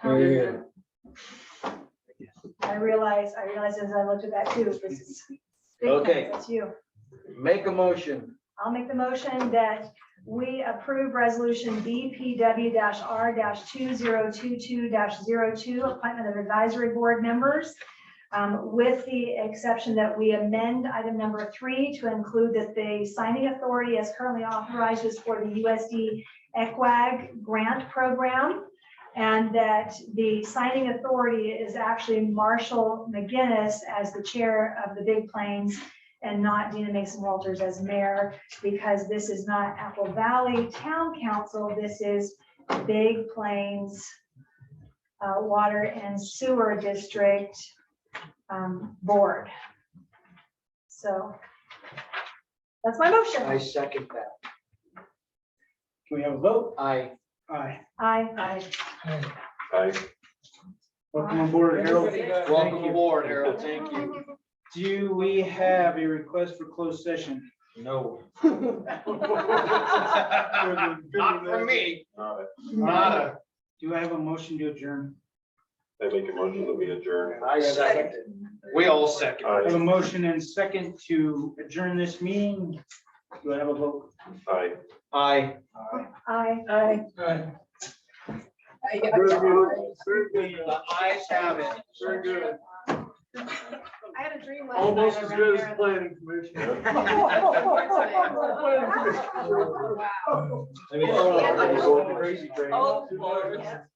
Here. I realize as I looked at that too, this is. big Okay. things, That's you. Make a motion. I'll make the motion that we approve resolution BPW-R-2022-02, appointment of advisory board members, with the exception that we amend item number 3 to include that the signing authority as currently authorized is for the USD EQUAG grant program, and that the signing authority is actually Marshall McGinnis as the chair of the Big Plains and not Dina Mason Walters as mayor, because this is not Apple Valley Town Council, this is Big Plains Water and Sewer District Board. So that's my motion. I second that. Can we have a vote? Aye. Aye. Aye. Welcome aboard, Harold. Welcome aboard, Harold. Thank you. Do we have a request for closed session? No. Not from me. Nada. Do I have a motion to adjourn? I make a motion that we adjourn. I second. We all second. I have a motion and second to adjourn this meeting. Do I have a vote? Aye. Aye. Aye. The ayes have it. Very good. I had a dream last Almost night as I good ran as planning commission. I mean, Yeah. crazy train. Oh, Lord.